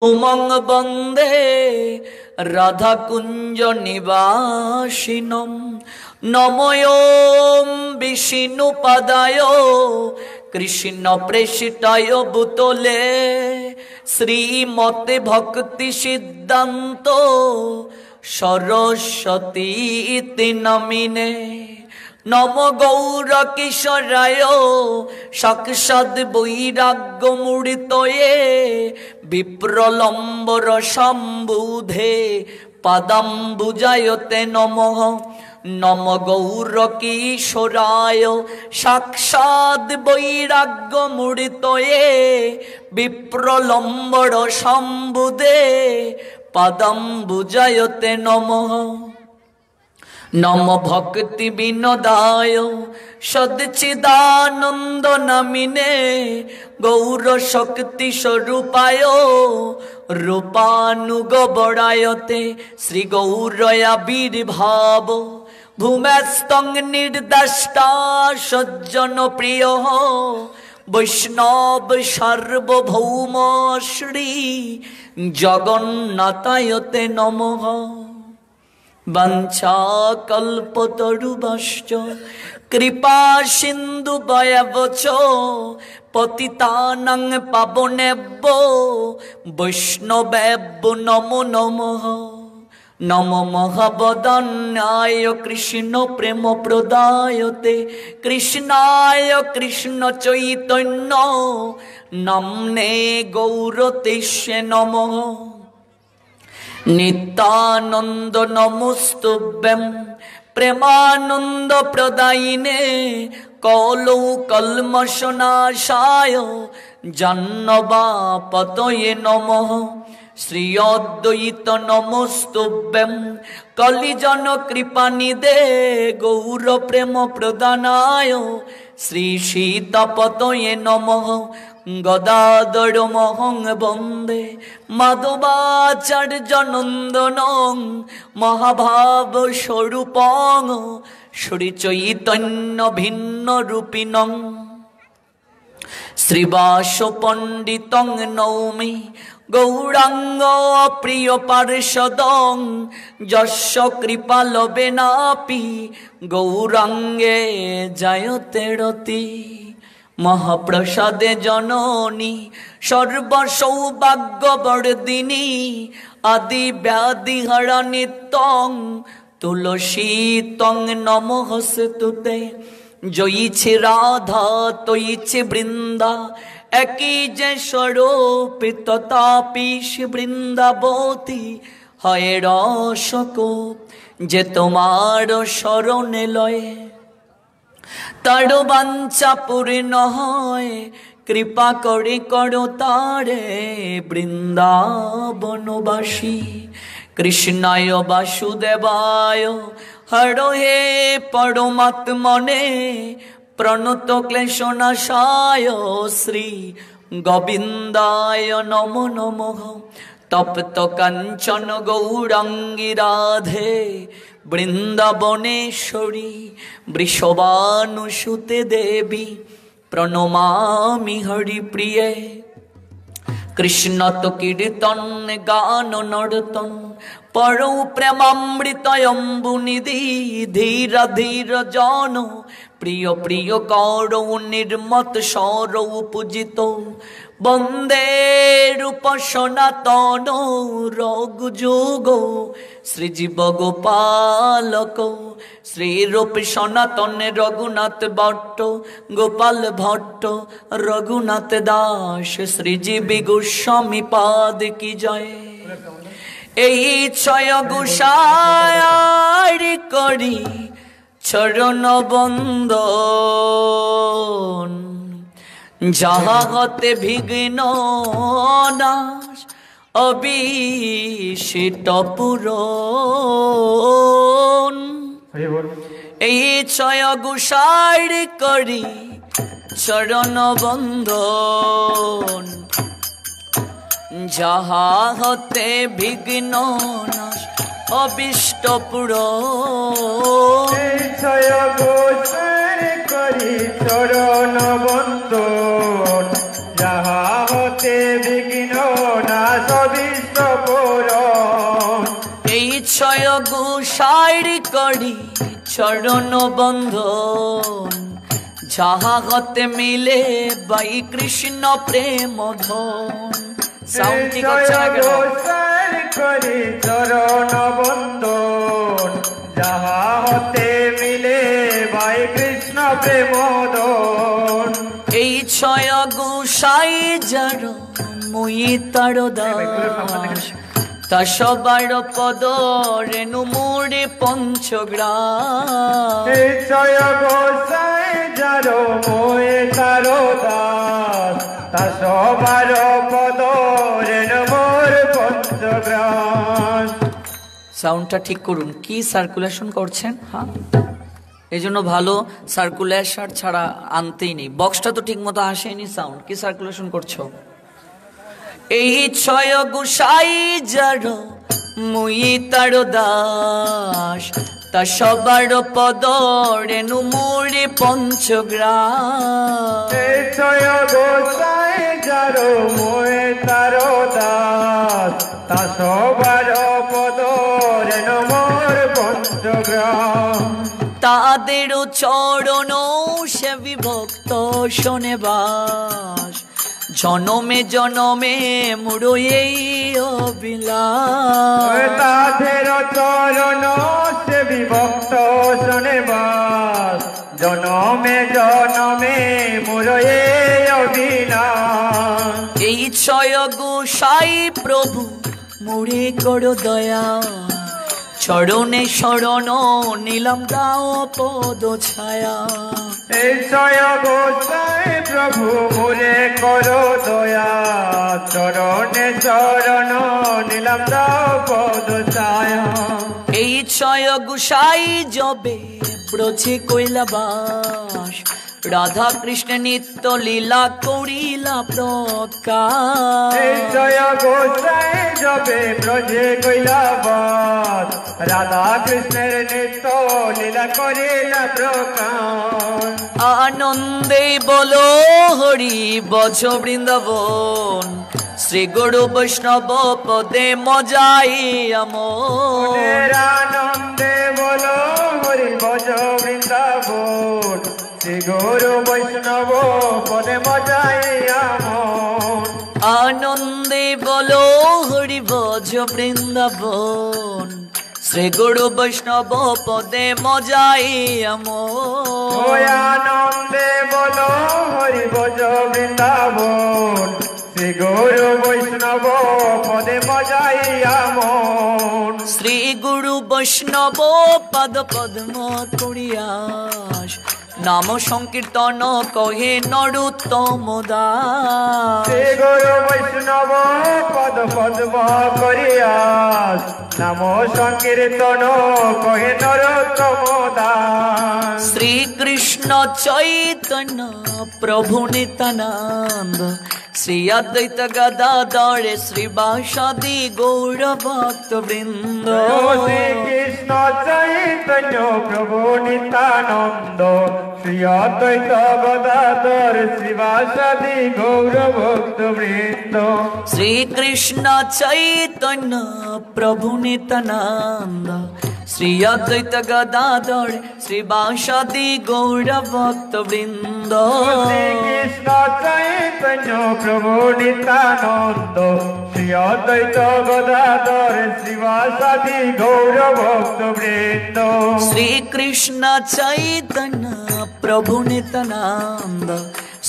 उमंग बंदे राधा कुंज निवासिनम नमों विष्णु पदाय कृष्ण प्रेषिताय भूतले श्रीमते भक्ति सिद्धांतो सरस्वती इति नमिने नमो गौर किशोराय साक्षात् वैराग्य मूर्तये विप्रलम्बर सम्बुधे पादाम्बुजायते नमः नमो गौर किशोराय साक्षात् वैराग्य मूर्तये विप्रलम्बर सम्बुधे पादाम्बुजायते नमः नमो भक्ति विनोदाय सच्चिदानंद नमिने गौर शक्ति स्वरूपाय रूपानुग बड़ायते श्री गौरयाविर्भाव भूमेस्तंग निर्दष्टा सज्जन प्रिय वैष्णव सार्वभौम श्री जगन्नाथायते नमः वंचा कल्पतरुभ्यश्च कृपा सिंधु भयवच पतितानां पावनेभ्यो वैष्णवेभ्यो नमो नमः नमो महावदन्याय कृष्ण प्रेम प्रदायते कृष्णाय कृष्ण चैतन्य नाम्ने गौरतेष्य नमः नित्यानंद नमोस्तुभ्यं प्रेमानंद प्रदायिने कौलौ कल्मषनाशाय जन्नवापतये नमः श्री अद्वैत नमोस्तुभ्यं कलिजन कृपानिधे गौर प्रेम प्रदानाय श्री सीतापतये नमः गदाधर महं वंदे माधवाचार्य नंदनं महाभाव स्वरूपं श्री चैतन्य भिन्न रूपिणं श्रीवास पंडितं नौमि गौरांग प्रिय पार्षदं यस्य कृपा लभेनापि गौरांगे जायते रति महाप्रसादे जननी सर्वसौभाग्यवर्धिनी आदि व्याधि हरा नित्यं तुलसी तं नमोस्तुते जयिछि राधा तयिछि बृंदा एकी जे स्वरूप तथापि बृंदावती हय रसको जे तुम्हार शरणे लये तारो बांचा पूर्ण হয় कृपा करे करो तारे वृंदावनवासी कृष्णाय वासुदेवाय हरो हे परमात्मने प्रणत क्लेशनाशाय श्री गोविंदाय नमो नमः तप्त कांचन गौरांगी राधे वृंदावनेश्वरी वृषभानुसुते देवी प्रणमामि हरिप्रिये कृष्ण तो कीर्तन गान नर्तन परौ प्रेमामृत अम्बुनिधि धीर धीर जन प्रिय प्रिय कौरौ निर्मत सौरौ पूजितो वंदे रूप सनातन रघुजुगो श्रीजीव गोपालक श्री रूप सनातन रघुनाथ भट्ट गोपाल भट्ट रघुनाथ दास श्रीजीव गोस्वामी पाद की जय এই ছয় গোসাই করি চরণ বন্দন যাহা হতে বিঘ্ন নাশ অবিশ্বিত পূরণ এই ছয় গোসাই করি চরণ বন্দন যাহা হতে বিঘ্ন নাশ অবিষ্ট পূরণ ছয় গোসাই করি চরণ বন্দন যাহা হতে বিঘ্ন নাশ দাসবিষ্ট পূরণ এই ছয় গোসাইর করি চরণ বন্ধন যাহা হতে মিলে বাই কৃষ্ণ প্রেম ধন। সাউন্ড ঠিক হচ্ছে না কেন? গোসাইর করি চরণ বন্ধন যাহা হতে মিলে বাই কৃষ্ণ প্রেম ধন। এই ছয় গোসাই যার মুই তার দাস তা সবার পদ রেণু মোরে পঞ্চগ্রাম। এই ছয় গোসাই যার মুই তার দাস তা সবার পদ রেণু মোর পঞ্চগ্রাম। সাউন্ডটা ঠিক করুন, কি সার্কুলেশন করছেন? হ্যাঁ, এই জন্য ভালো সার্কুলেশন ছাড়া আনতেই নেই। বক্সটা তো ঠিক মতো আসেনি, সাউন্ড কি সার্কুলেশন করছো? এই ছয় গোসাই যার মুই তার দাস তা সবার পদ রেণু মোরে পঞ্চগ্রাম। এই ছয় গোসাই যার মুই তার দাস তা সবার পদ রেণু মোর পঞ্চগ্রাম। তাদের চরণ সেবি ভক্ত শোনে বাস জনমে জনমে মুড়ো এই অবিলাস। তাদের চরণ সেবি ভক্ত শোনে বাস জনমে জনমে মোর এই অবিলাস। এই ছয় গোসাই প্রভু মুড়ে করো দয়া চরণে শরণ নিলাম দাও পদ ছায়া। এই ছয় গোসাই প্রভু মোরে করো দয়া চরণে চরণ নিলাম দাও পদ ছায়া। এই ছয় গোসাই জবে ব্রজে কইলা বাস রাধা কৃষ্ণ নিত্য লীলা করিলা প্রকাশ। এই ছয় গোসাই জবে ব্রজে কইলা বাস রাধা কৃষ্ণের নিত্য লীলা করিলা প্রকাশ। আনন্দে বলো হরি বজ বৃন্দাবন শ্রী গুরু বৈষ্ণব পদে মজাই আমন। আনন্দে বলো হরি বজ বৃন্দাবন শ্রী গুরু বৈষ্ণব পদে মজাই আমন। আনন্দে বলো হরি বজ বৃন্দাবন শ্রী গুরু বৈষ্ণব পদে মজাই আমন। আনন্দে বলো হরি বজ বৃন্দাবন শ্রী গুরু বৈষ্ণব পদে মজাই আমন। শ্রী গুরু বৈষ্ণব পদ পদ্ম করিয়াস নাম সংকীর্তন কহে নরোত্তম দাস। শ্রী গুরু বৈষ্ণব পদ পদ্ম করিয়াস নাম সংকীর্তন কহে নরোত্তম দাস। শ্রীকৃষ্ণ চৈতন্য প্রভু নিত্যানন্দ শ্রী অদ্বৈত গদাধর শ্রীবাসাদি গৌর ভক্ত বৃন্দ। শ্রীকৃষ্ণ চৈতন্য প্রভু নিত্যানন্দ শ্রী অদ্বৈত গদাধর শ্রীবাসাদি গৌর ভক্ত বৃন্দ। শ্রীকৃষ্ণ চৈতন্য প্রভু নিত্যানন্দ শ্রী অদ্বৈত গদাধর শ্রীবাসাদি গৌর ভক্ত বৃন্দ। শ্রীকৃষ্ণ চৈতন্য প্রভু নিত্যানন্দ শ্রী অদ্বৈত গদাধর শ্রীবাসাদি গৌর ভক্ত বৃন্দ। শ্রীকৃষ্ণ চৈতন্য প্রভু নিত্যানন্দ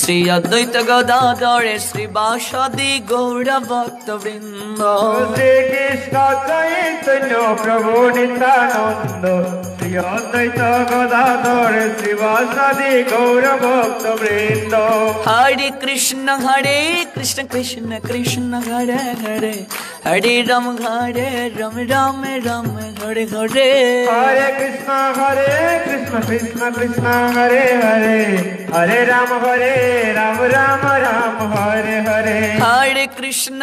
শ্রী অদ্বৈত গদাধর শ্রীবাসাদি গৌর ভক্ত বৃন্দ। শ্রীকৃষ্ণ চৈতন্য প্রভু নিত্যানন্দ শ্রী অদ্বৈত গদাধর শ্রীবাসাদি গৌর ভক্ত বৃন্দ। হরে কৃষ্ণ কৃষ্ণ কৃষ্ণ কৃষ্ণ হরে হরে हरे राम राम राम हरे हरे हरे कृष्ण कृष्ण कृष्ण हरे हरे हरे राम राम राम हरे हरे हरे कृष्ण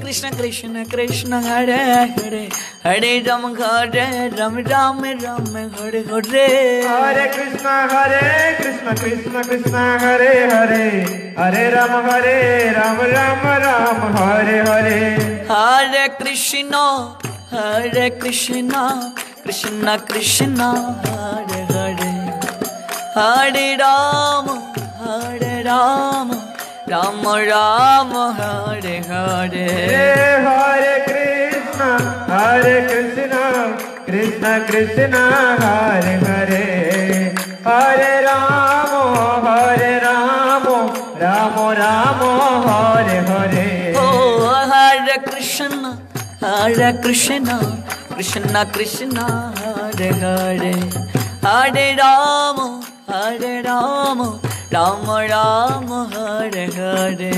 कृष्ण कृष्ण हरे हरे हरे राम राम राम हरे हरे हरे कृष्ण कृष्ण कृष्ण हरे हरे हरे राम राम राम हरे हरे हरे कृष्ण कृष्ण कृष्ण हरे हरे हरे राम राम राम हरे हरे हरे कृष्ण कृष्ण कृष्ण हरे हरे हरे राम राम राम हरे हरे ओ हरे कृष्ण कृष्ण कृष्ण हरे हरे हरे राम राम राम हरे हरे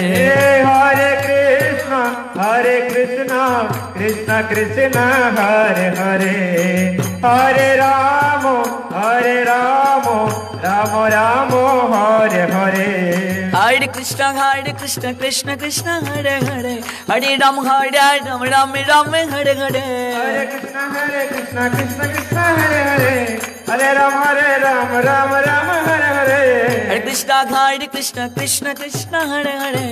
हरे कृष्ण कृष्ण कृष्ण हरे हरे हरे राम राम राम हरे हरे हरे कृष्ण कृष्ण कृष्ण हरे हरे हरे राम राम हरे हरे हरे कृष्ण कृष्ण कृष्ण हरे हरे हरे राम राम हरे हरे हरे कृष्ण कृष्ण कृष्ण हरे हरे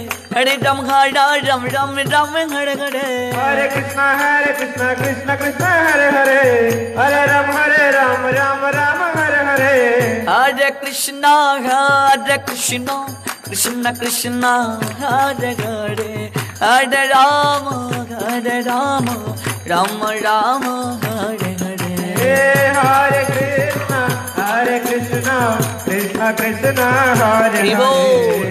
हरे राम राम हरे हरे हरे कृष्ण कृष्ण कृष्ण हरे हरे हरे राम राम हरे हरे हरे कृष्ण कृष्ण कृष्ण हरे हरे हरे राम राम हरे हरे हरे कृष्ण कृष्ण कृष्ण हरे हरि हरे बोल।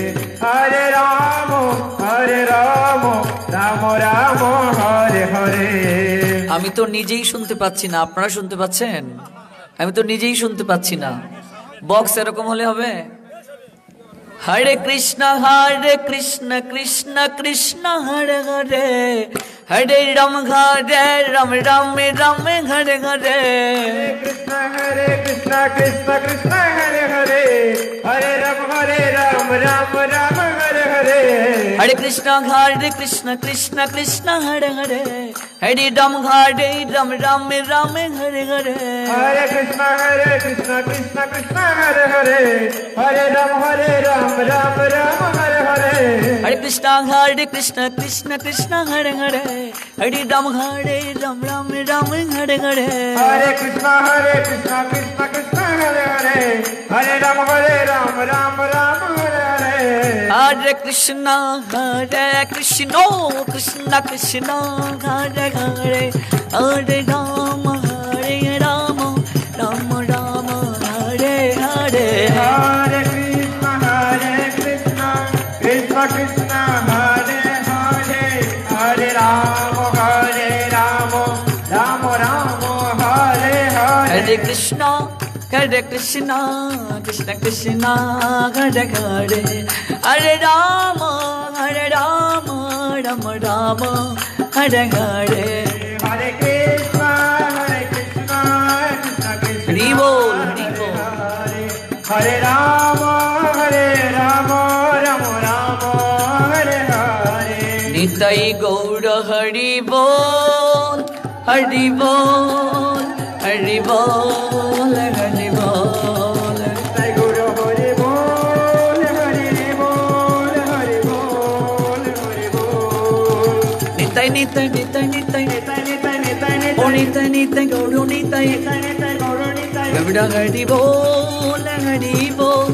हरे राम राम हरे हरे আমি তো নিজেই শুনতে পাচ্ছি না, আপনারা শুনতে পাচ্ছেন? আমি তো নিজেই শুনতে পাচ্ছি না। বক্স এরকম হলে হবে? हरे कृष्ण कृष्ण कृष्ण हरे हरे हरे राम राम हरे हरे कृष्ण कृष्ण कृष्ण हरे हरे हरे राम राम हरे हरे हरे कृष्ण कृष्ण कृष्ण हरे हरे हरे राम राम हरे हरे हरे कृष्ण कृष्ण कृष्ण हरे हरे हरे राम राम हरे हरे हरे कृष्ण कृष्ण कृष्ण हरे हरे हरे राम राम हरे हरे हरे कृष्ण कृष्ण कृष्ण हरे हरे हरे राम राम हरे हरे हरे कृष्ण कृष्ण कृष्ण हरे हरे हरे राम राम हरे हरे हरे कृष्ण कृष्ण कृष्ण हरे हरे हरे राम राम हरे हरे हरे कृष्ण कृष्ण कृष्ण हरे हरे हरे राम राम हरे हरे हरे कृष्ण कृष्ण कृष्ण हरि बोल हरि बोल। हरे राम राम हरे हरे निताई गौर हरि बोल हरि बोल हरि बोल हरि बोल। जय गुरु हरि बोल हरि बोल हरि बोल हरि बोल निताई निताई निताई निताई ओ निताई निताई गौर निताई गौर हरि बोल हरि बोल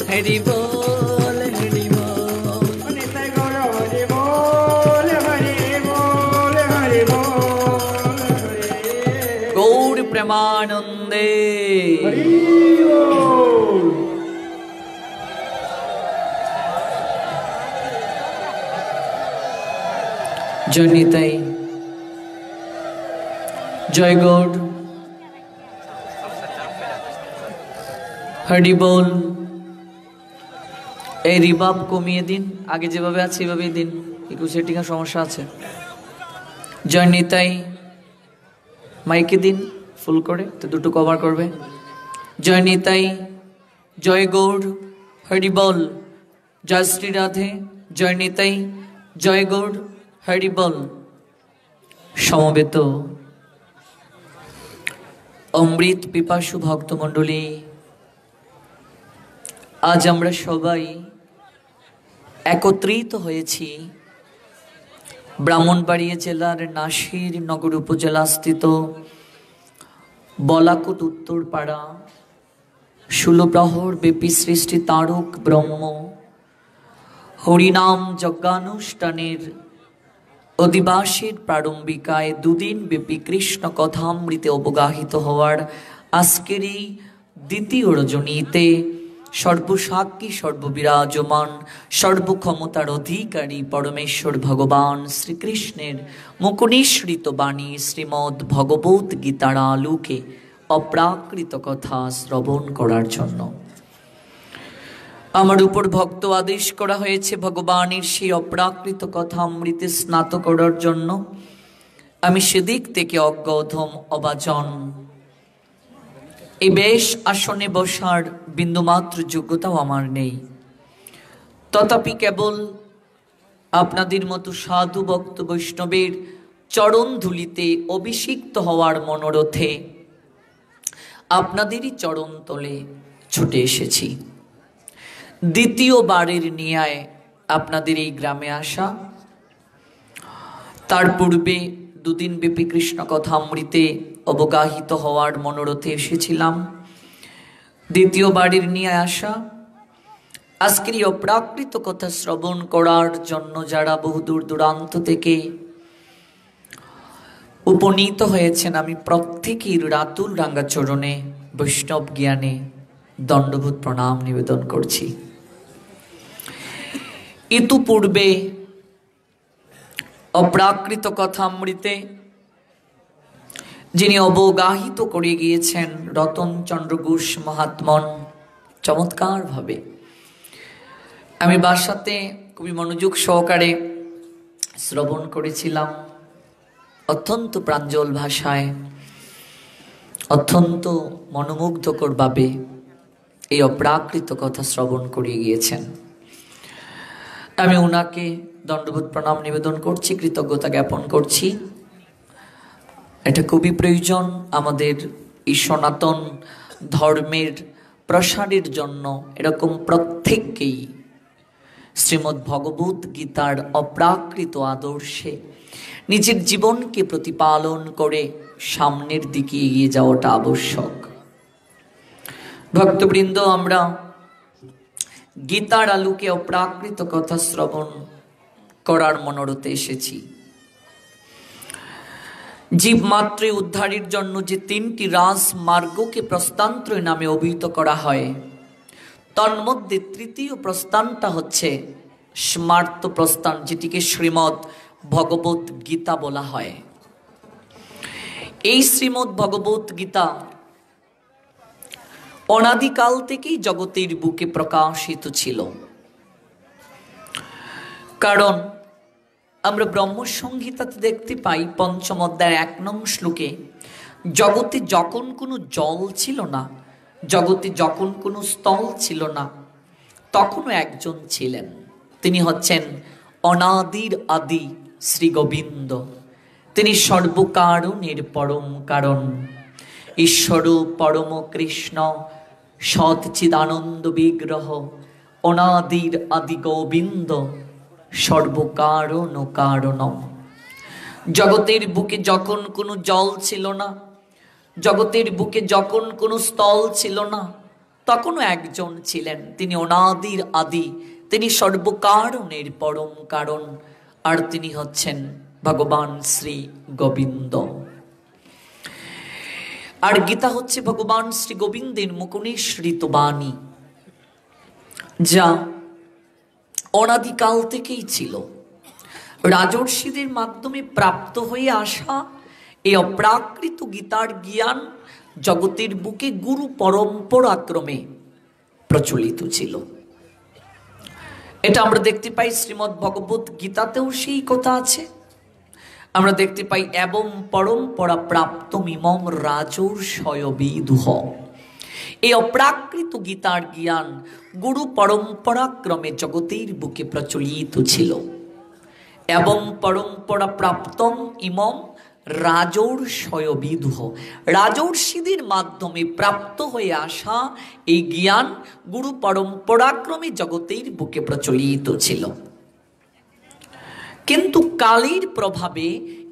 हरि बोल हरि बोल। जय गुरु हरि बोल हरि बोल हरि बोल गौर प्रेमानंदे हरि बोल। जय निताई जय गौर हरि बोल। এই রিবাব কমিয়ে দিন, আগে যেভাবে আছে এভাবেই দিন, একটু সেটিং সমস্যা আছে। জয় নিতাই, মাইকে দিন ফুল করে, তো দুটো কভার করবে। জয় নিতাই, জয় গৌর, হরি বল, জয় শ্রী রাধে, জয় নিতাই, জয় গৌর, হরি বল। সমবেত অমৃত পিপাসু ভক্তমণ্ডলী, আজ আমরা সবাই একত্রিত হয়েছি ব্রাহ্মণবাড়িয়া জেলার নাসির নগর উপজেলাস্থিত বলাকোট উত্তরপাড়া 16 প্রহর ব্যাপী সৃষ্টি তারক ব্রহ্ম হরিনাম যজ্ঞানুষ্ঠানের অধিবাসীর প্রারম্ভিকায় 2 দিন ব্যাপী কৃষ্ণ কথামৃতে অবগাহিত হওয়ার আজকের এই দ্বিতীয় রজনীতে সর্বসাক্ষী সর্ববিরাজমান সর্বক্ষমতার অধিকারী পরমেশ্বর ভগবান শ্রীকৃষ্ণের মুখনিসৃত বাণী শ্রীমদ্ ভগবত গীতার আলোকে অপ্রাকৃত কথা শ্রবণ করার জন্য আমার উপর ভক্ত আদেশ করা হয়েছে ভগবানের সেই অপ্রাকৃত কথা অমৃতে স্নাত করার জন্য। আমি সেদিক থেকে অজ্ঞধম অবাজন, এই বেশ আসনে বসার বিন্দুমাত্র যোগ্যতাও আমার নেই, তথাপি কেবল আপনাদের মতো সাধু ভক্ত বৈষ্ণবের চরণ ধুলিতে অভিষিক্ত হওয়ার মনোরথে আপনাদেরই চরণ তলে ছুটে এসেছি। দ্বিতীয়বারের ন্যায় আপনাদের এই গ্রামে আসা, তার পূর্বে 2 দিন ব্যাপী কৃষ্ণ কথামৃতে অবগাহিত হওয়ার মনোরথে এসেছিলাম। দ্বিতীয়বারের নিয়ে আসা, আজকের এই অপ্রাকৃত কথা শ্রবণ করার জন্য যারা বহুদূর দূরান্ত থেকে উপনীত হয়েছেন, আমি প্রত্যেকের রাতুল রাঙ্গা চরণে বৈষ্ণব জ্ঞানে দণ্ডবোধ প্রণাম নিবেদন করছি। ইতিপূর্বে অপ্রাকৃত কথামৃতে যিনি অবগাহিত করে গিয়েছেন রতনচন্দ্র ঘোষ মহাত্মন চমৎকার ভাবে, আমি বাসাতে খুবই মনোযোগ সহকারে শ্রবণ করেছিলাম। অত্যন্ত প্রাঞ্জল ভাষায়, অত্যন্ত মনোমুগ্ধকর ভাবে এই অপ্রাকৃত কথা শ্রবণ করিয়ে গিয়েছেন। আমি ওনাকে দণ্ডবোধ প্রণাম নিবেদন করছি, কৃতজ্ঞতা জ্ঞাপন করছি। এটা খুবই প্রয়োজন আমাদের এই সনাতন ধর্মের প্রসারের জন্য। এরকম প্রত্যেককেই শ্রীমদ্ ভগবত গীতার অপ্রাকৃত আদর্শে নিজের জীবনকে প্রতিপালন করে সামনের দিকে এগিয়ে যাওয়াটা আবশ্যক। ভক্তবৃন্দ, আমরা গীতার আলোকে অপ্রাকৃত কথা শ্রবণ করার মনোরথে এসেছি। জীব মাত্রে উদ্ধারের জন্য যে 3টি রাজমার্গকে প্রস্থানত্রয় নামে অভিহিত করা হয়, তন্মধ্যে তৃতীয় প্রস্থানটা হচ্ছে স্মার্ত প্রস্থান, যেটিকে শ্রীমদ্ ভগবত গীতা বলা হয়। এই শ্রীমদ্ ভগবত গীতা অনাদিকাল থেকেই জগতের বুকে প্রকাশিত ছিল। কারণ আমরা ব্রহ্মসংহিতাতে দেখতে পাই 5ম অধ্যায়ের 1 নং শ্লোকে, জগতে যখন কোনো জল ছিল না, জগতে যখন কোনো স্থল ছিল না, তখনও একজন ছিলেন। তিনি হচ্ছেন অনাদির আদি শ্রী গোবিন্দ। তিনি সর্বকারণের পরম কারণ, ঈশ্বর পরম কৃষ্ণ সৎচিদানন্দ বিগ্রহ, অনাদির আদি গোবিন্দ, সর্বকারণ কারণম। জগতের বুকে যখন কোনো জল ছিল না, জগতের বুকে যখন কোনো স্থল ছিল না, তখনও একজন ছিলেন। তিনি অনাদির আদি, তিনি সর্বকারণের পরম কারণ, আর তিনি হচ্ছেন ভগবান শ্রী গোবিন্দ। আর গীতা হচ্ছে ভগবান শ্রী গোবিন্দের মুখনিসৃত বাণী, যা অনাদিকাল থেকেই ছিল। রাজর্ষিদের মাধ্যমে প্রাপ্ত হয়ে আসা এই অপ্রাকৃত গীতার জ্ঞান জগতের বুকে গুরু পরম্পরাক্রমে প্রচলিত ছিল। এটা আমরা দেখতে পাই শ্রীমদ্ ভগবত গীতাতেও সেই কথা আছে। আমরা দেখতে পাই এবং পরম্পরা প্রাপ্ত মিমম রাজর্ষয়বিদুহ। এই অপ্রাকৃত গীতার জ্ঞান গুরু পরম্পরা ক্রমে জগতের বুকে প্রচলিত ছিল। এবং পরম্পরা প্রাপ্তম ইমম রাজর্ষয়বিদুহ, রাজর্ষিদের মাধ্যমে প্রাপ্ত হয়ে আসা এই জ্ঞান গুরু পরম্পরাক্রমে জগতের বুকে প্রচলিত ছিল। কিন্তু কালের প্রভাবে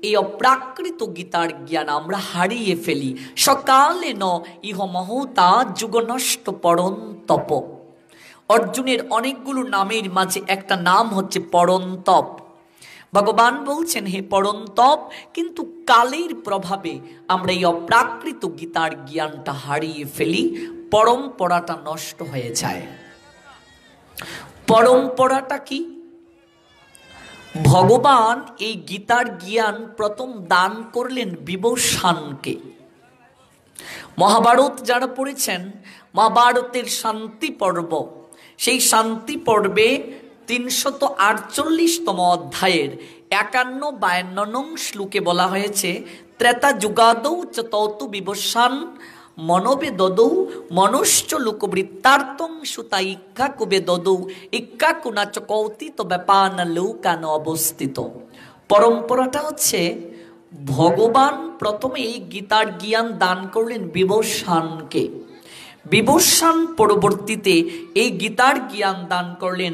এই অপ্রাকৃত গীতার জ্ঞান আমরা হারিয়ে ফেলি। সকালে ন ইহ মহতা যুগ নষ্ট পরন্তপ। অর্জুনের অনেকগুলো নামের মাঝে একটা নাম হচ্ছে পরন্তপ। ভগবান বলছেন, হে পরন্তপ, কিন্তু কালের প্রভাবে আমরা এই অপ্রাকৃত গীতার জ্ঞানটা হারিয়ে ফেলি, পরম্পরাটা নষ্ট হয়ে যায়। পরম্পরাটা কি? ভগবান এই গীতার জ্ঞান প্রথম দান করলেন বিভীষণকে। মহাভারত যারা পড়েছেন, মহাভারতের শান্তি পর্ব, সেই শান্তি পর্বে 348তম অধ্যায়ের 51-52 শ্লোকে বলা হয়েছে, ত্রেতা যুগাদৌ চ তৌতু বিভীষণ মনোবেদৌ মনুষ্য লোকবৃত্তার্থং সুতা ইক্ষ্বাকুবে দদৌ ইক্ষ্বাকুনা চ কৌতিত ব্যাপান লৌকান অবস্থিত। পরম্পরাটা হচ্ছে ভগবান প্রথমে এই গীতার জ্ঞান দান করলেন বিভীষণকে। বিভীষণ পরবর্তীতে এই গীতার জ্ঞান দান করলেন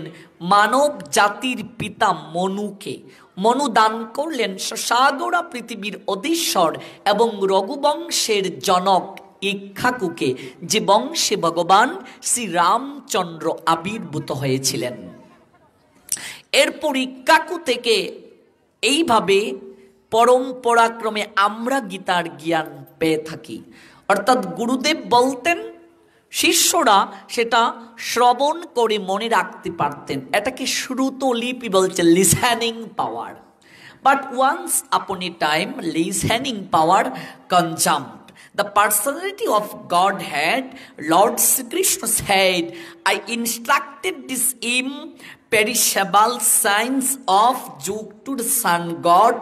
মানব জাতির পিতা মনুকে। মনু দান করলেন সাগরা পৃথিবীর অধীশ্বর এবং রঘুবংশের জনক ইক্ষ্বাকুকে, যে বংশে ভগবান শ্রী রামচন্দ্র আবির্ভূত হয়েছিলেন। এরপর ইক্ষ্বাকু থেকে এইভাবে পরম্পরাক্রমে আমরা গীতার জ্ঞান পেয়ে থাকি। অর্থাৎ গুরুদেব বলতেন, শিষ্যরা সেটা শ্রবণ করে মনে রাখতে পারতেন। এটাকে শ্রুতলিপি বলছে, listening power. But once upon a time listening power consumed. The personality of Godhead, Lord Sri Krishna said, I instructed this imperishable science of Yug to the sun god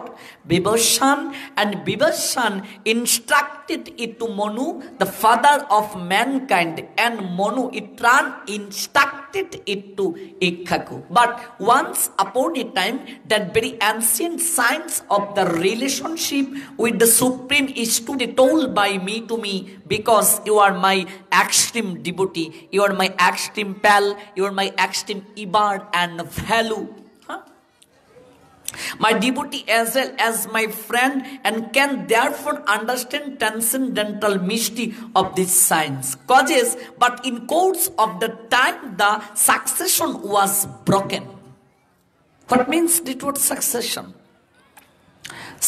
Vibhushan, and Vibhushan instructed it to Manu, the father of mankind, and Manu in turn instructed it to Ikkhaku. But once upon a time, that very ancient science of the relationship with the Supreme is to be told by me to me, because you are my extreme devotee, you are my extreme pal, you are my extreme ibar and value. My devotee as well as my friend, and can therefore understand transcendental mystery of this science. Causes, but in course of the time the succession was broken. What means this word succession?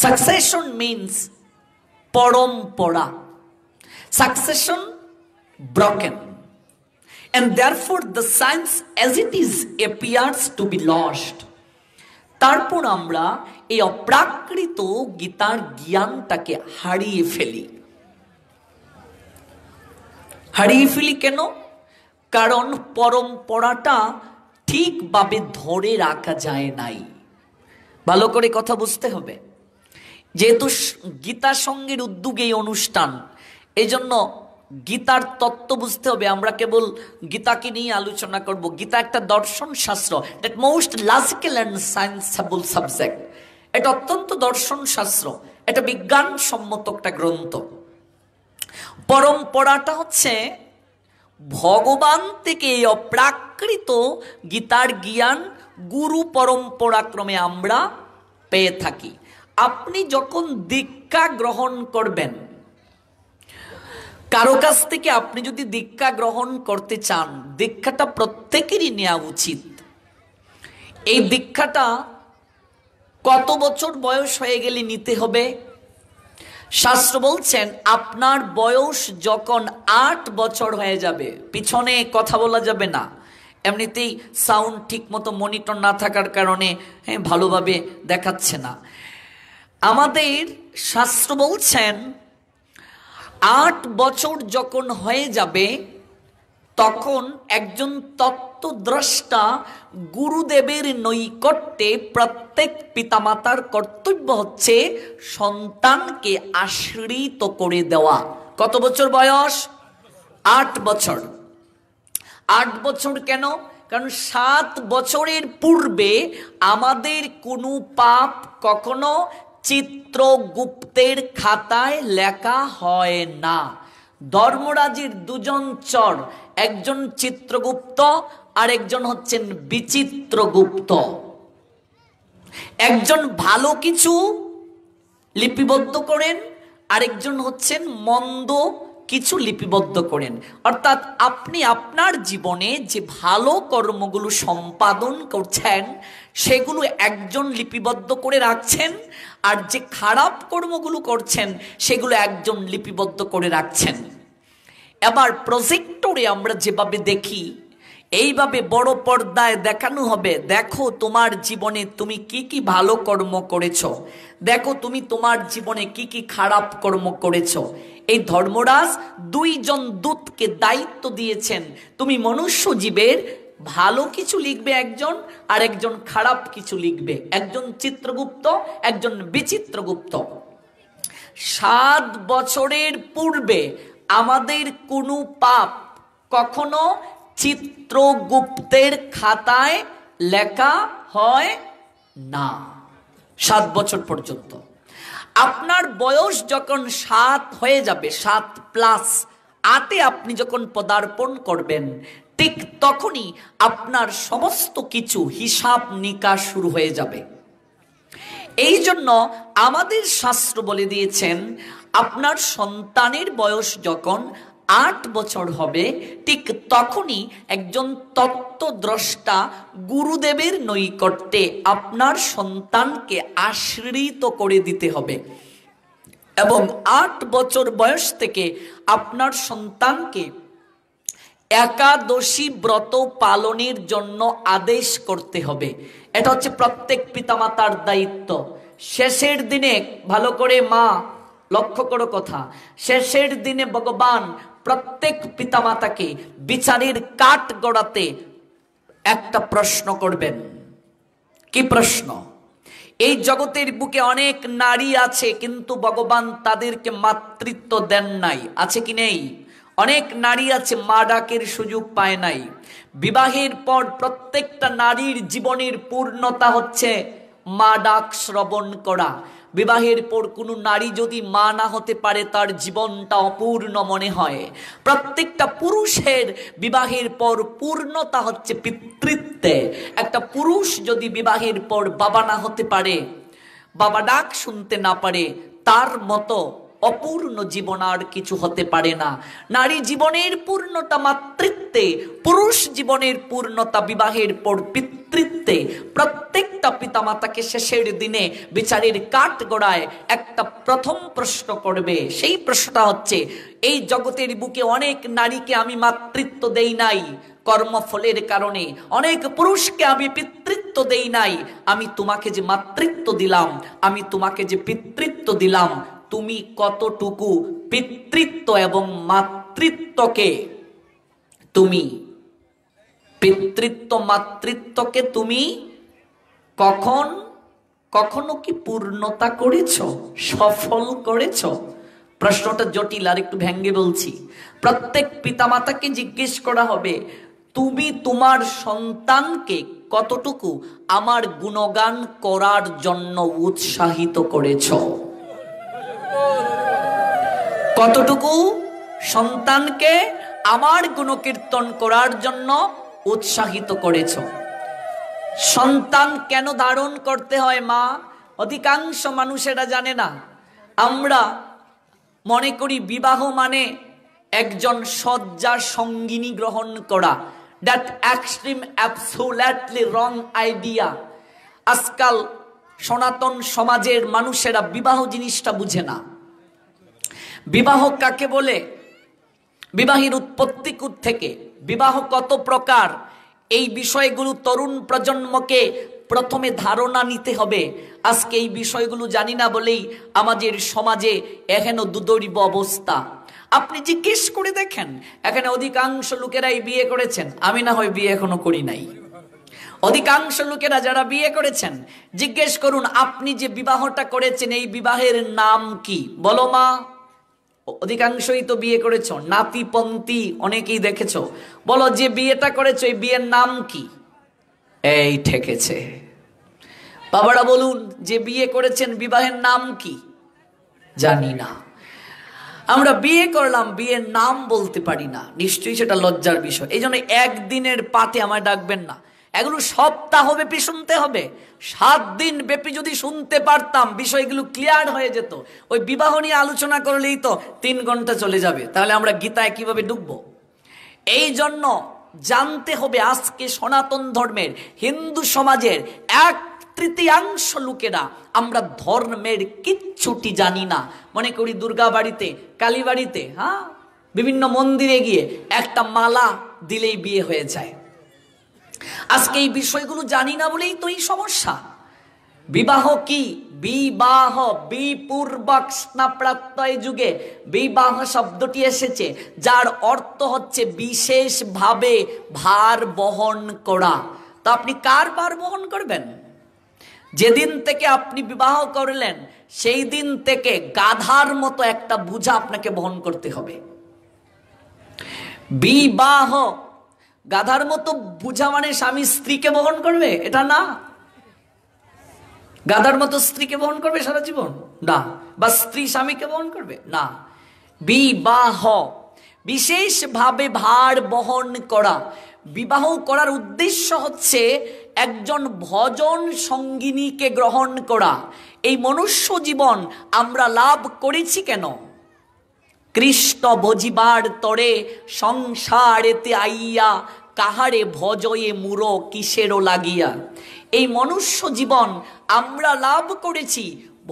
Succession means parampara. Succession broken. And therefore the science as it is appears to be lost. তারপর আমরা এই অপ্রাকৃত গীতার জ্ঞানটাকে হারিয়ে ফেলি। হারিয়ে ফেলি কেন? কারণ পরম্পরাটা ঠিকভাবে ধরে রাখা যায় নাই। ভালো করে কথা বুঝতে হবে। যেহেতু গীতা সঙ্গের উদ্যোগে এই অনুষ্ঠান, এই জন্য গীতার তত্ত্ব বুঝতে হবে। আমরা কেবল গীতাকে নিয়ে আলোচনা করব। গীতা একটা দর্শন শাস্ত্র, that most logical and scienceable subject. এটা অত্যন্ত দর্শন শাস্ত্র, এটা বিজ্ঞানসম্মত একটা গ্রন্থ। পরম্পরাটা হচ্ছে ভগবান থেকে এই অপ্রাকৃত গীতার জ্ঞান গুরু পরম্পরাক্রমে আমরা পেয়ে থাকি। আপনি যখন দীক্ষা গ্রহণ করবেন, কারো কাছ থেকে আপনি যদি দীক্ষা গ্রহণ করতে চান, দীক্ষাটা প্রত্যেকেরই নেওয়া উচিত। এই দীক্ষাটা কত বছর বয়স হয়ে গেলে নিতে হবে? শাস্ত্র বলছেন আপনার বয়স যখন 8 বছর হয়ে যাবে, পিছনে কথা বলা যাবে না। এমনিতেই সাউন্ড ঠিক মতো মনিটর না থাকার কারণে ভালোভাবে দেখাচ্ছে না। আমাদের শাস্ত্র বলছেন 8 বছর যখন হয়ে যাবে, তখন একজন তত্ত্বদ্রষ্টা গুরুদেবের নৈকট্যে প্রত্যেক পিতামাতার কর্তব্য হচ্ছে সন্তানকে আশ্রিত করে দেওয়া। কত বছর বয়স? 8 বছর। 8 বছর কেন? কারণ 7 বছরের পূর্বে আমাদের কোনো পাপ কখনো চিত্রগুপ্তের খাতায় লেখা হয় না। ধর্মরাজের 2 জন চর, একজন চিত্রগুপ্ত আর একজন হচ্ছেন বিচিত্রগুপ্ত। একজন ভালো কিছু লিপিবদ্ধ করেন, আরেকজন হচ্ছেন মন্দ কিছু লিপিবদ্ধ করেন। অর্থাৎ আপনি আপনার জীবনে যে ভালো কর্মগুলো সম্পাদন করছেন সেগুলো একজন লিপিবদ্ধ করে রাখছেন, আর যে খারাপ কর্মগুলো করছেন সেগুলো একজন লিপিবদ্ধ করে রাখছেন। এবার প্রজেক্টরে আমরা যেভাবে দেখি, এইভাবে বড় পর্দায় দেখানো হবে, দেখো তোমার জীবনে তুমি কি কি ভালো কর্ম করেছো, দেখো তুমি তোমার জীবনে কি কি খারাপ কর্ম করেছো। এই ধর্মরাজ 2 জন দূতকে দায়িত্ব দিয়েছেন, তুমি মনুষ্য জীবের ভালো কিছু লিখবে একজন, আর একজন খারাপ কিছু লিখবে, একজন চিত্রগুপ্ত একজন বিচিত্রগুপ্ত। 7 বছরের পূর্বে আমাদের কোনো পাপ কখনো চিত্রগুপ্তের খাতায় লেখা হয় না 7 বছর পর্যন্ত। আপনার বয়স যখন 7 হয়ে যাবে, 7+ 8-এ আপনি যখন পদার্পণ করবেন, ঠিক তখনই আপনার সমস্ত কিছু হিসাব নিকাশ শুরু হয়ে যাবে। এই জন্য আমাদের শাস্ত্র বলে দিয়েছেন, আপনার সন্তানের বয়স যখন 8 বছর হবে, ঠিক তখনই একজন তত্ত্বদ্রষ্টা গুরুদেবের নৈকট্যে আপনার সন্তানকে আশ্রিত করে দিতে হবে। এবং 8 বছর বয়স থেকে আপনার সন্তানকে একাদশী ব্রত পালনের জন্য আদেশ করতে হবে। এটা হচ্ছে প্রত্যেক পিতামাতার দায়িত্ব। শেষের দিনে, ভালো করে মা লক্ষ্য করো কথা, শেষের দিনে ভগবান প্রত্যেক পিতামাতাকে বিচারের কাঠ গড়াতে একটা প্রশ্ন করবেন। কি প্রশ্ন? এই জগতের বুকে অনেক নারী আছে, কিন্তু ভগবান তাদেরকে মাতৃত্ব দেন নাই। আছে কি নেই? অনেক নারী আছে, মা ডাকের সুযোগ পায় নাই। বিবাহের পর প্রত্যেকটা নারীর জীবনের পূর্ণতা হচ্ছে মা ডাক শ্রবণ করা। বিবাহের পর কোনো নারী যদি মা না হতে পারে, তার জীবনটা অপূর্ণ মনে হয়। প্রত্যেকটা পুরুষের বিবাহের পর পূর্ণতা হচ্ছে পিতৃত্বে। একটা পুরুষ যদি বিবাহের পর বাবা না হতে পারে, বাবা ডাক শুনতে না পারে, তার মতো অপূর্ণ জীবন আর কিছু হতে পারে না। নারী জীবনের পূর্ণতা মাতৃত্বে, পুরুষ জীবনের পূর্ণতা বিবাহের পর পিতৃত্বে। প্রত্যেকটা পিতামাতাকে শেষের দিনে বিচারের কাঠ গড়ায় একটা প্রথম প্রশ্ন করবে। সেই প্রশ্নটা হচ্ছে, এই জগতের বুকে অনেক নারীকে আমি মাতৃত্ব দেই নাই কর্মফলের কারণে, অনেক পুরুষকে আমি পিতৃত্ব দেই নাই, আমি তোমাকে যে মাতৃত্ব দিলাম, আমি তোমাকে যে পিতৃত্ব দিলাম, তুমি কতটুকু পিতৃত্ব এবং মাতৃত্বকে, তুমি পিতৃত্ব মাতৃত্বকে তুমি কখনো কি পূর্ণতা করেছো, সফল করেছো? প্রশ্নটা জটিল, আর একটু ভেঙ্গে বলছি। প্রত্যেক পিতামাতাকে জিজ্ঞেস করা হবে, তুমি তোমার সন্তানকে কতটুকু আমার গুণগান করার জন্য উৎসাহিত করেছো? কতটুকু সন্তানকে আমার গুণকীর্তন করার জন্য উৎসাহিত করেছ? সন্তান কেন ধারণ করতে হয় মা? অধিকাংশ মানুষেরা জানে না। আমরা মনে করি বিবাহ মানে একজন শয্যা সঙ্গিনী গ্রহণ করা। That extreme absolutely wrong idea. আজকাল সনাতন সমাজের মানুষেরা বিবাহ জিনিসটা বুঝে না। বিবাহ কাকে বলে? বিবাহের উৎপত্তি থেকে, বিবাহ কত প্রকার, এই বিষয়গুলো তরুণ প্রজন্মকে প্রথমে ধারণা নিতে হবে। আজকে এই বিষয়গুলো জানি না বলেই আমাদের সমাজে এখনো দুদরিব অবস্থা। আপনি জিজ্ঞেস করে দেখেন, এখানে অধিকাংশ লোকেরাই বিয়ে করেছেন, আমি না হয় বিয়ে এখনো করি নাই। অধিকাংশ লোকেরা যারা বিয়ে করেছেন, জিজ্ঞেস করুন আপনি যে বিবাহটা করেছেন এই বিবাহের নাম কি? বলো মা। অধিকাংশই তো বিয়ে করেছো, নাতিপন্থী অনেকেই দেখেছো। বলো যে বিয়েটা করেছো এই বিয়ের নাম কি? এই ঠেকেছে। বাবারা বলুন যে বিয়ে করেছেন বিবাহের নাম কি? জানি না। আমরা বিয়ে করলাম, বিয়ের নাম বলতে পারি না, নিশ্চয়ই সেটা লজ্জার বিষয়। এই জন্য একদিনের পাঠে আমায় ডাকবেন না, এগুলো সপ্তাহব্যাপী শুনতে হবে। 7 দিন ব্যাপী যদি শুনতে পারতাম, বিষয়গুলো ক্লিয়ার হয়ে যেত। ওই বিবাহ নিয়ে আলোচনা করলেই তো 3 ঘন্টা চলে যাবে, তাহলে আমরা গীতায় কিভাবে ঢুকবো? এই জন্য জানতে হবে, আজকে সনাতন ধর্মের হিন্দু সমাজের 1/3 লোকেরা আমরা ধর্মের কিচ্ছুটি জানি না। মনে করি দুর্গা বাড়িতে, কালী বাড়িতে, বিভিন্ন মন্দিরে গিয়ে একটা মালা দিলেই বিয়ে হয়ে যায়। আজকে এই বিষয়গুলো জানি না বলেই তো এই সমস্যা। বিবাহ কি? বিবাহ বিপূর্বক স্নাপ্রাত্যয় যুগে বিবাহ শব্দটি এসেছে, যার অর্থ হচ্ছে বিশেষভাবে ভার বহন করা। তো আপনি কার ভার বহন করবেন? যেদিন থেকে আপনি বিবাহ করলেন সেই দিন থেকে গাধার মতো একটা বোঝা আপনাকে বহন করতে হবে। বিবাহ গাধার মতো বোঝা মানে স্বামী স্ত্রীকে বহন করবে, এটা না। গাধার মতো স্ত্রীকে বহন করবে সারা জীবন? না। বা স্ত্রী স্বামীকে বহন করবে? না। বিবাহ বিশেষভাবে ভার বহন করা। বিবাহ করার উদ্দেশ্য হচ্ছে একজন ভজন সঙ্গিনীকে গ্রহণ করা। এই মনুষ্য জীবন আমরা লাভ করেছি কেন? কৃষ্ণ ভজিবার তরে সংসারেতে আইয়া, কাহারে ভজয়ে মুরো কিসেরও লাগিয়া। এই মনুষ্য জীবন আমরা লাভ করেছি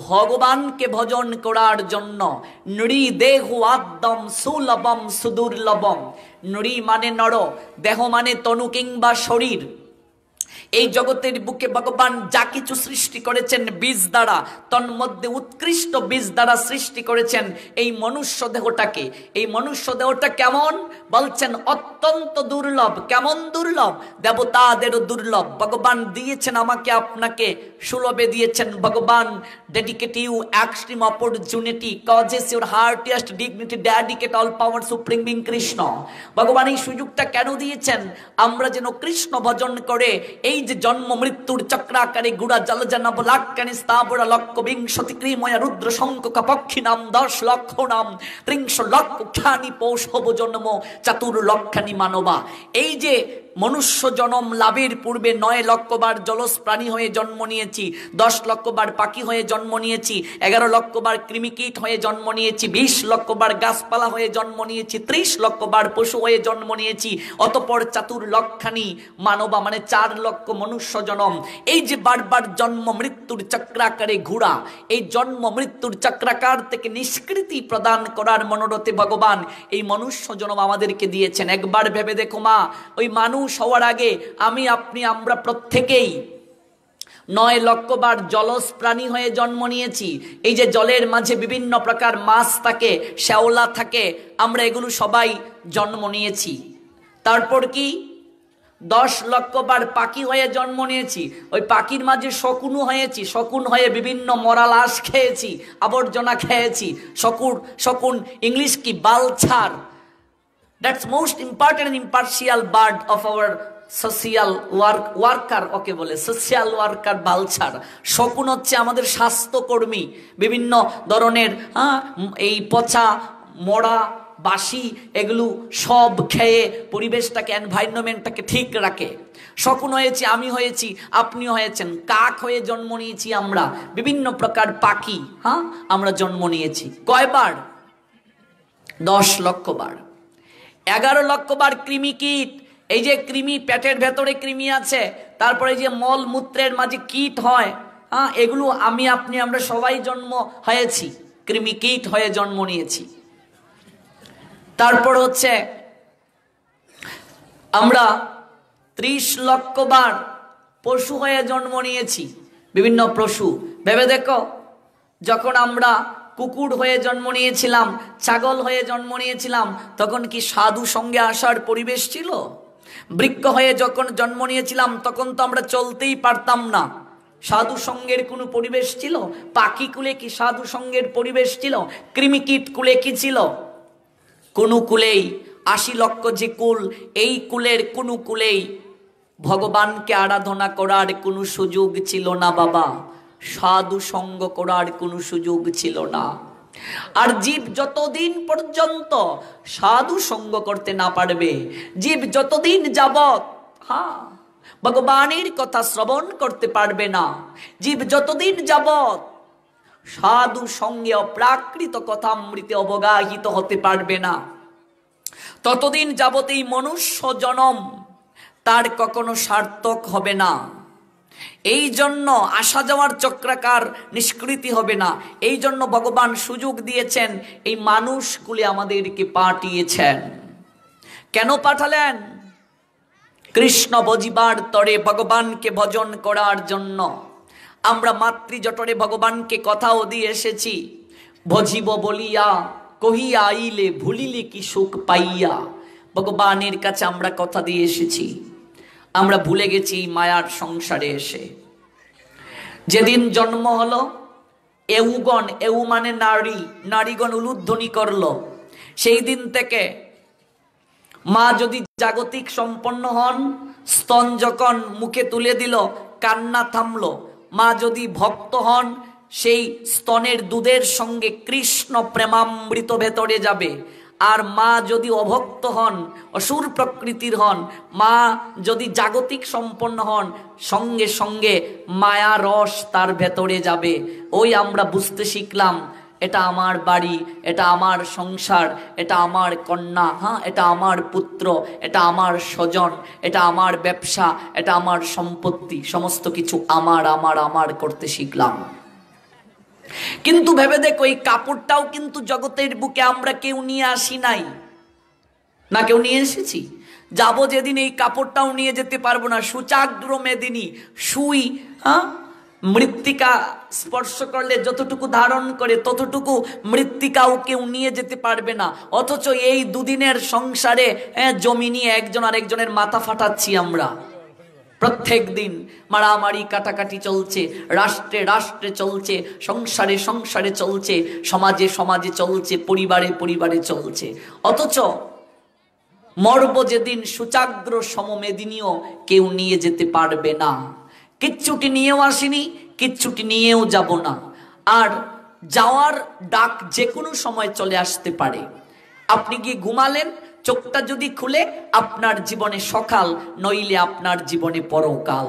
ভগবানকে ভজন করার জন্য। নৃ দেহ আদ্যম সুলভম সুদুর্লভম। নৃ মানে নর, দেহ মানে তনু কিংবা শরীর। এই জগতের বুকে ভগবান যা কিছু সৃষ্টি করেছেন বীজ দ্বারা, তন্মধ্যে উৎকৃষ্ট বীজ দ্বারা সৃষ্টি করেছেন এই মনুষ্য দেহটাকে। এই মনুষ্য দেহটা কেমন বলছেন? অত্যন্ত দুর্লভ। কেমন দুর্লভ? দেবতাদেরও দুর্লভ। ভগবান দিয়েছেন আমাকে আপনাকে, সুলভে দিয়েছেন। ভগবান dedicate you extreme opportunity, causes your heartiest dignity, dedicate all power supreme being Krishna. ভগবান এই সুযোগটা কেন দিয়েছেন? আমরা যেন কৃষ্ণ ভজন করে এই যে জন্ম মৃত্যুর চক্রাকারে গুড়া জলজনব লাক্কানি স্থাবরা লক্ষ বিংশতি ক্রিময়া রুদ্র শঙ্খ পক্ষী নাম 10 লক্ষ নাম 30 লক্ষ খ্যানি পৌষ হব জন্ম চাতুর লক্ষানি মানবা। এই যে মনুষ্য জন্ম লাভের পূর্বে 9 লক্ষ বার জলজ প্রাণী হয়ে জন্ম নিয়েছি, 10 লক্ষ বার পাখি হয়ে জন্ম নিয়েছি, 11 লক্ষ বার কৃমিকীট হয়ে জন্ম নিয়েছি, 20 লক্ষ বার গাছপালা হয়ে জন্ম নিয়েছি, 30 লক্ষ বার পশু হয়ে জন্ম নিয়েছি, অতঃপর চাতুর লক্ষানি মানবা মানে 4 লক্ষ মনুষ্য জন্ম। এই যে বারবার জন্ম মৃত্যুর চক্রাকারে ঘোরা, এই জন্ম মৃত্যুর চক্রাকার থেকে নিষ্কৃতি প্রদান করার মনোরথে ভগবান এই মনুষ্য জন্ম আমাদেরকে দিয়েছেন। একবার ভেবে দেখো মা, ওই মানুষ হওয়ার আগে আমি আপনি আমরা প্রত্যেকেই 9 লক্ষ বার জলজ প্রাণী হয়ে জন্ম নিয়েছি। এই যে জলের মাঝে বিভিন্ন প্রকার মাছ থাকে, শ্যাওলা থাকে, আমরা এগুলো সবাই জন্ম নিয়েছি। তারপর কি 10 লক্ষ বার পাখি হয়ে জন্ম নিয়েছি, ওই পাখির মাঝে শকুনও হয়েছি, শকুন হয়ে বিভিন্ন মরা লাশ খেয়েছি, আবর্জনা খেয়েছি। শকুন ইংলিশ কি? বালছার। That's most important and impartial bird of our social worker, ওকে বলে সোশ্যাল ওয়ার্কার বালছার। শকুন হচ্ছে আমাদের স্বাস্থ্যকর্মী, বিভিন্ন ধরনের এই পচা মরা বাসি এগুলো সব খেয়ে পরিবেশটাকে, এনভায়রনমেন্টটাকে ঠিক রাখে। শকুন হয়েছি, আমি হয়েছি, আপনিও হয়েছেন। কাক হয়ে জন্ম নিয়েছি আমরা, বিভিন্ন প্রকার পাখি আমরা জন্ম নিয়েছি। কয়বার? 10 লক্ষ বার। 11 লক্ষ বার কৃমিকীট। এই যে কৃমি, পেটের ভেতরে কৃমি আছে, তারপরে যে মল মূত্রের মাঝে কীট হয়, এগুলো আমি আপনি আমরা সবাই জন্ম হয়েছি, কৃমিকীট হয়ে জন্ম নিয়েছি। তারপর হচ্ছে আমরা 30 লক্ষ বার পশু হয়ে জন্ম নিয়েছি, বিভিন্ন পশু। ভেবে দেখো, যখন আমরা কুকুর হয়ে জন্ম নিয়েছিলাম, ছাগল হয়ে জন্ম নিয়েছিলাম, তখন কি সাধু সঙ্গে আসার পরিবেশ ছিল? বৃক্ষ হয়ে যখন জন্ম নিয়েছিলাম তখন তো আমরা চলতেই পারতাম না, সাধু সঙ্গের কোনো পরিবেশ ছিল? পাখি কুলে কি সাধু সঙ্গের পরিবেশ ছিল? কৃমিকীট কুলে কি ছিল? কোনো কুলেই, ৮০ লক্ষ যে কুল, এই কুলের কোনো কুলেই ভগবানকে আরাধনা করার কোনো সুযোগ ছিল না বাবা, সাধু সঙ্গ করার কোনো সুযোগ ছিল না। আর জীব যতদিন পর্যন্ত সাধু সঙ্গ করতে না পারবে, জীব যতদিন যাবত ভগবানের কথা শ্রবণ করতে পারবে না, জীব যতদিন যাবত সাধু সঙ্গে অপ্রাকৃত কথামৃতে অবগাহিত হতে পারবে না, ততদিন যাবত এই মনুষ্য জনম তার কখনো সার্থক হবে না। এই জন্য আসা যাওয়ার চক্রাকার নিষ্কৃতি হবে না। এই জন্য ভগবান সুযোগ দিয়েছেন, এই মানুষগুলি আমাদেরকে পাঠিয়েছেন। কেন পাঠালেন? কৃষ্ণ বজিবার তরে, ভগবানকে ভজন করার জন্য। আমরা মাতৃজঠরে ভগবানকে কথাও দিয়ে এসেছি, ভজিব বলিয়া কহিয়া আইলে ভুলিলে কি সুখ পাইয়া। ভগবানের কাছে আমরা কথা দিয়ে এসেছি, আমরা ভুলে গেছি মায়ার সংসারে এসে। যেদিন জন্ম হলো, এউগণ, এউ মানে নারী, নারীগণ উলুধ্বনি করলো, সেই দিন থেকে মা যদি জাগতিক সম্পন্ন হন, স্তন যখন মুখে তুলে দিল কান্না থামলো। মা যদি ভক্ত হন, সেই স্তনের দুধের সঙ্গে কৃষ্ণ প্রেমামৃত ভেতরে যাবে। আর মা যদি অভক্ত হন, অসুর প্রকৃতির হন, মা যদি জাগতিক সম্পন্ন হন, সঙ্গে সঙ্গে মায়া রস তার ভেতরে যাবে। ওই আমরা বুঝতে শিখলাম, এটা আমার বাড়ি, এটা আমার সংসার, এটা আমার কন্যা, এটা আমার পুত্র, এটা আমার স্বজন, এটা আমার ব্যবসা, এটা আমার সম্পত্তি, সমস্ত কিছু আমার আমার আমার করতে শিখলাম। কিন্তু ভেবে দেখো, এই কাপড়টাও কিন্তু জগতের বুকে আমরা কেউ নিয়ে আসি নাই, না কেউ নিয়ে এসেছি? যাব যেদিন এই কাপড়টাও নিয়ে যেতে পারবো না। সুচাগ্র মেদিনী, সুই মৃত্তিকা স্পর্শ করলে যতটুকু ধারণ করে ততটুকু মৃত্তিকাও কেউ নিয়ে যেতে পারবে না। অথচ এই দুদিনের সংসারে জমি নিয়ে একজন আরেকজনের মাথা ফাটাচ্ছি আমরা। প্রত্যেক দিন মারামারি কাটাকাটি চলছে, রাষ্ট্রে রাষ্ট্রে চলছে, সংসারে সংসারে চলছে, সমাজে সমাজে চলছে, পরিবারে পরিবারে চলছে। অথচ মরব যেদিন সুচাগ্র সমমেদিনীও কেউ নিয়ে যেতে পারবে না। কিচ্ছুটি নিয়েও আসিনি, কিচ্ছুটি নিয়েও যাব না। আর যাওয়ার ডাক যে কোনো সময় চলে আসতে পারে। আপনি গিয়ে ঘুমালেন, চোখটা যদি খুলে আপনার জীবনে সকাল, নইলে আপনার জীবনে পরকাল।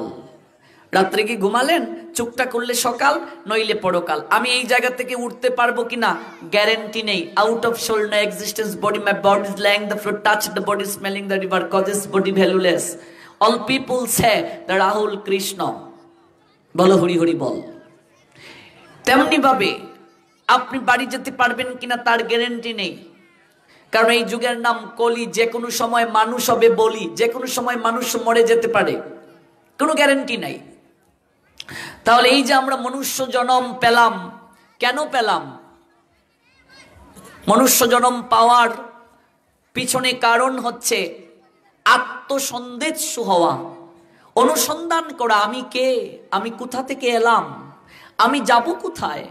রাত্রে কি ঘুমালেন, চোখটা খুললে সকাল, নইলে পরকাল। আমি এই জায়গা থেকে উঠতে পারবো কিনা গ্যারেন্টি নেই। Out of soul no existence body, my body is laying the fruit, touch the body, smelling the river, causes body valueless. All people say that Rahul Krishna, বলো হরি হরি বল। তেমনি ভাবে আপনি বাড়ি যেতে পারবেন কিনা তার গ্যারেন্টি নেই, কারণ এই যুগের নাম কলি। যে কোনো সময় মানুষ হবে বলি, যে কোনো সময় মানুষ মরে যেতে পারে, কোনো গ্যারেন্টি নাই। তাহলে এই যে আমরা মনুষ্য জন্ম পেলাম, কেন পেলাম? মনুষ্য জন্ম পাওয়ার পিছনে কারণ হচ্ছে আত্মসন্দেহ হওয়া, অনুসন্ধান করা। আমি কে? আমি কোথা থেকে এলাম? আমি যাব কোথায়?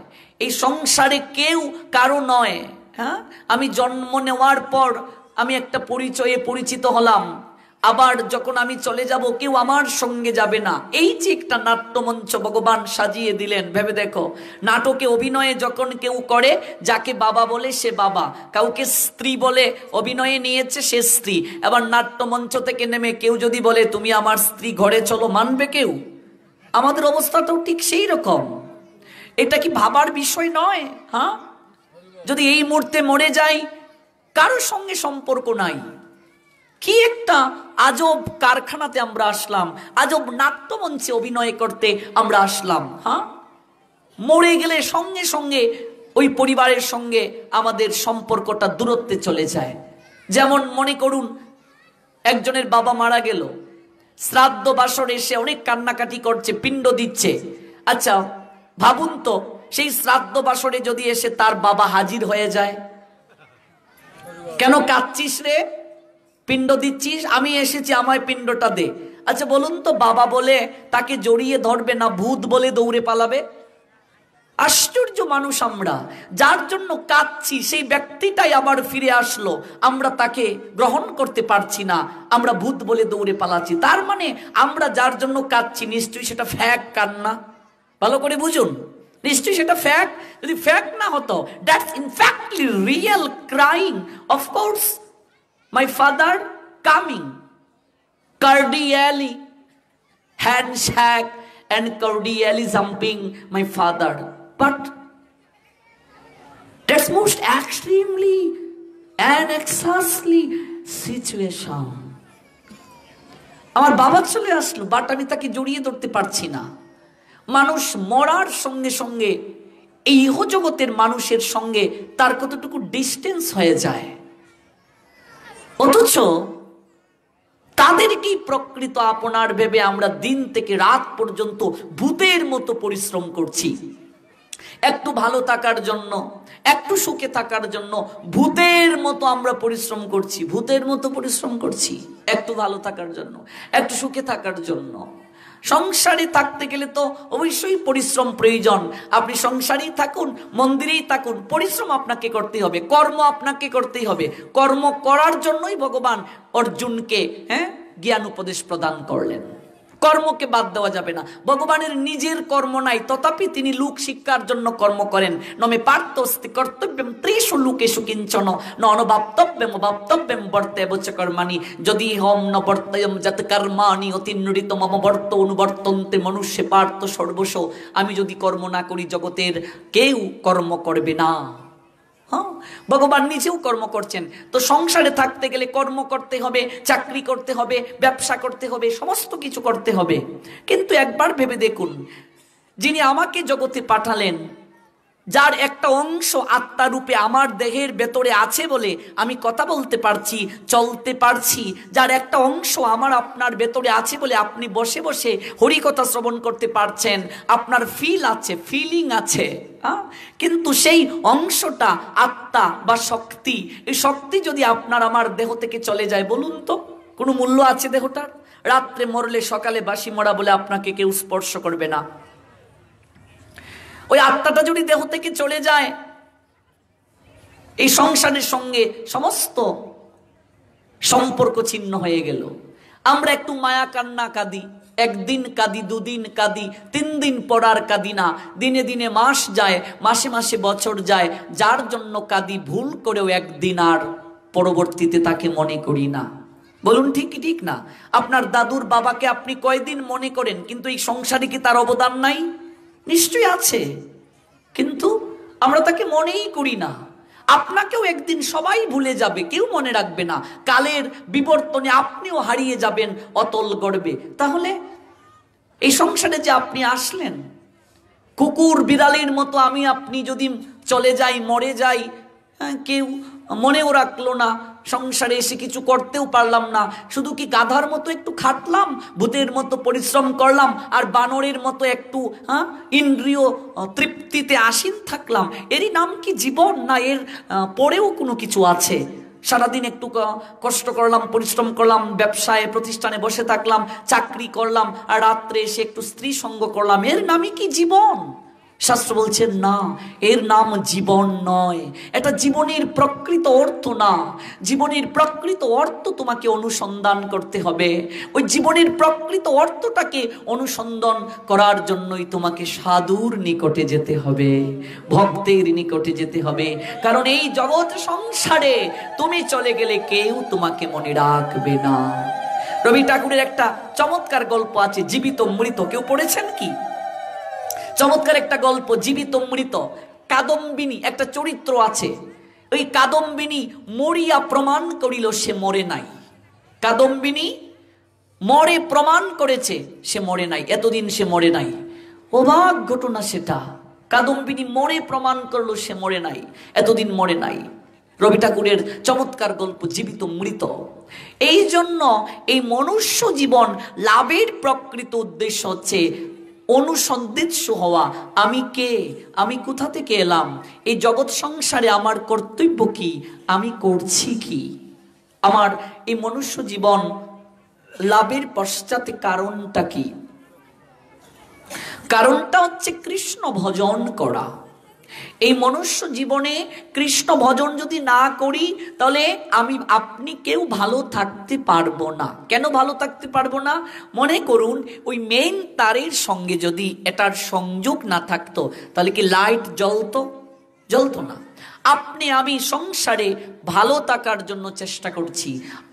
এই সংসারে কেউ কারো নয়। আমি জন্ম নেওয়ার পর আমি একটা পরিচয়ে পরিচিত হলাম, আবার যখন আমি চলে যাব কেউ আমার সঙ্গে যাবে না। এই যে একটা নাট্যমঞ্চ ভগবান সাজিয়ে দিলেন, ভেবে দেখো। নাটকে অভিনয়ে যখন কেউ করে, যাকে বাবা বলে সে বাবা, কাউকে স্ত্রী বলে অভিনয়ে নিয়েছে সে স্ত্রী। এবার নাট্যমঞ্চ থেকে নেমে কেউ যদি বলে তুমি আমার স্ত্রী, ঘরে চলো, মানবে কেউ? আমাদের অবস্থাটাও ঠিক সেই রকম। এটা কি ভাবার বিষয় নয়? যদি এই মুহূর্তে মরে যাই, কারোর সঙ্গে সম্পর্ক নাই। কি একটা আজব কারখানাতে আমরা আসলাম, আজব নাট্যমঞ্চে অভিনয় করতে আমরা আসলাম। মরে গেলে সঙ্গে সঙ্গে ওই পরিবারের সঙ্গে আমাদের সম্পর্কটা দূরত্বে চলে যায়। যেমন মনে করুন, একজনের বাবা মারা গেল, শ্রাদ্ধ বাসর এসে অনেক কান্নাকাটি করছে, পিণ্ড দিচ্ছে। আচ্ছা ভাবুন তো, সেই শ্রাদ্ধ বাসরে যদি এসে তার বাবা হাজির হয়ে যায়, কেন কাঁদছিস রে, পিণ্ড দিচ্ছিস, আমি এসেছি আমায় পিণ্ডটা দে। আচ্ছা বলুন তো, বাবা বলে তাকে জড়িয়ে ধরবে না ভূত বলে দৌড়ে পালাবে? আশ্চর্য মানুষ আমরা, যার জন্য কাঁদছি সেই ব্যক্তিটাই আবার ফিরে আসলো, আমরা তাকে গ্রহণ করতে পারছি না, আমরা ভূত বলে দৌড়ে পালাচ্ছি। তার মানে আমরা যার জন্য কাঁদছি নিশ্চয়ই সেটা ফ্যাক কান্না। ভালো করে বুঝুন, নিশ্চয়ই সেটা ফ্যাক্ট। যদি ফ্যাক্ট না হতো, that's infactly real crying. Of course my father coming cordially handshake and cordially jumping my father, but that's most extremely and excessively situation. আমার বাবা চলে আসলো, বাট আমি তাকে জড়িয়ে ধরতে পারছি না। মানুষ মরার সঙ্গে সঙ্গে এই ইহজগতের মানুষের সঙ্গে তার কতটুকু ডিস্টেন্স হয়ে যায়, অথচ তাদেরকেই প্রকৃত আপনার ভেবে আমরা দিন থেকে রাত পর্যন্ত ভূতের মতো পরিশ্রম করছি। একটু ভালো থাকার জন্য, একটু সুখে থাকার জন্য ভূতের মতো আমরা পরিশ্রম করছি, ভূতের মতো পরিশ্রম করছি একটু ভালো থাকার জন্য, একটু সুখে থাকার জন্য। সংসারে থাকতে গেলে তো অবশ্যই পরিশ্রম প্রয়োজন। আপনি সংসারেই থাকুন, মন্দিরেই থাকুন, পরিশ্রম আপনাকে করতেই হবে, কর্ম আপনাকে করতেই হবে। কর্ম করার জন্যই ভগবান অর্জুনকে জ্ঞান উপদেশ প্রদান করলেন। কর্মকে বাদ দেওয়া যাবে না। ভগবানের নিজের কর্ম নাই, তথাপি তিনি লোক শিক্ষার জন্য কর্ম করেন। নমে পার্থস্তি কর্তব্যম ত্রিষু লোকেষু কিঞ্চন ন অনুবাপ্তব্যম বাপ্তব্যম বর্তেব চ কর্মাণি যদি হম ন বর্তয়ম যত কর্মাণি অতিনৃত মম বর্ত অনুবর্তন্তে মনুষ্যে পার্থ সর্বস্ব। আমি যদি কর্ম না করি জগতের কেউ কর্ম করবে না। ভগবান নিজেও কর্ম করছেন। তো সংসারে থাকতে গেলে কর্ম করতে হবে, চাকরি করতে হবে, ব্যবসা করতে হবে, সমস্ত কিছু করতে হবে। কিন্তু একবার ভেবে দেখুন, যিনি আমাকে জগতে পাঠালেন, যার একটা অংশ আত্মা রূপে আমার দেহের ভেতরে আছে বলে আমি কথা বলতে পারছি, চলতে পারছি, যার একটা অংশ আমার আপনার ভেতরে আছে বলে আপনি বসে বসে হরিকথা শ্রবণ করতে পারছেন, আপনার ফিল আছে, ফিলিং আছে, কিন্তু সেই অংশটা আত্মা বা শক্তি, এই শক্তি যদি আপনার আমার দেহ থেকে চলে যায়, বলুন তো কোনো মূল্য আছে দেহটার? রাত্রে মরলে সকালে বাসি মরা বলে আপনাকে কেউ স্পর্শ করবে না। ওই আত্মাটা যদি দেহ থেকে চলে যায়, এই সংসারের সঙ্গে সমস্ত সম্পর্ক ছিন্ন হয়ে গেল। আমরা একটু মায়া কান্না কাঁদি, একদিন কাঁদি, দুদিন কাঁদি, 3 দিন পর আর কাঁদি না, দিনে দিনে মাস যায়, মাসে মাসে বছর যায়, যার জন্য কাঁদি ভুল করেও একদিন আর পরবর্তীতে তাকে মনে করি না। বলুন ঠিক কি ঠিক না? আপনার দাদুর বাবাকে আপনি কয়দিন মনে করেন, কিন্তু এই সংসারে কি তার অবদান নাই? নিশ্চয়ই আছে, কিন্তু আমরা তাকে মনেই করি না। আপনাকেও একদিন সবাই ভুলে যাবে, কেউ মনে রাখবে না। কালের বিবর্তনে আপনিও হারিয়ে যাবেন অতল গর্বে। তাহলে এই সংসারে যে আপনি আসলেন, কুকুর বিড়ালের মতো আমি আপনি যদি চলে যাই, মরে যাই, কেউ মনেও রাখলো না, সংসারে এসে কিছু করতেও পারলাম না, শুধু কি গাধার মতো একটু খাটলাম, ভূতের মতো পরিশ্রম করলাম, আর বানরের মতো একটু ইন্দ্রিয় তৃপ্তিতে আসীন থাকলাম, এরই নাম কি জীবন? না এর পরেও কোনো কিছু আছে? সারাদিন একটু কষ্ট করলাম, পরিশ্রম করলাম, ব্যবসায় প্রতিষ্ঠানে বসে থাকলাম, চাকরি করলাম, আর রাত্রে এসে একটু স্ত্রী সঙ্গ করলাম, এর নামই কি জীবন? শাস্ত্র বলছেন না, এর নাম জীবন নয়, এটা জীবনের প্রকৃত অর্থ না। জীবনের প্রকৃত অর্থ তোমাকে অনুসন্ধান করতে হবে। ওই জীবনের প্রকৃত অর্থটাকে অনুসন্ধান করার জন্যই তোমাকে সাধুর নিকটে যেতে হবে, ভক্তের নিকটে যেতে হবে। কারণ এই জগৎ সংসারে তুমি চলে গেলে কেউ তোমাকে মনে রাখবে না। রবি ঠাকুরের একটা চমৎকার গল্প আছে, জীবিত মৃত। কেউ পড়েছেন কি? চমৎকার একটা গল্প, জীবিত মৃত। কাদম্বিনী একটা চরিত্র আছে। ওই কাদম্বিনী মরিয়া প্রমাণ করিল সে মরে নাই। কাদম্বিনী মরে প্রমাণ করেছে সে মরে নাই, এতদিন সে মরে নাই। অবাক ঘটনা সেটা। কাদম্বিনী মরে প্রমাণ করলো সে মরে নাই, এতদিন মরে নাই। রবি ঠাকুরের চমৎকার গল্প, জীবিত মৃত। এই জন্য এই মনুষ্য জীবন লাভের প্রকৃত উদ্দেশ্য হচ্ছে অনুসন্ধিৎস হওয়া, আমি কে, আমি কোথা থেকে এলাম, এই জগৎ সংসারে আমার কর্তব্য কি, আমি করছি কি, আমার এই মনুষ্য জীবন লাভের পশ্চাতে কারণটা কি? কারণটা হচ্ছে কৃষ্ণ ভজন করা। এই মনুষ্য জীবনে কৃষ্ণ ভজন যদি না করি তাহলে আপনি কেউ ভালো থাকতে পারবো না। কেন ভালো থাকতে পারবো না? মনে করুন ওই মেইন তারের সঙ্গে যদি এটার সংযোগ না থাকতো তাহলে কি লাইট জ্বলতো না। আপনি আমি সংসারে ভালো থাকার জন্য চেষ্টা করছি,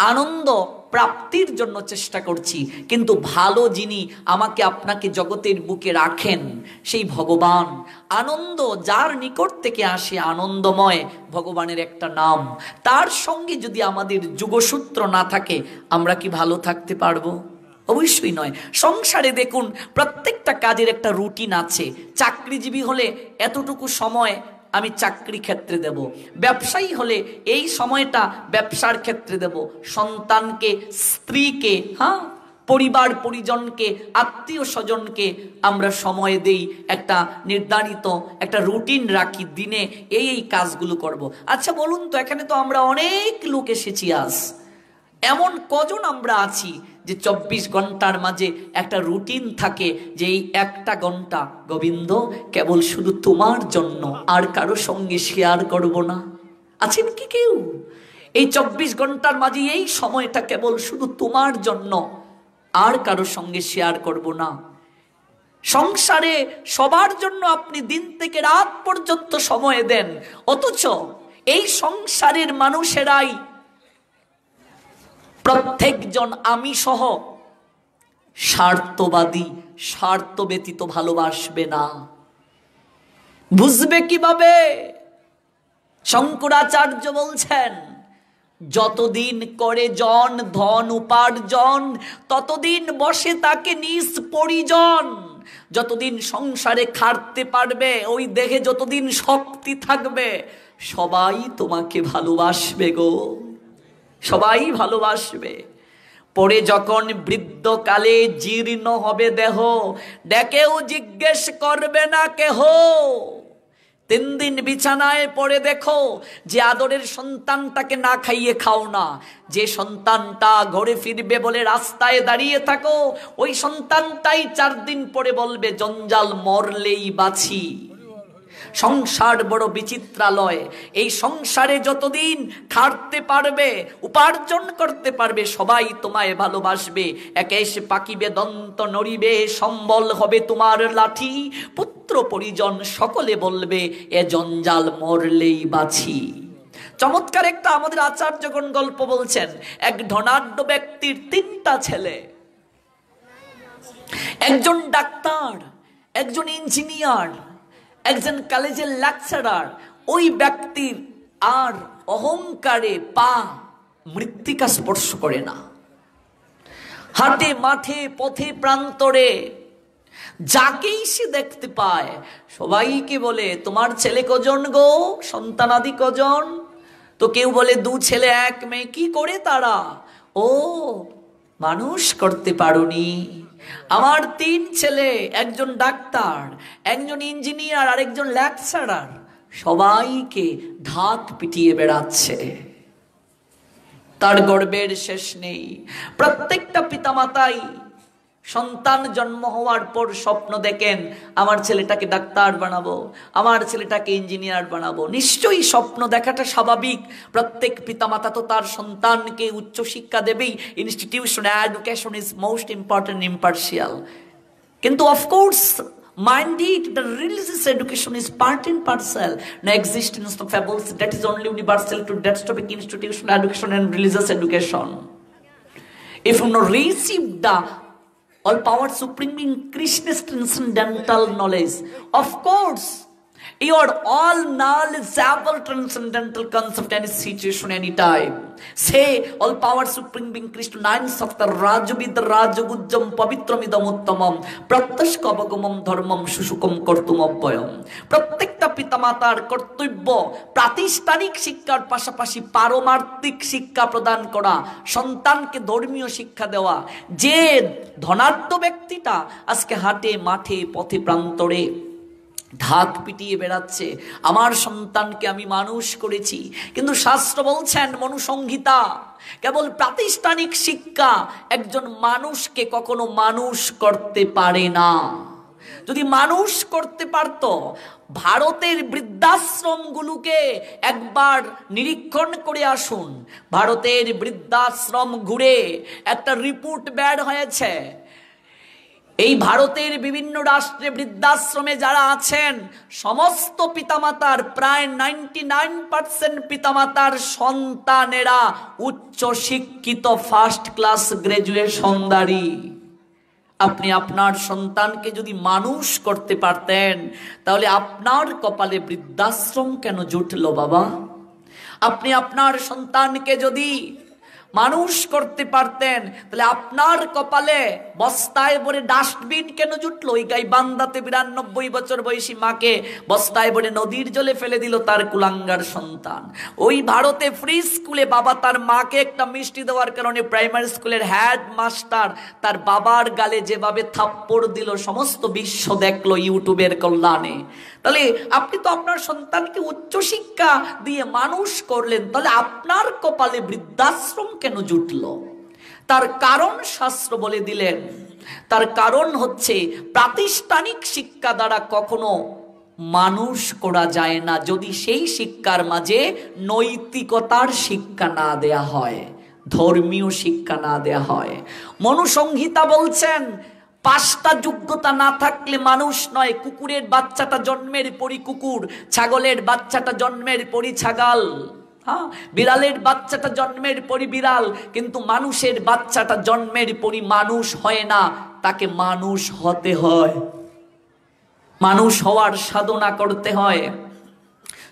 আনন্দ প্রাপ্তির জন্য চেষ্টা করছি, কিন্তু ভালো যিনি আমাকে আপনাকে জগতের বুকে রাখেন সেই ভগবান, আনন্দ যার নিকট থেকে আসে, আনন্দময় ভগবানের একটা নাম, তার সঙ্গে যদি আমাদের যোগসূত্র না থাকে আমরা কি ভালো থাকতে পারবো? অবশ্যই নয়। সংসারে দেখুন প্রত্যেকটা কাজের একটা রুটিন আছে। চাকরিজীবী হলে এতটুকু সময় আমি চাকরি ক্ষেত্রে দেব, ব্যবসায়ী হলে এই সময়টা ব্যবসার ক্ষেত্রে দেব, সন্তানকে, স্ত্রীকে, পরিবার পরিজনকে, আত্মীয় স্বজনকে আমরা সময় দেই, একটা নির্ধারিত একটা রুটিন রাখি, দিনে এই কাজগুলো করব। আচ্ছা বলুন তো, এখানে তো আমরা অনেক লোক এসেছি, আজ এমন কজন আমরা আছি যে 24 ঘন্টার মাঝে একটা রুটিন থাকে যে এই একটা ঘন্টা গোবিন্দ কেবল শুধু তোমার জন্য, আর কারো সঙ্গে শেয়ার করব না? আছেন কি কেউ? এই 24 ঘন্টার মাঝে এই সময়টা কেবল শুধু তোমার জন্য, আর কারো সঙ্গে শেয়ার করব না। সংসারে সবার জন্য আপনি দিন থেকে রাত পর্যন্ত সময় দেন, অথচ এই সংসারের মানুষেরাই প্রত্যেকজন আমি সহ স্বার্থবাদী, স্বার্থ ব্যতীত ভালোবাসবে না। বুঝবে কিভাবে? শঙ্করাচার্য বলছেন, যতদিন করে জন ধন উপার্জন ততদিন বসে তাকে নিজ পরিজন। যতদিন সংসারে খাটতে পারবে, ওই দেহে যতদিন শক্তি থাকবে, সবাই তোমাকে ভালোবাসবে গো, সবাই ভালোবাসবে। পরে যখন বৃদ্ধকালে জীর্ণ হবে দেহ, ডেকেও জিজ্ঞেস করবে না কেহ। 3 দিন বিছানায় পড়ে দেখো যে আদরের সন্তানটাকে না খাইয়ে খাও না, যে সন্তানটা ঘরে ফিরবে বলে রাস্তায় দাঁড়িয়ে থাকো, ওই সন্তানটাই 4 দিন পরে বলবে জঞ্জাল মরলেই বাঁচি। সংসার বড় বিচিত্রালয়। এই সংসারে যতদিন খাটতে পারবে, উপার্জন করতে পারবে, সবাই তোমায় ভালোবাসবে। একেশ পাকিবে দন্ত নড়িবে, সম্বল হবে তোমার লাঠি, পুত্র পরিজন সকলে বলবে এ জঞ্জাল মরলেই বাঁচি। চমৎকার একটা আমাদের আচার্যগণ গল্প বলছেন। এক ধনাঢ্য ব্যক্তির 3টা ছেলে, একজন ডাক্তার, একজন ইঞ্জিনিয়ার, একজন কলেজের লেকচারার। ওই ব্যক্তির আর অহংকারে পা মৃত্তিকা স্পর্শ করে না। হাটে মাঠে পথে প্রান্তরে যাকেই সে দেখতে পায় সবাইকে বলে তোমার ছেলে কজন গো, সন্তানাদি কজন? তো কেউ বলে 2 ছেলে 1 মেয়ে। কি করে তারা? ও মানুষ করতে পারোনি। আমার 3 ছেলে, একজন ডাক্তার, একজন ইঞ্জিনিয়ার আর একজন লেকচারার, সবাইকে ঢাক পিটিয়ে বেড়াচ্ছে। তার গর্বের শেষ নেই। প্রত্যেকটা পিতামাতাই সন্তান জন্ম হওয়ার পর স্বপ্ন দেখেন আমার ছেলেটাকে ডাক্তার বানাবো, আমার ছেলেটাকে ইঞ্জিনিয়ার বানাবো। নিশ্চয়ই স্বপ্ন দেখাটা স্বাভাবিক। প্রত্যেক পিতামাতা তো তার সন্তানকে উচ্চ শিক্ষা দেবেই। Institution education is most important, impartial. কিন্তু of course mind it, the religious education is part and parcel. No existence of fables that is only universal to that topic, institutional education and religious education. If you not receive the all power supreme in Krishna's transcendental knowledge, of course Your all knowledgeable transcendental concept any situation anytime. Say all power supreme being Krishna nine saftar Rajavid Rajagujjam Pavitramidam Uttamam Pratyashkavagumam Dharmam Shushukum Kortum Abbayam. প্রত্যেকটা পিতামাতার কর্তব্য প্রাতিষ্ঠানিক শিক্ষার পাশাপাশি পারমার্থিক শিক্ষা প্রদান করা, সন্তানকে ধর্মীয় শিক্ষা দেওয়া। যে ধনাঢ্য ব্যক্তিটা আজকে হাটে মাঠে পথে প্রান্তরে ঢাক পিটিয়ে বেড়াচ্ছে, আমার সন্তানকে আমি মানুষ করেছি, কিন্তু শাস্ত্র বলছেন মনুসংহিতা কেবল প্রাতিষ্ঠানিক শিক্ষা একজন মানুষকে কখনো মানুষ করতে পারে না। যদি মানুষ করতে পারত, ভারতের বৃদ্ধাশ্রমগুলোকে একবার নিরীক্ষণ করে আসুন। ভারতের বৃদ্ধাশ্রম ঘুরে একটা রিপোর্ট বের হয়েছে, এই ভারতের বিভিন্ন রাষ্ট্রে বৃদ্ধাশ্রমে যারা আছেন সমস্ত পিতামাতার প্রায় 99% পিতামাতার সন্তানেরা উচ্চ শিক্ষিত ফার্স্ট ক্লাস গ্রাজুয়েশনধারী। আপনি আপনার সন্তানকে যদি মানুষ করতে পারতেন, তাহলে আপনার কপালে বৃদ্ধাশ্রম কেন জুটলো বাবা? আপনি আপনার সন্তানকে যদি মানুষ করতে পারতেন, তাহলে আপনার কপালে বস্তায় ভরে ডাস্টবিন কেন জুটলো? ওই গাইবান্ধাতে 92 বছর বয়সী মাকে বস্তায় ভরে নদীর জলে ফেলে দিল তার কুলাঙ্গার সন্তান। ওই ভারতে ফ্রি স্কুলে বাবা তার মাকে একটা মিষ্টি দেওয়ার কারণে প্রাইমারি স্কুলের হেড মাস্টার তার বাবার গালে যেভাবে থাপ্পড় দিল সমস্ত বিশ্ব দেখলো ইউটিউবের কল্যাণে। তাহলে আপনি তো আপনার সন্তানকে উচ্চশিক্ষা দিয়ে মানুষ করলেন, তাহলে আপনার কপালে বৃদ্ধাশ্রম কেন জুটলো? তার কারণ শাস্ত্র বলে দিলেন। তার কারণ হচ্ছে প্রাতিষ্ঠানিক শিক্ষা দ্বারা কখনো মানুষ করা যায় না যদি সেই শিক্ষার মাঝে নৈতিকতার শিক্ষা না দেয়া হয়, ধর্মীয় শিক্ষা না দেয়া হয়। মনুসংহিতা বলছেন 5টা যোগ্যতা না থাকলে মানুষ নয়। কুকুরের বাচ্চাটা জন্মের পরই কুকুর, ছাগলের বাচ্চাটা জন্মের পরই ছাগল, বিড়ালের বাচ্চাটা জন্মের পরই বিড়াল, কিন্তু মানুষের বাচ্চাটা জন্মের পরই মানুষ হয় না, তাকে মানুষ হতে হয়, মানুষ হওয়ার সাধনা করতে হয়।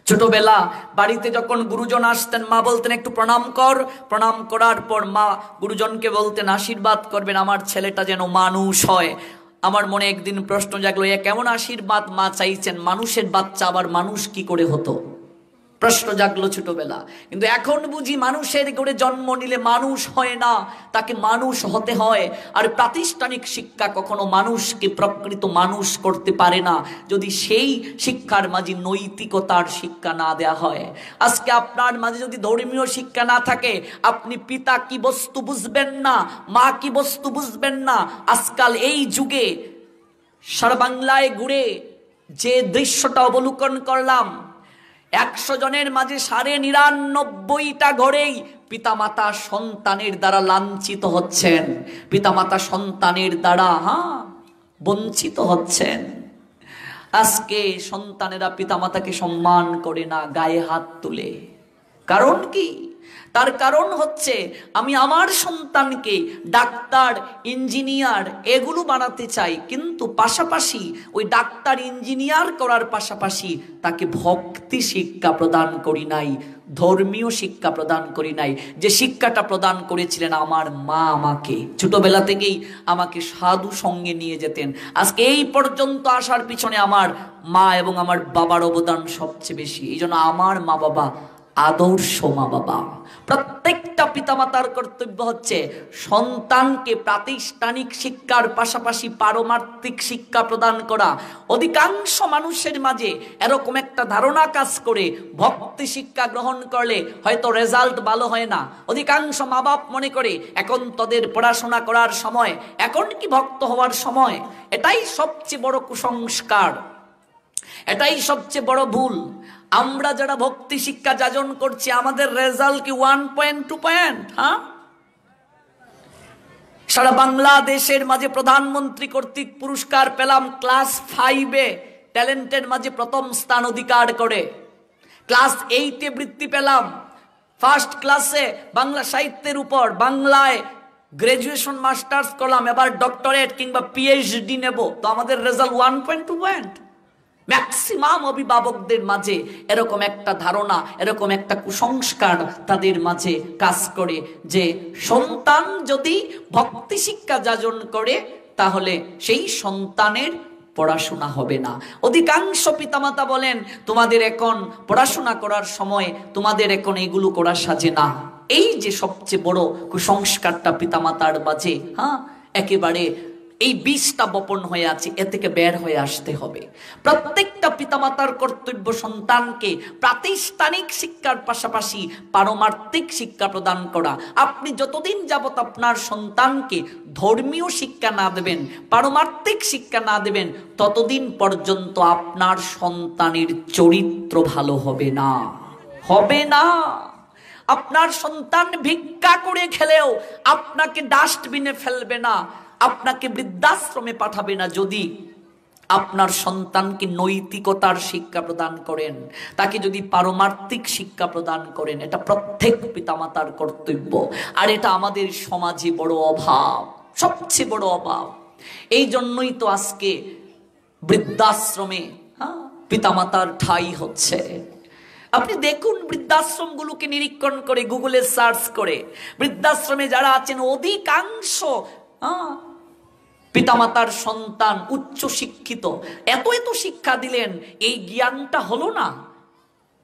ছোটবেলা বাড়িতে যখন গুরুজন আসতেন, মা বলতেন একটু প্রণাম কর, প্রণাম করার পর মা গুরুজনকে বলতেন আশীর্বাদ করবেন আমার ছেলেটা যেন মানুষ হয়। আমার মনে একদিন প্রশ্ন জাগলো, এ কেমন আশীর্বাদ মা চাইছেন? মানুষের বাচ্চা আবার মানুষ কি করে হতো? প্রশ্ন জাগলো ছোটবেলা। কিন্তু এখন বুঝি মানুষের ঘরে জন্ম নিলে মানুষ হয় না, তাকে মানুষ হতে হয়। আর প্রাতিষ্ঠানিক শিক্ষা কখনো মানুষকে প্রকৃত মানুষ করতে পারে না যদি সেই শিক্ষার মাঝে নৈতিকতার শিক্ষা না দেয়া হয়। আজকে আপনার মাঝে যদি ধর্মীয় শিক্ষা না থাকে, আপনি পিতা কি বস্তু বুঝবেন না, মা কি বস্তু বুঝবেন না। আজকাল এই যুগে সারা বাংলায় ঘুরে যে দৃশ্যটা অবলোকন করলাম, 100 জনের মাঝে 99.5টা ঘরেই পিতামাতা সন্তানের দ্বারা লাঞ্ছিত হচ্ছেন, পিতামাতা সন্তানের দ্বারা বঞ্চিত হচ্ছেন। আজকে সন্তানেরা পিতামাতাকে সম্মান করে না, গায়ে হাত তুলে। কারণ কি? তার কারণ হচ্ছে আমি আমার সন্তানকে ডাক্তার ইঞ্জিনিয়ার এগুলো বানাতে চাই, কিন্তু পাশাপাশি ওই ডাক্তার ইঞ্জিনিয়ার করার পাশাপাশি তাকে ভক্তি শিক্ষা প্রদান করি নাই, ধর্মীয় শিক্ষা প্রদান করি নাই, যে শিক্ষাটা প্রদান করেছিলেন আমার মা আমাকে। ছোটবেলা থেকেই আমাকে সাধু সঙ্গে নিয়ে যেতেন। আজকে এই পর্যন্ত আসার পিছনে আমার মা এবং আমার বাবার অবদান সবচেয়ে বেশি। এই জন্য আমার মা বাবা আদর্শ মা বাবা। প্রত্যেকটা পিতামাতার কর্তব্য হচ্ছে সন্তানকে প্রাতিষ্ঠানিক শিক্ষার পাশাপাশি পারমার্থিক শিক্ষা প্রদান করা। অধিকাংশ মানুষের মাঝে এরকম একটা ধারণা কাজ করে, ভক্তি শিক্ষা গ্রহণ করলে হয়তো রেজাল্ট ভালো হয় না। অধিকাংশ মা বাপ মনে করে এখন তোদের পড়াশোনা করার সময়, এখন কি ভক্ত হওয়ার সময়। এটাই সবচেয়ে বড় কুসংস্কার, এটাই সবচেয়ে বড় ভুল। আমরা যারা ভক্তি শিক্ষা যাজন করছি, আমাদের রেজাল্ট কি 1.2 পয়েন্ট? সারা বাংলাদেশের মাঝে প্রধানমন্ত্রী কর্তৃক পুরস্কার পেলাম ক্লাস 5-এ, ট্যালেন্টের মাঝে প্রথম স্থান অধিকার করে। ক্লাস 8-এ বৃত্তি পেলাম, ফার্স্ট ক্লাসে বাংলা সাহিত্যের উপর, বাংলায় গ্রাজুয়েশন মাস্টার্স করলাম, এবার ডক্টরেট কিংবা পিএইচডি নেব, তো আমাদের রেজাল্ট 1.2 পয়েন্ট। ম্যাক্সিমাম অভিভাবকদের মাঝে এরকম একটা ধারণা, এরকম একটা কুসংস্কার তাদের মাঝে কাজ করে যে সন্তান যদি ভক্তি শিক্ষা যাজন করে তাহলে সেই সন্তানের পড়াশোনা হবে না। অধিকাংশ পিতামাতা বলেন তোমাদের এখন পড়াশোনা করার সময়, তোমাদের এখন এগুলো করা সাজে না। এই যে সবচেয়ে বড় কুসংস্কারটা পিতামাতার মাঝে একেবারে এই বীজটা বপন হয়ে আছে, এ থেকে বের হয়ে আসতে হবে। প্রত্যেকটা পিতামাতার কর্তব্য সন্তানকে প্রাতিষ্ঠানিক শিক্ষার পাশাপাশি পারমার্থিক শিক্ষা প্রদান করা। আপনি যতদিন যাবত আপনার সন্তানকে ধর্মীয় শিক্ষা না দেবেন, পারমার্থিক শিক্ষা না দেবেন, ততদিন পর্যন্ত আপনার সন্তানের চরিত্র ভালো হবে না, হবে না। আপনার সন্তান ভিক্ষা করে খেলেও আপনাকে ডাস্টবিনে ফেলবে না, আপনাকে বৃদ্ধাশ্রমে পাঠাবে না, যদি আপনার সন্তানকে নৈতিকতার শিক্ষা প্রদান করেন, তাকে যদি পারমার্থিক শিক্ষা প্রদান করেন। এটা প্রত্যেক পিতামাতার কর্তব্য। আর এটা আমাদের সমাজে বড় অভাব, সবচেয়ে বড় অভাব। এই জন্যই তো আজকে বৃদ্ধাশ্রমে পিতামাতার ঠাঁই হচ্ছে। আপনি দেখুন বৃদ্ধাশ্রমগুলোকে নিরীক্ষণ করে, গুগলে সার্চ করে, বৃদ্ধাশ্রমে যারা আছেন অধিকাংশ পিতামাতার সন্তান উচ্চ শিক্ষিত। এত এত শিক্ষা দিলেন, এই জ্ঞানটা হলো না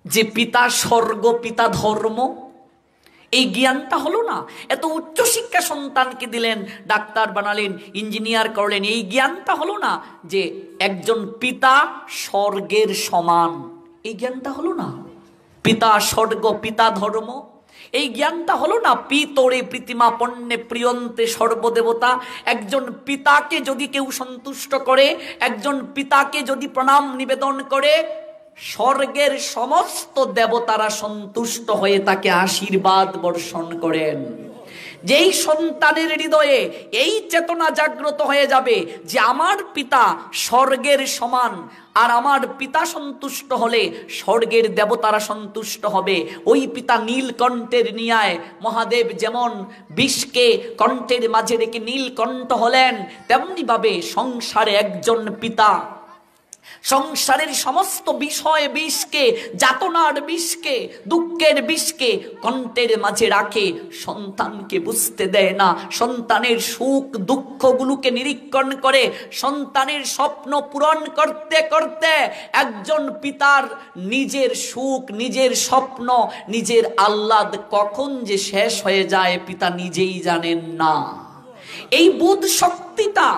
যে পিতা স্বর্গ পিতা ধর্ম, এই জ্ঞানটা হলো না। এত উচ্চ শিক্ষা সন্তানকে দিলেন, ডাক্তার বানালেন, ইঞ্জিনিয়ার করলেন, এই জ্ঞানটা হলো না যে একজন পিতা স্বর্গের সমান, এই জ্ঞানটা হলো না। পিতা স্বর্গ পিতা ধর্ম, এই জ্ঞানটা হলো না। পিতরে প্রীতিমা পণ্যে প্রিয়ন্তে সর্বদেবতা। একজন পিতাকে যদি কেউ সন্তুষ্ট করে, একজন পিতাকে যদি প্রণাম নিবেদন করে, স্বর্গের সমস্ত দেবতারা সন্তুষ্ট হয়ে তাকে আশীর্বাদ বর্ষণ করেন। যেই সন্তানের হৃদয়ে এই চেতনা জাগ্রত হয়ে যাবে যে আমার পিতা স্বর্গের সমান, আর আমার পিতা সন্তুষ্ট হলে স্বর্গের দেবতারা সন্তুষ্ট হবে, ওই পিতা নীলকণ্ঠের ন্যায়। মহাদেব যেমন বিষকে কণ্ঠের মাঝে রেখে নীলকণ্ঠ হলেন, তেমনি ভাবে সংসারে একজন পিতা সংসারের সমস্ত বিষয় বিষকে, যাতনার বিষকে, দুঃখের বিষকে কণ্ঠের মাঝে রাখে, সন্তানকে বুঝতে দেয় না। সন্তানের সুখ দুঃখগুলোকে নিরীক্ষণ করে, সন্তানের স্বপ্ন পূরণ করতে করতে একজন পিতার নিজের সুখ, নিজের স্বপ্ন, নিজের আহ্লাদ কখন যে শেষ হয়ে যায় পিতা নিজেই জানেন না। এই বোধ শক্তিটা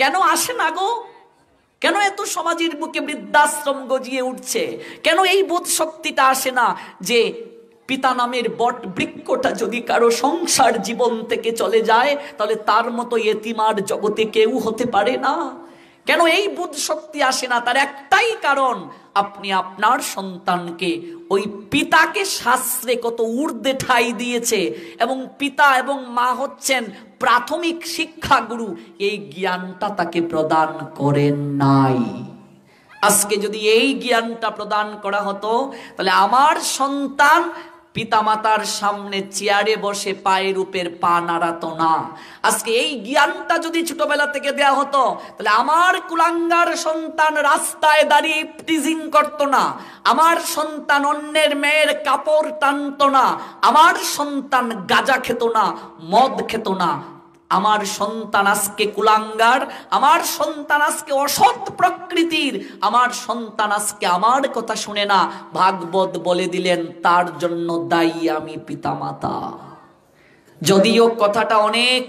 কেন আসে না গো? কেন এত সমাজের বুকে বৃদ্ধাশ্রম গজিয়ে উঠছে? কেন এই বোধ শক্তিটা আসে না যে পিতা নামের বট বৃক্ষটা যদি কারো সংসার জীবন থেকে চলে যায় তাহলে তার মতো এতিমার জগতে কেউ হতে পারে না? কেন এই বোধ শক্তি আসে না? তার একটাই কারণ, আপনি আপনার সন্তানকে ওই পিতাকে শাস্ত্রে কত ঊর্ধ্বে ঠাঁই দিয়েছে, এবং পিতা এবং মা হচ্ছেন প্রাথমিক শিক্ষাগুরু, এই জ্ঞানটা তাকে প্রদান করেন নাই। আজকে যদি এই জ্ঞানটা প্রদান করা হতো তাহলে আমার সন্তান পিতামাতার সামনে চেয়ারে বসে পায়ের উপর পা নাড়াতো না। আজকে এই জ্ঞানটা যদি ছোটবেলা থেকে দেয়া হতো তাহলে আমার কুলাঙ্গার সন্তান রাস্তায় দাঁড়িয়ে টিজিং করতো না, আমার সন্তান অন্যের মেয়ের কাপড় টানতো না, আমার সন্তান গাঁজা খেত না, মদ খেত না। আমার সন্তান আজকে কুলাঙ্গার, আমার সন্তান আজকে অসৎ প্রকৃতির, আমার সন্তান আজকে আমার কথা শুনে না, ভাগবত বলে দিলেন, তার জন্য দায়ী আমি পিতামাতা। যদিও কথাটা অনেক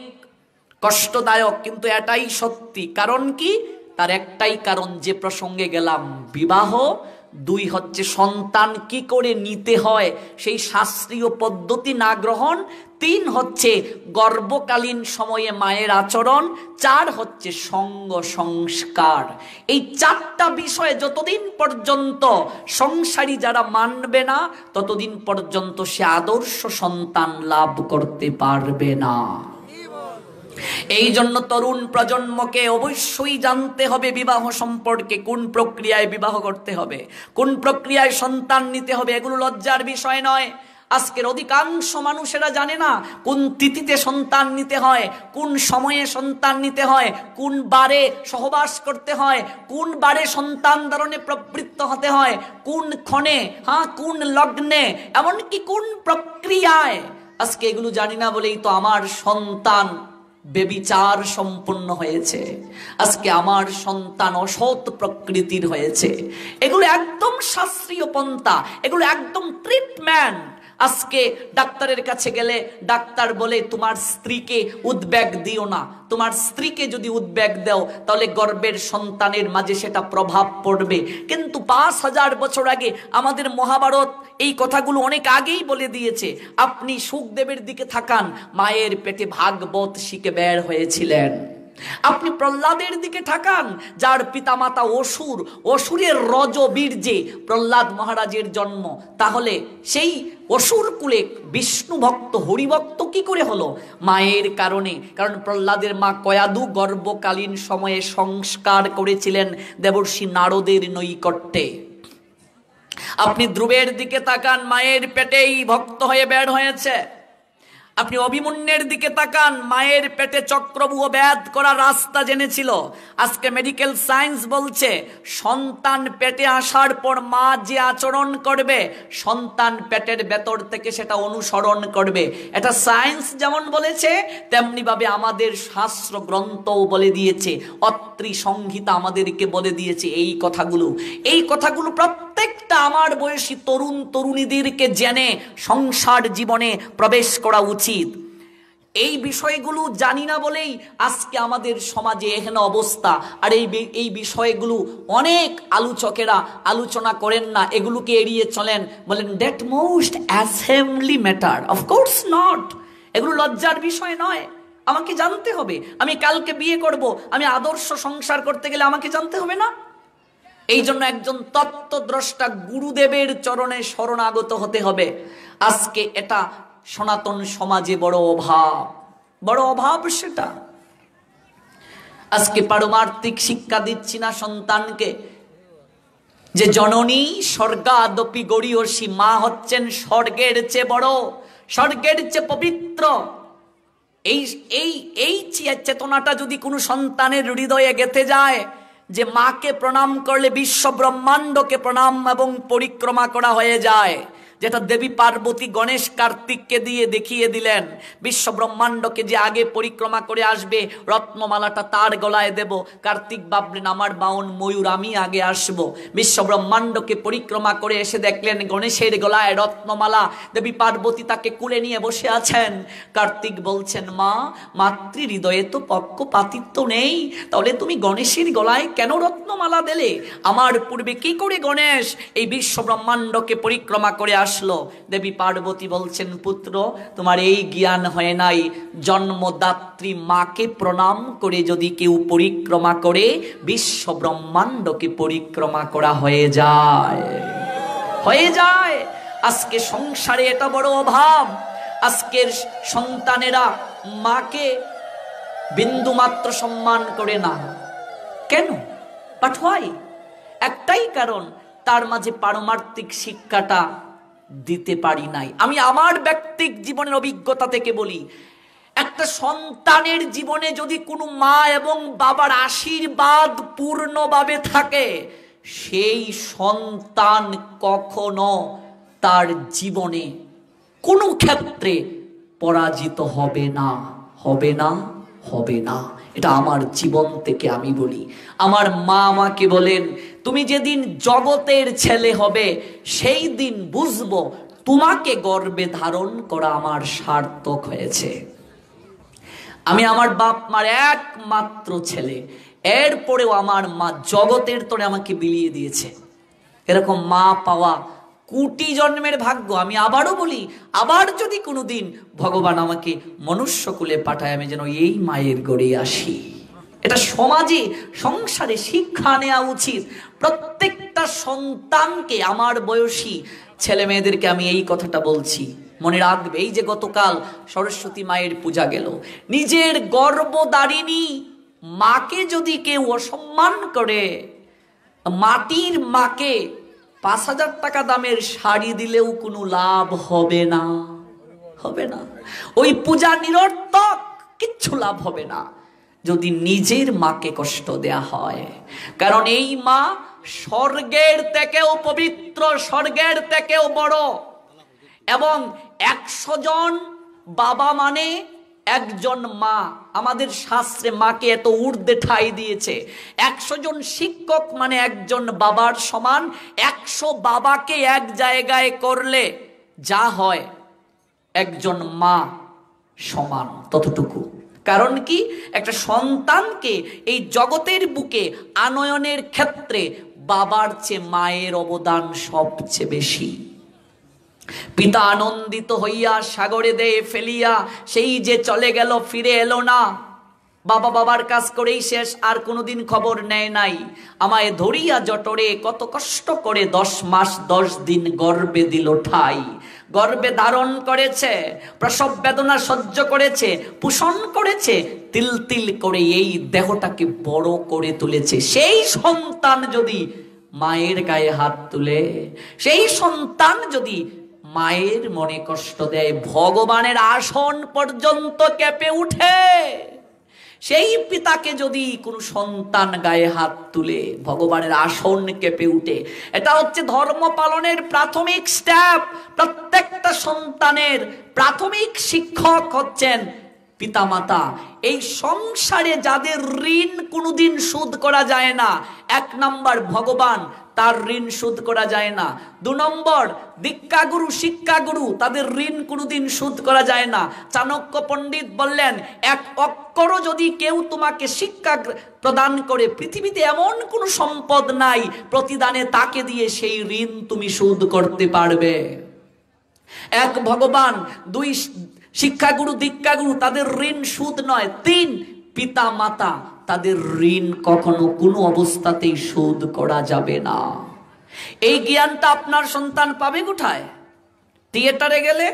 কষ্টদায়ক, কিন্তু এটাই সত্যি। কারণ কি? তার একটাই কারণ, যে প্রসঙ্গে গেলাম, বিবাহ। দুই হচ্ছে সন্তান কি করে নিতে হয় সেই শাস্ত্রীয় পদ্ধতি না গ্রহণ। তিন হচ্ছে গর্ভকালীন সময়ে মায়ের আচরণ। চার হচ্ছে সঙ্গ সংস্কার। এই চারটা বিষয় যতদিন পর্যন্ত সংসারী যারা মানবে না ততদিন পর্যন্ত সে আদর্শ সন্তান লাভ করতে পারবে না। এই জন্য তরুণ প্রজন্মকে অবশ্যই জানতে হবে বিবাহ সম্পর্কে, কোন প্রক্রিয়ায় বিবাহ করতে হবে, কোন প্রক্রিয়ায় সন্তান নিতে হবে। এগুলো লজ্জার বিষয় নয়। আজকের অধিকাংশ মানুষেরা জানে না কোন তিথিতে সন্তান নিতে হয়, কোন সময়ে সন্তান নিতে হয়, কোন বারে সহবাস করতে হয়, কোন বারে সন্তান ধারণে প্রবৃত্ত হতে হয়, কোন ক্ষণে, কোন লগ্নে, এমনকি কোন প্রক্রিয়ায়। আজকে এগুলো জানি না বলেই তো আমার সন্তান বেবিচার সম্পন্ন হয়েছে, আজকে আমার সন্তান অসৎ প্রকৃতির হয়েছে। এগুলো একদম শাস্ত্রীয় পন্থা, এগুলো একদম ট্রিটমেন্ট। আজকে ডাক্তারের কাছে গেলে ডাক্তার বলে তোমার স্ত্রীকে উদ্বেগ দিও না, তোমার স্ত্রীকে যদি উদ্বেগ দাও তাহলে গর্ভের সন্তানের মাঝে সেটা প্রভাব পড়বে। কিন্তু 5000 বছর আগে আমাদের মহাভারত এই কথাগুলো অনেক আগেই বলে দিয়েছে। আপনি সুখদেবের দিকে তাকান, মায়ের পেটে ভাগবত শিখে বের হয়েছিলেন। আপনি প্রহ্লাদের দিকে তাকান, যার পিতামাতা অসুর, অসুরের রজবীর্যে প্রহ্লাদ মহারাজের জন্ম। তাহলে সেই অসুর কুলে বিষ্ণু ভক্ত, হরিভক্ত কি করে হলো? মায়ের কারণে। কারণ প্রহ্লাদের মা কয়াদু গর্ভকালীন সময়ে সংস্কার করেছিলেন দেবর্ষি নারদের নৈকট্যে। আপনি ধ্রুবের দিকে তাকান, মায়ের পেটেই ভক্ত হয়ে বের হয়েছে। আপনি অভিমন্যের দিকে তাকান, মায়ের পেটে চক্রব্যূহ ভেদ করা রাস্তা জেনেছিল। আজকে মেডিকেল সায়েন্স বলছে সন্তান পেটে আসার পর মা যে আচরণ করবে সন্তান পেটের ভেতর থেকে সেটা অনুসরণ করবে। এটা সায়েন্স যেমন বলেছে তেমনি ভাবে আমাদের শাস্ত্র গ্রন্থও বলে দিয়েছে, অত্রি সংহিতা আমাদেরকে বলে দিয়েছে এই কথাগুলো প্রত্যেকটা আমার বয়সী তরুণ তরুণীদেরকে জেনে সংসার জীবনে প্রবেশ করা উচিত। এই বিষয়গুলো জানি না বলেই আজকে আমাদের সমাজে এখানে অবস্থা। আর এই বিষয়গুলো অনেক আলোচকেরা আলোচনা করেন না, এগুলোকে এড়িয়ে চলেন, বলেন that most assembly matter. Of course not, এগুলো লজ্জার বিষয় নয়। আমাকে জানতে হবে, আমি কালকে বিয়ে করব, আমি আদর্শ সংসার করতে গেলে আমাকে জানতে হবে না? এই জন্য একজন তত্ত্বদ্রষ্টা গুরুদেবের চরণে শরণাগত হতে হবে। আজকে এটা সনাতন সমাজে বড় অভাব সেটা। আজকে পারমার্থিক শিক্ষা দিচ্ছি না সন্তানকে যে জননী স্বর্গাদপি গরীয়সী, মা হচ্ছেন স্বর্গের চেয়ে বড়, স্বর্গের চেয়ে পবিত্র। এই চেতনাটা যদি কোনো সন্তানের হৃদয়ে গেঁথে যায় যে মাকে প্রণাম করলে বিশ্ব ব্রহ্মাণ্ডকে প্রণাম এবং পরিক্রমা করা হয়ে যায়, যেটা দেবী পার্বতী গণেশ কার্তিককে দিয়ে দেখিয়ে দিলেন। বিশ্ব ব্রহ্মাণ্ডকে যে আগে পরিক্রমা করে আসবে, রত্নমালাটা তার গলায় দেব। কার্তিক ভাবলেন আমার বাউন ময়ূর, আমি আগে আসব। বিশ্ব ব্রহ্মাণ্ডকে পরিক্রমা করে এসে দেখলেন গণেশের গলায় রত্নমালা, দেবী পার্বতী তাকে কুলে নিয়ে বসে আছেন। কার্তিক বলছেন মা, মাতৃ হৃদয়ে তো পক্ষপাতিত্ব নেই, তাহলে তুমি গণেশের গলায় কেন রত্নমালা দিলে? আমার পূর্বে কি করে গণেশ এই বিশ্ব ব্রহ্মাণ্ডকে পরিক্রমা করে আসলো? দেবী পার্বতী বলছেন পুত্র, তোমার এই জ্ঞান হয় নাই। জন্মদাত্রী মাকে প্রণাম করে যদি কেউ পরিক্রমা করে বিশ্ব ব্রহ্মাণ্ডকে পরিক্রমা করা হয়ে যায়। আজকে সংসারে এটা বড় অভাব। আজকের সন্তানেরা মাকে বিন্দুমাত্র সম্মান করে না। কেন? But why? একটাই কারণ, তার মাঝে পারমার্থিক শিক্ষাটা দিতে পারি নাই। আমি আমার ব্যক্তিক জীবনের অভিজ্ঞতা থেকে বলি, একটা সন্তানের জীবনে যদি কোনো মা এবং বাবার আশীর্বাদ পূর্ণভাবে থাকে, সেই সন্তান কখনো তার জীবনে কোনো ক্ষেত্রে পরাজিত হবে না। এটা আমার জীবন থেকে আমি বলি। আমার মা আমাকে বলেন, তুমি যেদিন জগতের ছেলে হবে সেই দিন বুঝবো তোমাকে গর্ভে ধারণ করা আমার সার্থক হয়েছে। আমি আমার বাপ মার একমাত্র ছেলে, এরপরেও আমার মা জগতের তরে আমাকে বিলিয়ে দিয়েছে। এরকম মা পাওয়া কোটি জন্মের ভাগ্য। আমি আবারও বলি, আবার যদি কোনোদিন ভগবান আমাকে মনুষ্যকুলে পাঠায়, আমি যেন এই মায়ের গড়ে আসি। এটা সমাজে সংসারে শিক্ষা নেওয়া উচিত। প্রত্যেকটা সন্তানকে, আমার বয়সী ছেলে মেয়েদেরকে আমি এই কথাটা বলছি, মনে রাখবে। এই যে গতকাল সরস্বতী মায়ের পূজা গেল, নিজের গর্ভধারিণী মাকে যদি কেউ অসম্মান করে, মাটির মাকে 5,000 টাকা দামের শাড়ি দিলেও কোনো লাভ হবে না, হবে না। ওই পূজা নিরর্থক, কিচ্ছু লাভ হবে না যদি নিজের মাকে কষ্ট দেয়া হয়। কারণ এই মা স্বর্গের থেকেও পবিত্র, স্বর্গের থেকেও বড়। এবং 100 জন বাবা মানে একজন মা। আমাদের শাস্ত্রে মাকে এত ঊর্ধ্বে ঠাঁই দিয়েছে। 100 জন শিক্ষক মানে একজন বাবার সমান। 100 বাবাকে এক জায়গায় করলে যা হয় একজন মা সমান ততটুকু। কারণ কি, একটা সন্তানকে এই জগতের বুকে আনয়নের ক্ষেত্রে বাবার চেয়ে মায়ের অবদান সবচেয়ে বেশি। পিতা আনন্দিত হইয়া সাগরে দেয়ে ফেলিয়া সেই যে চলে গেল, ফিরে এলো না। বাবা বাবার কাজ করেই শেষ, আর কোনোদিন খবর নেয় নাই। আমায় ধরিয়া জটরে কত কষ্ট করে 10 মাস 10 দিন গর্ভে দিল ঠাই। গর্ভে ধারণ করেছে, প্রসব বেদনা সহ্য করেছে, পোষণ করেছে, তিল তিল করে এই দেহটাকে বড় করে তুলেছে। সেই সন্তান যদি মায়ের গায়ে হাত তুলে, সেই সন্তান যদি মায়ের মনে কষ্ট দেয়, ভগবানের আসন পর্যন্ত কেঁপে উঠে। সেই পিতাকে যদি কোনো সন্তান গায়ে হাত তুলে, ভগবানের আসন কেঁপে উঠে। এটা হচ্ছে ধর্ম পালনের প্রাথমিক স্টেপ। প্রত্যেকটা সন্তানের প্রাথমিক শিক্ষক হচ্ছেন পিতামাতা। এই সংসারে যাদের ঋণ কোনোদিন শোধ করা যায় না, 1 নম্বর ভগবান, তার ঋণ শোধ করা যায় না। 2 নম্বর দীক্ষাগুরু, শিক্ষাগুরু, তাদের ঋণ কোনোদিন শোধ করা যায় না। চাণক্য পণ্ডিত বললেন, 1 অক্ষরও যদি কেউ তোমাকে শিক্ষা প্রদান করে, পৃথিবীতে এমন কোনো সম্পদ নাই প্রতিদানে তাকে দিয়ে সেই ঋণ তুমি শোধ করতে পারবে। 1 ভগবান, 2 শিক্ষাগুরু, দীক্ষাগুরু, তাদের ঋণ সুদ নয়। 3 পিতা মাতা, তাদের ঋণ কখনো কোনো অবস্থাতেই শোধ করা যাবে না। এই জ্ঞানটা আপনার সন্তান পাবে কোথায়? থিয়েটারে গেলে?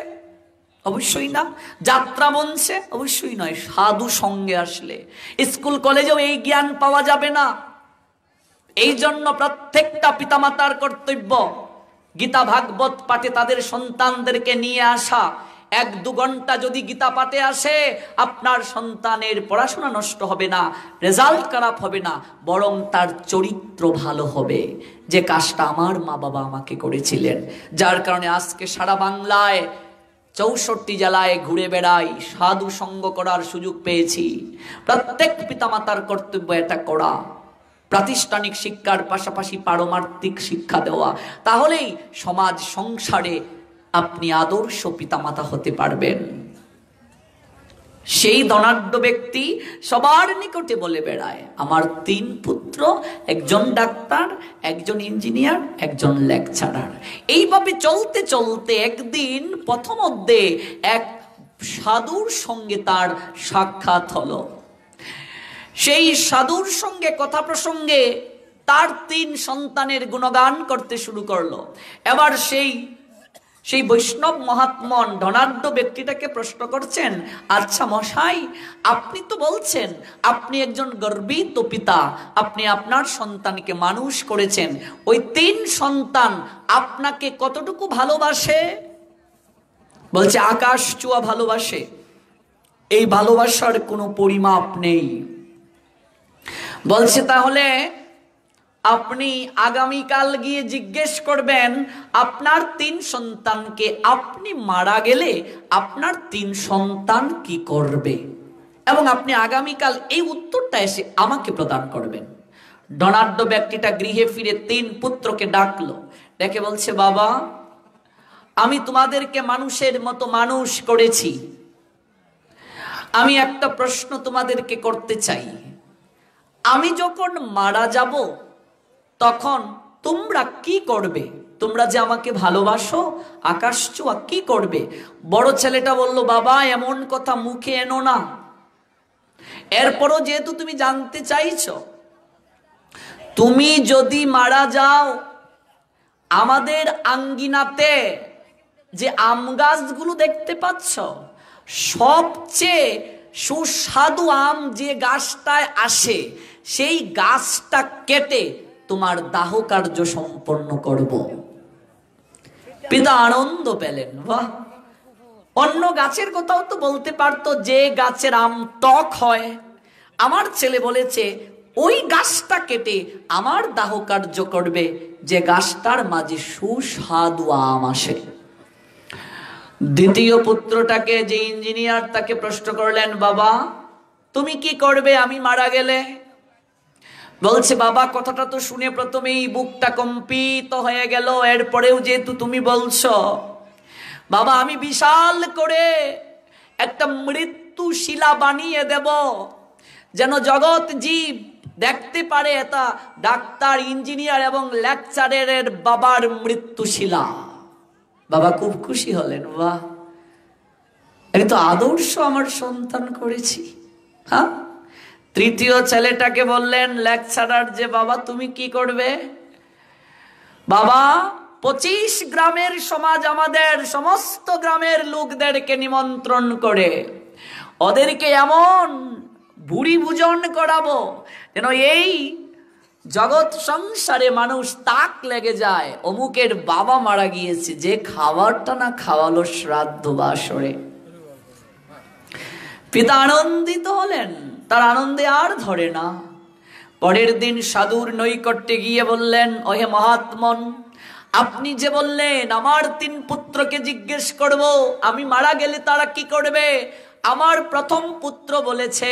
অবশ্যই না। যাত্রা মঞ্চে? অবশ্যই নয়। সাধু সঙ্গে আসলে। স্কুল কলেজেও এই জ্ঞান পাওয়া যাবে না। এই জন্য প্রত্যেকটা পিতামাতার কর্তব্য গীতা ভাগবত পাঠে তাদের সন্তানদেরকে নিয়ে আসা। 1-2 ঘন্টা যদি গীতা পাঠে আসে, আপনার সন্তানের পড়াশোনা নষ্ট হবে না, রেজাল্ট খারাপ হবে না, বরং তার চরিত্র ভালো হবে। যে কাজটা আমার মা বাবা আমাকে করেছিলেন, যার কারণে আজকে সারা বাংলায় 64 জেলায় ঘুরে বেড়াই, সাধু সঙ্গ করার সুযোগ পেয়েছি। প্রত্যেক পিতামাতার কর্তব্য এটা করা। প্রাতিষ্ঠানিক শিক্ষার পাশাপাশি পারমার্থিক শিক্ষা দেওয়া। তাহলেই সমাজ সংসারে আপনি আদর্শ পিতামাতা হতে পারবেন। সেই ধনাঢ্য ব্যক্তি সবার নিকটে বলে বেড়ায়, আমার 3 পুত্র, একজন ডাক্তার, একজন ইঞ্জিনিয়ার, একজন লেকচারার। এইভাবে চলতে চলতে একদিন প্রথম অধ্যায়ে এক সাধুর সঙ্গে তার সাক্ষাৎ হলো। সেই সাধুর সঙ্গে কথা প্রসঙ্গে তার 3 সন্তানের গুণগান করতে শুরু করলো। এবার সেই বৈষ্ণব মহাত্মন ধনাঢ্য ব্যক্তিটাকে প্রশ্ন করছেন, আচ্ছা মশাই, আপনি তো বলছেন আপনি একজন গর্বিত পিতা, আপনি আপনার সন্তানকে মানুষ করেছেন, ওই 3 সন্তান আপনাকে কতটুকু ভালোবাসে? বলছে আকাশ চুয়া ভালোবাসে। এই ভালোবাসার কোনো পরিমাপ নেই। বলছে তাহলে আপনি আগামীকাল গিয়ে জিজ্ঞেস করবেন আপনার 3 সন্তানকে, আপনি মারা গেলে আপনার 3 সন্তান কি করবে, এবং আপনি আগামীকাল এই উত্তরটা এসে আমাকে প্রদান করবেন। ধনাঢ্য ব্যক্তিটা গৃহে ফিরে 3 পুত্রকে ডাকলো, ডেকে বলছে, বাবা, আমি তোমাদেরকে মানুষের মতো মানুষ করেছি, আমি একটা প্রশ্ন তোমাদেরকে করতে চাই। আমি যখন মারা যাব তখন তোমরা কি করবে? তোমরা যে আমাকে ভালোবাসো, আকাশ ছোঁয়া, কি করবে? বড় ছেলেটা বলল, বাবা, এমন কথা মুখে এনো না। এরপরও যেহেতু তুমি জানতে চাইছো, তুমি যদি মারা যাও, আমাদের আঙ্গিনাতে যে আম গাছগুলো দেখতে পাচ্ছ, সবচেয়ে সুস্বাদু আম যে গাছটায় আসে, সেই গাছটা কেটে তোমার দাহ কার্য সম্পন্ন করব। পিতা আনন্দ পেলেন। বাহ, অন্য গাছের কথাও তো বলতে পারতো, যে গাছের আম টক হয়। আমার ছেলে বলেছে ওই গাছটা কেটে আমার দাহ কার্য করবে, যে গাছটার মাঝে সুস্বাদু আম আসে। দ্বিতীয় পুত্রটাকে, যে ইঞ্জিনিয়ার, তাকে প্রশ্ন করলেন, বাবা তুমি কি করবে আমি মারা গেলে? বলছে, বাবা কথাটা তো শুনে প্রথমেই বুকটা কম্পিত হয়ে গেল, এরপরেও যেহেতু তুমি বলছো, বাবা আমি বিশাল করে একটা মৃত্যুশিলা বানিয়ে দেব, যেন জগৎ জীব দেখতে পারে এটা ডাক্তার, ইঞ্জিনিয়ার এবং লেকচারের বাবার মৃত্যুশিলা। বাবা খুব খুশি হলেন, বাহ এই তো আদর্শ আমার সন্তান করেছি। হ্যাঁ, তৃতীয় ছেলেটাকে বললেন লেকচারার, যে বাবা তুমি কি করবে? বাবা 25 গ্রামের সমাজ, আমাদের সমস্ত গ্রামের লোকদেরকে নিমন্ত্রণ করে ওদেরকে এমন ভুরি ভোজন করাবো যেন এই জগৎ সংসারে মানুষ তাক লেগে যায়, অমুকের বাবা মারা গিয়েছে, যে খাবারটা না খাওয়ালো শ্রাদ্ধ বাসরে। পিতা আনন্দিত হলেন, তার আনন্দে আর ধরে না। পরের দিন সাধুর নৈকট্যে গিয়ে বললেন, ওহে মহাত্মন, আপনি যে বললেন আমার 3 পুত্রকে জিজ্ঞেস করব আমি মারা গেলে তারা কি করবে। আমার প্রথম পুত্র বলেছে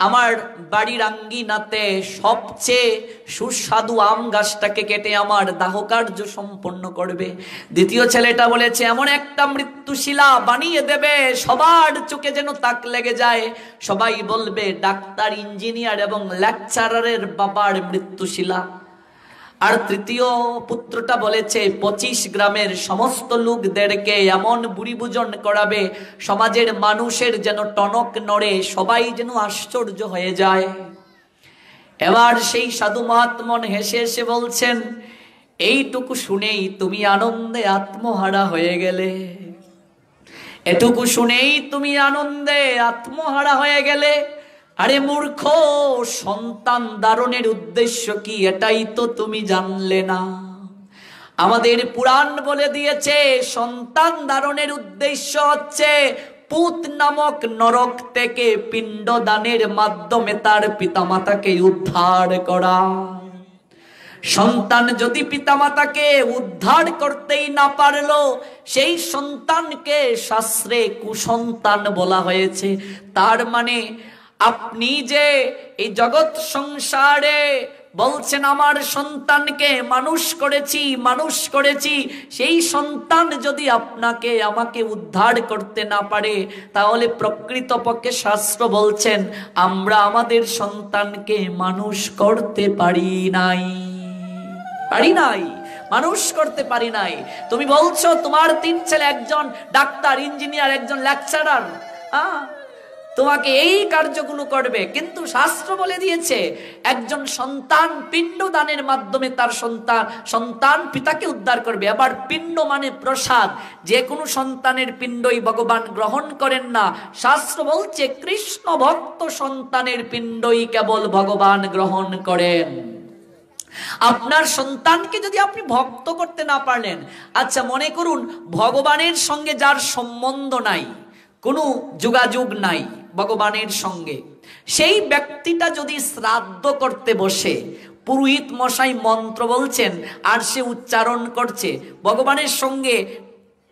আমার বাড়ির আঙ্গিনাতে সবচেয়ে সুস্বাদু আম গাছটাকে কেটে আমার দাহ কার্য সম্পন্ন করবে। দ্বিতীয় ছেলেটা বলেছে এমন একটা মৃত্যুশিলা বানিয়ে দেবে সবার চোখে যেন তাক লেগে যায়, সবাই বলবে ডাক্তার, ইঞ্জিনিয়ার এবং লেকচারারের বাবার মৃত্যুশিলা। আর তৃতীয় পুত্রটা বলেছে 25 গ্রামের সমস্ত লোকদেরকে এমন বুড়িভোজন করাবে সমাজের মানুষের যেন টনক নড়ে, সবাই যেন আশ্চর্য হয়ে যায়। এবার সেই সাধু মহাত্মন হেসে হেসে বলছেন, এইটুকু শুনেই তুমি আনন্দে আত্মহারা হয়ে গেলে, এটুকু শুনেই তুমি আনন্দে আত্মহারা হয়ে গেলে। আরে মূর্খ, সন্তান ধারণের উদ্দেশ্য কি এটাই তো তুমি জানলে না। আমাদের পুরাণ বলে দিয়েছে সন্তান ধারণের উদ্দেশ্য হচ্ছে পুত নামক নরক থেকে পিণ্ডদানের মাধ্যমে তার পিতামাতাকে উদ্ধার করা। সন্তান যদি পিতামাতাকে উদ্ধার করতেই না পারলো, সেই সন্তানকে শাস্ত্রে কুসন্তান বলা হয়েছে। তার মানে আপনি যে এই জগৎ সংসারে বলছেন আমার সন্তানকে মানুষ করেছি, সেই সন্তান যদি আপনাকে আমাকে উদ্ধার করতে না পারে, তাহলে প্রকৃতপক্ষে শাস্ত্র বলছেন আমরা আমাদের সন্তানকে মানুষ করতে পারি নাই, মানুষ করতে পারি নাই। তুমি বলছো তোমার 3 ছেলে, একজন ডাক্তার, ইঞ্জিনিয়ার, একজন লেকচারার, তোমাকে এই কার্যগুলো করবে, কিন্তু শাস্ত্র বলে দিয়েছে একজন সন্তান পিণ্ডদানের মাধ্যমে তার সন্তান পিতাকে উদ্ধার করবে। আবার পিণ্ড মানে প্রসাদ, যে কোনো সন্তানের পিণ্ডই ভগবান গ্রহণ করেন না। শাস্ত্র বলছে কৃষ্ণ ভক্ত সন্তানের পিণ্ডই কেবল ভগবান গ্রহণ করেন। আপনার সন্তানকে যদি আপনি ভক্ত করতে না পারলেন, আচ্ছা মনে করুন ভগবানের সঙ্গে যার সম্বন্ধ নাই, কোনো যোগাযোগ নাই ভগবানের সঙ্গে, সেই ব্যক্তিটা যদি শ্রাদ্ধ করতে বসে, পুরোহিত মশাই মন্ত্র বলছেন আর সে উচ্চারণ করছে, ভগবানের সঙ্গে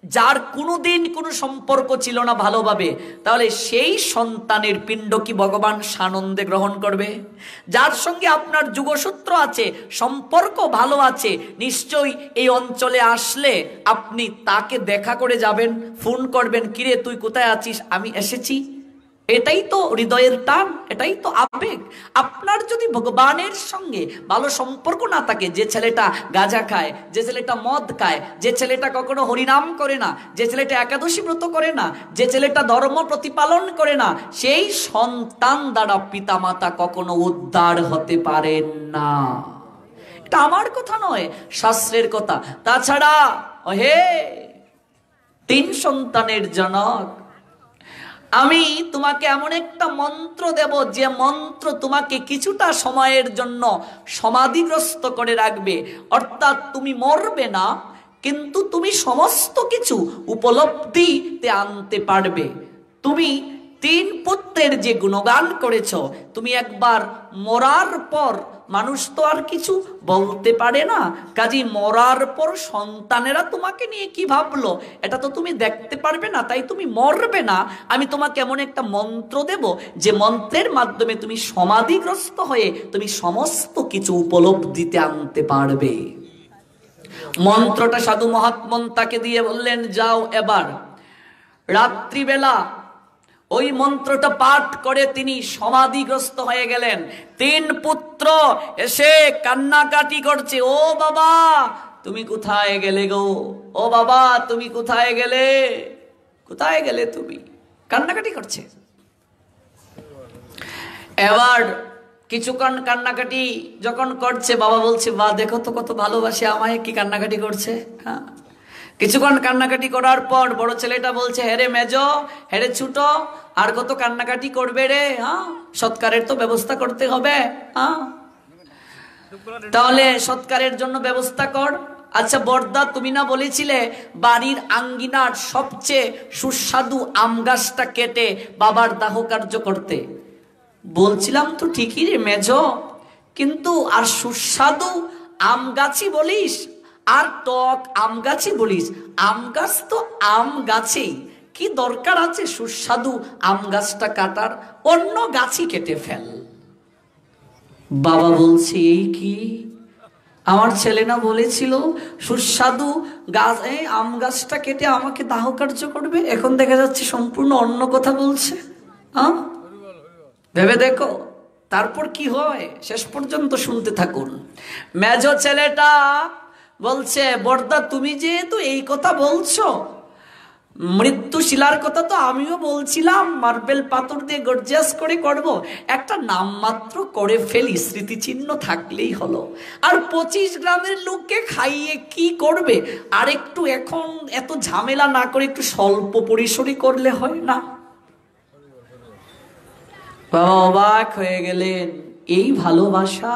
যার কোনোদিন কোনো সম্পর্ক ছিল না ভালোভাবে, তাহলে সেই সন্তানের পিণ্ড কি ভগবান সানন্দে গ্রহণ করবে? যার সঙ্গে আপনার যুগসূত্র আছে, সম্পর্ক ভালো আছে, নিশ্চয়ই এই অঞ্চলে আসলে আপনি তাকে দেখা করে যাবেন, ফোন করবেন, কিরে তুই কোথায় আছিস, আমি এসেছি। এটাই তো হৃদয়ের টান, এটাই তো আবেগ। আপনার যদি ভগবানের সঙ্গে ভালো সম্পর্ক না থাকে, যে ছেলেটা গাঁজা খায়, যে ছেলেটা মদ খায়, যে ছেলেটা কখনো হরিনাম করে না, যে ছেলেটা একাদশী ব্রত করে না, যে ছেলেটা ধর্ম প্রতিপালন করে না, সেই সন্তান দ্বারা পিতামাতা কখনো উদ্ধার হতে পারেন না। এটা আমার কথা নয়, শাস্ত্রের কথা। তাছাড়া হে 3 সন্তানের জনক, আমি তোমাকে এমন একটা মন্ত্র দেব যে মন্ত্র তোমাকে কিছুটা সময়ের জন্য সমাধিগ্রস্ত করে রাখবে, অর্থাৎ তুমি মরবে না, কিন্তু তুমি সমস্ত কিছু উপলব্ধিতে আনতে পারবে। তুমি 3 পুত্রের যে গুণগান করেছ, তুমি একবার মরার পর, মানুষ তো আর কিছু বলতে পারে না, কাজী মরার পর সন্তানেরা তোমাকে নিয়ে কি ভাবলো এটা তো তুমি দেখতে পারবে না, তাই তুমি মরবে না। আমি তোমাকে এমন একটা মন্ত্র দেব যে মন্ত্রের মাধ্যমে তুমি সমাধিগ্রস্ত হয়ে তুমি সমস্ত কিছু উপলব্ধিতে আনতে পারবে। মন্ত্রটা সাধু মহাত্মন তাকে দিয়ে বললেন, যাও এবার। রাত্রিবেলা ওই মন্ত্রটা পাঠ করে তিনি সমাধিগ্রস্ত হয়ে গেলেন। 3 পুত্র এসে কান্নাকাটি করছে, ও বাবা তুমি কোথায় গেলে গো, ও বাবা তুমি কোথায় গেলে, কোথায় গেলে তুমি, কান্নাকাটি করছে। এবার কিছুক্ষণ কান্নাকাটি যখন করছে, বাবা বলছে, বা দেখো তো কত ভালোবাসে আমায়, কি কান্নাকাটি করছে। হ্যাঁ, কিছুক্ষণ কান্নাকাটি করার পর বড় ছেলেটা বলছে, হেরে মেজো, হেরে ছুটো, আর কত কান্নাকাটি করবে রে, হ্যাঁ সৎকারের তো ব্যবস্থা করতে হবে, হ্যাঁ তাহলে সৎকারের জন্য ব্যবস্থা কর। আচ্ছা বর্দা, তুমি না বলেছিলে বাড়ির আঙ্গিনার সবচেয়ে সুস্বাদু আম গাছটা কেটে বাবার দাহ কার্য করতে? বলছিলাম তো ঠিকই রে মেজো, কিন্তু আর সুস্বাদু আম গাছই বলিস আর টক আম গাছই বলিস, আম গাছ তো আম গাছেই, কি দরকার আছে সুস্বাদু আম গাছটা কাটার, অন্য গাছই কেটে ফেল। বাবা বলছে, এই কি, আমার ছেলে না বলেছিল সুস্বাদু গাছ, আম গাছটা কেটে আমাকে দাহ কার্য করবে, এখন দেখা যাচ্ছে সম্পূর্ণ অন্য কথা বলছে। হ্যাঁ ভেবে দেখো তারপর কি হয়, শেষ পর্যন্ত শুনতে থাকুন। মেজো ছেলেটা বলছে, বর্দা তুমি যেহেতু এই কথা বলছো, মৃত্যুশিলার কথা তো আমিও বলছিলাম, মার্বেল পাথর দিয়ে গর্জিয়াস করে করব, একটা নামমাত্র করে ফেলি, স্মৃতিচিহ্ন থাকলেই হলো। আর 25 গ্রামের লোককে খাইয়ে কি করবে, আর একটু এখন এত ঝামেলা না করে একটু স্বল্প পরিসরে করলে হয় না? বাবা অবাক হয়ে গেলেন, এই ভালোবাসা।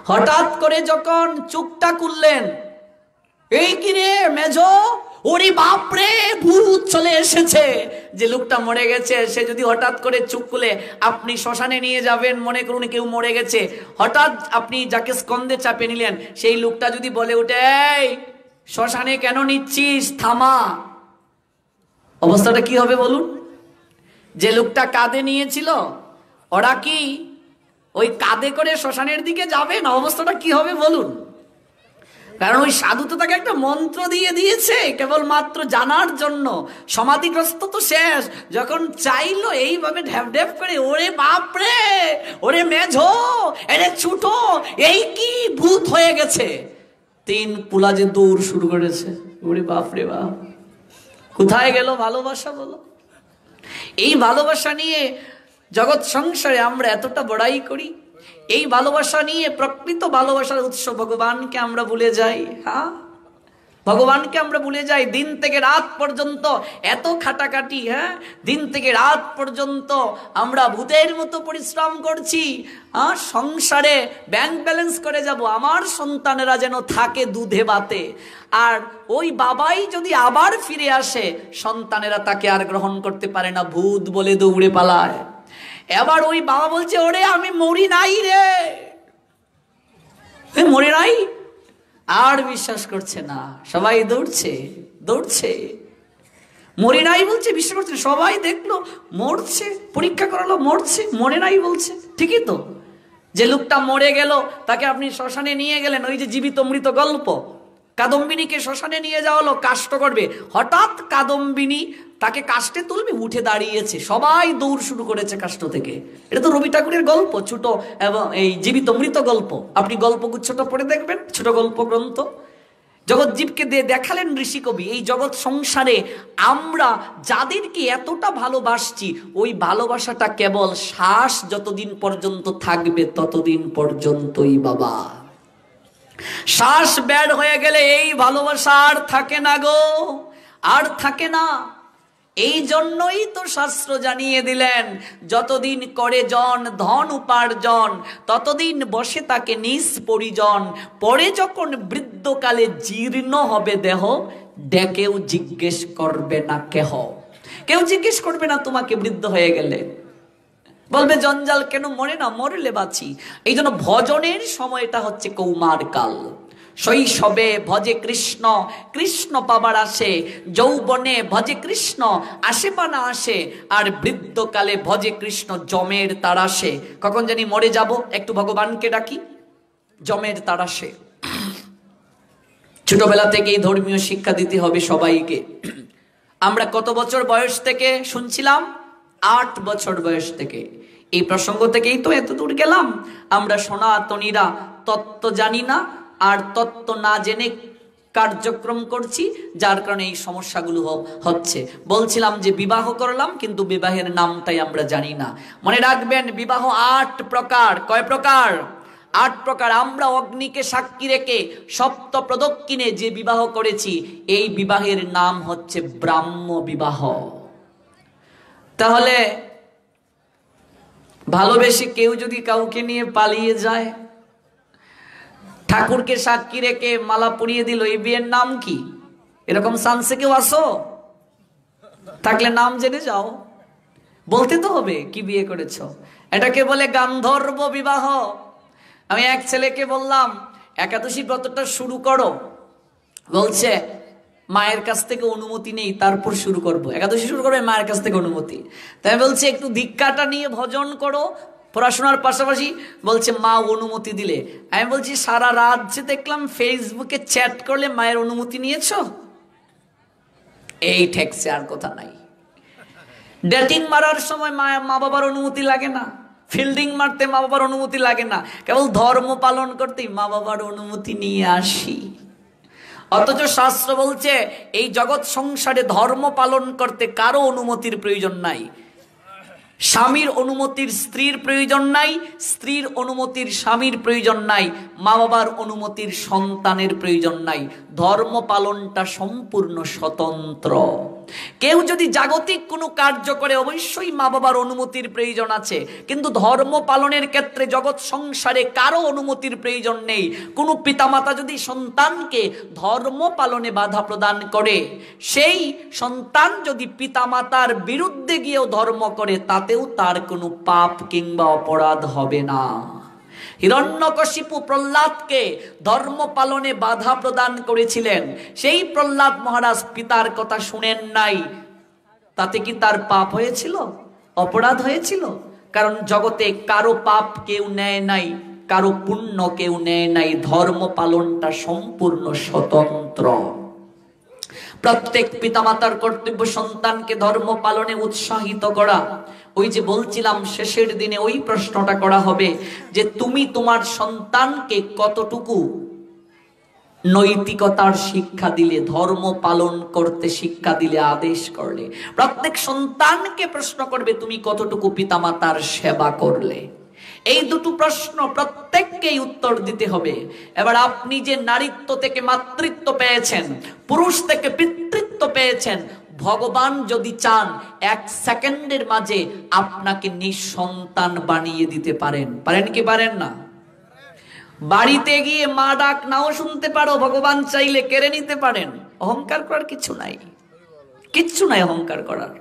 হঠাৎ করে যখন চুপটা খুললেন, এই কি রে মেজো, ওরে বাপরে ভূত চলে এসেছে, যে লোকটা মরে গেছে সে যদি হঠাৎ করে চুপ খুলে, আপনি শ্মশানে নিয়ে যাবেন, মনে করুন কেউ মরে গেছে, হঠাৎ আপনি যাকে স্কন্ধে চাপে নিলেন, সেই লোকটা যদি বলে উঠে, এই শ্মশানে কেন নিচ্ছিস, থামা, অবস্থাটা কি হবে বলুন? যে লোকটা কাঁধে নিয়েছিল ওরা কি ওই কাঁধে করে শ্মশানের দিকে যাবে না? অবস্থাটা কি হবে বলুন? কারণ ওই সাধু তো তাকে একটা মন্ত্র দিয়ে দিয়েছে কেবলমাত্র জানার জন্য, সমাধিগ্রস্ত তো শেষ, যখন চাইলো এইভাবে ঢ্যাপ ঢ্যাপ করে, ওরে বাপরে, ওরে মেঝো, এরে ছুটো, এই কি ভূত হয়ে গেছে, 3 পুলা যে দৌড় শুরু করেছে, ওরে বাপরে বাপ, কোথায় গেল ভালোবাসা বলো? এই ভালোবাসা নিয়ে জগৎ সংসারে আমরা এতটা বড়াই করি, এই ভালোবাসা নিয়ে প্রকৃত ভালোবাসার উৎস ভগবানকে আমরা ভুলে যাই। হ্যাঁ ভগবানকে আমরা ভুলে যাই, দিন থেকে রাত পর্যন্ত এত খাটাখাটি, হ্যাঁ দিন থেকে রাত পর্যন্ত আমরা ভূতের মতো পরিশ্রম করছি, সংসারে ব্যাংক ব্যালেন্স করে যাব, আমার সন্তানেরা যেন থাকে দুধে ভাতে, আর ওই বাবাই যদি আবার ফিরে আসে, সন্তানেরা তাকে আর গ্রহণ করতে পারে না, ভূত বলে দৌড়ে পালায়। এবার ওই বাবা বলছে, ওরে আমি মরি নাই রে, মরে নাই, আর বিশ্বাস করছে না, সবাই দৌড়ছে দৌড়ছে, মরে নাই বলছে, বিশ্বাস করছে, সবাই দেখলো মরছে, পরীক্ষা করালো মরছে, মরে নাই বলছে, ঠিকই তো। যে লোকটা মরে গেল তাকে আপনি শ্মশানে নিয়ে গেলেন, ওই যে জীবিত মৃত গল্প, কাদম্বিনীকে শ্মশানে নিয়ে যাওয়া হলো, কাষ্ট করবে, হঠাৎ কাদম্বিনী তাকে কাষ্টে তুলবে, উঠে দাঁড়িয়েছে, সবাই দৌড় শুরু করেছে কাষ্ট থেকে। এটা তো রবি ঠাকুরের গল্প, ছোট এবং এই জীবিত মৃত গল্প, আপনি গল্পগুচ্ছটা পড়ে দেখবেন, ছোট গল্প গ্রন্থ। জগৎজীবকে দেখালেন ঋষি কবি, এই জগৎ সংসারে আমরা যাদেরকে এতটা ভালোবাসছি, ওই ভালোবাসাটা কেবল শ্বাস যতদিন পর্যন্ত থাকবে ততদিন পর্যন্তই বাবা, শ্বাস বের হয়ে গেলে এই ভালোবাসা আর থাকে না গো, আর থাকে না। এই জন্যই তো শাস্ত্র জানিয়ে দিলেন, যতদিন করে জন ধন উপার্জন, ততদিন বসে তাকে নিজ পরিজন। পরে যখন বৃদ্ধকালে জীর্ণ হবে দেহ, ডেকেও জিজ্ঞেস করবে না কেহ। কেউ জিজ্ঞেস করবে না তোমাকে বৃদ্ধ হয়ে গেলে, বলবে জঞ্জাল কেন, মরে না, মরলে বাঁচি। এই জন্য ভজনের সময়টা হচ্ছে কৌমার কাল। শৈশবে ভজে কৃষ্ণ, কৃষ্ণ পাবার আসে, যৌবনে ভজে কৃষ্ণ, আসে বা না আসে, আর বৃদ্ধকালে ভজে কৃষ্ণ, জমের তাড়াসে। কখন জানি মরে যাব, একটু ভগবানকে ডাকি, জমের তাড়াসে। ছোটবেলা থেকেই ধর্মীয় শিক্ষা দিতে হবে সবাইকে। আমরা কত বছর বয়স থেকে শুনছিলাম? 8 বছর বয়স থেকে। এই প্রসঙ্গ থেকেই তো এত দূর গেলাম। আমরা সনাতনীরা তত্ত্ব জানি না, আর তত্ত্ব না জেনে কার্যক্রম করছি, যার কারণে এই সমস্যাগুলো হচ্ছে। বলছিলাম যে বিবাহ করলাম, কিন্তু বিবাহের নামটাই আমরা জানি না। মনে রাখবেন, বিবাহ 8 প্রকার। কয় প্রকার? 8 প্রকার। আমরা অগ্নিকে সাক্ষী রেখে সপ্ত প্রদক্ষিণে যে বিবাহ করেছি, এই বিবাহের নাম হচ্ছে ব্রাহ্ম বিবাহ। তাহলে ভালোবেসে কেউ যদি কাউকে নিয়ে পালিয়ে যায়, ঠাকুরকে সাক্ষী রেখে মালা পরিয়ে দিল, এই বিয়ের নাম কি? এরকম চান্সে কেউ আসো? থাকলে নাম জেনে যাও, বলতে তো হবে কি বিয়ে করেছ। এটাকে বলে গান্ধর্ব বিবাহ। আমি এক ছেলেকে বললাম, একাদশী ব্রতটা শুরু করো। বলছে মায়ের কাছ থেকে অনুমতি নেই, তারপর শুরু করব। একাদশী শুরু করবে, মায়ের কাছ থেকে অনুমতি। তাই বলছে একটু দীক্ষাটা নিয়ে ভজন করো পড়াশোনার পাশাপাশি। বলছে মা অনুমতি দিলে। আমি বলছি সারা রাত যে দেখলাম ফেসবুকে চ্যাট করলে, মায়ের অনুমতি নিয়েছো? এই ঠেকছে, আর কথা নাই। ডেটিং মারার সময় মা বাবার অনুমতি লাগে না, ফিল্ডিং মারতে মা বাবার অনুমতি লাগে না, কেবল ধর্ম পালন করতেই মা বাবার অনুমতি নিয়ে আসি। অথচ শাস্ত্র বলছে এই জগৎ সংসারে ধর্ম পালন করতে কারো অনুমতির প্রয়োজন নাই। স্বামীর অনুমতির স্ত্রীর প্রয়োজন নাই, স্ত্রীর অনুমতির স্বামীর প্রয়োজন নাই, মা বাবার অনুমতির সন্তানের প্রয়োজন নাই। ধর্ম পালনটা সম্পূর্ণ স্বতন্ত্র। কেউ যদি জাগতিক কোনো কার্য করে, অবশ্যই মা বাবার অনুমতির প্রয়োজন আছে, কিন্তু ধর্ম পালনের ক্ষেত্রে জগৎ সংসারে কারো অনুমতির প্রয়োজন নেই। কোনো পিতামাতা যদি সন্তানকে ধর্ম পালনে বাধা প্রদান করে, সেই সন্তান যদি পিতামাতার বিরুদ্ধে গিয়েও ধর্ম করে, তাতেও তার কোনো পাপ কিংবা অপরাধ হবে না। হিরণ্যকশিপু প্রহ্লাদকে ধর্ম পালনে বাধা প্রদান করেছিলেন। সেই প্রহ্লাদ মহারাজ পিতার কথা শুনেন নাই, তাতে কি তার পাপ হয়েছিল? অপরাধ হয়েছিল? কারণ জগতে কারো পাপ কেউ নেয় নাই, কারো পুণ্য কেউ নেয় নাই। ধর্ম পালনটা সম্পূর্ণ স্বতন্ত্র। প্রত্যেক পিতামাতার কর্তব্য সন্তানকে ধর্ম পালনে উৎসাহিত করা। ওই যে বলছিলাম শেষের দিনে ওই প্রশ্নটা করা হবে যে তুমি তোমার সন্তানকে কতটুকু নৈতিকতার শিক্ষা দিলে, ধর্ম পালন করতে শিক্ষা দিলে, আদেশ করলে। প্রত্যেক সন্তানকে প্রশ্ন করবে তুমি কতটুকু পিতামাতার সেবা করলে। এই দুটো প্রশ্ন প্রত্যেককেই উত্তর দিতে হবে। এবার আপনি যে নারীত্ব থেকে মাতৃত্ব পেয়েছেন, পুরুষ থেকে পিতৃত্ব পেয়েছেন, ভগবান যদি চান 1 সেকেন্ডের মাঝে আপনাকে নিঃসন্তান বানিয়ে দিতে পারেন। পারেন কি পারেন না? বাড়িতে গিয়ে মা ডাক নাও শুনতে পারো, ভগবান চাইলে কেড়ে নিতে পারেন। অহংকার করার কিছু নাই, কিচ্ছু নাই অহংকার করার।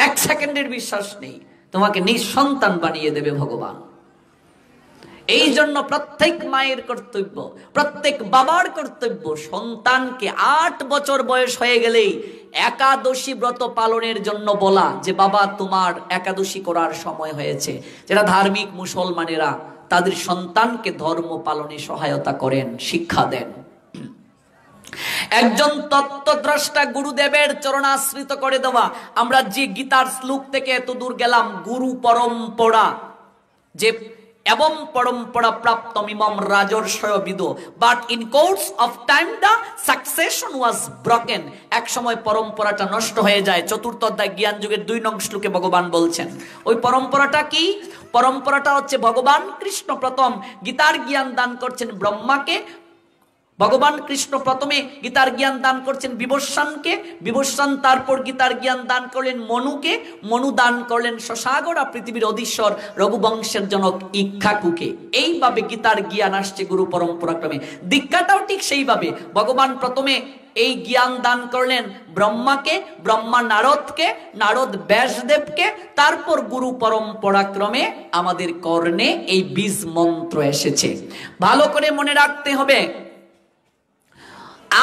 1 সেকেন্ডের বিশ্বাস নেই, তোমাকে নিঃসন্তান বানিয়ে দেবে ভগবান। এই জন্য প্রত্যেক মায়ের কর্তব্য, প্রত্যেক বাবার কর্তব্য, সন্তানকে 8 বছর বয়স হয়ে গেলেই একাদশী ব্রত পালনের জন্য বলা যে বাবা তোমার একাদশী করার সময় হয়েছে। যারা ধার্মিক মুসলমানেরা তাদের সন্তানকে ধর্ম পালনে সহায়তা করেন, শিক্ষা দেন। একজন তত্ত্বদ্রষ্টা গুরুদেবের চরণাশ্রিত করে দেওয়া। আমরা যে গীতার শ্লোক থেকে এত দূর গেলাম, গুরু পরম্পরা, যে এবং পরম্পরা প্রাপ্তমিমম রাজর্ষয়বিদো, but in course of time the succession was broken. এক সময় পরম্পরাটা নষ্ট হয়ে যায়। 4র্থ অধ্যায় জ্ঞান যুগের 2 নং শ্লোকে ভগবান বলছেন। ওই পরম্পরাটা কি? পরম্পরাটা হচ্ছে ভগবান কৃষ্ণ প্রথম গীতার জ্ঞান দান করছেন ব্রহ্মাকে, ভগবান কৃষ্ণ প্রথমে গীতার জ্ঞান দান করছেন বিবস্বানকে, বিবস্বান তারপর গীতার জ্ঞান দান করলেন মনুকে, মনু দান করলেন সসাগরা পৃথিবীর অধীশ্বর রঘুবংশের জনক ইক্ষ্বাকুকে। এইভাবে গীতার জ্ঞান আসছে গুরু পরম্পরাক্রমে। দীক্ষাটাও ঠিক সেইভাবে, ভগবান প্রথমে এই জ্ঞান দান করলেন ব্রহ্মাকে, ব্রহ্মা নারদকে, নারদ ব্যাসদেবকে, তারপর গুরু পরম্পরাক্রমে আমাদের কর্ণে এই বীজ মন্ত্র এসেছে। ভালো করে মনে রাখতে হবে,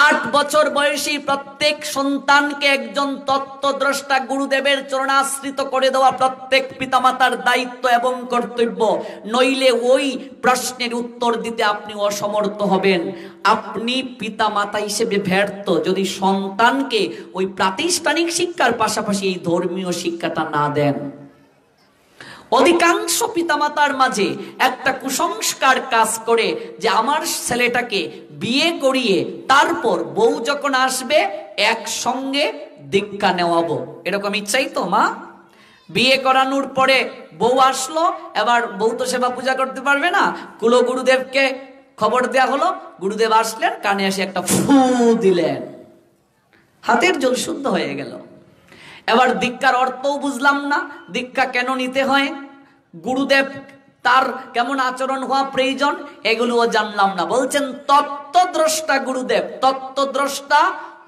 8 বছর বয়সী প্রত্যেক সন্তানকে একজন তত্ত্বদ্রষ্টা গুরুদেবের চরণাশ্রিত করে দেওয়া প্রত্যেক পিতামাতার দায়িত্ব এবং কর্তব্য। নইলে ওই প্রশ্নের উত্তর দিতে আপনি অসমর্থ হবেন। আপনি পিতামাতা হিসেবে ব্যর্থ যদি সন্তানকে ওই প্রাতিষ্ঠানিক শিক্ষার পাশাপাশি এই ধর্মীয় শিক্ষাটা না দেন। অধিকাংশ পিতামাতার মাঝে একটা কুসংস্কার কাজ করে যে আমার ছেলেটাকে বিয়ে করিয়ে তারপর বউ যখন আসবে একসঙ্গে দীক্ষা নেওয়াবো, এরকম ইচ্ছাই তো মা? বিয়ে করানোর পরে বউ আসলো, এবার বউ তো সেবা পূজা করতে পারবে না, কুলো গুরুদেবকে খবর দেয়া হলো, গুরুদেব আসলেন, কানে এসে একটা ফু দিলেন, হাতের জল শুদ্ধ হয়ে গেল। এবার দীক্ষার অর্থও বুঝলাম না, দীক্ষা কেন নিতে হয়, গুরুদেব তার কেমন আচরণ হওয়া প্রয়োজন, এগুলোও জানলাম না। বলছেন তত্ত্বদ্রষ্টা গুরুদেব। তত্ত্বদ্রষ্টা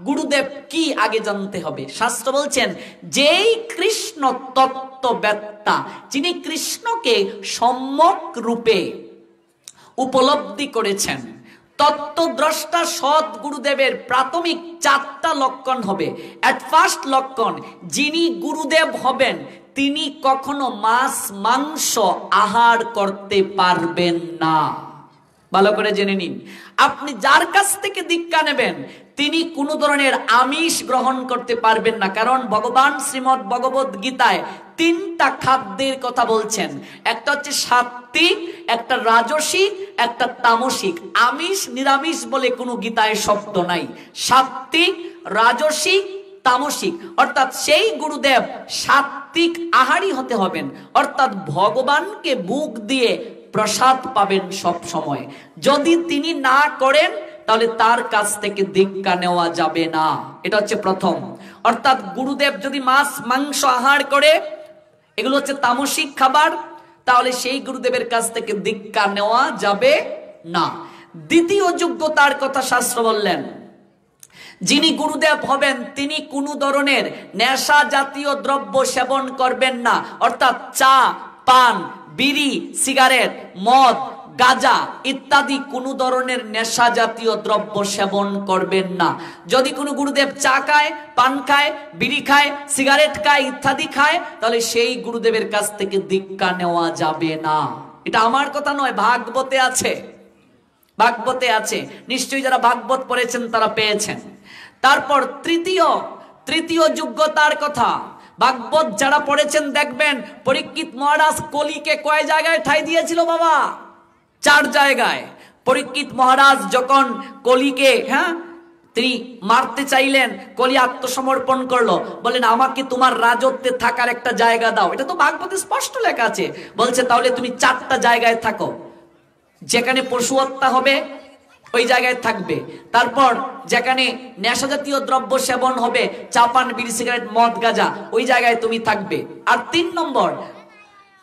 গুরুদেব কি আগে জানতে হবে। শাস্ত্র বলছেন যেই কৃষ্ণ তত্ত্ববেত্তা, যিনি কৃষ্ণকে সম্যক রূপে উপলব্ধি করেছেন, তত্ত্বদ্রষ্টা সৎ গুরুদেবের প্রাথমিক 4টা লক্ষণ হবে। এট ফার্স্ট লক্ষণ, যিনি গুরুদেব হবেন তিনি কখনো মাছ মাংস আহার করতে পারবেন না। ভালো করে জেনে নিন, আপনি যার কাছ থেকে দীক্ষা নেবেন তিনি কোনো ধরনের আমিষ গ্রহণ করতে পারবেন না। কারণ ভগবান শ্রীমদ্ ভগবত গীতায় 3টা খাদ্যের কথা বলছেন, একটা হচ্ছে সাত্ত্বিক, একটা রাজসিক, একটা তামসিক। আমিষ নিরামিষ বলে কোনো গীতায় শব্দ নাই। সাত্ত্বিক, রাজসিক, তামসিক, অর্থাৎ সেই গুরুদেব সাত্ত্বিক আহারী হতে হবেন, অর্থাৎ ভগবানকে বুক দিয়ে প্রসাদ পাবেন সব সময়। যদি তিনি না করেন তাহলে তার কাছ থেকে দীক্ষা নেওয়া যাবে না। এটা হচ্ছে প্রথম। অর্থাৎ গুরুদেব যদি মাছ মাংস আহার করে, এগুলো হচ্ছে তামসিক খাবার, তাহলে সেই গুরুদেবের কাছ থেকে দীক্ষা নেওয়া যাবে না। দ্বিতীয় যোগ্যতার কথা শাস্ত্র বললেন, যিনি গুরুদেব হবেন তিনি কোনো ধরনের নেশা জাতীয় দ্রব্য সেবন করবেন না। অর্থাৎ চা, পান, বিড়ি, সিগারেট, মদ, গাঁজা ইত্যাদি কোনো ধরনের নেশা জাতীয় দ্রব্য সেবন করবেন না। যদি কোনো গুরুদেব চা খায়, পান খায়, বিড়ি খায়, সিগারেট খায় ইত্যাদি খায়, তাহলে সেই গুরুদেবের কাছ থেকে দীক্ষা নেওয়া যাবে না। এটা আমার কথা নয়, ভাগবতে আছে, ভাগবতে আছে। নিশ্চয়ই যারা ভাগবত পড়েছেন তারা পেয়েছেন। তারপর তৃতীয় যোগ্যতার কথা, ভাগবত যারা পড়েছেন দেখবেন পরীক্ষিত মহারাজ কলিকে কয় জায়গায় ঠাঁই দিয়েছিল বাবা? 4 জায়গায়। পরীক্ষিত মহারাজ যখন কলিকে তিনি মারতে চাইলেন, কলি আত্মসমর্পণ করলো, বলেন আমাকে তোমার রাজত্বে থাকার একটা জায়গা দাও। এটা তো ভাগবতে স্পষ্ট লেখা আছে। বলছে তাহলে তুমি 4টা জায়গায় থাকো, যেখানে পশু হত্যা হবে ওই জায়গায় থাকবে, তারপর যেখানে নেশা জাতীয় দ্রব্য সেবন হবে, চা পান বিড়ি সিগারেট মদ গাঁজা, ওই জায়গায় তুমি থাকবে। আর 3 নম্বর,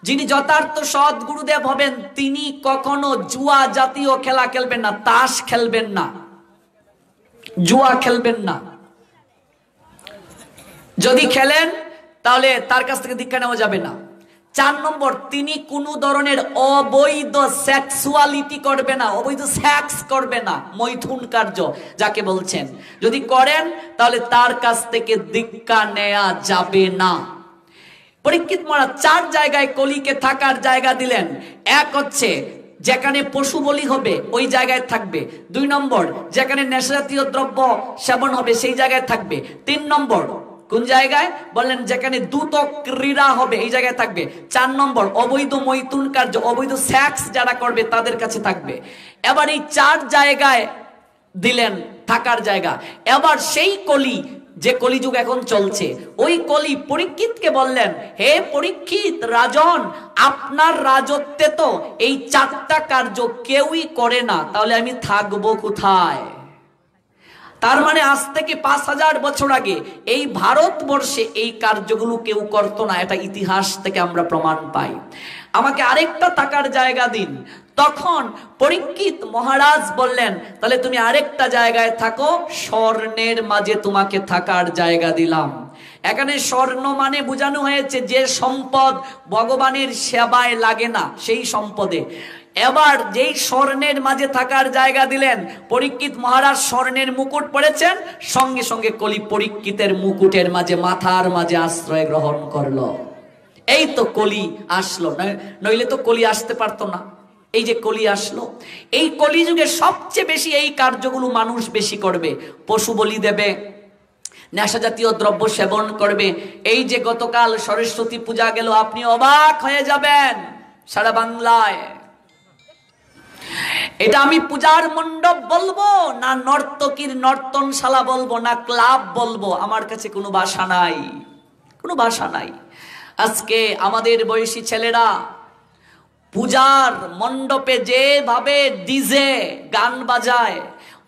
যিনি যথার্থ সৎ গুরুদেব হবেন তিনি কখনো জুয়া জাতীয় খেলা খেলবেন না, তাস খেলবেন না, জুয়া খেলবেন না। যদি খেলেন তাহলে তার কাছ থেকে দীক্ষা নেওয়া যাবে না। 4 নম্বর, তিনি কোনো ধরনের অবৈধ সেক্সুয়ালিটি করবে না, অবৈধ সেক্স করবে না, মৈথুন কার্য যাকে বলছেন। যদি করেন তাহলে তার কাছ থেকে দীক্ষা নেওয়া যাবে না। পরীক্ষিত মহারাজ 4 জায়গায় কলিকে থাকার জায়গা দিলেন। এক হচ্ছে যেখানে পশু বলি হবে ওই জায়গায় থাকবে। 2 নম্বর, যেখানে নেশাজাতীয় দ্রব্য সেবন হবে সেই জায়গায় থাকবে। 3 নম্বর, কোন জায়গায় বললেন? যেখানে দ্রুত ক্রীড়া হবে এই জায়গায় থাকবে। 4 নম্বর, অবৈধ মৈথুন কার্য, অবৈধ সেক্স যারা করবে তাদের কাছে থাকবে। এবার এই 4 জায়গায় দিলেন থাকার জায়গা। এবার সেই কলি, যে কলিযুগ এখন চলছে, ওই কলি পরীক্ষিতকে বললেন, হে পরীক্ষিত রাজন, আপনার রাজত্বে তো এই 4টা কার্য কেউই করে না, তাহলে আমি থাকবো কোথায়? তার মানে আজ থেকে 5000 বছর আগে এই ভারতবর্ষে এই কার্যগুলো কেউ করতো না, এটা ইতিহাস থেকে আমরা প্রমাণ পাই। আমাকে আরেকটা টাকার জায়গা দিন। তখন পরীক্ষিত মহারাজ বললেন, তাহলে তুমি আরেকটা জায়গায় থাকো, স্বর্ণের মাঝে তোমাকে থাকার জায়গা দিলাম। এখানে স্বর্ণ মানে বোঝানো হয়েছে যে সম্পদ ভগবানের সেবায় লাগে না, সেই সম্পদে। এবার যেই স্বর্ণের মাঝে থাকার জায়গা দিলেন, পরীক্ষিত মহারাজ স্বর্ণের মুকুট পড়েছেন, সঙ্গে সঙ্গে কলি পরীক্ষিতের মুকুটের মাঝে, মাথার মাঝে আশ্রয় গ্রহণ করলো। এই তো কলি আসলো, নইলে তো কলি আসতে পারতো না। এই যে কলি আসলো, এই কলিযুগে সবচেয়ে বেশি এই কার্যগুলো মানুষ বেশি করবে। পশু বলি দেবে, নেশা জাতীয় দ্রব্য সেবন করবে। এই যে গতকাল সরস্বতী পূজা গেল, আপনি অবাক হয়ে যাবেন সারা বাংলায়। এটা আমি পূজার মণ্ডপ বলবো না নর্তকীর নর্তনশালা বলবো না ক্লাব বলবো, আমার কাছে কোনো ভাষা নাই, কোনো ভাষা নাই। আজকে আমাদের বয়সী ছেলেরা পূজার মণ্ডপে যেভাবে ডিজে গান বাজায়,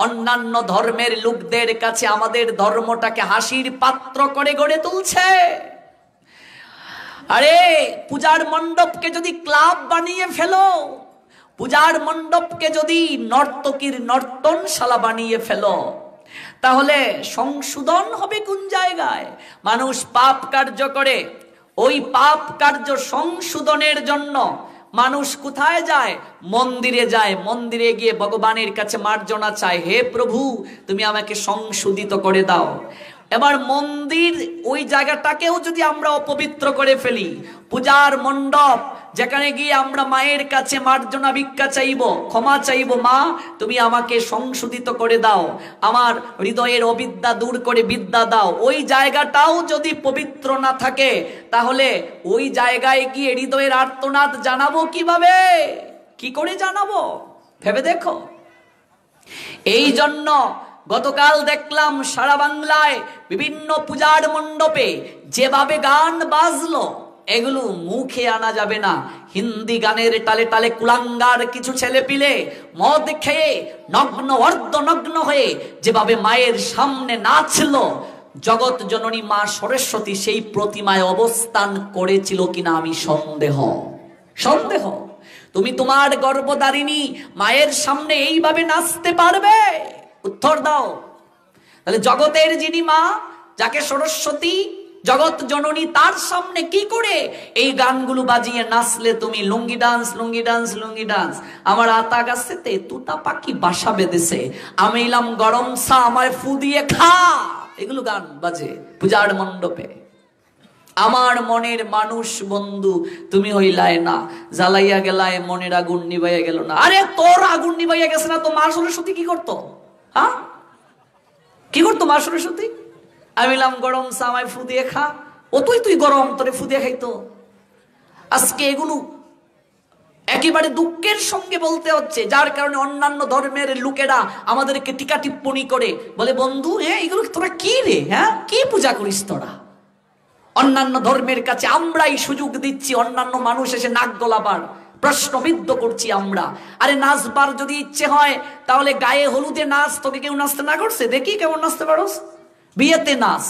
অন্যান্য ধর্মের লোকদের কাছে আমাদের ধর্মটাকে হাসির পাত্র করে গড়ে তুলছে। আরে পূজার মণ্ডপকে যদি ক্লাব বানিয়ে ফেলো, পূজার মণ্ডপকে যদি নর্তকীর নর্তনশালা বানিয়ে ফেলো, তাহলে সংশোধন হবে কোন জায়গায়? মানুষ পাপ কার্য করে, ওই পাপ কার্য সংশোধনের জন্য মানুষ কোথায় যায়? মন্দিরে যায়। মন্দিরে গিয়ে ভগবানের কাছে মার্জনা চায়, হে প্রভু তুমি আমাকে সংশোধিত করে দাও। এবার মন্দির ওই জায়গাটাকেও যদি আমরা অপবিত্র করে ফেলি, পূজার মণ্ডপ যেখানে গিয়ে আমরা মায়ের কাছে মার্জনা ভিক্ষা চাইব, ক্ষমা চাইব, মা তুমি আমাকে সংশোধিত করে দাও, আমার হৃদয়ের অবিদ্যা দূর করে বিদ্যা দাও, ওই জায়গাটাও যদি পবিত্র না থাকে, তাহলে ওই জায়গায় গিয়ে হৃদয়ের আর্তনাদ জানাবো কিভাবে? কি করে জানাবো? ভেবে দেখো। এই জন্য গতকাল দেখলাম সারা বাংলায় বিভিন্ন পূজার মণ্ডপে যেভাবে গান বাজলো, এগুলো মুখে আনা যাবে না। হিন্দি গানের তালে তালে কুলাঙ্গার কিছু ছেলে পিলে মদ খেয়ে নগ্ন অর্ধনগ্ন হয়ে যেভাবে মায়ের সামনে নাচলো, জগৎ জননী মা সরস্বতী সেই প্রতিমায় অবস্থান করেছিল কিনা আমি সন্দেহ। তুমি তোমার গর্ভধারিণী মায়ের সামনে এইভাবে নাচতে পারবে? উত্তর দাও। তাহলে জগতের যিনি মা, যাকে সরস্বতী জগৎ জননী, তার সামনে কি করে এই গানগুলো বাজিয়ে নাচলে তুমি? লুঙ্গি ডান্স, লুঙ্গি ডান্স, লুঙ্গি ডান্স। আমার আতা গাছেতে তুতা পাখি বাসা বেঁধেছে, আমি এলাম গরম চা আমায় ফু দিয়ে খা, এগুলো গান বাজে পূজার মণ্ডপে। আমার মনের মানুষ বন্ধু তুমি হইলায় না, জ্বালাইয়া গেলায় মনের আগুন নিবাইয়া গেল না। আরে তোর আগুন নিবাইয়া গেছে না তো মা সরস্বতী কি করতো? হ্যাঁ কি করতো মা সরস্বতী? আমি এলাম গরম চা আমায় ফু দিয়ে খা, ও তুই গরম তোরে ফু দিয়ে খাইতো। আজকে এগুলো একেবারে দুঃখের সঙ্গে বলতে হচ্ছে, যার কারণে অন্যান্য ধর্মের লোকেরা আমাদেরকে টিকা টিপ্পণী করে বলে, বন্ধু এগুলো তোরা কি রে, হ্যাঁ কি পূজা করিস তোরা? অন্যান্য ধর্মের কাছে আমরাই সুযোগ দিচ্ছি, অন্যান্য মানুষ এসে নাক গলাবার প্রশ্নবিদ্ধ করছি আমরা। আরে নাচবার যদি ইচ্ছে হয় তাহলে গায়ে হলুদে নাচ, তোকে কেউ নাচতে না করছে? দেখি কেমন নাচতে পারোস। বিয়েতে নাচ,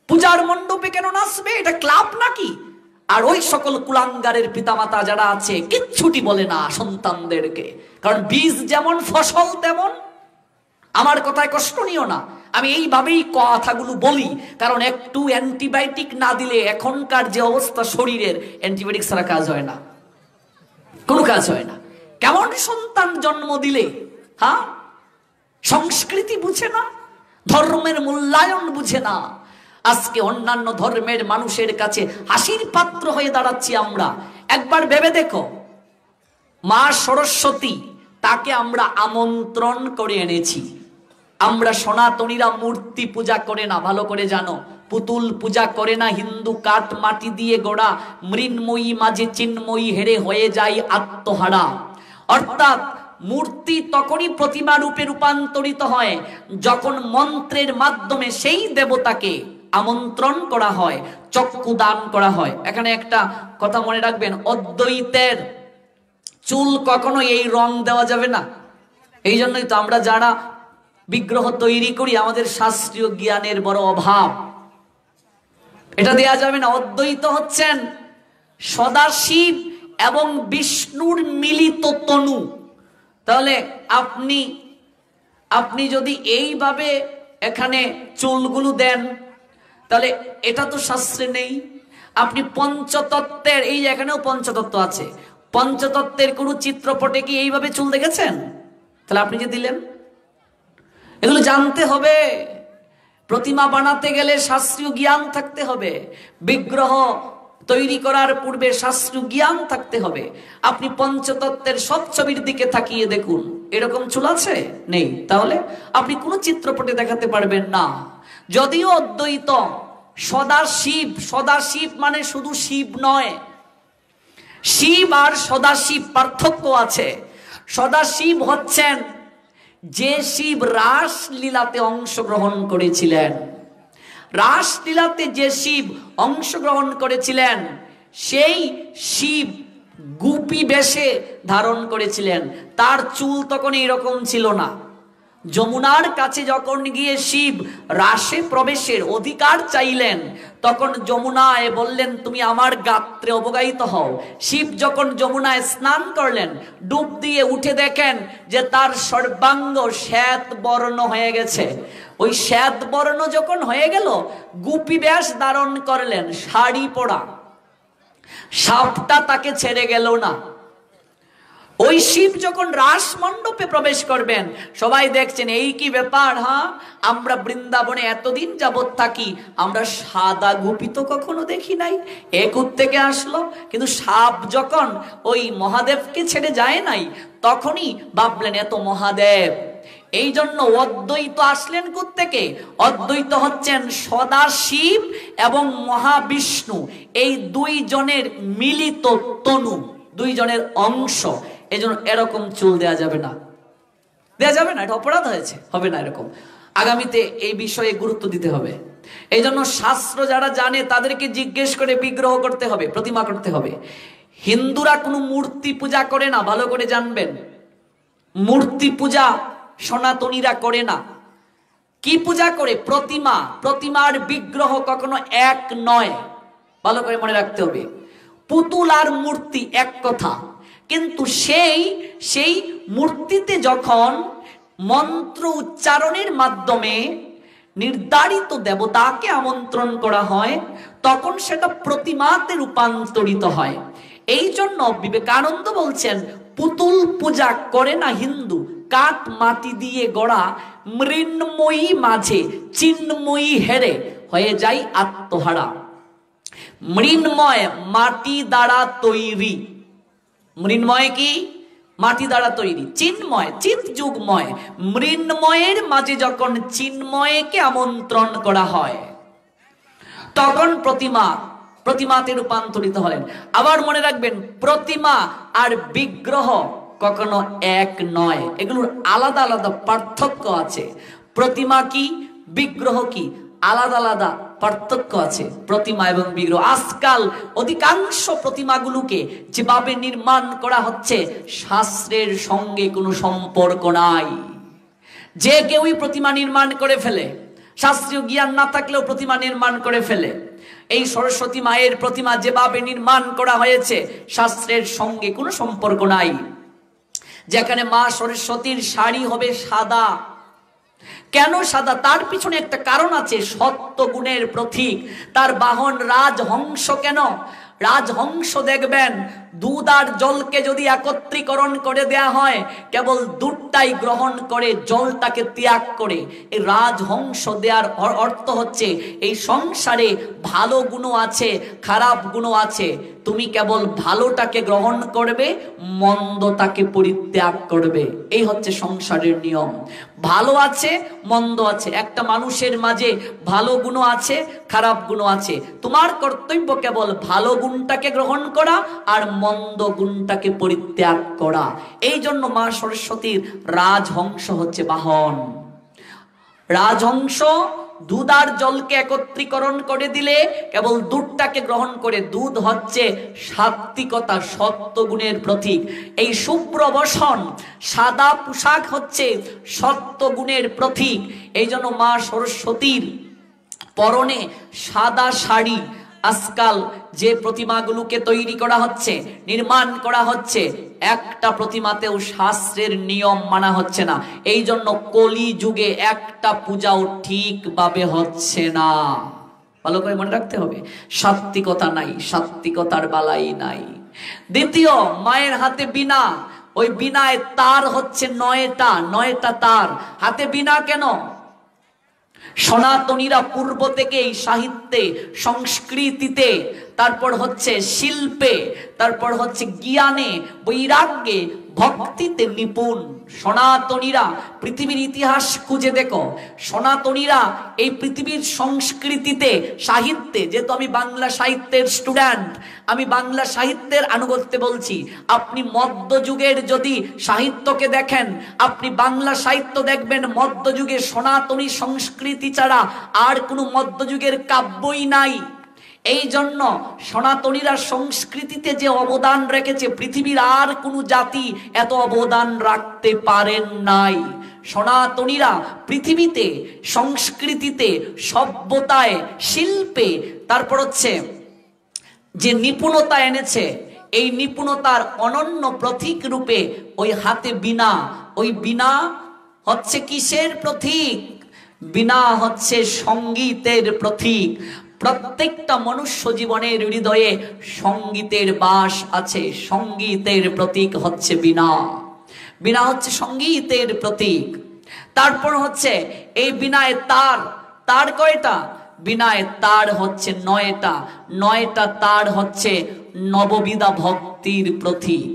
পূজার মণ্ডপে কেন নাচবে? এটা ক্লাব নাকি? আর ওই সকল কুলাঙ্গারের পিতামাতা যারা আছে কিচ্ছুটি বলে না সন্তানদেরকে, কারণ বীজ যেমন ফসল তেমন। আমার কথায় কষ্ট নিও না, আমি এইভাবেই কথাগুলো বলি, কারণ একটু অ্যান্টিবায়োটিক না দিলে এখনকার যে অবস্থা শরীরের, অ্যান্টিবায়োটিক ছাড়া কাজ হয় না, কোনো কাজ হয় না। কেমন সন্তান জন্ম দিলে, হ্যাঁ সংস্কৃতি বুঝে না, ধর্মের মূল্যায়ন বুঝে না। আজকে অন্যান্য ধর্মের মানুষের কাছে হাসির পাত্র হয়ে দাঁড়াচ্ছি আমরা। একবার ভেবে দেখো, মা সরস্বতী তাকে আমরা আমন্ত্রণ করে এনেছি। আমরা সনাতনীরা মূর্তি পূজা করে না, ভালো করে জানো, পুতুল পূজা করে না, হিন্দু কাঠ মাটি দিয়ে গড়া মৃন্ময়ী মাঝে চিন্ময়ী হেরে হয়ে যায় আত্মহারা। অর্থাৎ মূর্তি তখনই প্রতিমা রূপে রূপান্তরিত হয় যখন মন্ত্রের মাধ্যমে সেই দেবতাকে আমন্ত্রণ করা হয়, চক্ষু দান করা হয়। এখানে একটা কথা মনে রাখবেন, অদ্বৈতের চুল কখনো এই রং দেওয়া যাবে না। এই জন্যই তো আমরা যারা বিগ্রহ তৈরি করি, আমাদের শাস্ত্রীয় জ্ঞানের বড় অভাব। এটা দেয়া যাবে না। অদ্বৈত হচ্ছেন সদাশিব এবং বিষ্ণুর মিলিত তনু। তাহলে আপনি যদি এইভাবে এখানে চুলগুলো দেন, তাহলে এটা তো শাস্ত্রে নেই। আপনি পঞ্চতত্ত্বের, এই এখানেও পঞ্চতত্ত্ব আছে, পঞ্চতত্ত্বের কোনো চিত্রপটে কি এইভাবে চুল দেখেছেন? তাহলে আপনি যে দিলেন, এগুলো জানতে হবে। প্রতিমা বানাতে গেলে শাস্ত্রীয় জ্ঞান থাকতে হবে, বিগ্রহ তৈরি করার পূর্বে শাস্ত্রীয় জ্ঞান থাকতে হবে। আপনি পঞ্চতত্ত্বের সব ছবির দিকে তাকিয়ে দেখুন, এরকম চুল আছে? নেই। তাহলে আপনি কোনো চিত্রপটে দেখাতে পারবেন না। যদিও অদ্বৈত সদাশিব, সদাশিব মানে শুধু শিব নয়, শিব আর সদাশিব পার্থক্য আছে। সদাশিব হচ্ছেন যে শিব রাসলীলাতে অংশগ্রহণ করেছিলেন। রাসলীলাতে যে শিব অংশগ্রহণ করেছিলেন সেই শিব গোপী বেশে ধারণ করেছিলেন। তার চুল তখন এরকম ছিল না। যমুনার কাছে যখন গিয়ে শিব রাসে প্রবেশের অধিকার চাইলেন, তখন যমুনায় বললেন, তুমি আমার গাত্রে অবগাহিত হও। শিব যখন যমুনায় স্নান করলেন, ডুব দিয়ে উঠে দেখেন যে তার সর্বাঙ্গ শ্বেত বর্ণ হয়ে গেছে। ওই শ্বেত বর্ণ যখন হয়ে গেল, গোপী বেশ ধারণ করলেন, শাড়ি পরা, সাপটা তাকে ছেড়ে গেল না। ওই শিব যখন রাস মণ্ডপে প্রবেশ করবেন, সবাই দেখছেন এই কি ব্যাপার। হ্যাঁ, আমরা বৃন্দাবনে এতদিন যাবৎ থাকি, আমরা সাদা গোপী তো কখনো দেখি নাই, একুর থেকে আসলো। কিন্তু সাপ যখন ওই মহাদেবকে ছেড়ে যায় নাই, তখনই ভাবলেন এত মহাদেব। এই জন্য অদ্বৈত আসলেন কোত্থেকে? অদ্বৈত হচ্ছেন সদাশিব এবং মহাবিষ্ণু, এই দুইজনের মিলিত তনু, দুইজনের অংশ। এই জন্য এরকম চুল দেয়া যাবে না, দেয়া যাবে না, এটা অপরাধ হয়েছে, হবে না এরকম। আগামীতে এই বিষয়ে গুরুত্ব দিতে হবে। এই জন্য শাস্ত্র যারা জানে তাদেরকে জিজ্ঞেস করে বিগ্রহ করতে হবে, প্রতিমা করতে হবে। হিন্দুরা কোনো মূর্তি পূজা করে না, ভালো করে জানবেন। মূর্তি পূজা সনাতনীরা করে না। কি পূজা করে? প্রতিমা। প্রতিমার বিগ্রহ কখনো এক নয়, ভালো করে মনে রাখতে হবে। পুতুল আর মূর্তি এক কথা, কিন্তু সেই মূর্তিতে যখন মন্ত্র উচ্চারণের মাধ্যমে নির্ধারিত দেবতাকে আমন্ত্রণ করা হয়, তখন সেটা প্রতিমাতে রূপান্তরিত হয়। এই জন্য বিবেকানন্দ বলছেন, পুতুল পূজা করে না হিন্দু, কাঠ মাটি দিয়ে গড়া মৃন্ময়ী মাঝে চিন্ময়ী হেরে হয়ে যায় আত্মহারা। মৃন্ময় মাটি দ্বারা তৈরি। মৃন্ময় কি? মাটি দ্বারা তৈরি। চিন্ময়, চিৎ যুগময়, মৃন্ময়ের মাঝে যখন চিন্ময়কে আমন্ত্রণ করা হয়, তখন প্রতিমাতে রূপান্তরিত হলেন। আবার মনে রাখবেন, প্রতিমা আর বিগ্রহ কখনো এক নয়, এগুলোর আলাদা আলাদা পার্থক্য আছে। প্রতিমা কি, বিগ্রহ কি, আলাদা আলাদা পার্থক্য আছে প্রতিমা এবং বিগ্রহ। আজকাল অধিকাংশ প্রতিমাগুলোকে যেভাবে নির্মাণ করা হচ্ছে, শাস্ত্রের সঙ্গে কোনো সম্পর্ক নাই। যে কেউই প্রতিমা নির্মাণ করে ফেলে, শাস্ত্রীয় জ্ঞান না থাকলেও প্রতিমা নির্মাণ করে ফেলে। এই সরস্বতী মায়ের প্রতিমা যেভাবে নির্মাণ করা হয়েছে, শাস্ত্রের সঙ্গে কোনো সম্পর্ক নাই। যেখানে মা সরস্বতীর শাড়ি হবে সাদা। কেন সাদা? তার পিছনে একটা কারণ আছে, সত্য গুণের প্রতীক। তার বাহন রাজহংস। কেন রাজহংস? দেখবেন দুধ আর জলকে যদি একত্রীকরণ করে দেয়া হয়, কেবল দুধটাই গ্রহণ করে, জলটাকে ত্যাগ করে। এই রাজহংস দেওয়ার অর্থ হচ্ছে এই সংসারে ভালো গুণও আছে, খারাপ গুণও আছে। তুমি কেবল ভালোটাকে গ্রহণ করবে, মন্দটাকে পরিত্যাগ করবে। এই হচ্ছে সংসারের নিয়ম। ভালো আছে, মন্দ আছে। একটা মানুষের মাঝে ভালো গুণও আছে, খারাপ গুণও আছে। তোমার কর্তব্য কেবল ভালো গুণটাকে গ্রহণ করা আর মন্দ গুণটাকে পরিত্যাগ করা। এই জন্য মা সরস্বতীর রাজহংস হচ্ছে বাহন। রাজহংস দুধ আর জলকে একত্রীকরণ করে দিলে কেবল দুধটাকে গ্রহণ করে। দুধ হচ্ছে সাত্ত্বিকতা, সত্যগুণের প্রতীক। এই শুভ্র বসন, সাদা পোশাক হচ্ছে সত্যগুণের প্রতীক। এই জন্য মা সরস্বতীর পরনে সাদা শাড়ি। আজকাল যে প্রতিমাগুলোকে তৈরি করা হচ্ছে, নির্মাণ করা হচ্ছে, একটা প্রতিমাতেও শাস্ত্রের নিয়ম মানা হচ্ছে না। এই জন্য কলি যুগে একটা পূজাও ঠিকভাবে হচ্ছে না। ভালো করে মনে রাখতে হবে, সাত্ত্বিকতা নাই, সাত্ত্বিকতার বালাই নাই। দ্বিতীয়, মায়ের হাতে বীণা। ওই বীণায় তার হচ্ছে 9টা তার। হাতে বীণা কেন? সনাতনীরা পূর্ব থেকেই সাহিত্যে, সংস্কৃতিতে, তারপর হচ্ছে শিল্পে, তারপর হচ্ছে জ্ঞানে, বৈরাগ্যে, ভক্তিতে নিপুণ। সনাতনীরা পৃথিবীর ইতিহাস খুঁজে দেখো, সনাতনীরা এই পৃথিবীর সংস্কৃতিতে, সাহিত্যে, যেহেতু আমি বাংলা সাহিত্যের স্টুডেন্ট, আমি বাংলা সাহিত্যের আনুগত্যে বলছি। আপনি মধ্যযুগের যদি সাহিত্যকে দেখেন, আপনি বাংলা সাহিত্য দেখবেন মধ্যযুগে সনাতনী সংস্কৃতি ছাড়া আর কোনো মধ্যযুগের কাব্যই নাই। এই জন্য সনাতনীরা সংস্কৃতিতে যে অবদান রেখেছে, পৃথিবীর আর কোনো জাতি এত অবদান রাখতে পারেন নাই। সনাতনীরা পৃথিবীতে, সংস্কৃতিতে, সভ্যতায়, শিল্পে, তারপর হচ্ছে যে নিপুণতা এনেছে, এই নিপুণতার অনন্য প্রতীক রূপে ওই হাতে বীণা। ওই বীণা হচ্ছে কিসের প্রতীক? বীণা হচ্ছে সঙ্গীতের প্রতীক। প্রত্যেকটা মনুষ্য জীবনের হৃদয়ে সঙ্গীতের বাস আছে। সঙ্গীতের প্রতীক হচ্ছে বীণা। বীণা হচ্ছে সঙ্গীতের প্রতীক। তারপর হচ্ছে এই বীণায় তার। তার কয়টা? বীণায় তার হচ্ছে 9টা তার হচ্ছে নববিধা ভক্তির প্রতীক।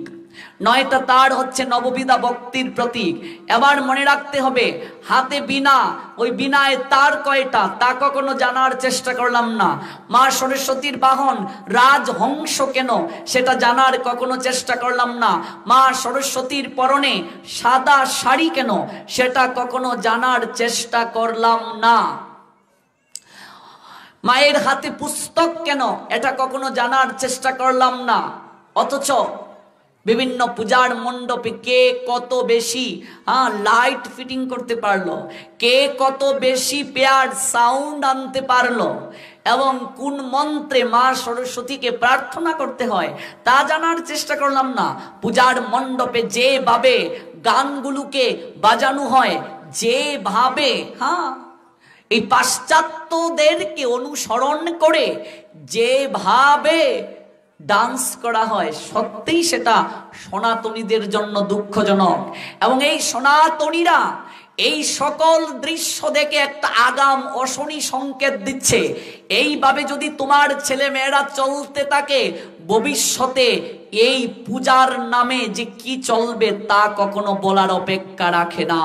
9টা তার হচ্ছে নববিধা ভক্তির প্রতীক। এবার মনে রাখতে হবে, হাতে বীণা, ওই বীণায় তার কয়টা তা কখনো জানার চেষ্টা করলাম না। মা সরস্বতীর বাহন রাজহংস কেন সেটা জানার কখনো চেষ্টা করলাম না। মা সরস্বতীর পরনে সাদা শাড়ি কেন সেটা কখনো জানার চেষ্টা করলাম না। মায়ের হাতে পুস্তক কেন এটা কখনো জানার চেষ্টা করলাম না। অথচ বিভিন্ন পূজার মণ্ডপে কে কত বেশি লাইট ফিটিং করতে পারলো, কে কত বেশি পেয়ার সাউন্ড আনতে পারলো, এবং কোন মন্ত্রে মা সরস্বতীকে প্রার্থনা করতে হয় তা জানার চেষ্টা করলাম না। পূজার মণ্ডপে যেভাবে গানগুলোকে বাজানো হয়, যেভাবে এই পাশ্চাত্যদেরকে অনুসরণ করে যেভাবে ডান্স করা হয়, সত্যিই সেটা সনাতনীদের জন্য দুঃখজনক। এবং এই সনাতনীরা এই সকল দৃশ্য দেখে একটা আগাম অশনি সংকেত দিচ্ছে, এইভাবে যদি তোমার ছেলে মেয়েরা চলতে থাকে, ভবিষ্যতে এই পূজার নামে যে কি চলবে তা কখনো বলার অপেক্ষা রাখে না।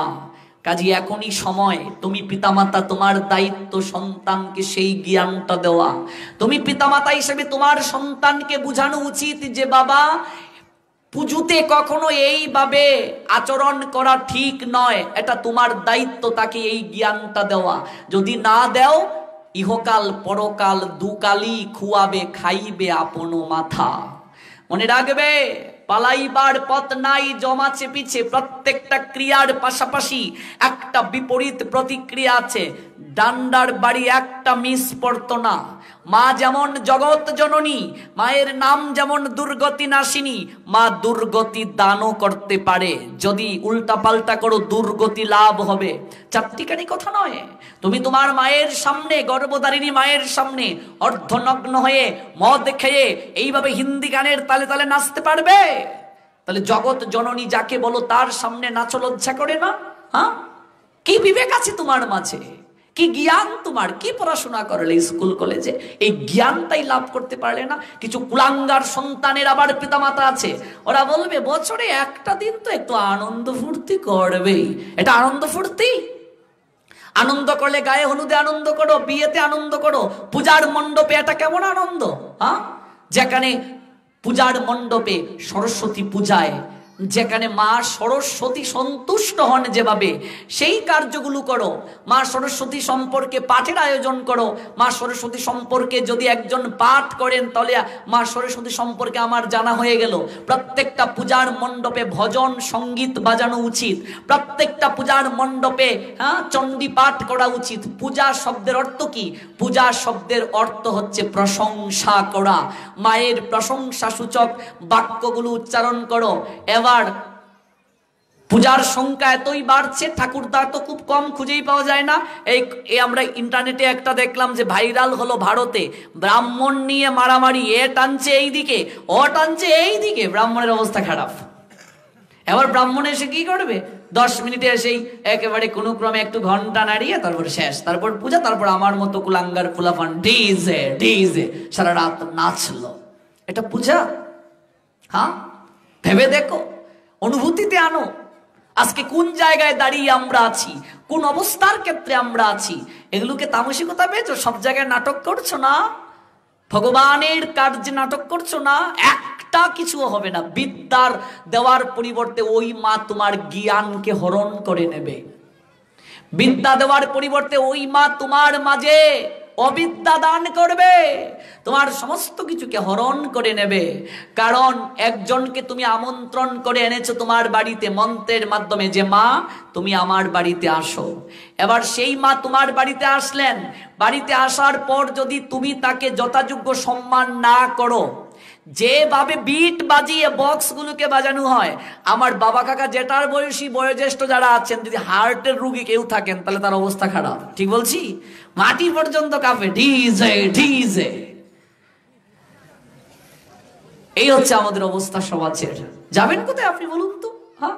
কাজে এখনই সময়, তুমি পিতামাতা, তোমার দায়িত্ব সন্তানকে সেই জ্ঞানটা দেওয়া। তুমি পিতামাতা হিসেবে তোমার সন্তানকে বোঝানো উচিত যে বাবা, পুজোতে কখনো এইভাবে আচরণ করা ঠিক নয়, এটা তোমার দায়িত্ব, তাকে এই জ্ঞানটা দেওয়া। যদি না দেও, ইহকাল পরকাল দুকালই খুয়াবে খাইবে আপন মাথা। মনে রাখবে, পালাইবার পথ নাই জমাছে পিছে। প্রত্যেকটা ক্রিয়ার পাশাপাশি একটা বিপরীত প্রতিক্রিয়া আছে। ডান্ডার বাড়ি একটা মিস পড়তো না। মা যেমন জগৎ জননী, মায়ের নাম যেমন দুর্গতি নাশিনী, মা দুর্গতি দানও করতে পারে। যদি উল্টা পাল্টা করো, দুর্গতি লাভ হবে। চারটিখানি কথা নয়। তুমি তোমার মায়ের সামনে, গর্ভধারিণী মায়ের সামনে অর্ধনগ্ন হয়ে মদ খেয়ে এইভাবে হিন্দি গানের তালে তালে নাচতে পারবে? তাহলে জগৎ জননী যাকে বলো তার সামনে নাচো লজ্জা করে না? কি বিবেক আছে তোমার মাঝে? কি জ্ঞান তোমার? কি পড়াশোনা করলে স্কুল কলেজে? এই জ্ঞানটাই লাভ করতে পারলে না। কিছু কুলাঙ্গার সন্তানের আবার পিতামাতা আছে, ওরা বলবে বছরে একটা দিন তো একটু আনন্দ ফুর্তি করবেই। এটা আনন্দ ফুর্তি? আনন্দ করলে গায়ে হলুদে আনন্দ করো, বিয়েতে আনন্দ করো, পূজার মণ্ডপে এটা কেমন আনন্দ? যেখানে পূজার মণ্ডপে সরস্বতী পূজায় যেখানে মা সরস্বতী সন্তুষ্ট হন যেভাবে, সেই কার্যগুলো করো। মা সরস্বতী সম্পর্কে পাঠের আয়োজন করো। মা সরস্বতী সম্পর্কে যদি একজন পাঠ করেন তাহলে মা সরস্বতী সম্পর্কে আমার জানা হয়ে গেল। প্রত্যেকটা পূজার মণ্ডপে ভজন সঙ্গীত বাজানো উচিত, প্রত্যেকটা পূজার মণ্ডপে চণ্ডী পাঠ করা উচিত। পূজা শব্দের অর্থ কি? পূজা শব্দের অর্থ হচ্ছে প্রশংসা করা। মায়ের প্রশংসা সূচক বাক্যগুলো উচ্চারণ করো। এবার পূজার সংখ্যা এতই বাড়ছে, ঠাকুরদা তো খুব কম খুঁজেই পাওয়া যায় না। এই আমরা ইন্টারনেটে একটা দেখলাম যে ভাইরাল হলো ভারতে, ব্রাহ্মণ নিয়ে মারামারি, এ টানছে এই দিকে, ও টানছে এই দিকে, ব্রাহ্মণের অবস্থা খারাপ। এবার ব্রাহ্মণ এসে কি করবে? 10 মিনিটে এসেই একেবারে কোনো ক্রমে একটু ঘন্টা নাড়িয়ে তারপর শেষ, তারপর পূজা, তারপর আমার মতো কুলাঙ্গার ফুলাফান ডিজে ডিজে সারা রাত নাচলো। এটা পূজা? হ্যাঁ, ভেবে দেখো, অনুভূতিতে আনো। আজকে কোন জায়গায় দাঁড়িয়ে আমরা আছি, কোন অবস্থার ক্ষেত্রে আমরা আছি, এগুলোকে তামসিকতা পেয়েছো? সব জায়গায় নাটক করছো না? ভগবানের কার্যে নাটক করছো না? একটা কিছুও হবে না। বিদ্যার দেওয়ার পরিবর্তে ওই মা তোমার জ্ঞানকে হরণ করে নেবে। বিদ্যা দেওয়ার পরিবর্তে ওই মা তোমার মাঝে অবিদ্যা দান করবে, তোমার সমস্ত কিছুকে হরণ করে নেবে। কারণ একজনকে তুমি আমন্ত্রণ করে এনেছো তোমার বাড়িতে মন্ত্রের মাধ্যমে, যে মা তুমি আমার বাড়িতে আসো। এবার সেই মা তোমার বাড়িতে আসলেন, বাড়িতে আসার পর যদি তুমি তাকে যথাযোগ্য সম্মান না করো, যেভাবে বিট বাজিয়ে বক্সগুলোকে বাজানো হয়, আমার বাবা কাকা জেঠার বয়সী বয়োজ্যেষ্ঠ যারা আছেন, যদি হার্টের রুগী কেউ থাকেন তাহলে তার অবস্থা খারাপ। ঠিক বলছি? মাটি পর্যন্ত কাঁপে, ডিজে ডিজে। এই হচ্ছে আমাদের অবস্থা সমাজের। যাবেন কোথায় আপনি বলুন তো? হ্যাঁ,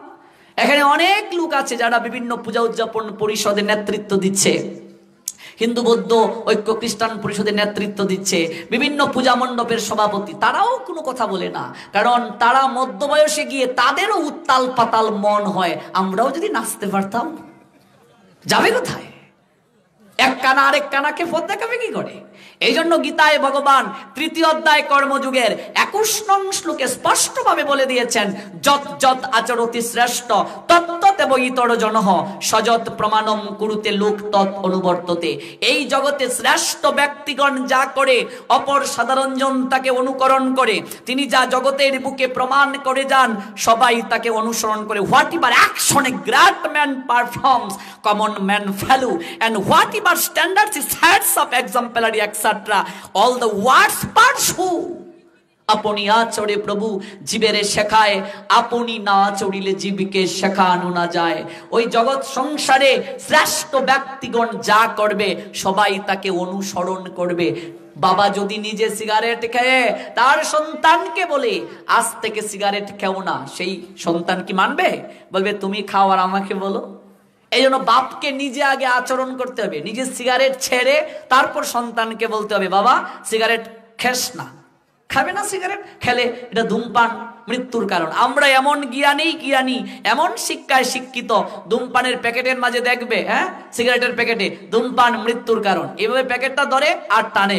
এখানে অনেক লোক আছে যারা বিভিন্ন পূজা উদযাপন পরিষদের নেতৃত্ব দিচ্ছে, হিন্দু বৌদ্ধ ঐক্য খ্রিস্টান পরিষদের নেতৃত্ব দিচ্ছে, বিভিন্ন পূজা মণ্ডপের সভাপতি, তারাও কোনো কথা বলে না। কারণ তারা মধ্যবয়সে গিয়ে তাদেরও উত্তাল পাতাল মন হয়, আমরাও যদি নাচতে পারতাম। যাবে কোথায়? এক কানা আরেক কানাকে পথ দেখাবে কি করে? এই জন্য গীতায় ভগবান 3য় অধ্যায় কর্মযুগের 21 নং শ্লোকে স্পষ্টভাবে বলে দিয়েছেন, যত যত আচরতি শ্রেষ্ঠ তত্ততেব ইতর জনঃ সযত প্রমাণম কুরুতে লোক তৎ অনুবর্ততে। এই জগতে শ্রেষ্ঠ ব্যক্তিগণ যা করে অপর সাধারণ জন তাকে অনুকরণ করে, তিনি যা জগতের বুকে প্রমাণ করে যান সবাই তাকে অনুসরণ করে। What ever action a great man performs common man follow, and whatever standards is heads of exemplary etc. all the words pursue. আপনি আচরে প্রভু জীবেরে শেখায়, আপনি না আচরিলে জীবকে শেখানো না যায়। ওই জগৎ সংসারে শ্রেষ্ঠ ব্যক্তিগণ যা করবে সবাই তাকে অনুসরণ করবে। বাবা যদি নিজে সিগারেট খেয়ে তার সন্তানকে বলে আজ থেকে সিগারেট খেও না, সেই সন্তান কি মানবে? বলবে তুমি খাও আর আমাকে বলো। এই জন্য বাপকে নিজে আগে আচরণ করতে হবে, নিজে সিগারেট ছেড়ে তারপর সন্তানকে বলতে হবে বাবা সিগারেট খেস না। খাবে না সিগারেট, খেলে এটা ধূমপান মৃত্যুর কারণ। আমরা এমন জ্ঞানী এমন শিক্ষায় শিক্ষিত, ধূমপানের প্যাকেটের মাঝে দেখবে, হ্যাঁ সিগারেটের প্যাকেটে ধূমপান মৃত্যুর কারণ, এভাবে প্যাকেটটা ধরে আর টানে,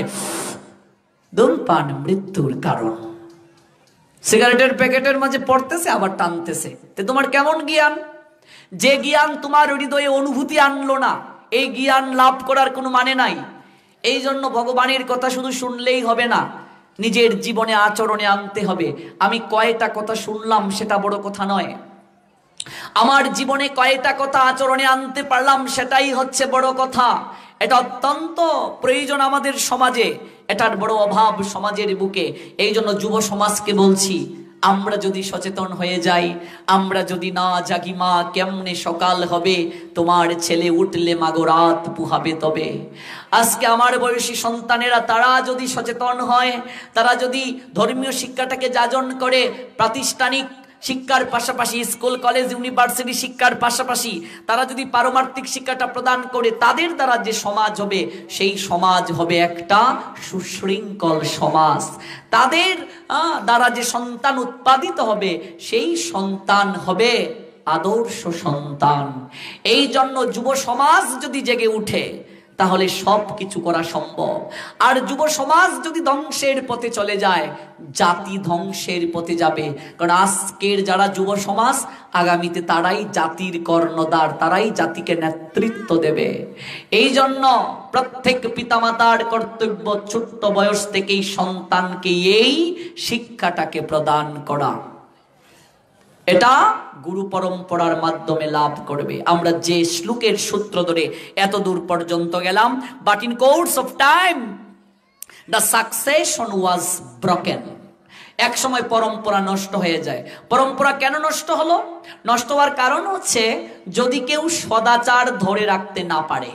ধূমপান মৃত্যুর কারণ। সিগারেটের প্যাকেটের মাঝে পড়তেছে আবার টানতেছে। তো তোমার কেমন জ্ঞান? যে জ্ঞান তোমার হৃদয়ে অনুভূতি আনলো না, এই জ্ঞান লাভ করার কোনো মানে নাই। এই জন্য ভগবানের কথা শুধু শুনলেই হবে না, নিজের জীবনে আচরণে আনতে হবে। আমি কয়টা কথা শুনলাম সেটা বড় কথা নয়, আমার জীবনে কয়টা কথা আচরণে আনতে পারলাম সেটাই হচ্ছে বড় কথা। এটা অত্যন্ত প্রয়োজন আমাদের সমাজে, এটার বড় অভাব সমাজের বুকে। এই জন্য যুব সমাজকে বলছি, আমরা যদি সচেতন হয়ে যাই, আমরা যদি না জাগি মা কেমনে সকাল হবে, তোমার ছেলে উঠলে মাগো রাত পুহাবে তবে। আজকে আমার বয়সী সন্তানেরা তারা যদি সচেতন হয়, তারা যদি ধর্মীয় শিক্ষাটাকে যাজন করে, প্রাতিষ্ঠানিক শিক্ষার পাশাপাশি স্কুল কলেজ ইউনিভার্সিটি শিক্ষার পাশাপাশি তারা যদি পারমার্থিক শিক্ষাটা প্রদান করে, তাদের দ্বারা যে সমাজ হবে সেই সমাজ হবে একটা সুশৃঙ্খল সমাজ। তাদের দ্বারা যে সন্তান উৎপাদিত হবে সেই সন্তান হবে আদর্শ সন্তান। এই জন্য যুব সমাজ যদি জেগে উঠে, তাহলে সব কিছু করা সম্ভব। আর যুব সমাজ যদি ধ্বংসের পথে চলে যায়, জাতি ধ্বংসের পথে যাবে। কারণ আজকের যারা যুব সমাজ, আগামীতে তারাই জাতির কর্ণধার, তারাই জাতিকে নেতৃত্ব দেবে। এই জন্য প্রত্যেক পিতামাতার কর্তব্য ছোট্ট বয়স থেকেই সন্তানকে এই শিক্ষাটাকে প্রদান করা। এটা গুরু পরম্পরার মাধ্যমে লাভ করবে। আমরা যে শ্লোকের সূত্র ধরে এত দূর পর্যন্ত গেলাম, but in course of time the succession was broken. এক সময় পরম্পরা নষ্ট হয়ে যায়। পরম্পরা কেন নষ্ট হলো? নষ্ট হওয়ার কারণ হচ্ছে যদি কেউ সদাচার ধরে রাখতে না পারে।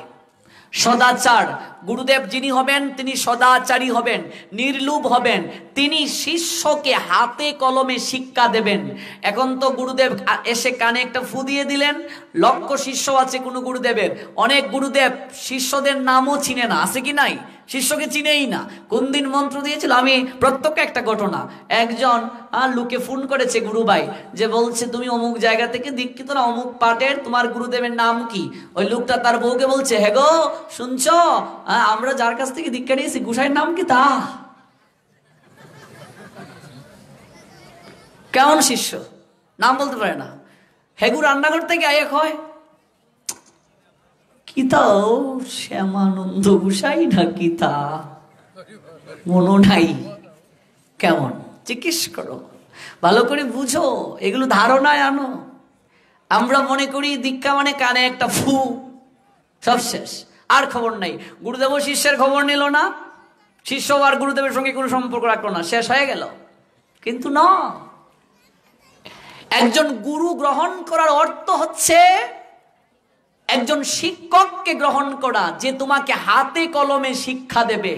সদাচার, গুরুদেব যিনি হবেন তিনি সদাচারী হবেন, নির্লোভ হবেন, তিনি শিষ্যকে হাতে কলমে শিক্ষা দেবেন। এখন তো গুরুদেব এসে কানে একটা ফু দিয়ে দিলেন, লক্ষ শিষ্য আছে কোনো গুরুদেবের, অনেক গুরুদেব শিষ্যদের নামও চিনে না, আছে কি নাই? শিষ্যকে চিনেই না। কোন দিন মন্ত্র দিয়েছিল, আমি প্রত্যক্ষ একটা ঘটনা, একজন লোকে ফোন করেছে গুরু ভাই, যে বলছে তুমি অমুক জায়গা থেকে দীক্ষিত না, অমুক পাটের, তোমার গুরুদেবের নাম কি? ওই লোকটা তার বউকে বলছে, হে গো শুনছ, আমরা যার কাছ থেকে দীক্ষা নিয়েছি গুসাইয়ের নাম কি? তা কেমন শিষ্য, নাম বলতে পারে না। হেগু রান্নাঘর থেকে আয়েক হয়, কিতাও শ্যামানন্দ গোসাই না কিতা, মনো নাই। কেমন? জিজ্ঞেস করো, ভালো করে বুঝো, এগুলো ধারণায় আনো। আমরা মনে করি দীক্ষা মানে কানে একটা ফু, সব শেষ, আর খবর নাই। গুরুদেব শিষ্যের খবর নিল না, শিষ্য আর গুরুদেবের সঙ্গে কোনো সম্পর্ক রাখলো না, শেষ হয়ে গেল। কিন্তু না, একজন গুরু গ্রহণ করার অর্থ হচ্ছে একজন শিক্ষককে গ্রহণ করা, যে তোমাকে হাতে কলমে শিক্ষা দেবে।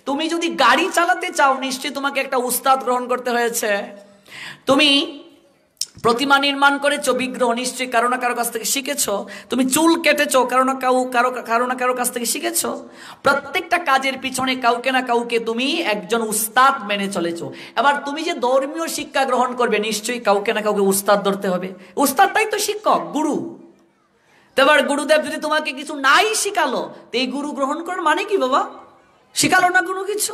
তুমি যদি গাড়ি চালাতে চাও, নিশ্চয়ই তোমাকে একটা উস্তাদ গ্রহণ করতে হয়েছে। তুমি প্রতিমা নির্মাণ করেছো, বিগ্রহ, নিশ্চয়ই কারো না কারো কাছ থেকে শিখেছো। তুমি চুল কেটেছো, কারো না কারো কাছ থেকে শিখেছো। প্রত্যেকটা কাজের পিছনে কাউকে না কাউকে তুমি একজন উস্তাদ মেনে চলেছো। এবার তুমি যে ধর্মীয় শিক্ষা গ্রহণ করবে, নিশ্চয়ই কাউকে না কাউকে উস্তাদ ধরতে হবে। উস্তাদটাই তো শিক্ষক, গুরু। এবার গুরুদেব যদি তোমাকে কিছু নাই শিখালো, তো এই গুরু গ্রহণ করার মানে কি বাবা? শিখালো না কোনো কিছু,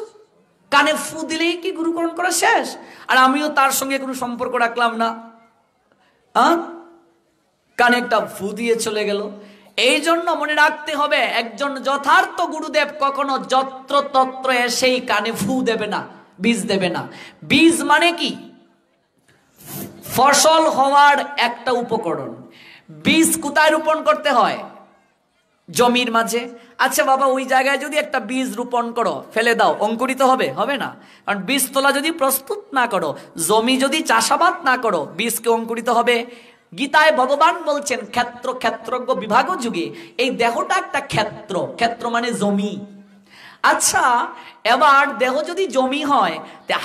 কানে ফু দিলেই কি গুরু গ্রহণ করা শেষ? আর আমিও তার সঙ্গে কোনো সম্পর্ক রাখলাম না, কানে একটা ফু দিয়ে চলে গেল। এই জন্য মনে রাখতে হবে, একজন যথার্থ গুরুদেব কখনো যত্র তত্র এসেই কানে ফু দেবে না, বীজ দেবে না। বীজ মানে কি? ফসল হওয়ার একটা উপকরণ। বীজ কোথায় রোপণ করতে হয়? জমির মাঝে। আচ্ছা বাবা, ওই জায়গায় যদি একটা বীজ রোপণ করো, ফেলে দাও, অঙ্কুরিত হবে? হবে না। কারণ বীজতলা যদি প্রস্তুত না করো, জমি যদি চাষাবাদ না করো, বীজকে অঙ্কুরিত হবে? গীতায় ভগবান বলছেন, ক্ষেত্র ক্ষেত্রজ্ঞ বিভাগ যুগে, এই দেহটা একটা ক্ষেত্র, ক্ষেত্র মানে জমি। আচ্ছা, এবার দেহ যদি জমি হয়,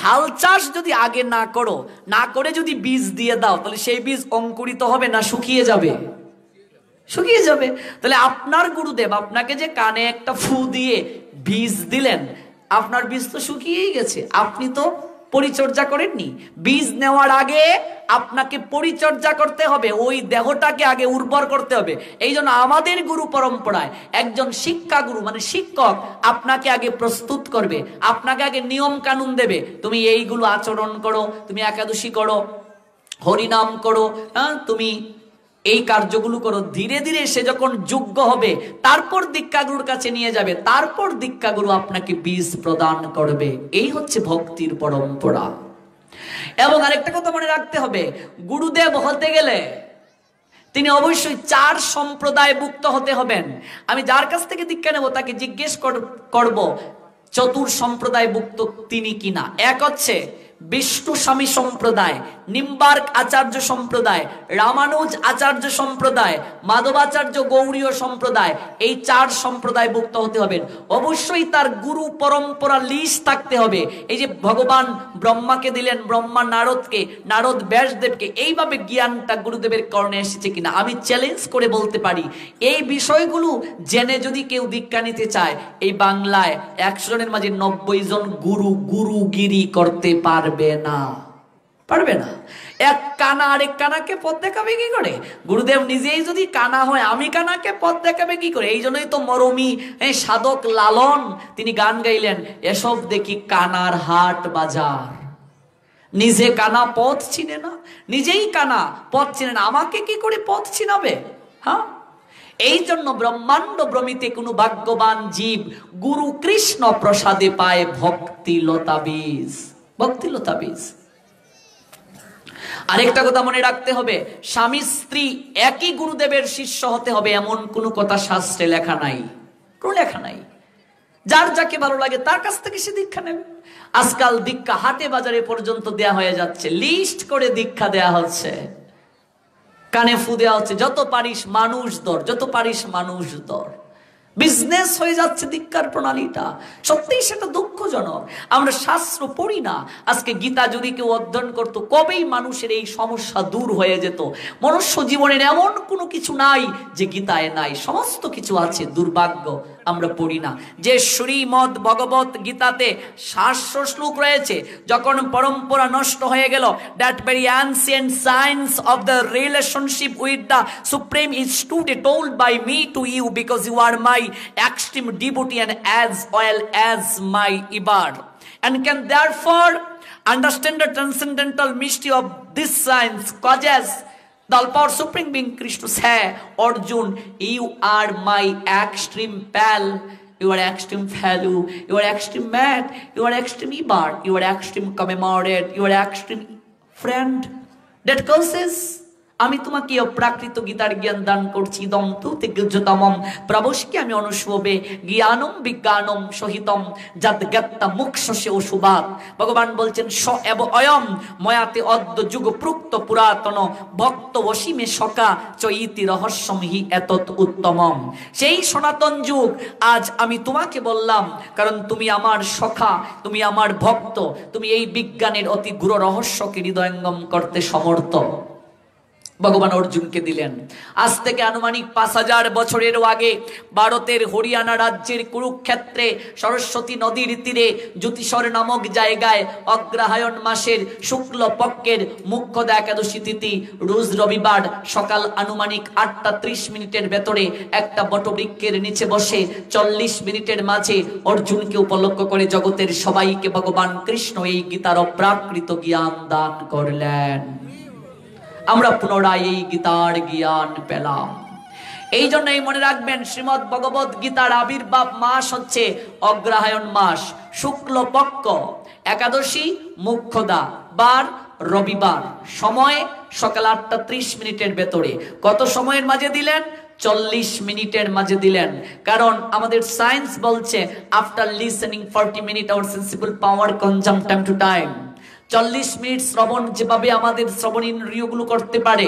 হাল চাষ যদি আগে না করো, না করে যদি বীজ দিয়ে দাও, তাহলে সেই বীজ অঙ্কুরিত হবে না শুকিয়ে যাবে? শুকিয়ে যাবে। তাহলে আপনার গুরুদেব আপনাকে যে কানে একটা ফু দিয়ে বীজ দিলেন, আপনার বীজ তো শুকিয়েই গেছে, আপনি তো পরিচর্যা করেননি। বীজ নেওয়ার আগে আপনাকে পরিচর্যা করতে হবে, ওই দেহটাকে আগে উর্বর করতে হবে। এই জন্য আমাদের গুরু পরম্পরায় একজন শিক্ষা গুরু মানে শিক্ষক আপনাকে আগে প্রস্তুত করবে, আপনাকে আগে নিয়ম কানুন দেবে। তুমি এইগুলো আচরণ করো, তুমি একাদশী করো, হরিনাম করো, তুমি এই কার্যগুলো করো। ধীরে ধীরে সে যখন যোগ্য হবে, তারপর দীক্ষাগুরুর কাছে নিয়ে যাবে, তারপর দীক্ষাগুরু আপনাকে বীজ প্রদান করবে। এই হচ্ছে ভক্তির পরম্পরা। এবং আরেকটা কথা মনে রাখতে হবে, গুরুদেব হতে গেলে তিনি অবশ্যই 4 সম্প্রদায়ভুক্ত হতে হবেন। আমি যার কাছ থেকে দীক্ষা নেব তাকে জিজ্ঞেস করব চতুর সম্প্রদায়ভুক্ত তিনি কিনা। এক হচ্ছে বিষ্ণু স্বামী সম্প্রদায়, নিম্বার্ক আচার্য সম্প্রদায়, রামানুজ আচার্য সম্প্রদায়, মাধবাচার্য গৌড়ীয় সম্প্রদায়। এই 4 সম্প্রদায়ভুক্ত হতে হবেন। অবশ্যই তার গুরু পরম্পরা লিস্ট থাকতে হবে। এই যে ভগবান ব্রহ্মাকে দিলেন, ব্রহ্মা নারদকে, নারদ ব্যাসদেবকে, এইভাবে জ্ঞানটা গুরুদেবের কর্ণে এসেছে কিনা। আমি চ্যালেঞ্জ করে বলতে পারি, এই বিষয়গুলো জেনে যদি কেউ দীক্ষা নিতে চায়, এই বাংলায় 100 জনের মাঝে 90 জন গুরু গুরুগিরি করতে পারবে না। পারবে না। এক কানা আরেক কানাকে পথ দেখাবে কি করে? গুরুদেব নিজেই যদি কানা হয়, আমি কানাকে পথ দেখাবে কি করে? এই জন্যই তো মরমী সাধক লালন তিনি গান গাইলেন, এসব দেখি কানার হাট বাজার। নিজে কানা, পথ চিনে না। নিজেই কানা, পথ চিনে না, আমাকে কি করে পথ চিনাবে? হ্যাঁ, এই জন্য ব্রহ্মাণ্ড ভ্রমিতে কোনো ভাগ্যবান জীব গুরু কৃষ্ণ প্রসাদে পায় ভক্তি লতা বীজ। ভক্তি লতা বীজ। আরেকটা কথা মনে রাখতে হবে, স্বামী স্ত্রী একই গুরুদেবের শিষ্য হতে হবে এমন কোনো কথা শাস্ত্রে লেখা নাই, কোনো লেখা নাই। যার যাকে ভালো লাগে তার কাছ থেকে সে দীক্ষা নেবে। আজকাল দীক্ষা হাটে বাজারে পর্যন্ত দেয়া হয়ে যাচ্ছে, লিস্ট করে দীক্ষা দেয়া হচ্ছে, কানে ফু দেওয়া হচ্ছে, যত পারিস মানুষ ধর, যত পারিস মানুষ ধর। বিজনেস হয়ে যাচ্ছে দীক্ষার প্রণালীটা। সত্যিই সেটা দুঃখজনক। আমরা শাস্ত্র পড়ি না। আজকে গীতা যদি কেউ অধ্যয়ন করত, কবেই মানুষের এই সমস্যা দূর হয়ে যেত। মনুষ্য জীবনের এমন কোনো কিছু নাই যে গীতায় নাই, সমস্ত কিছু আছে। দুর্ভাগ্য আমরা পড়ি না। যে শ্রীমদ ভগবত গীতাতে 700 শ্লোক রয়েছে, যখন পরম্পরা নষ্ট হয়ে গেল, that very ancient science of the relationship with the supreme is today told by me to you, because you are my extreme devotee and as well as my ibar, and can therefore understand the transcendental mystery of this science, causes the all-power supreme being Krishna say, Arjun, you are my extreme pal, you are extreme fellow, you are extreme mad, you are extreme ibar, you are extreme commemorated, you are extreme friend. That causes আমি তোমাকে অপ্রাকৃত গীতার জ্ঞান দান করছি। দম তু তিগ্যতমম প্রবশকে আমি অনুষ্বে জ্ঞানম বিজ্ঞানম সহিতম যদ্গত্তা মুক্ষসে অশুভাত। ভগবান বলছেন, স এব অয়ম ময়াতে অদ্য যুগ প্রুক্ত পুরাতন ভক্ত অসীমে সকা চৈতি রহস্যম হি এতৎ উত্তমম। সেই সনাতন যুগ আজ আমি তোমাকে বললাম, কারণ তুমি আমার সখা, তুমি আমার ভক্ত, তুমি এই বিজ্ঞানের অতি গূঢ় রহস্যকে হৃদয়ঙ্গম করতে সমর্থ। ভগবান অর্জুনকে দিলেন। আজ থেকে আনুমানিক 5000 বছরেরও আগে ভারতের হরিয়ানা রাজ্যের কুরুক্ষেত্রে সরস্বতী নদীর তীরে জ্যোতিষর নামক জায়গায় অগ্রহায়ণ মাসের শুক্ল পক্ষের মুখ্যদা একাদশী তিথি রোজ রবিবার সকাল আনুমানিক 8:30 ভেতরে একটা বটবৃক্ষের নিচে বসে 40 মিনিটের মাঝে অর্জুনকে উপলক্ষ করে জগতের সবাইকে ভগবান কৃষ্ণ এই গীতার অপ্রাকৃত জ্ঞান দান করলেন। আমরা পুনরায় এই গীতার জ্ঞান পেলাম। এই জন্যই মনে রাখবেন, শ্রীমদ ভগবত গীতার আবির্ভাব মাস হচ্ছে অগ্রহায়ণ মাস, শুক্ল পক্ষ, একাদশী মুখ্যদা, বার রবিবার, সময় সকাল 8:30 ভেতরে। কত সময়ের মাঝে দিলেন? 40 মিনিটের মাঝে দিলেন। কারণ আমাদের সায়েন্স বলছে, after listening 40 minute our sensible power consume time to time. 40 minute শ্রবণ যেভাবে আমাদের শ্রবণ ইন্দ্রিয়গুলো করতে পারে,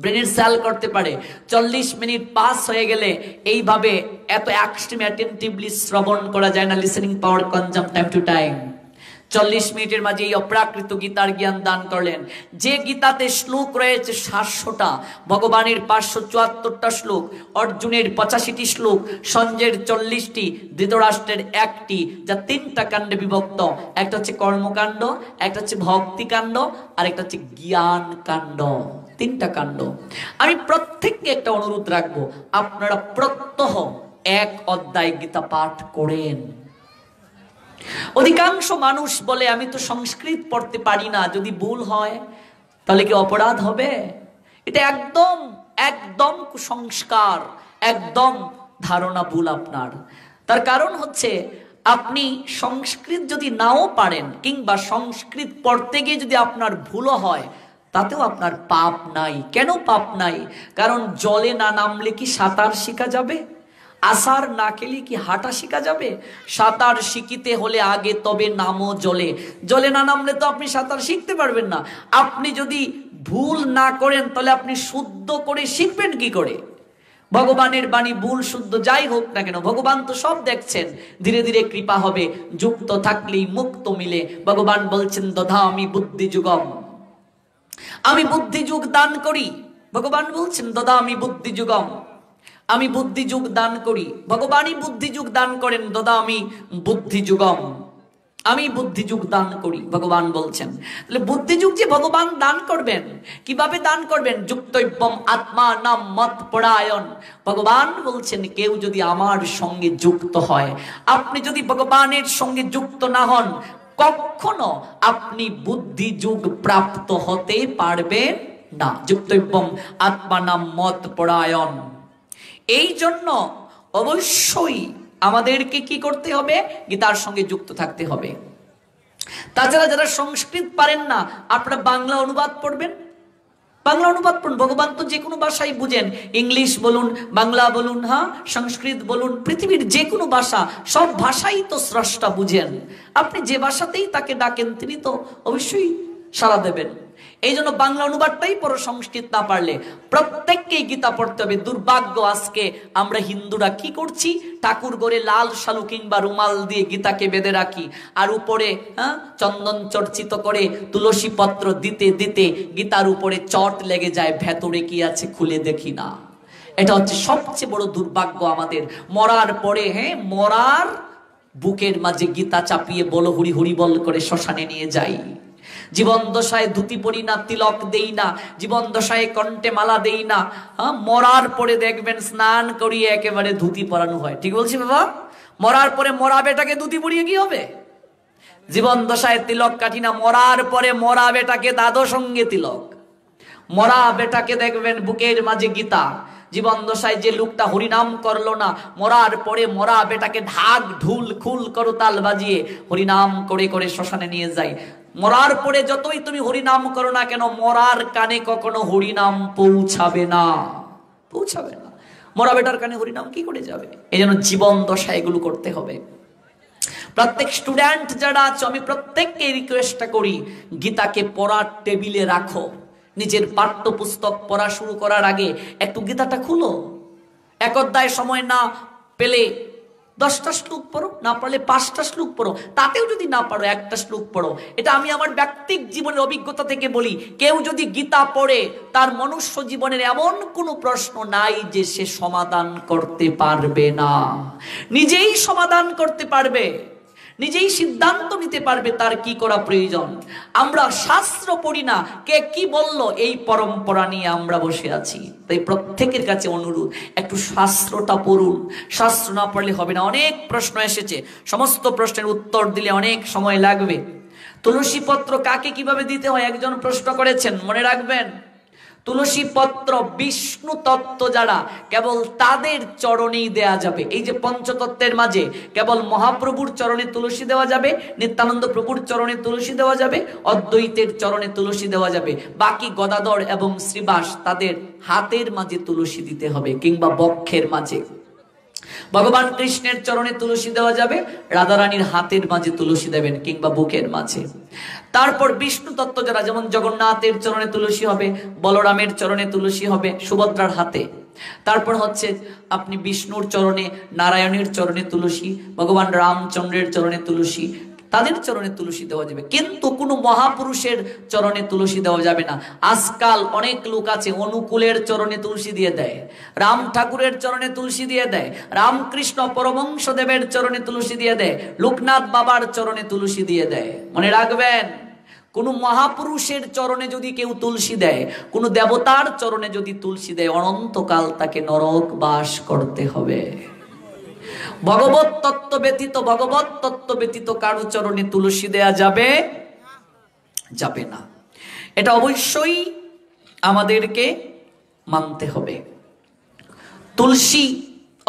ব্রেনের সেল করতে পারে, 40 মিনিট পাস হয়ে গেলে এইভাবে এত এক্সট্রিম অ্যাটেন্টিভলি শ্রবণ করা যায় না। Listening power consume time to time. 40 মিনিটের মাঝে এই অপ্রাকৃত গীতার জ্ঞান দান করলেন। যে গীতাতে শ্লোক রয়েছে 700টা, ভগবানের 574টা শ্লোক, অর্জুনের 85টি শ্লোক, সঞ্জয়ের 40টি, ধৃতরাষ্ট্রের 1টি, যা 3টা কাণ্ডে বিভক্ত। একটা হচ্ছে কর্মকাণ্ড, একটা হচ্ছে ভক্তিকাণ্ড, আর একটা হচ্ছে জ্ঞান কাণ্ড। 3টা কাণ্ড। আমি প্রত্যেককে একটা অনুরোধ রাখবো, আপনারা প্রত্যহ 1 অধ্যায় গীতা পাঠ করেন। অধিকাংশ মানুষ বলে, আমি তো সংস্কৃত পড়তে পারি না, যদি ভুল হয় তাহলে কি অপরাধ হবে? এটা একদম একদম কুসংস্কার, একদম ধারণা ভুল আপনার। তার কারণ হচ্ছে, আপনি সংস্কৃত যদি নাও পারেন, কিংবা সংস্কৃত পড়তে গিয়ে যদি আপনার ভুলও হয়, তাতেও আপনার পাপ নাই। কেন পাপ নাই? কারণ জলে না নামলে কি সাঁতার শেখা যাবে? আসার না খেলে কি হাঁটা শেখা যাবে? সাঁতার শিখিতে হলে আগে তবে নামো জলে। জলে না নামলে তো আপনি সাঁতার শিখতে পারবেন না। আপনি যদি ভুল না করেন, তাহলে আপনি শুদ্ধ করে শিখবেন কি করে? ভগবানের বাণী ভুল শুদ্ধ যাই হোক না কেন, ভগবান তো সব দেখছেন। ধীরে ধীরে কৃপা হবে, যুক্ত থাকলেই মুক্ত মিলে। ভগবান বলছেন, দধামি বুদ্ধি যুগম, আমি বুদ্ধি যুগ দান করি। ভগবান বলছেন, দদামি বুদ্ধি যুগম, আমি বুদ্ধি যুগ দান করি। ভগবানই বুদ্ধি যুগ দান করেন, দদামি বুদ্ধি যুগম। আমি বুদ্ধিযুগ দান করি, ভগবান বলছেন। তাহলে বুদ্ধিযুগ যে ভগবান দান করবেন, কিভাবে দান করবেন? যুক্তৈবম আত্মা নাম মত পরায়ণ। ভগবান বলছেন কেউ যদি আমার সঙ্গে যুক্ত হয়, আপনি যদি ভগবানের সঙ্গে যুক্ত না হন, কখনো আপনি বুদ্ধিযুগ প্রাপ্ত হতে পারবেন না। যুক্তৈবম আত্মা নাম মত পরায়ণ। এই জন্য অবশ্যই আমাদেরকে কি করতে হবে? গীতার সঙ্গে যুক্ত থাকতে হবে। তাছাড়া যারা সংস্কৃত পারেন না, আপনারা বাংলা অনুবাদ পড়বেন, বাংলা অনুবাদ পড়ুন। ভগবান তো যে কোনো ভাষাই বুঝেন, ইংলিশ বলুন, বাংলা বলুন, হ্যাঁ সংস্কৃত বলুন, পৃথিবীর যে কোনো ভাষা, সব ভাষাই তো স্রষ্টা বুঝেন। আপনি যে ভাষাতেই তাকে ডাকেন, তিনি তো অবশ্যই সাড়া দেবেন। এই জন্য বাংলা অনুবাদটাই পড়ো, সংস্কৃত না পারলে। প্রত্যেককেই গীতা পড়তে হবে। দুর্ভাগ্য আজকে আমরা হিন্দুরা কি করছি? ঠাকুর ঘরে লাল শালু কিংবা রুমাল দিয়ে গীতাকে বেঁধে রাখি, আর উপরে চন্দন চর্চিত করে তুলসী পত্র দিতে দিতে গীতার উপরে চট লেগে যায়, ভেতরে কি আছে খুলে দেখি না। এটা হচ্ছে সবচেয়ে বড় দুর্ভাগ্য আমাদের। মরার পরে মরার বুকের মাঝে গীতা চাপিয়ে বলো হরি হরি বল করে শ্মশানে নিয়ে যাই। জীবন দশায় ধুতি পরি না, তিলক দেই না, জীবন দশায় কণ্ঠে মালা দেই না, মরার পরে দেখবেন স্নান করিয়ে একেবারে ধুতি পরানো হয়। ঠিক বলছি বাবা? মরার পরে মরা বেটাকে ধুতি পরিয়ে কি হবে? জীবন দশায় তিলক কাটি না, মরার পরে মরা বেটাকে দাদো সঙ্গে তিলক। মরা বেটাকে দেখবেন বুকের মাঝে গীতা। জীবন দশায় যে লোকটা হরিনাম করলো না, মরার পরে মরা বেটাকে ঢাক ঢুল খুল করতাল বাজিয়ে হরিনাম করে করে শ্মশানে নিয়ে যায়। মরার পরে যতই তুমি হরিনাম করো না কেন, মরার কানে কখনো হরিনাম পৌঁছাবে না, পৌঁছাবে না। মরা বেটার কানে হরিনাম কি করে যাবে? এই জন্য জীবন দশায় এগুলো করতে হবে। প্রত্যেক স্টুডেন্ট যারা আছো, আমি প্রত্যেককে রিকোয়েস্টটা করি, গীতাকে পড়ার টেবিলে রাখো। নিজের পাঠ্য পুস্তক পড়া শুরু করার আগে একটু গীতাটা খুলো। এক অধ্যায় সময় না পেলে 10টা শ্লোক পড়ো, না পারলে 5টা শ্লোক পড়ো, তাতেও যদি না পারো 1টা শ্লোক পড়ো। এটা আমি আমার ব্যক্তিক জীবনের অভিজ্ঞতা থেকে বলি। কেউ যদি গীতা পড়ে, তার মনুষ্য জীবনের এমন কোনো প্রশ্ন নাই যে সে সমাধান করতে পারবে না। নিজেই সমাধান করতে পারবে, নিজেই সিদ্ধান্ত নিতে পারবে তার কি করা প্রয়োজন। আমরা শাস্ত্র পড়ি না, কে কি বলল এই পরম্পরা নিয়ে আমরা বসে আছি। তাই প্রত্যেকের কাছে অনুরোধ, একটু শাস্ত্রটা পড়ুন। শাস্ত্র না পড়লে হবে না। অনেক প্রশ্ন এসেছে, সমস্ত প্রশ্নের উত্তর দিলে অনেক সময় লাগবে। তুলসী পত্র কাকে কিভাবে দিতে হয় একজন প্রশ্ন করেছেন, মনে রাখবেন। তুলসী পত্র বিষ্ণু তত্ত্ব যারা, কেবল তাদের চরণেই দেয়া যাবে। এই যে পঞ্চতত্ত্বের মাঝে কেবল মহাপ্রভুর চরণে তুলসী দেওয়া যাবে, নিত্যানন্দ প্রভুর চরণে তুলসী দেওয়া যাবে, অদ্বৈতের চরণে তুলসী দেওয়া যাবে। বাকি গদাধর এবং শ্রীবাস তাদের হাতের মাঝে তুলসী দিতে হবে, কিংবা বক্ষের মাঝে। ভগবান কৃষ্ণের চরণে তুলসী দেওয়া যাবে, রাধারানীর হাতের মাঝে তুলসী দেবেন, কিংবা বুকের মাঝে। তারপর বিষ্ণু তত্ত্ব যারা, যেমন জগন্নাথের চরণে তুলসী হবে, বলরামের চরণে তুলসী হবে, সুভদ্রার হাতে। তারপর হচ্ছে আপনি বিষ্ণুর চরণে, নারায়ণের চরণে তুলসী, ভগবান রামচন্দ্রের চরণে তুলসী, তাদের চরণে তুলসী দেওয়া যাবে। কিন্তু কোনো মহাপুরুষের চরণে তুলসী দেওয়া যাবে না। আজকাল অনেক লোক আছে অনুকূলের চরণে তুলসী দিয়ে দেয়, রাম ঠাকুরের চরণে তুলসী দিয়ে দেয়, রামকৃষ্ণ পরমহংস দেবের চরণে তুলসী দিয়ে দেয়, লোকনাথ বাবার চরণে তুলসী দিয়ে দেয়। মনে রাখবেন, কোন মহাপুরুষের চরণে যদি কেউ তুলসী দেয়, কোন দেবতার চরণে যদি তুলসী দেয়, অনন্তকাল তাকে নরক বাস করতে হবে। ভগবত তত্ত্ব ব্যতীত কারো চরণে তুলসী দেয়া যাবে যাবে না। এটা অবশ্যই আমাদেরকে মানতে হবে। তুলসী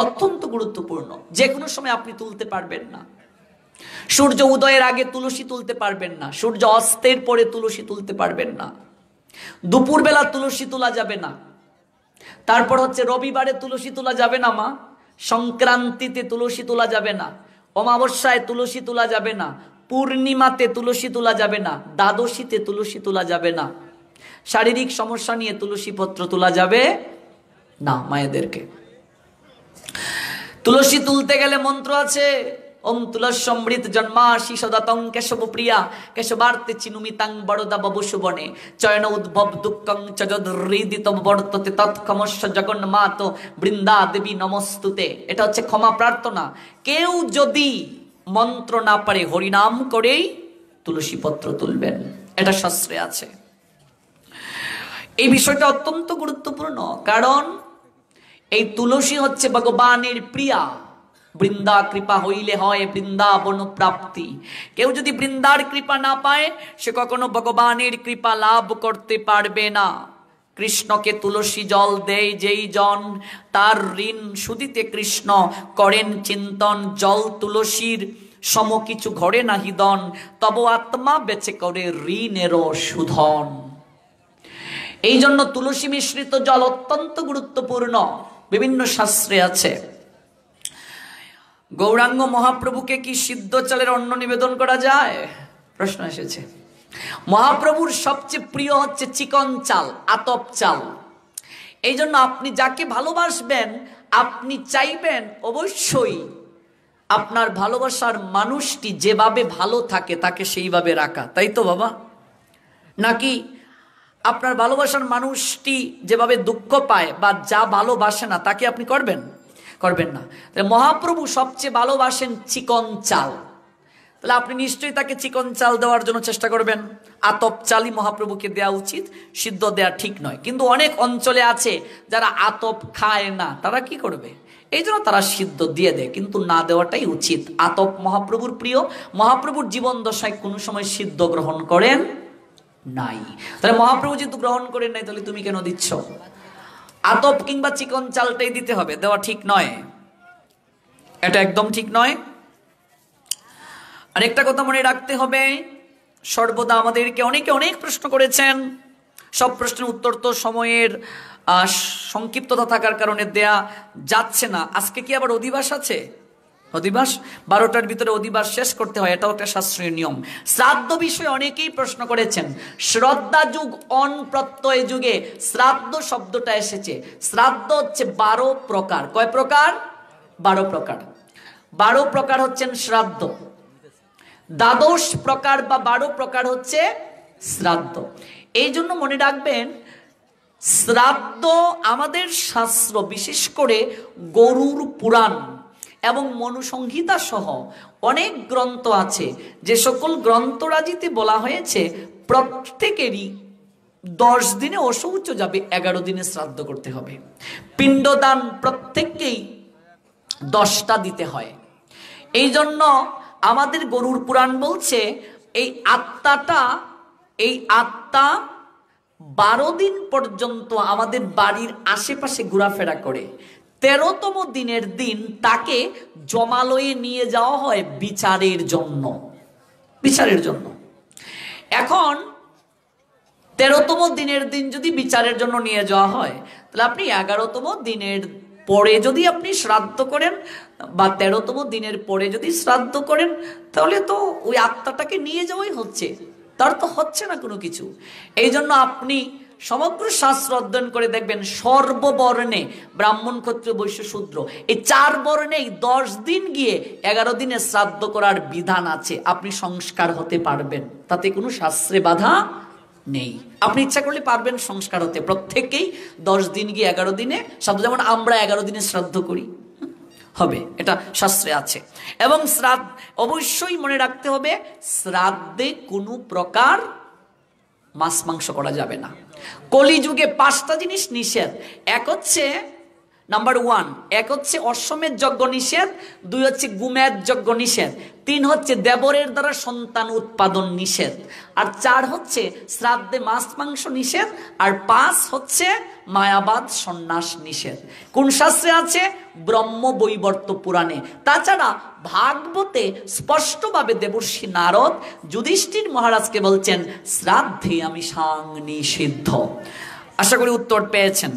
অত্যন্ত গুরুত্বপূর্ণ। যে কোনো সময় আপনি তুলতে পারবেন না। সূর্য উদয়ের আগে তুলসী তুলতে পারবেন না, সূর্য অস্তের পরে তুলসী তুলতে পারবেন না, দুপুরবেলা তুলসী তোলা যাবে না। তারপর হচ্ছে রবিবারে তুলসী তোলা যাবে না মা, সংক্রান্তিতে তুলসী তোলা যাবে না, অমাবস্যায় তুলসী তোলা যাবে না, পূর্ণিমাতে তুলসী তোলা যাবে না, দ্বাদশীতে তুলসী তোলা যাবে না, শারীরিক সমস্যা নিয়ে তুলসী পত্র তোলা যাবে না। মায়েদেরকে তুলসী তুলতে গেলে মন্ত্র আছে, ওম তুলসমৃত জন্মাশি সদাতং কেশব প্রিয়া কেশবার্তে চিনুমিতাং বড়দা ববুশুবনে চয়ন উদ্ভব দুঃখং চযদ হৃদিত বর্ততে তৎক্ষমস্য জগন্মাত বৃন্দা দেবী নমস্তুতে। এটা হচ্ছে ক্ষমা প্রার্থনা। কেউ যদি মন্ত্র না পারে হরিনাম করেই তুলসী পত্র তুলবেন, এটা শাস্ত্রে আছে। এই বিষয়টা অত্যন্ত গুরুত্বপূর্ণ, কারণ এই তুলসী হচ্ছে ভগবানের প্রিয়া। বৃন্দা কৃপা হইলে হয় বৃন্দাবন প্রাপ্তি। কেউ যদি বৃন্দার কৃপা না পায়, সে কখনো ভগবানের কৃপা লাভ করতে পারবে না। কৃষ্ণকে তুলসী জল দেয় যেই জন, তার ঋণ শুধিতে কৃষ্ণ করেন চিন্তন। জল তুলসীর সম কিছু ঘরে নাহি দন, তব আত্মা বেঁচে করে ঋণেরও শোধন। এই জন্য তুলসী মিশ্রিত জল অত্যন্ত গুরুত্বপূর্ণ, বিভিন্ন শাস্ত্রে আছে। গৌরাঙ্গ মহাপ্রভুকে কি সিদ্ধ চালের অন্ন নিবেদন করা যায়? প্রশ্ন এসেছে। মহাপ্রভুর সবচেয়ে প্রিয় হচ্ছে চিকন চাল, আতপ চাল। এই জন্য আপনি যাকে ভালোবাসবেন, আপনি চাইবেন অবশ্যই আপনার ভালোবাসার মানুষটি যেভাবে ভালো থাকে তাকে সেইভাবে রাখা, তাই তো বাবা? নাকি আপনার ভালোবাসার মানুষটি যেভাবে দুঃখ পায় বা যা ভালোবাসে না তাকে আপনি করবেন না। তাহলে মহাপ্রভু সবচেয়ে ভালোবাসেন চিকন চাল, তাহলে আপনি নিশ্চয়ই তাকে চিকন চাল দেওয়ার জন্য চেষ্টা করবেন। আতপ চালই মহাপ্রভুকে দেওয়া উচিত, সিদ্ধ দেওয়া ঠিক নয়। কিন্তু অনেক অঞ্চলে আছে যারা আতপ খায় না, তারা কি করবে? এই জন্য তারা সিদ্ধ দিয়ে দেয়, কিন্তু না দেওয়াটাই উচিত। আতপ মহাপ্রভুর প্রিয়, মহাপ্রভুর জীবন দশায় কোনো সময় সিদ্ধ গ্রহণ করেন নাই। তাহলে মহাপ্রভু যেহেতু গ্রহণ করেন নাই, তাহলে তুমি কেন দিচ্ছ? আতপ কিংবা চিকন চালটাই দিতে হবে, দেওয়া ঠিক নয়, এটা একদম ঠিক নয়। আরেকটা কথা মনে রাখতে হবে, সর্বদা আমাদেরকে অনেকে অনেক প্রশ্ন করেছেন, সব প্রশ্নের উত্তর তো সময়ের সংক্ষিপ্ততা থাকার কারণে দেয়া যাচ্ছে না। আজকে কি আবার অধিবাস আছে? অধিবাস 12টার ভিতরে অধিবাস শেষ করতে হয়, এটাও একটা শাস্ত্রীয় নিয়ম। শ্রাদ্ধ বিষয়ে অনেকেই প্রশ্ন করেছেন। শ্রদ্ধা যুগ অন প্রত্যয় যুগে শ্রাদ্ধ শব্দটা এসেছে। শ্রাদ্ধ হচ্ছে 12 প্রকার। কয় প্রকার? 12 প্রকার। 12 প্রকার হচ্ছেন শ্রাদ্ধ। দ্বাদশ প্রকার বা 12 প্রকার হচ্ছে শ্রাদ্ধ। এই জন্য মনে রাখবেন, শ্রাদ্ধ আমাদের শাস্ত্র, বিশেষ করে গরুর পুরাণ এবং মনুসংহিতা সহ অনেক গ্রন্থ আছে, যে সকল গ্রন্থরাজিতে বলা হয়েছে প্রত্যেকেরই 10 দিনে অশৌচ যাবে, 11 দিনে শ্রাদ্ধ করতে হবে। পিণ্ডদান প্রত্যেককেই 10টা দিতে হয়। এই জন্য আমাদের গরুর পুরাণ বলছে এই আত্মা 12 দিন পর্যন্ত আমাদের বাড়ির আশেপাশে ঘোরাফেরা করে। 13তম দিনের দিন তাকে জমালয়ে নিয়ে যাওয়া হয় বিচারের জন্য। এখন 13তম দিনের দিন যদি বিচারের জন্য নিয়ে যাওয়া হয়, তাহলে আপনি 11তম দিনের পরে যদি আপনি শ্রাদ্ধ করেন বা 13তম দিনের পরে যদি শ্রাদ্ধ করেন, তাহলে তো ওই আত্মাটাকে নিয়ে যাওয়াই হচ্ছে, তার তো হচ্ছে না কোনো কিছু। এই জন্য আপনি সমগ্র শাস্ত্র অধ্যয়ন করে দেখবেন, সর্ববর্ণে ব্রাহ্মণ, ক্ষত্রিয়, বৈশ্য, শূদ্র, এই 4 বর্ণেই 10 দিন গিয়ে 11 দিনে শ্রাদ্ধ করার বিধান আছে। আপনি সংস্কার হতে পারবেন, তাতে কোনো শাস্ত্রে বাধা নেই। আপনি ইচ্ছা করলে পারবেন সংস্কার হতে। প্রত্যেকেই 10 দিন গিয়ে 11 দিনে শ্রাদ্ধ, যেমন আমরা 11 দিনে শ্রাদ্ধ করি, হবে, এটা শাস্ত্রে আছে। এবং শ্রাদ্ধ অবশ্যই মনে রাখতে হবে, শ্রাদ্ধে কোনো প্রকার মাছ মাংস করা যাবে না। কলিযুগে 5টা জিনিস নিষেধ। এক হচ্ছে নাম্বার 1, এক হচ্ছে অশ্বমেধ যজ্ঞ নিষেধ, 2 হচ্ছে গুমেধ যজ্ঞ নিষেধ, 3 হচ্ছে দেবরের দ্বারা সন্তান উৎপাদন নিষেধ, আর 4 হচ্ছে শ্রাদ্ধে মাছ মাংস নিষেধ, আর 5 হচ্ছে মায়াবাদ সন্ন্যাস নিষেধ। কোন শাস্ত্রে আছে? ব্রহ্ম বৈবর্ত পুরাণে। তাছাড়া ভাগবতে স্পষ্টভাবে দেবর্ষি নারদ যুধিষ্ঠির মহারাজকে বলছেন, শ্রাদ্ধে আমি সাং নিষিদ্ধ। আশা করি উত্তর পেয়েছেন।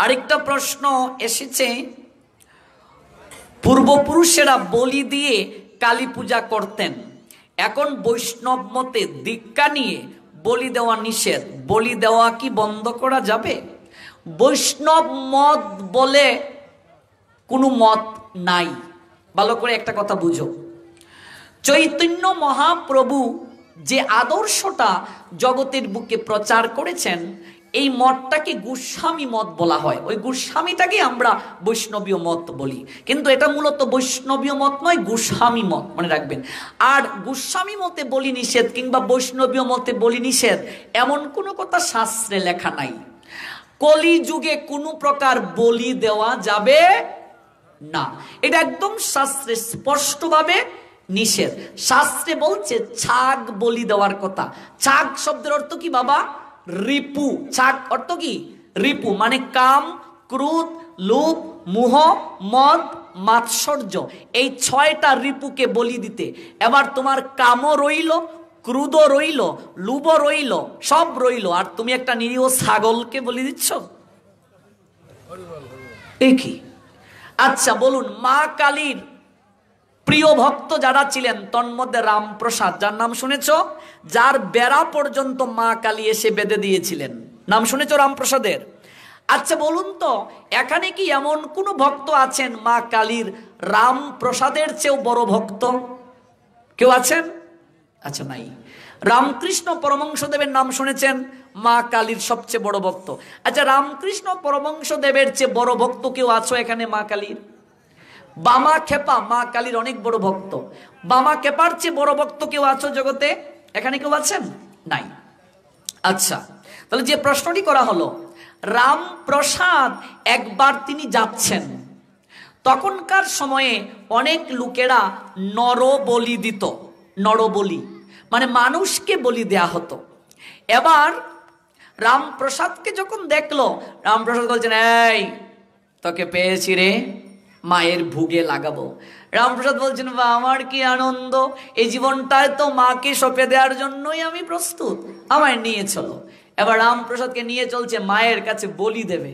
আরেকটা প্রশ্ন এসেছে, পূর্বপুরুষেরা বলি দিয়ে কালী পূজা করতেন, এখন বৈষ্ণব মতে দীক্ষা নিয়ে বলি দেওয়া নিষেধ, বলি দেওয়া কি বন্ধ করা যাবে? বৈষ্ণব মত বলে কোনো মত নাই। ভালো করে একটা কথা বুঝো, চৈতন্য মহাপ্রভু যে আদর্শটা জগতের বুকে প্রচার করেছেন, এই মতটাকে গোস্বামী মত বলা হয়, ওই গোস্বামীটাকে আমরা বৈষ্ণবীয় মত বলি, কিন্তু এটা মূলত বৈষ্ণবীয় মত নয়, গোস্বামী মত, মনে রাখবেন। আর গোস্বামী মতে বলি নিষেধ কিংবা বৈষ্ণবীয় মতে বলি নিষেধ এমন কোনো কথা শাস্ত্রে লেখা নাই। কলিযুগে কোনো প্রকার বলি দেওয়া যাবে না, এটা একদম শাস্ত্রে স্পষ্টভাবে নিষেধ। শাস্ত্রে বলছে ছাগ বলি দেওয়ার কথা। ছাগ শব্দের অর্থ কি বাবা? রিপু। ছাগ অর্থ কি? রিপু, মানে কাম, ক্রোধ, লোভ, মোহ, মদ, মাৎসর্য, এই 6টা রিপুকে বলি দিতে। এবার তোমার কামও রইল, ক্রোধও রইল, লোভও রইল, সব রইল, আর তুমি একটা নিরীহ ছাগলকে বলি দিচ্ছ, এই কি? আচ্ছা বলুন, মা কালীর প্রিয় ভক্ত যারা ছিলেন তন্মধ্যে রামপ্রসাদ, যার নাম শুনেছ, যার বেড়া পর্যন্ত মা কালী এসে বেঁধে দিয়েছিলেন, নাম শুনেছ রামপ্রসাদের? আচ্ছা বলুন তো, এখানে কি এমন কোন ভক্ত আছেন মা কালীর রামপ্রসাদের চেয়েও বড় ভক্ত? কেউ আছেন? আচ্ছা নাই। রামকৃষ্ণ পরমহংসদেবের নাম শুনেছেন? মা কালীর সবচেয়ে বড় ভক্ত। আচ্ছা রামকৃষ্ণ পরমহংসদেবের চেয়ে বড় ভক্ত কেউ আছো এখানে মা কালীর? বামা খেপা মা কালীর অনেক বড় ভক্ত। বামা খেপার চেয়ে বড় ভক্ত কেউ আছো জগতে? এখানে কেউ আছেন? নাই। আচ্ছা তাহলে যে প্রশ্নটি করা হলো, রামপ্রসাদ একবার তিনি যাচ্ছেন, তখনকার সময়ে অনেক লোকেরা নরবলি দিত। নরবলি মানে মানুষকে বলি দেয়া হতো। এবার রামপ্রসাদকে যখন দেখলো, রামপ্রসাদ বলছেন, এই তোকে পেয়েছি রে, মায়ের ভুগে লাগাবো। রামপ্রসাদ বলছেন, বা আমার কি আনন্দ, এই জীবনটায় তো মাকে সঁপে দেওয়ার জন্যই আমি প্রস্তুত, আমায় নিয়ে চলো। এবার রামপ্রসাদকে নিয়ে চলছে, মায়ের কাছে বলি দেবে।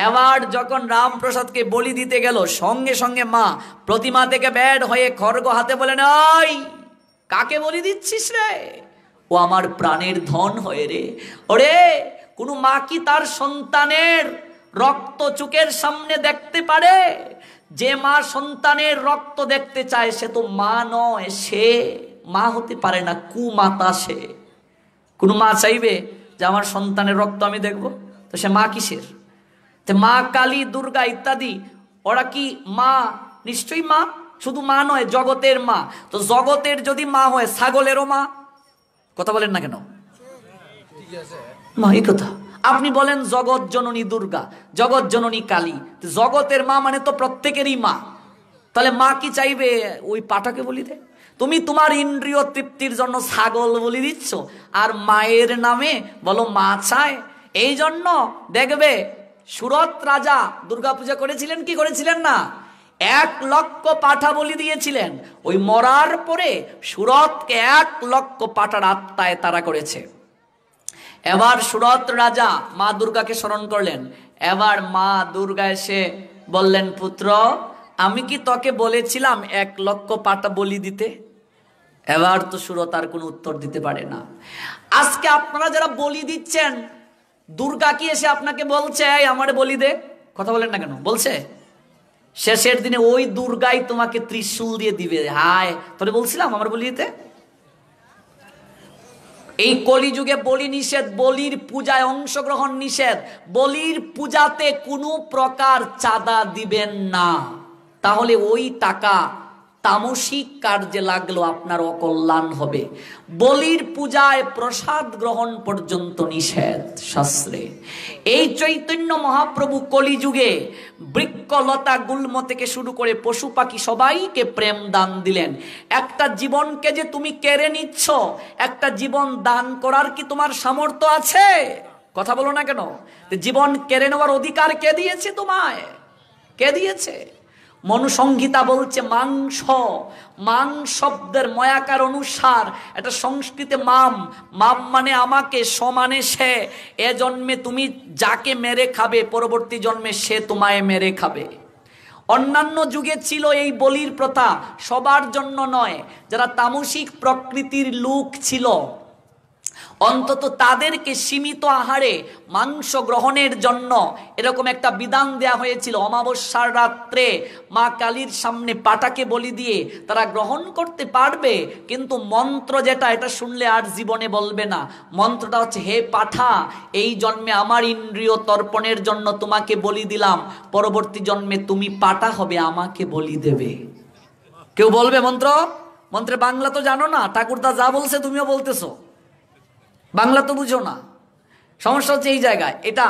এবার যখন রামপ্রসাদকে বলি দিতে গেল, সঙ্গে সঙ্গে মা প্রতিমা থেকে বের হয়ে খড়গ হাতে বলেন, ওই কাকে বলি দিচ্ছিস রে? ও আমার প্রাণের ধন হয়ে রে। ওরে, কোনো মা কি তার সন্তানের রক্ত চোখের সামনে দেখতে পারে? যে মা সন্তানের রক্ত দেখতে চায় সে তো মা নয়, সে মা হতে পারে না, কুমাতা সে। কোনো মা চাইবে যে আমার সন্তানের রক্ত আমি দেখব? তো সে মা কিসের? তো মা কালী, দুর্গা ইত্যাদি ওরা কি মা? নিশ্চয়ই মা। শুধু মা নয়, জগতের মা। তো জগতের যদি মা হয়, ছাগলেরও মা। কথা বলেন না কেন? মা, এই কথা আপনি বলেন জগৎ জননী দুর্গা, জগৎ জননী কালী, জগতের মা মানে তো প্রত্যেকেরই মা। তাহলে মা কি চাইবে ওই পাটাকে বলি দে? তুমি তোমার ইন্দ্রিয় তৃপ্তির জন্য ছাগল বলি দিচ্ছ, আর মায়ের নামে বলো মা চায়। এই জন্য দেখবে সুরত রাজা দুর্গাপূজা করেছিলেন কি করেছিলেন না? 1 লক্ষ পাঠা বলি দিয়েছিলেন। ওই মরার পরে সুরতকে 1 লক্ষ পাঠার আত্মায় তারা করেছে। এবার সুরত রাজা মা দুর্গাকে স্মরণ করলেন। এবার মা দুর্গা এসে বললেন, পুত্র আমি কি তোকে বলেছিলাম 1 লক্ষ পাঠা বলি দিতে? এবার তো সুরত আর কোনো উত্তর দিতে পারে না। আজকে আপনারা যারা বলি দিচ্ছেন, দুর্গা কি এসে আপনাকে বলছে এই আমারে বলি দে? কথা বলেন না কেন? বলছে? শেষের দিনে ওই দুর্গাই তোমাকে ত্রিশূল দিয়ে দিবে। হায়, তোরে বলছিলাম আমার বলি দিতে। এই কলিযুগে বলি নিষেধ, বলির পূজায় অংশগ্রহণ নিষেধ। বলির পূজাতে কোনো প্রকার চাঁদা দিবেন না, তাহলে ওই টাকা তামসিক কার্যে লাগলো আপনার অকল্যাণ হবে। বলির পূজায় প্রসাদ গ্রহণ পর্যন্ত নিষেধ শাস্ত্রে। এই চৈতন্য মহাপ্রভু কলিযুগে বৃক্ষলতা গুল্ম থেকে শুরু করে পশু পাখি সবাইকে প্রেম দান দিলেন। একটা জীবনকে যে তুমি কেড়ে নিচ্ছ, একটা জীবন দান করার কি তোমার সামর্থ্য আছে? কথা বলো না কেন? জীবন কেড়ে নেওয়ার অধিকার কে দিয়েছে তোমায়? কে দিয়েছে? মনুসংহিতা বলছে মাংস। মাং শব্দের ময়াকার অনুসার এটা সংস্কৃতে মাম। মাম মানে আমাকে, সমানে সে। এ জন্মে তুমি যাকে মেরে খাবে, পরবর্তী জন্মে সে তোমায় মেরে খাবে। অন্যান্য যুগে ছিল এই বলির প্রথা, সবার জন্য নয়। যারা তামসিক প্রকৃতির লোক ছিল অন্তত তাদেরকে সীমিত আহারে মাংস গ্রহণের জন্য এরকম একটা বিধান দেয়া হয়েছিল। অমাবস্যার রাত্রে মা কালীর সামনে পাটাকে বলি দিয়ে তারা গ্রহণ করতে পারবে, কিন্তু মন্ত্র যেটা, এটা শুনলে আর জীবনে বলবে না। মন্ত্রটা হচ্ছে, হে পাঠা, এই জন্মে আমার ইন্দ্রিয় তর্পণের জন্য তোমাকে বলি দিলাম, পরবর্তী জন্মে তুমি পাটা হবে, আমাকে বলি দেবে। কেউ বলবে মন্ত্র? মন্ত্রে বাংলা তো জানো না, ঠাকুরদা যা বলছে তুমিও বলতেছো, বাংলা তো বুঝো না। সমস্যা হচ্ছে এই জায়গায়। এটা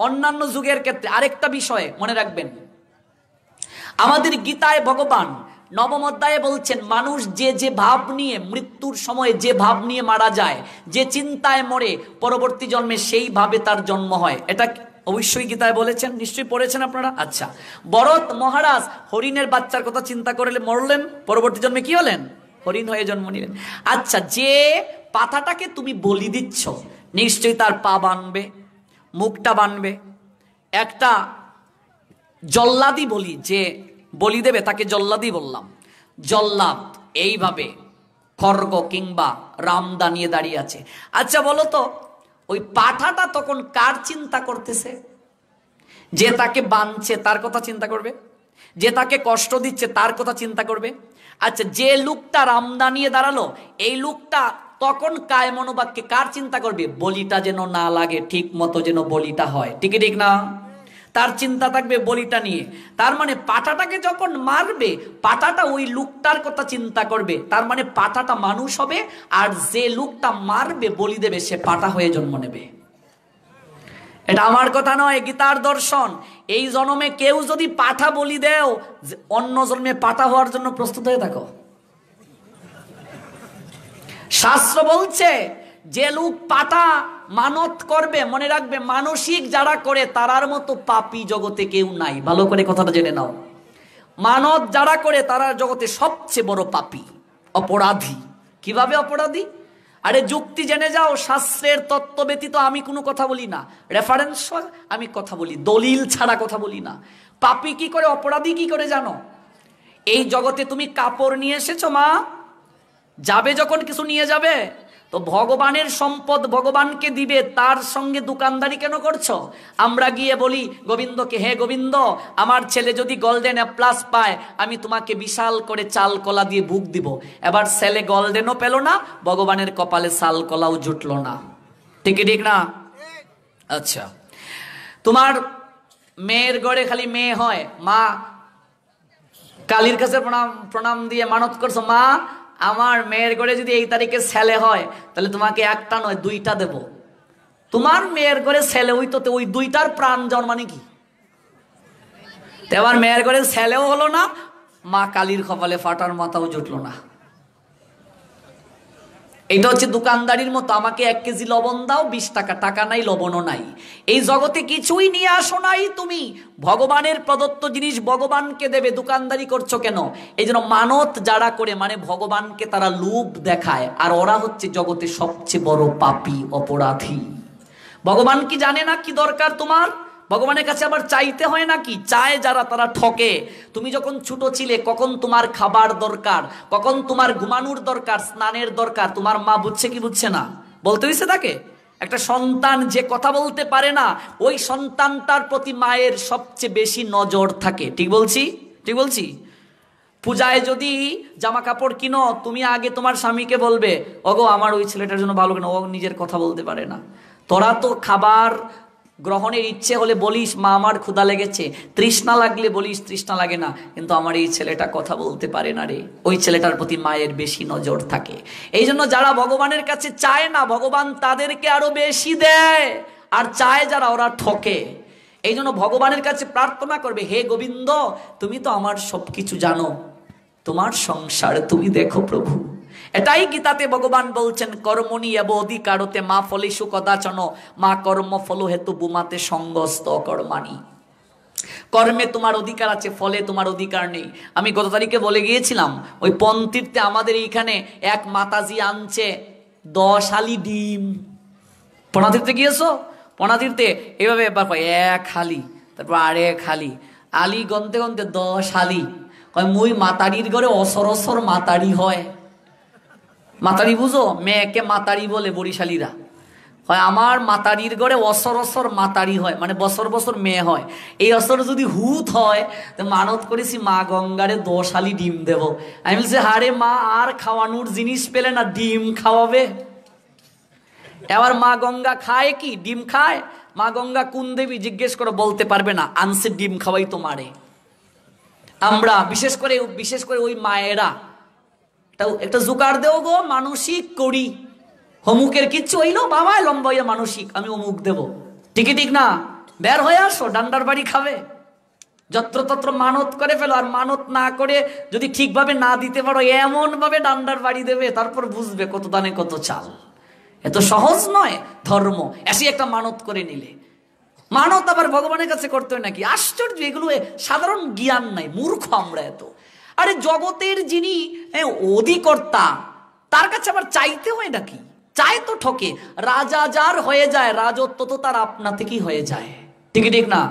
অন্যান্য যুগের ক্ষেত্রে। আরেকটা বিষয়ে মনে রাখবেন, আমাদের গীতায় ভগবান নবম অধ্যায়ে বলছেন, মানুষ যে যে ভাব নিয়ে মৃত্যুর সময় যে ভাব নিয়ে মারা যায়, যে চিন্তায় মরে, পরবর্তী জন্মে সেই ভাবে তার জন্ম হয়। এটা অবশ্যই গীতায় বলেছেন, নিশ্চয়ই পড়েছেন আপনারা। আচ্ছা, ভরত মহারাজ হরিণের বাচ্চার কথা চিন্তা করলে মরলেন, পরবর্তী জন্মে কি হলেন? হরিণ হয়ে জন্ম নিলেন। আচ্ছা, যে পাতাটাকে তুমি বলি দিচ্ছ, নিশ্চয়ই তার পা বানবে, মুখটা বানবে। একটা জল্লাদি বলি, যে বলি দেবে তাকে জল্লাদি বললাম। জল্লাদ এইভাবে খড়গ কিংবা রামদা নিয়ে দাঁড়িয়ে আছে। আচ্ছা বলো তো, ওই পাঠাটা তখন কার চিন্তা করতেছে? যে তাকে বানছে তার কথা চিন্তা করবে, যে তাকে কষ্ট দিচ্ছে তার কথা চিন্তা করবে। আচ্ছা, যে লোকটা রামদা নিয়ে দাঁড়ালো, এই লোকটা তখন কায় মনোবাক্যে কার চিন্তা করবে? বলিটা যেন না লাগে, ঠিক মতো যেন বলিটা হয়। ঠিক ঠিক না? তার চিন্তা থাকবে বলিটা নিয়ে। তার মানে পাঠাটাকে যখন মারবে, পাঠাটা ওই লোকটার কথা চিন্তা করবে। তার মানে পাঠাটা মানুষ হবে, আর যে লোকটা মারবে, বলি দেবে, সে পাঠা হয়ে জন্ম নেবে। এটা আমার কথা নয়, গীতার দর্শন। এই জন্মে কেউ যদি পাঠা বলি দেও, অন্য জন্মে পাঠা হওয়ার জন্য প্রস্তুত হয়ে থাকো। শাস্ত্র বলছে, যে লোক পাঠা মানত করবে, মনে রাখবে, মানসিক যারা করে তারার মতো পাপী জগতে কেউ নাই। ভালো করে কথাটা জেনে নাও। মানত যারা করে তারা জগতে সবচেয়ে বড় পাপী, অপরাধী। কিভাবে অপরাধী? আরে যুক্তি জেনে যাও। শাস্ত্রের তত্ত্ব ব্যতীত আমি কোনো কথা বলি না, রেফারেন্স আমি কথা বলি, দলিল ছাড়া কথা বলি না। পাপী কি করে, অপরাধী কি করে জানো? এই জগতে তুমি কাপড় নিয়ে এসেছো, মা যাবে যখন কিছু নিয়ে যাবে, তো ভগবানের সম্পদ ভগবানকে দিবে, তার সঙ্গে দোকানদারি কেন করছো? আমরা গিয়ে বলি গোবিন্দকে, হে গোবিন্দ, আমার ছেলে যদি গোল্ডেন প্লাস পায়, আমি তোমাকে বিশাল করে চাল কলা দিয়ে ভোগ দিব। এবার ছেলে গোল্ডেনও পেল না, ভগবানের কপালে চাল কলাও জুটলো না। ঠিক ঠিক না? আচ্ছা, তোমার মেয়ের ঘরে খালি মেয়ে হয়, মা কালীর কাছে প্রণাম দিয়ে মানত করছো, মা আমার মেয়ের ঘরে যদি এই তারিখে ছেলে হয়, তাহলে তোমাকে একটা নয় দুইটা দেব। তোমার মেয়ের ঘরে ছেলে হইতো, ওই দুইটার প্রাণ জন্মানি কি? এবার মেয়ের ঘরে ছেলেও হলো না, মা কালীর কপালে ফাটার মাথাও জুটলো না। এটা হচ্ছে দোকানদারির মতো, আমাকে 1 কেজি লবণ দাও, 20 টাকা, টাকা নাই, লবণও নাই। এই জগতে কিছুই নিয়ে আসো নাই তুমি, ভগবানের প্রদত্ত জিনিস ভগবানকে দেবে, দোকানদারি করছো কেন? এই জন্য মানত যারা করে, মানে ভগবানকে তারা লোভ দেখায়, আর ওরা হচ্ছে জগতে সবচেয়ে বড় পাপী, অপরাধী। ভগবান কি জানে না কি দরকার তোমার? ভগবানের কাছে আবার চাইতে হয় নাকি? চায় যারা, তারা ঠকে। তুমি যখন ছোট ছিলে, কখন তোমার খাবার দরকার, কখন তোমার ঘুমানোর দরকার, স্নানের দরকার, তোমার মা বুঝছে কি বুঝছে না? বলতে হয়েছে তাকে। একটা সন্তান যে কথা বলতে পারে না, ওই সন্তানটার প্রতি মায়ের সবচেয়ে বেশি নজর থাকে। ঠিক বলছি? ঠিক বলছি? পূজায় যদি জামা কাপড় কিনো, তুমি আগে তোমার স্বামীকে বলবে, ওগো আমার ওই ছেলেটার জন্য ভালো কেন, ও নিজের কথা বলতে পারে না। তোরা তো খাবার গ্রহণের ইচ্ছে হলে বলিস, মা আমার ক্ষুধা লেগেছে, তৃষ্ণা লাগলে বলিস তৃষ্ণা লাগে না, কিন্তু আমার এই ছেলেটা কথা বলতে পারে না রে। ওই ছেলেটার প্রতি মায়ের বেশি নজর থাকে। এই জন্য যারা ভগবানের কাছে চায় না, ভগবান তাদেরকে আরো বেশি দেয়, আর চায় যারা, ওরা ঠকে। এই জন্য ভগবানের কাছে প্রার্থনা করবে, হে গোবিন্দ, তুমি তো আমার সবকিছু জানো, তোমার সংসার তুমি দেখো প্রভু। এটাই গীতাতে ভগবান বলছেন, কর্মণি এব অধিকারতে মা ফলেষু কদাচন মা কর্ম ফল হেতু বুমাতে সঙ্গস্ত কর্মাণি। কর্মে তোমার অধিকার আছে, ফলে তোমার অধিকার নেই। আমি গত তারিখে বলে গিয়েছিলাম, ওই পন্তীর্থে আমাদের এইখানে এক মাতাজি আনছে 10 হালি ডিম। পনাতীর্থে গিয়েছো? পনাতীর্থে এভাবে এবার 1 হালি, তারপর 1.5 হালি, আলি গনতে গনতে 10 হালি। কয় মুই মাতারির ঘরে অসরসর মাতারি হয়। মাতারি বুঝো? মেয়েকে মাতারি বলে বরিশালীরা। হয় আমার মাতারির ঘরে অসর অসর মাতারি হয়, মানে বছর বছর মেয়ে হয়। এই অসর যদি হুত হয় তো মানত করেছি মা গঙ্গারে 10 হালি ডিম দেব। আমি বলছি হারে মা, আর খাওয়ানোর জিনিস পেলে না ডিম খাওয়াবে? এবার মা গঙ্গা খায় কি? ডিম খায়। মা গঙ্গা কোন দেবী জিজ্ঞেস করে বলতে পারবে না, আনসে ডিম খাওয়াই তো মারে। আমরা বিশেষ করে ওই মায়েরা একটা জোগাড় দেও গো, মানসিক করি, অমুকের কিচ্ছু হইলো বাবা লম্বা হইয়া মানসিক আমি অমুক দেব, ঠিকই ঠিক না? বের হয়ে আসো, ডান্ডার বাড়ি খাবে। যত্রতত্র মানত করে ফেলো, আর মানত না করে যদি ঠিকভাবে না দিতে পারো এমন ভাবে ডান্ডার বাড়ি দেবে, তারপর বুঝবে কত দানে কত চাল। এত সহজ নয় ধর্ম। এসে একটা মানত করে নিলে, মানত আবার ভগবানের কাছে করতে হয় নাকি? আশ্চর্য, এগুলো সাধারণ জ্ঞান নাই, মূর্খ আমরা এত। আরে জগতের যিনি অধিকর্তা তার কাছে আবার চাইতে হয় নাকি? চায় তো ঠকে। রাজা যার হয়ে যায়, রাজত্ব তো তার আপনা থেকেই হয়ে যায়, ঠিক ঠিক না?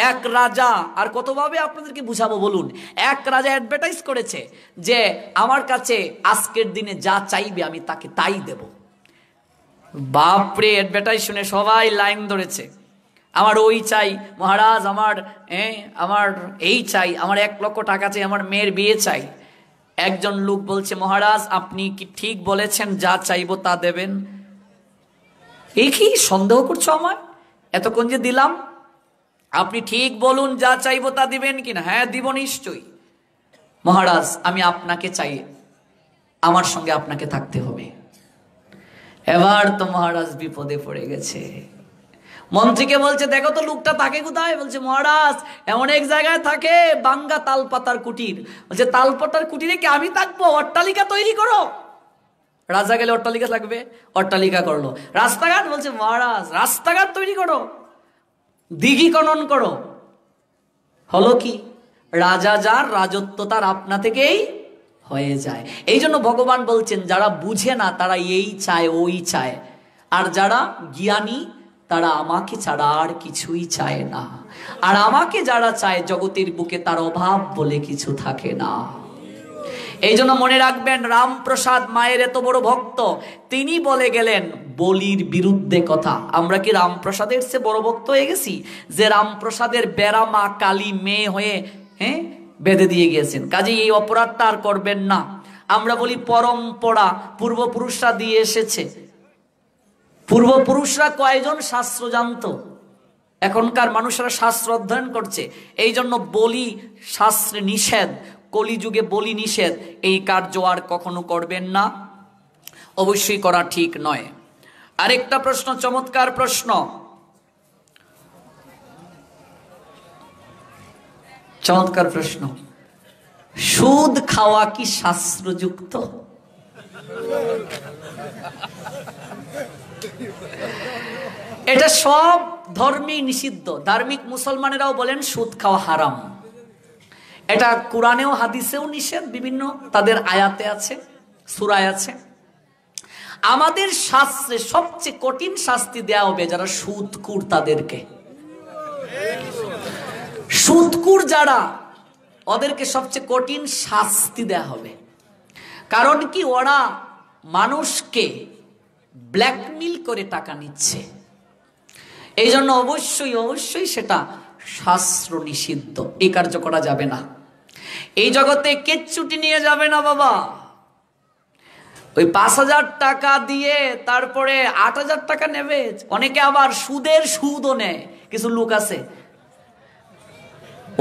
এক রাজা, আর কতভাবে আপনাদেরকে বুঝাবো বলুন, এক রাজা অ্যাডভার্টাইজ করেছে যে আমার কাছে আজকের দিনে যা চাইবে আমি তাকে তাই দেব। বাপরে, অ্যাডভার্টাইজ শুনে সবাই লাইন ধরেছে, আমার ওই চাই মহারাজ, আমার এই চাই, আমার 1 লক্ষ টাকা চাই, আমার মেয়ের বিয়ে চাই। একজন লোক বলছে মহারাজ আপনি কি ঠিক বলেছেন, যা চাইবো তা দেবেন? এই কি সন্দেহ করছো আমার? এতক্ষণ যে দিলাম, আপনি ঠিক বলুন যা চাইবো তা দিবেন কিনা? হ্যাঁ দিব নিশ্চয়ই। মহারাজ আমি আপনাকে চাই, আমার সঙ্গে আপনাকে থাকতে হবে। এবার তো মহারাজ বিপদে পড়ে গেছে। মন্ত্রীকে বলছে দেখো তো লোকটা থাকে কোথায়? বলছে মহারাজ এমন এক জায়গায় থাকে, বাঙ্গা তালপাতার কুটির। বলছে তালপাতার কুটিরে কি আমি থাকবো? অট্টালিকা তৈরি করো। রাজা গেলে অট্টালিকা লাগবে, অট্টালিকা করলো। রাস্তাঘাট, বলছে মহারাজ রাস্তাঘাট তৈরি করো, দিঘি খনন করো। হলো কি? রাজা যার, রাজত্ব তার আপনা থেকেই হয়ে যায়। এই জন্য ভগবান বলছেন যারা বুঝে না তারা এই চায় ওই চায়, আর যারা জ্ঞানী তারা আমাকে ছাড়া আর কিছুই চায় না। আর আমাকে যারা চায় জগতের বুকে তার অভাব বলে কিছু থাকে না। এই জন্য মনে রাখবেন, রামপ্রসাদ মায়ের এত বড় ভক্ত, তিনি বলে গেলেন বলির বিরুদ্ধে কথা। আমরা কি রামপ্রসাদের চেয়ে বড় ভক্ত হয়ে গেছি যে রামপ্রসাদের বেড়া মা কালী মেয়ে হয়ে বেঁধে দিয়ে গিয়েছেন? কাজেই এই অপরাধটা আর করবেন না। আমরা বলি পরম্পরা, পূর্বপুরুষরা দিয়ে এসেছে। পূর্বপুরুষরা কয়জন শাস্ত্র জানতো? এখনকার মানুষরা শাস্ত্র অধ্যয়ন করছে। এই জন্য বলি শাস্ত্রে নিষেধ, কলিযুগে বলি নিষেধ। এই কার্য আর কখনো করবেন না, অবশ্যই করা ঠিক নয়। আরেকটা প্রশ্ন, চমৎকার প্রশ্ন, চমৎকার প্রশ্ন। সুদ খাওয়া কি শাস্ত্রযুক্ত? এটা সব ধর্মেই নিষিদ্ধ। ধার্মিক মুসলমানেরাও বলেন সুদ খাওয়া হারাম। এটা কোরআনেও হাদিসেও নিষেধ, বিভিন্ন তাদের আয়াতে আছে, সূরায় আছে। আমাদের শাস্ত্রে সবচেয়ে কঠিন শাস্তি দেওয়া হবে যারা সুদখোর তাদেরকে। সুদখোর যারা, ওদেরকে সবচেয়ে কঠিন শাস্তি দেওয়া হবে। কারণ কি? ওরা মানুষকে ব্ল্যাকমেল করে টাকা নিচ্ছে। এই জন্য অবশ্যই সেটা শাস্ত্র নিষিদ্ধ। এই কার্য করা যাবে না। এই জগতে কেচ্ছুটি নিয়ে যাবে না বাবা। ওই 5,000 টাকা দিয়ে তারপরে 8,000 টাকা নেবে। অনেকে আবার সুদের সুদও নেয়। কিছু লোক আছে,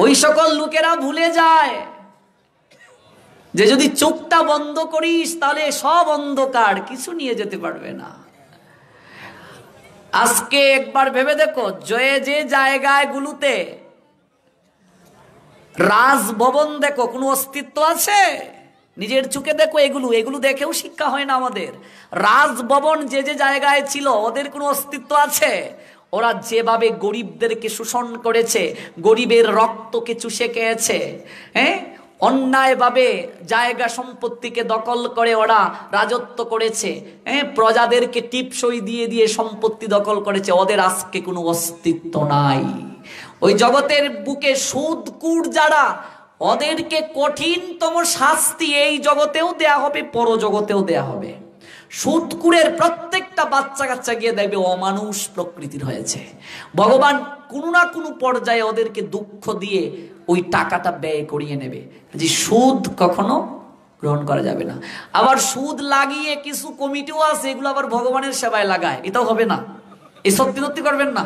ওই সকল লোকেরা ভুলে যায় যে যদি চোখটা বন্ধ করিস তাহলে সব অন্ধকার, কিছু নিয়ে যেতে পারবে না। আজকে একবার ভেবে দেখো, যে জায়গায় গুলোতে রাজভবন দেখো, কোনো অস্তিত্ব আছে? নিজের চোখে দেখো। এগুলো দেখেও শিক্ষা হয় না আমাদের। রাজভবন যে জায়গায় ছিল, ওদের কোনো অস্তিত্ব আছে? ওরা যেভাবে গরিবদেরকে শোষণ করেছে, গরিবের রক্তকে চুষে খেয়েছে, অন্যায়ভাবে জায়গা সম্পত্তিকে দখল করে ওরা রাজত্ব করেছে, প্রজাদেরকে টিপসই দিয়ে দিয়ে সম্পত্তি দখল করেছে। ওদের আজকে কোনো অস্তিত্ব নাই। ওই জগতের বুকে সুদখোর যারা, ওদেরকে কঠিনতম শাস্তি এই জগতেও দেয়া হবে, পরজগতেও দেয়া হবে। সুদকুরের প্রত্যেকটা বাচ্চা কাচ্চা গিয়ে দেখবে অমানুষ প্রকৃতির হয়েছে। ভগবান কোনো না কোনো পর্যায়ে ওদেরকে দুঃখ দিয়ে ওই টাকাটা ব্যয় করিয়ে নেবে। যে সুদ কখনো গ্রহণ করা যাবে না। আবার সুদ লাগিয়ে কিছু কমিটিও আছে, এগুলো আবার ভগবানের সেবায় লাগায়, এটাও হবে না। এই সত্যি করবেন না।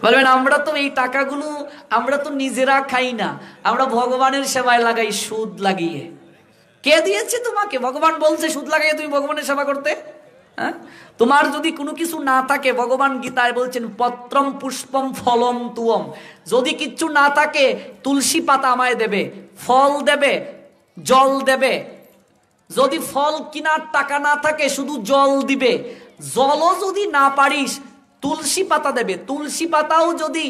বলবেন আমরা তো এই টাকাগুলো আমরা তো নিজেরা খাই না, আমরা ভগবানের সেবায় লাগাই সুদ লাগিয়ে। কে দিয়েছে তোমাকে? ভগবান বলছে সুদ লাগাইয়ে তুমি ভগবানের সেবা করতে? হ্যাঁ, তোমার যদি কোনো কিছু না থাকে, ভগবান গীতায় বলছেন পত্রম পুষ্পম ফলম তুয়ম, যদি কিচ্ছু না থাকে তুলসী পাতা আমায় দেবে, ফল দেবে, জল দেবে। যদি ফল কিনার টাকা না থাকে শুধু জল দিবে, জলও যদি না পারিস তুলসী পাতা দেবে, তুলসী পাতাও যদি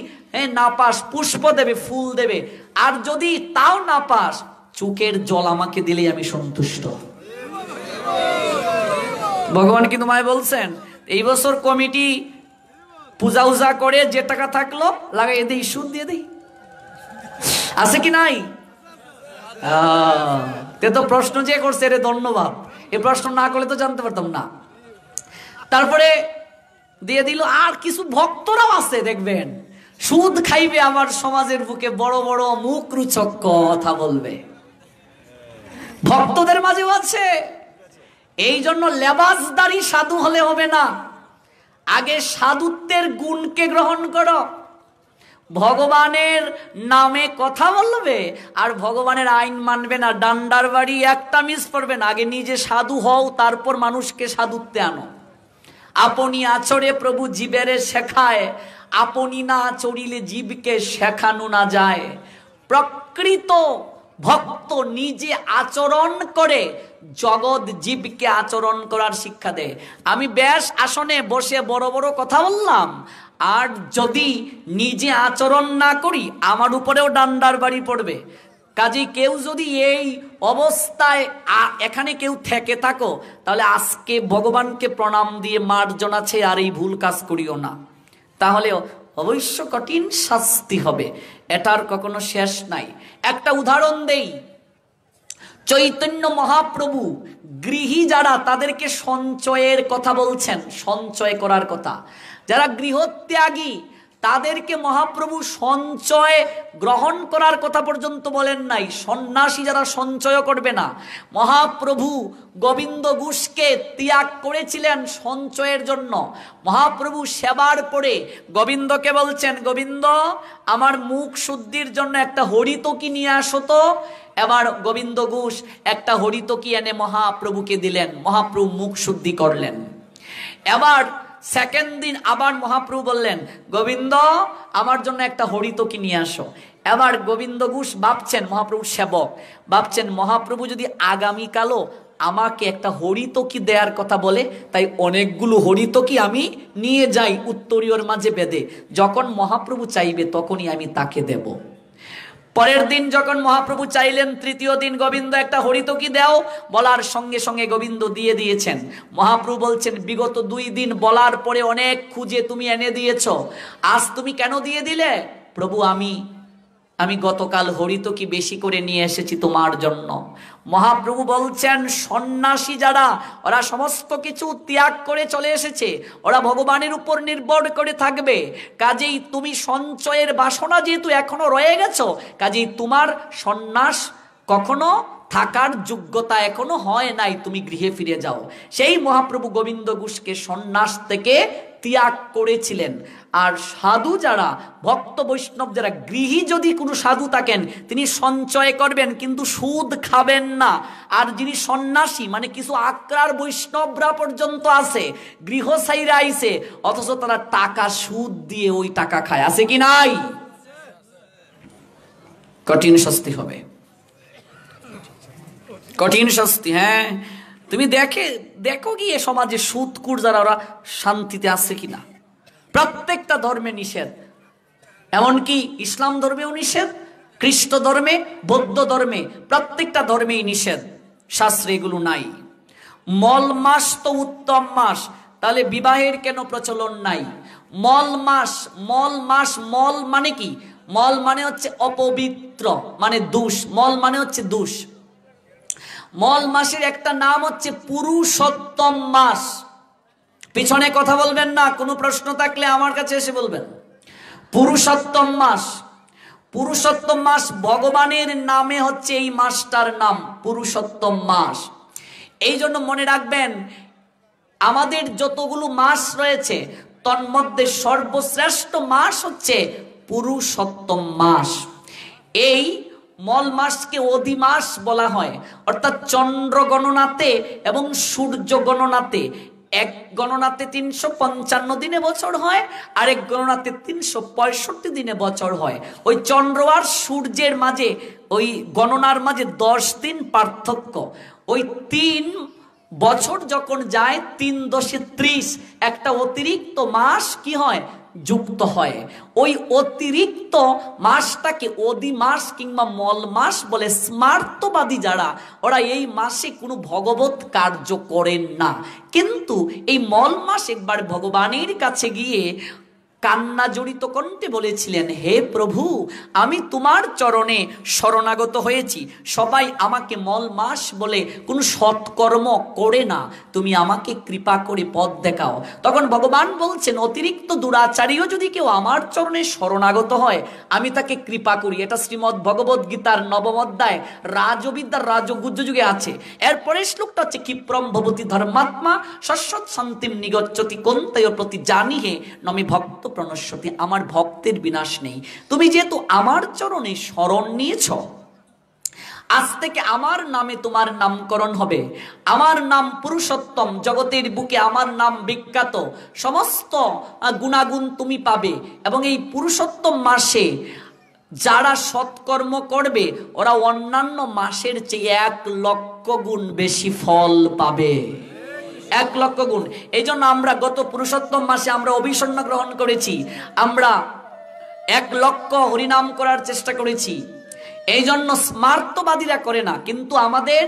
না পাস পুষ্প দেবে, ফুল দেবে। আর যদি তাও না পাস চোখের জল আমাকে দিলেই আমি সন্তুষ্ট। ভগবান কিন্তু মায় বলছেন এই বছর কমিটি পূজা উজা করে যে টাকা থাকলো লাগাই দেই, সুদ দিয়ে দেই। আছে কি নাই? তো প্রশ্ন যে করছে রে ধন্যবাদ, এই প্রশ্ন না করলে তো জানতে পারতাম না। তারপরে দিয়ে দিল। আর কিছু ভক্তরাও আছে দেখবেন সুদ খাইবে, আমার সমাজের বুকে বড় বড় মুখ রুচক কথা বলবে, ভক্তদের মাঝেও আছে। এই জন্য লেবাসদারি সাধু হলে হবে না, আগে সাধুত্বের গুণকে গ্রহণ করো। ভগবানের নামে কথা বলবে আর ভগবানের আইন মানবে না, ডান্ডার বাড়ি একটা মিস করবে না। আগে নিজে সাধু হও, তারপর মানুষকে সাধুত্বে আনো। আপনি আচরে প্রভু জীবেরে শেখায়, আপনি না আচরিলে জীবকে শেখানো না যায়। প্রকৃত ভক্ত নিজে আচরণ করে জগৎ জীবকে আচরণ করার শিক্ষা দেয়। আমি ব্যাস আসনে বসে বড় বড় কথা বললাম, আর যদি নিজে আচরণ না করি আমার উপরেও ডান্ডার বাড়ি পড়বে। কাজে কেউ যদি এই অবস্থায় এখানে কেউ থেকে থাকো, তাহলে আজকে ভগবানকে প্রণাম দিয়ে মার্জনা আছে, আর এই ভুল কাজ করিও না, তাহলে অবশ্য কঠিন শাস্তি হবে। এটার কখনো শেষ নাই। একটা উদাহরণ দেই। চৈতন্য মহাপ্রভু গৃহী যারা তাদেরকে সঞ্চয়ের কথা বলছেন, সঞ্চয় করার কথা। যারা গৃহত্যাগী তাদেরকে মহাপ্রভু সঞ্চয় গ্রহণ করার কথা পর্যন্ত বলেন নাই। সন্ন্যাসী যারা সঞ্চয় করবে না, মহাপ্রভু গোবিন্দ ঘোষকে ত্যাগ করেছিলেন সঞ্চয়ের জন্য। মহাপ্রভু সেবার পরে গোবিন্দকে বলছেন, গোবিন্দ আমার মুখ শুদ্ধির জন্য একটা হরিতকি নিয়ে আসো তো। এবার গোবিন্দ ঘোষ একটা হরিতকি এনে মহাপ্রভুকে দিলেন, মহাপ্রভু মুখ শুদ্ধি করলেন। এবার সেকেন্ড দিন আবার মহাপ্রভু বললেন, গোবিন্দ আমার জন্য একটা হরিতকি নিয়ে আসো। এবার গোবিন্দ ঘোষ ভাবছেন, মহাপ্রভু সেবক ভাবছেন, মহাপ্রভু যদি আগামীকালও আমাকে একটা হরিতকি দেওয়ার কথা বলে, তাই অনেকগুলো হরিতকি আমি নিয়ে যাই উত্তরীয়র মাঝে বেঁধে, যখন মহাপ্রভু চাইবে তখনই আমি তাকে দেব। পরের দিন যখন মহাপ্রভু চাইলেন, তৃতীয় দিন, গোবিন্দ একটা হরিতকি দাও, বলার সঙ্গে সঙ্গে গোবিন্দ দিয়ে দিয়েছেন। মহাপ্রভু বলছেন, বিগত 2 দিন বলার পরে অনেক খুঁজে তুমি এনে দিয়েছ, আজ তুমি কেন দিয়ে দিলে? প্রভু আমি গতকাল হরিতকি বেশি করে নিয়ে এসেছি তোমার জন্য। মহাপ্রভু বলছেন, সন্ন্যাসী যারা ওরা সমস্ত কিছু ত্যাগ করে চলে এসেছে, ওরা ভগবানের উপর নির্ভর করে থাকবে। কাজেই তুমি সঞ্চয়ের বাসনা যেহেতু এখনো রয়ে গেছো, কাজেই তোমার সন্ন্যাস কখনো থাকার যোগ্যতা এখনো হয় নাই, তুমি গৃহে ফিরে যাও। সেই মহাপ্রভু গোবিন্দ ঘোষকে সন্ন্যাস থেকে ত্যাগ করেছিলেন। আর সাধু যারা, ভক্ত বৈষ্ণব যারা, গৃহী যদি কোনো সাধু থাকেন তিনি সঞ্চয় করবেন কিন্তু সুদ খাবেন না। আর যিনি সন্ন্যাসী মানে কিছু আকরার বৈষ্ণবরা পর্যন্ত আছে, গৃহ সাইরা আইছে, অথচ তারা টাকা সুদ দিয়ে ওই টাকা খায়। আছে কি নাই? কঠিন শাস্তি হবে, কঠিন শাস্তি। হ্যাঁ, তুমি দেখো গিয়ে সমাজে সুদকুর যারা, ওরা শান্তিতে আছে কিনা। প্রত্যেকটা ধর্মে নিষেধ, এমনকি ইসলাম ধর্মেও নিষেধ, খ্রিস্ট ধর্মে, বৌদ্ধ ধর্মে, প্রত্যেকটা ধর্মেই নিষেধ, শাস্ত্রে এগুলো নাই। মল মাস তো উত্তম মাস, তাহলে বিবাহের কেন প্রচলন নাই? মল মাস, মল মানে কি? মল মানে হচ্ছে অপবিত্র, মানে দোষ। মল মানে হচ্ছে দোষ। মল মাসের একটা নাম হচ্ছে পুরুষোত্তম মাস। পিছনে কথা বলবেন না, কোনো প্রশ্ন থাকলে আমার কাছে এসে বলবেন। পুরুষোত্তম মাস, পুরুষোত্তম মাস ভগবানের নামে হচ্ছে এই মাসটার নাম পুরুষোত্তম মাস। এই জন্য মনে রাখবেন, আমাদের যতগুলো মাস রয়েছে তন্মধ্যে সর্বশ্রেষ্ঠ মাস হচ্ছে পুরুষোত্তম মাস। এই মল মাসকে অধি মাস বলা হয়, অর্থাৎ চন্দ্র গণনাতে এবং সূর্য গণনাতে এক গণনাতে 355 দিনে বছর হয়, আরেক গণনাতে 365 দিনে বছর হয়। ওই চন্দ্র আর সূর্যের মাঝে, ওই গণনার মাঝে 10 দিন পার্থক্য। ওই 3 বছর যখন যায় 3 × 30, একটা অতিরিক্ত মাস কি হয়, যুক্ত হয়। ওই অতিরিক্ত মাসটাকে অধি মাস কিংবা মল মাস বলে। স্মার্তবাদী যারা, ওরা এই মাসে কোনো ভগবত কার্য করেন না, কিন্তু এই মল মাস একবার ভগবানের কাছে গিয়ে কান্না জড়িত কণ্ঠে বলেছিলেন, হে প্রভু, আমি তোমার চরণে শরণাগত হয়েছি। সবাই আমাকে মল মাস বলে কোনো সৎকর্ম করে না, তুমি আমাকে কৃপা করে পথ দেখাও। তখন ভগবান বলছেন, অতিরিক্ত দুরাচারীও যদি কেউ আমার চরণে শরণাগত হয়, আমি তাকে কৃপা করি। এটা শ্রীমদ্ ভগবদ গীতার 9ম অধ্যায় রাজবিদ্যার রাজগুহ্য যুগে আছে। এরপরে শ্লোকটা হচ্ছে, ক্ষিপ্রম ভবতি ধর্মাত্মা শশ্বৎ শান্তিম নিগচ্ছতি কোন্তয় প্রতি জানিহে নমি ভক্ত প্রণশ্যতি। আমার ভক্তের বিনাশ নেই। তুমি যেহেতু আমার চরণে শরণ নিয়েছ, আজ থেকে আমার নামে তোমার নামকরণ হবে। আমার নাম পুরুষোত্তম, জগতের বুকে আমার নাম বিখ্যাত, সমস্ত গুণাগুণ তুমি পাবে। এবং এই পুরুষোত্তম মাসে যারা সৎকর্ম করবে, ওরা অন্যান্য মাসের চেয়ে 1 লক্ষ গুণ বেশি ফল পাবে। 1 লক্ষ গুণ। এই জন্য আমরা গত পুরুষোত্তম মাসে আমরা অভিসন্ন গ্রহণ করেছি, আমরা 1 লক্ষ হরিনাম করার চেষ্টা করেছি। এই জন্য স্মার্তবাদীরা করে না, কিন্তু আমাদের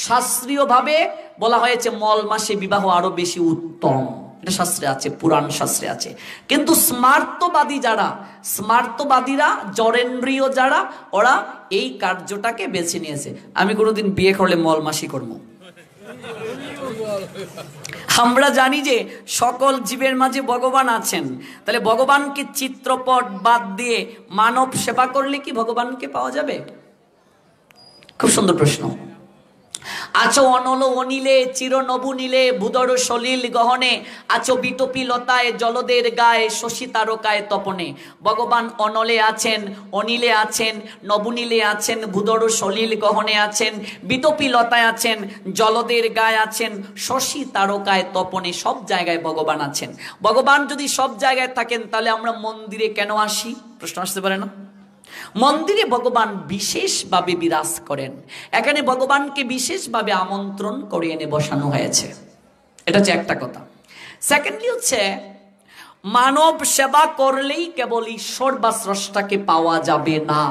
শাস্ত্রীয়ভাবে বলা হয়েছে মল মাসে বিবাহ আরো বেশি উত্তম। এটা শাস্ত্রে আছে, পুরাণ শাস্ত্রে আছে। কিন্তু স্মার্তবাদী যারা, স্মার্তবাদীরা জরেন্দ্রীয় যারা, ওরা এই কার্যটাকে বেছে নিয়েছে। আমি কোনোদিন বিয়ে করলে মল মাসই করবো। আমরা জানি যে সকল জীবের মাঝে ভগবান আছেন, তাহলে ভগবানকে চিত্রপট বাদ দিয়ে মানব সেবা করলে কি ভগবানকে পাওয়া যাবে? খুব সুন্দর প্রশ্ন। আছো অনল অনিলে চির নবু নীলে ভূধর সলিল গহনে, আছো বিটপি লতায় জলদের গায়ে শশী তারকায় তপনে। ভগবান অনলে আছেন, অনিলে আছেন, নবনীলে আছেন, ভূধর সলিল গহনে আছেন, বিটপি লতায় আছেন, জলদের গায়ে আছেন, শশী তারকায় তপনে। সব জায়গায় ভগবান আছেন। ভগবান যদি সব জায়গায় থাকেন, তাহলে আমরা মন্দিরে কেন আসি? প্রশ্ন আসতে পারে না? মন্দিরে ভগবান বিশেষভাবে বিরাজ করেন, এখানে ভগবানকে বিশেষভাবে আমন্ত্রণ করে এনে বসানো হয়েছে। এটা হচ্ছে একটা কথা। সেকেন্ডলি হচ্ছে, মানব সেবা করলেই কেবল ঈশ্বর বা স্রষ্টাকে পাওয়া যাবে না।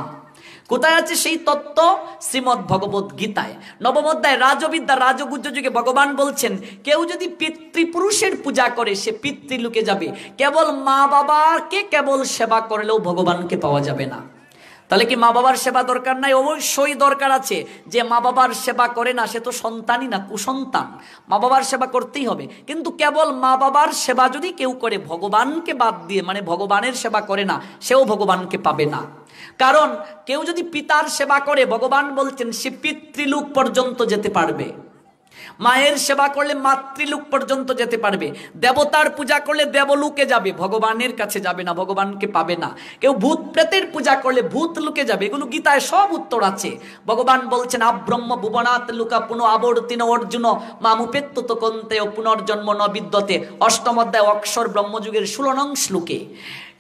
কোথায় আছে সেই তত্ত্ব? শ্রীমদ্ ভগবদ গীতায় 9ম অধ্যায় রাজবিদ্যা রাজগুহ্য যুগে ভগবান বলছেন, কেউ যদি পিতৃপুরুষের পূজা করে সে পিতৃলোকে যাবে। কেবল মা বাবাকে কেবল সেবা করলেও ভগবানকে পাওয়া যাবে না। তাহলে কি মা বাবার সেবা দরকার নাই? অবশ্যই দরকার আছে। যে মা বাবার সেবা করে না সে তো সন্তানই না, কুসন্তান। মা বাবার সেবা করতেই হবে। কিন্তু কেবল মা বাবার সেবা যদি কেউ করে ভগবানকে বাদ দিয়ে, মানে ভগবানের সেবা করে না, সেও ভগবানকে পাবে না। কারণ কেউ যদি পিতার সেবা করে, ভগবান বলছেন সে পিতৃলোক পর্যন্ত যেতে পারবে। মায়ের সেবা করলে মাতৃলোক পর্যন্ত যেতে পারবে। দেবতার পূজা করলে দেবলোকে যাবে, ভগবানের কাছে যাবে না, ভগবানকে পাবে না। কেউ ভূত প্রেতের পূজা করলে ভূত লোকে যাবে। এগুলো গীতায় সব উত্তর আছে। ভগবান বলছেন, আব্রহ্ম ভুবনাৎ লুকা পুনঃ আবর্তিন অর্জুন মামুপেত্য তো কন্তেয় পুনর্জন্ম ন বিদ্যতে। 8ম অধ্যায় অক্ষর ব্রহ্মযুগের 16 নং শ্লোকে।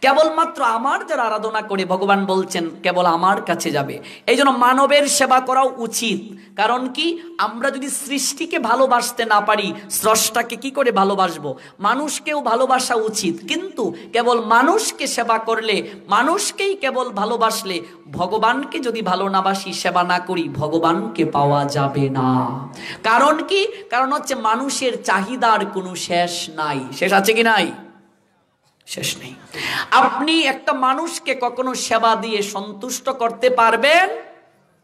কেবলমাত্র আমার যারা আরাধনা করে, ভগবান বলছেন কেবল আমার কাছে যাবে। এই জন্য মানবের সেবা করাও উচিত। কারণ কি, আমরা যদি সৃষ্টিকে ভালোবাসতে না পারি, স্রষ্টাকে কি করে ভালোবাসবো? মানুষকেও ভালোবাসা উচিত। কিন্তু কেবল মানুষকে সেবা করলে, মানুষকেই কেবল ভালোবাসলে, ভগবানকে যদি ভালো না বাসি, সেবা না করি, ভগবানকে পাওয়া যাবে না। কারণ কি? কারণ হচ্ছে মানুষের চাহিদার কোনো শেষ নাই। শেষ আছে কি নাই? শেষ নেই। আপনি একটা মানুষকে কখনো সেবা দিয়ে সন্তুষ্ট করতে পারবেন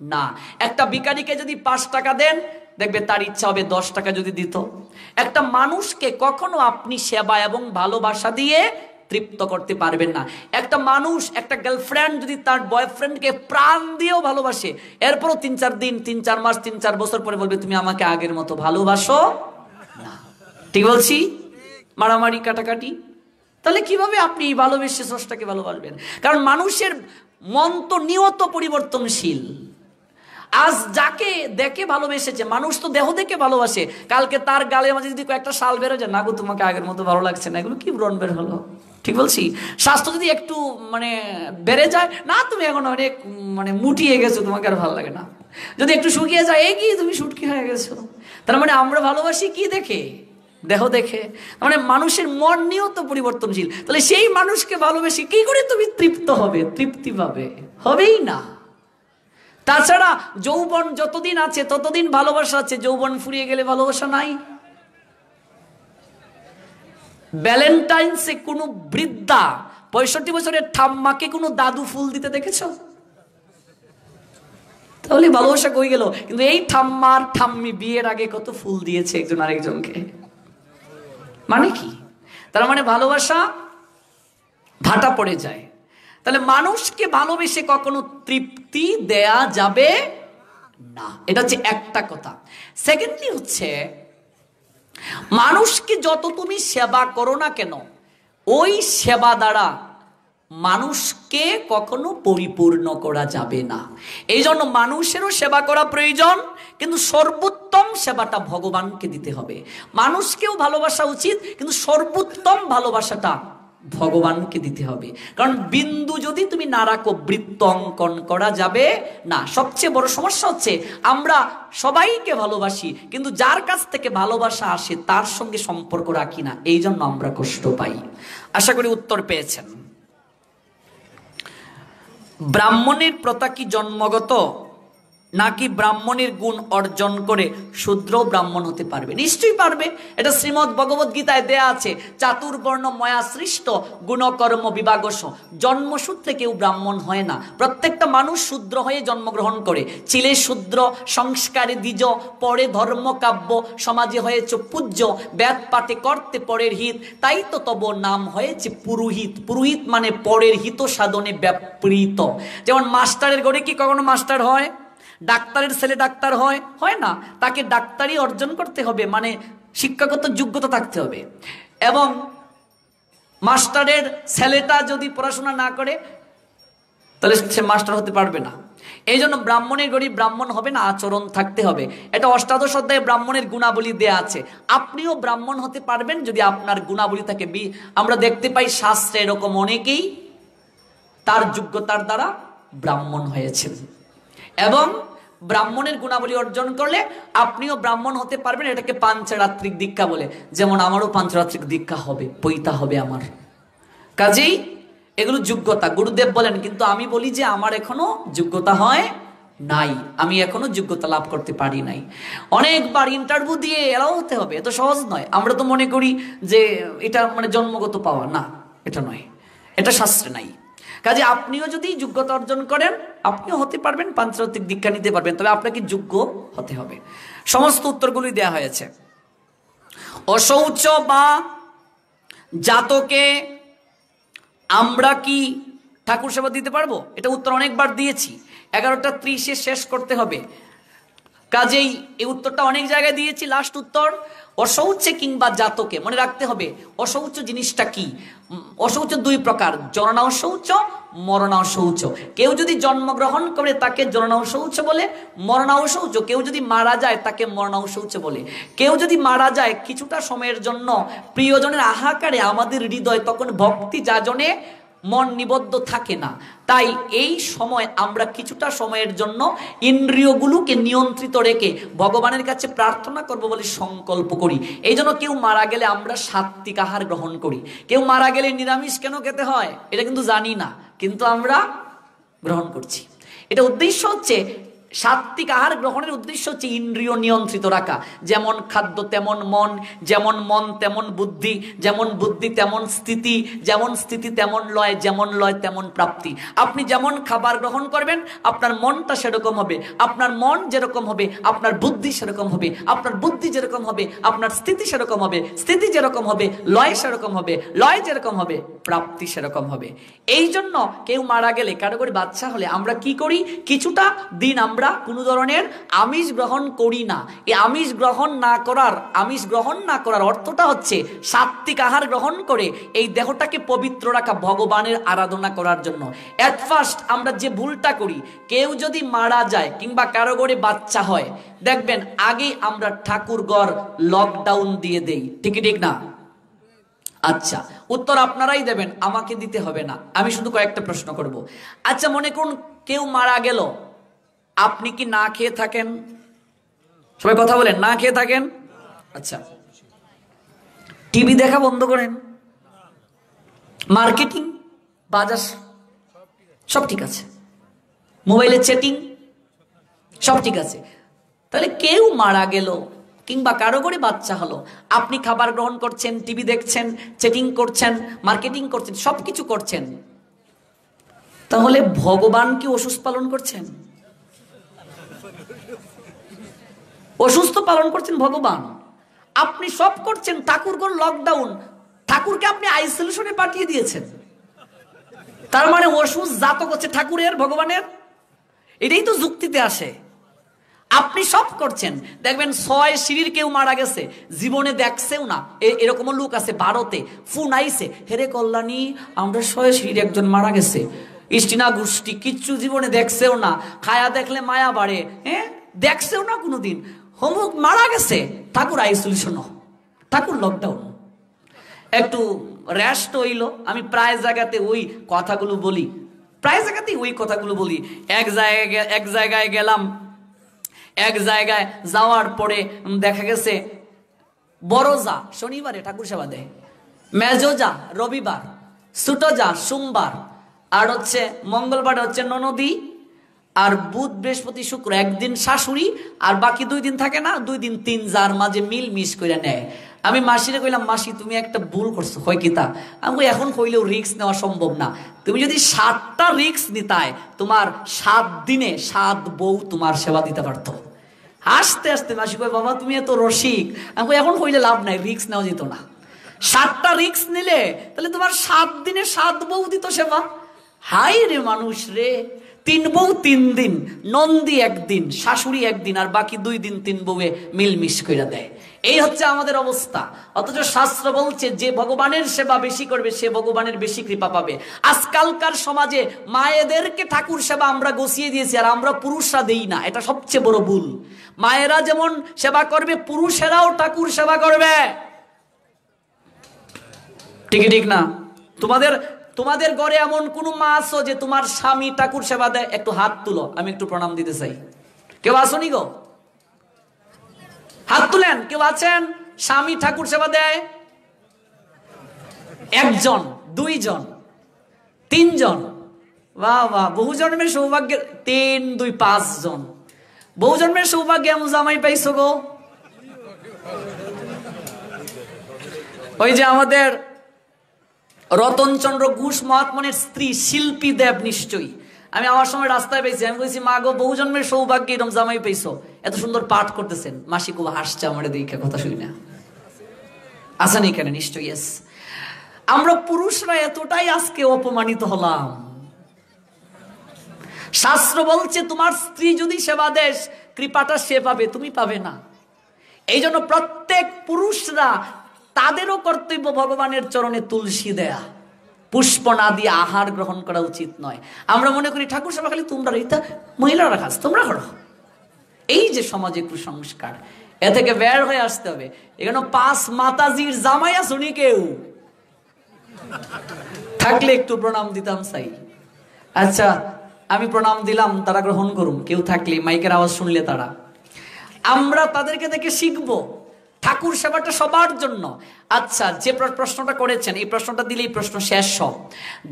না। একটা ভিখারিকে যদি 5 টাকা দেন, দেখবে তার ইচ্ছা হবে 10 টাকা যদি দিত। একটা মানুষকে কখনো আপনি সেবা এবং ভালোবাসা দিয়ে তৃপ্ত করতে পারবেন না। একটা মানুষ, একটা গার্লফ্রেন্ড যদি তার বয়ফ্রেন্ডকে প্রাণ দিয়েও ভালোবাসে, এরপরও 3-4 দিন, 3-4 মাস, 3-4 বছর পরে বলবে তুমি আমাকে আগের মতো ভালোবাসো না। ঠিক বলছি? মারামারি, কাটাকাটি। তাহলে কিভাবে আপনি ভালোবেসে স্রষ্টাকে ভালোবাসবেন? কারণ মানুষের মন তো নিয়ত পরিবর্তনশীল। আজ যাকে দেখে ভালোবেসেছে, মানুষ তো দেহ দেখে ভালোবাসে, কালকে তার গালে মাঝে যদি কয়েকটা শাল বেরো যায়, না গো তোমাকে আগের মতো ভালো লাগছে না, এগুলো কি ব্রণ বের হলো। ঠিক বলছি? স্বাস্থ্য যদি একটু বেড়ে যায়, না তুমি এখন অনেক মুটিয়ে গেছো, তোমাকে আর ভালো লাগে না। যদি একটু শুকিয়ে যায়, এই কি তুমি শুটকি হয়ে গেছো। তার আমরা ভালোবাসি কি দেখে? দেহ দেখে। মানুষের মন নিয়েও তো পরিবর্তনশীল। তাহলে সেই মানুষকে ভালোবেসে কি করে তুমি তৃপ্ত হবে, তৃপ্তি পাবে? হবেই না। তাছাড়া যৌবন যতদিন আছে ততদিন ভালোবাসা আছে, যৌবন ফুরিয়ে গেলে ভালোবাসা নাই। ভ্যালেন্টাইন্সে কোনো বৃদ্ধা 65 বছরের ঠাম্মাকে কোনো দাদু ফুল দিতে দেখেছ? তাহলে ভালোবাসা কই গেল? কিন্তু এই ঠাম্মার ঠাম্মি বিয়ের আগে কত ফুল দিয়েছে একজন আরেকজনকে। মানে কি? তার ভালোবাসা ভাটা পড়ে যায়। তাহলে মানুষকে ভালোবেসে কখনো তৃপ্তি দেয়া যাবে না। এটা হচ্ছে একটা কথা। সেকেন্ডলি হচ্ছে, মানুষকে যত তুমি সেবা করো না কেন, ওই সেবা দ্বারা মানুষকে কখনো পরিপূর্ণ করা যাবে না। এই জন্য মানুষেরও সেবা করা প্রয়োজন, কিন্তু সর্বোত্তম সেবাটা ভগবানকে দিতে হবে। মানুষকেও ভালোবাসা উচিত, কিন্তু সর্বোত্তম ভালোবাসাটা ভগবানকে দিতে হবে। কারণ বিন্দু যদি তুমি না রাখো, বৃত্ত অঙ্কন করা যাবে না। সবচেয়ে বড় সমস্যা হচ্ছে, আমরা সবাইকে ভালোবাসি, কিন্তু যার কাছ থেকে ভালোবাসা আসে তার সঙ্গে সম্পর্ক রাখি না, এই জন্য আমরা কষ্ট পাই। আশা করি উত্তর পেয়েছেন। ব্রাহ্মণের প্রথা কি জন্মগত, নাকি ব্রাহ্মণের গুণ অর্জন করে শূদ্র ব্রাহ্মণ হতে পারবে? নিশ্চয়ই পারবে। এটা শ্রীমদ্ ভগবদ গীতায় দেয়া আছে, চাতুর্বর্ণ ময়া সৃষ্ট গুণকর্ম বিভাগস। জন্মসূত্রে কেউ ব্রাহ্মণ হয় না। প্রত্যেকটা মানুষ শূদ্র হয়ে জন্মগ্রহণ করে। ছিলে শূদ্র, সংস্কারে দ্বিজ, পরে ধর্মকাব্য, সমাজে হয়েছে পূজ্য, বেদ পাঠে করতে পরের হিত, তাই তো তব নাম হয়েছে পুরোহিত। পুরোহিত মানে পরের হিত সাধনে ব্যাপৃত। যেমন মাস্টারের ঘরে কি কখনো মাস্টার হয়? ডাক্তারের ছেলে ডাক্তার হয়? হয় না। তাকে ডাক্তারি অর্জন করতে হবে, শিক্ষাগত যোগ্যতা থাকতে হবে। এবং মাস্টারের ছেলেটা যদি পড়াশোনা না করে, তাহলে সে মাস্টার হতে পারবে না। এই জন্য ব্রাহ্মণের গরিব ব্রাহ্মণ হবে না, আচরণ থাকতে হবে। এটা অষ্টাদশ অধ্যায়ে ব্রাহ্মণের গুণাবলী দেয়া আছে। আপনিও ব্রাহ্মণ হতে পারবেন যদি আপনার গুণাবলী থাকে। আমরা দেখতে পাই শাস্ত্রে এরকম অনেকেই তার যোগ্যতার দ্বারা ব্রাহ্মণ হয়েছেন। এবং ব্রাহ্মণের গুণাবলী অর্জন করলে আপনিও ব্রাহ্মণ হতে পারবেন। এটাকে পাঞ্চরাত্রিক দীক্ষা বলে। যেমন আমারও পাঞ্চরাত্রিক দীক্ষা হবে, পৈতা হবে আমার। কাজেই এগুলো যোগ্যতা। গুরুদেব বলেন, কিন্তু আমি বলি যে আমার এখনো যোগ্যতা হয় নাই, আমি এখনো যোগ্যতা লাভ করতে পারি নাই। অনেকবার ইন্টারভিউ দিয়ে এলাও হতে হবে, এত সহজ নয়। আমরা তো মনে করি যে এটা জন্মগত পাওয়া, না, এটা নয়, এটা শাস্ত্রে নাই। কাজে আপনিও যদি যোগ্যতা অর্জন করেন, আপনিও হতে পারবেন, পাঞ্চরাত্রিক দীক্ষা নিতে পারবেন। তবে আপনাকে যোগ্য হতে হবে। সমস্ত উত্তরগুলি দেয়া হয়েছে। অশৌচ বা জাতকে আমরা কি ঠাকুর সেবা দিতে পারবো? এটা উত্তর অনেকবার দিয়েছি। 11:30 শেষ করতে হবে। কাজেই এই উত্তরটা অনেক জায়গায় দিয়েছি। লাস্ট উত্তর, অশৌচে কিংবা জাতকে। মনে রাখতে হবে অশৌচ জিনিসটা কি। অশৌচ 2 প্রকার, জননাও শৌচ, মরণাও শৌচ। কেউ যদি জন্মগ্রহণ করে তাকে জননাও শৌচ বলে, মরণাও শৌচ। কেউ যদি মারা যায় তাকে মরণাও শৌচ বলে। কেউ যদি মারা যায় কিছুটা সময়ের জন্য প্রিয়জনের আহাকারে আমাদের হৃদয় তখন ভক্তি যাজনে মন নিবদ্ধ থাকে না। তাই এই সময় আমরা কিছুটা সময়ের জন্য ইন্দ্রিয়গুলোকে নিয়ন্ত্রিত রেখে ভগবানের কাছে প্রার্থনা করব বলে সংকল্প করি। এই জন্য কেউ মারা গেলে আমরা সাত্বিক আহার গ্রহণ করি। কেউ মারা গেলে নিরামিষ কেন খেতে হয় এটা কিন্তু জানি না, কিন্তু আমরা গ্রহণ করছি। এটা উদ্দেশ্য হচ্ছে সাত্বিক আহার গ্রহণের উদ্দেশ্য হচ্ছে ইন্দ্রিয় নিয়ন্ত্রিত রাখা। যেমন খাদ্য তেমন মন, যেমন মন তেমন বুদ্ধি, যেমন বুদ্ধি তেমন স্থিতি, যেমন স্থিতি তেমন লয়, যেমন লয় তেমন প্রাপ্তি। আপনি যেমন খাবার গ্রহণ করবেন আপনার মনটা সেরকম হবে, আপনার মন যেরকম হবে আপনার বুদ্ধি সেরকম হবে, আপনার বুদ্ধি যেরকম হবে আপনার স্থিতি সেরকম হবে, স্থিতি যেরকম হবে লয় সেরকম হবে, লয় যেরকম হবে প্রাপ্তি সেরকম হবে। এই জন্য কেউ মারা গেলে, কারো করে বাচ্চা হলে আমরা কি করি, কিছুটা দিন আমরা কোনো ধরনের আমিষ গ্রহণ করি না। এই আমিষ গ্রহণ না করার অর্থটা হচ্ছে সাত্বিক আহার গ্রহণ করে এই দেহটাকে পবিত্র রাখা, ভগবানের আরাধনা করার জন্য। এট ফার্স্ট আমরা যে ভুলটা করি, কেউ যদি মারা যায় কিংবা কারো করে বাচ্চা হয়, দেখবেন আগেই আমরা ঠাকুরঘর লকডাউন দিয়ে দেই, ঠিক না? আচ্ছা, উত্তর আপনারাই দেবেন, আমাকে দিতে হবে না। আমি শুধু কয়েকটা প্রশ্ন করব। আচ্ছা, মনে করুন কেউ মারা গেল, আপনি কি না খেয়ে থাকেন? সবাই কথা বলেন, না খেয়ে থাকেন? আচ্ছা, টিভি দেখা বন্ধ করেন, মার্কেটিং, বাজার সব ঠিক আছে, মোবাইলে চ্যাটিং সব ঠিক আছে। তাহলে কেউ মারা গেল কিংবা কারো করে বাচ্চা হলো, আপনি খাবার গ্রহণ করছেন, টিভি দেখছেন, চ্যাটিং করছেন, মার্কেটিং করছেন, সবকিছু করছেন, তাহলে ভগবান কি অসুস্থ পালন করছেন? অসুস্থ পালন করছেন ভগবান। আপনি সব করছেন, ঠাকুরঘর লকডাউন, ঠাকুরকে আপনি আইসোলেশনে পাঠিয়ে দিয়েছেন। তার মানে অসুস্থ জাতক হচ্ছে ঠাকুরের, ভগবানের। এটাই তো যুক্তিতে আসে। আপনি সব করছেন, দেখবেন 6 সিঁড়ির কেউ মারা গেছে, জীবনে দেখছেও না। এরকমও লোক আছে ভারতে, ফোন আইছে, হেরে কল্যাণী আমরা 6 সিঁড়ির একজন মারা গেছে, ইষ্টিনা গোষ্ঠী কিচ্ছু জীবনে দেখছেও না, খায়া দেখলে মায়া বাড়ে, দেখছেও না কোনোদিন, হোমক মারা গেছে, ঠাকুর আইসোলেশন, ঠাকুর লকডাউন। একটু রেস্ট হইল। আমি প্রায় জায়গাতে ওই কথাগুলো বলি, এক জায়গায় গেলাম, এক জায়গায় যাওয়ার পরে দেখা গেছে বড় যা শনিবারে ঠাকুর সেবা দেয়, মেজো যা রবিবার, ছোট যা সোমবার, আর হচ্ছে মঙ্গলবার হচ্ছে ননদী, আর বুধ বৃহস্পতি শুক্র একদিন শাশুড়ি, আর বাকি 2 দিন থাকে না, 2 দিন 3 যার মাঝে মিল করে নেয়। আমি মাসিরে কইলাম, মাসি তুমি একটা ভুল করছো। হয় কি তা? আমি এখন কইলেও রিস্ক নেওয়া সম্ভব না। তুমি যদি 7টা রিস্ক নিতায়, তোমার 7 দিনে 7 বউ তোমার সেবা দিতে পারতো। হাসতে হাসতে মাসি কই, বাবা তুমি এত রসিক। আমি এখন কইলে লাভ নাই, রিস্ক নেওয়া যেত না। 7টা রিস্ক নিলে তাহলে তোমার 7 দিনে 7 বউ দিত সেবা। হাই রে মানুষ রে, 3 বউ 3 দিন, নন্দী 1 দিন, শাশুড়ি 1 দিন, আর বাকি 2 দিন 3 বউয়ে মিলমিশ করে দেয়। এই হচ্ছে আমাদের অবস্থা। অথচ শাস্ত্র বলছে যে ভগবানের সেবা বেশি করবে সে ভগবানের বেশি কৃপা পাবে। আজকালকার সমাজে মায়েদেরকে ঠাকুর সেবা আমরা গছিয়ে দিয়েছি, আর আমরা পুরুষরা দেই না। এটা সবচেয়ে বড় ভুল। মায়েরা যেমন সেবা করবে, পুরুষেরাও ঠাকুর সেবা করবে। ঠিক না? তোমাদের ঘরে এমন কোন মা আছো যে তোমার স্বামী ঠাকুর সেবা দেয়? একটু হাত তুলো, আমি একটু প্রণাম দিতে চাই। কেউ আসনি গো? হাত তুলেন। কেউ আছেন স্বামী ঠাকুর সেবা দেয়? 1 জন, 2 জন, 3 জন? বাহ বাহ, বহু জন্মের সৌভাগ্যের 3, 2, 5 জন। বহু জন্মের সৌভাগ্য এমন জামাই পাইছো গো। ওই যে আমাদের রতনচন্দ্র ঘোষ মহাত্মনের স্ত্রী শিল্পী দেব, নিশ্চয়ই আমি আমার সময় রাস্তায় পেয়েছি। আমি বলছি, মা গো বহু জন্মের সৌভাগ্য এরকম জামাই পেয়েছো, এত সুন্দর পাঠ করতেছেন। মাসি খুব হাসছে আমার দিকে, কথা শুনি না। আসেন এখানে নিশ্চয়ই। আমরা পুরুষরা এতটাই আজকে অপমানিত হলাম। শাস্ত্র বলছে তোমার স্ত্রী যদি সেবা দেশ, কৃপাটা সে পাবে, তুমি পাবে না। এই জন্য প্রত্যেক পুরুষরা তাদেরও কর্তব্য ভগবানের চরণে তুলসী দেয়া, পুষ্প না দিয়ে আহার গ্রহণ করা উচিত নয়। আমরা মনে করি ঠাকুর সেবা খালি তোমরা, এটা মহিলারা কাজ, তোমরা করো। এই যে সমাজে কুসংস্কার, এ থেকে বের হয়ে আসতে হবে। এখানে 5 মাতাজির জামাই আসুনি, কেউ থাকলে একটু প্রণাম দিতাম চাই। আচ্ছা, আমি প্রণাম দিলাম, তারা গ্রহণ করুন। কেউ থাকলে মাইকের আওয়াজ শুনলে তারা, আমরা তাদেরকে দেখে শিখবো। ঠাকুর সেবাটা সবার জন্য। আচ্ছা, যে প্রশ্নটা করেছেন এই প্রশ্নটা দিলে এই প্রশ্ন শেষ সব।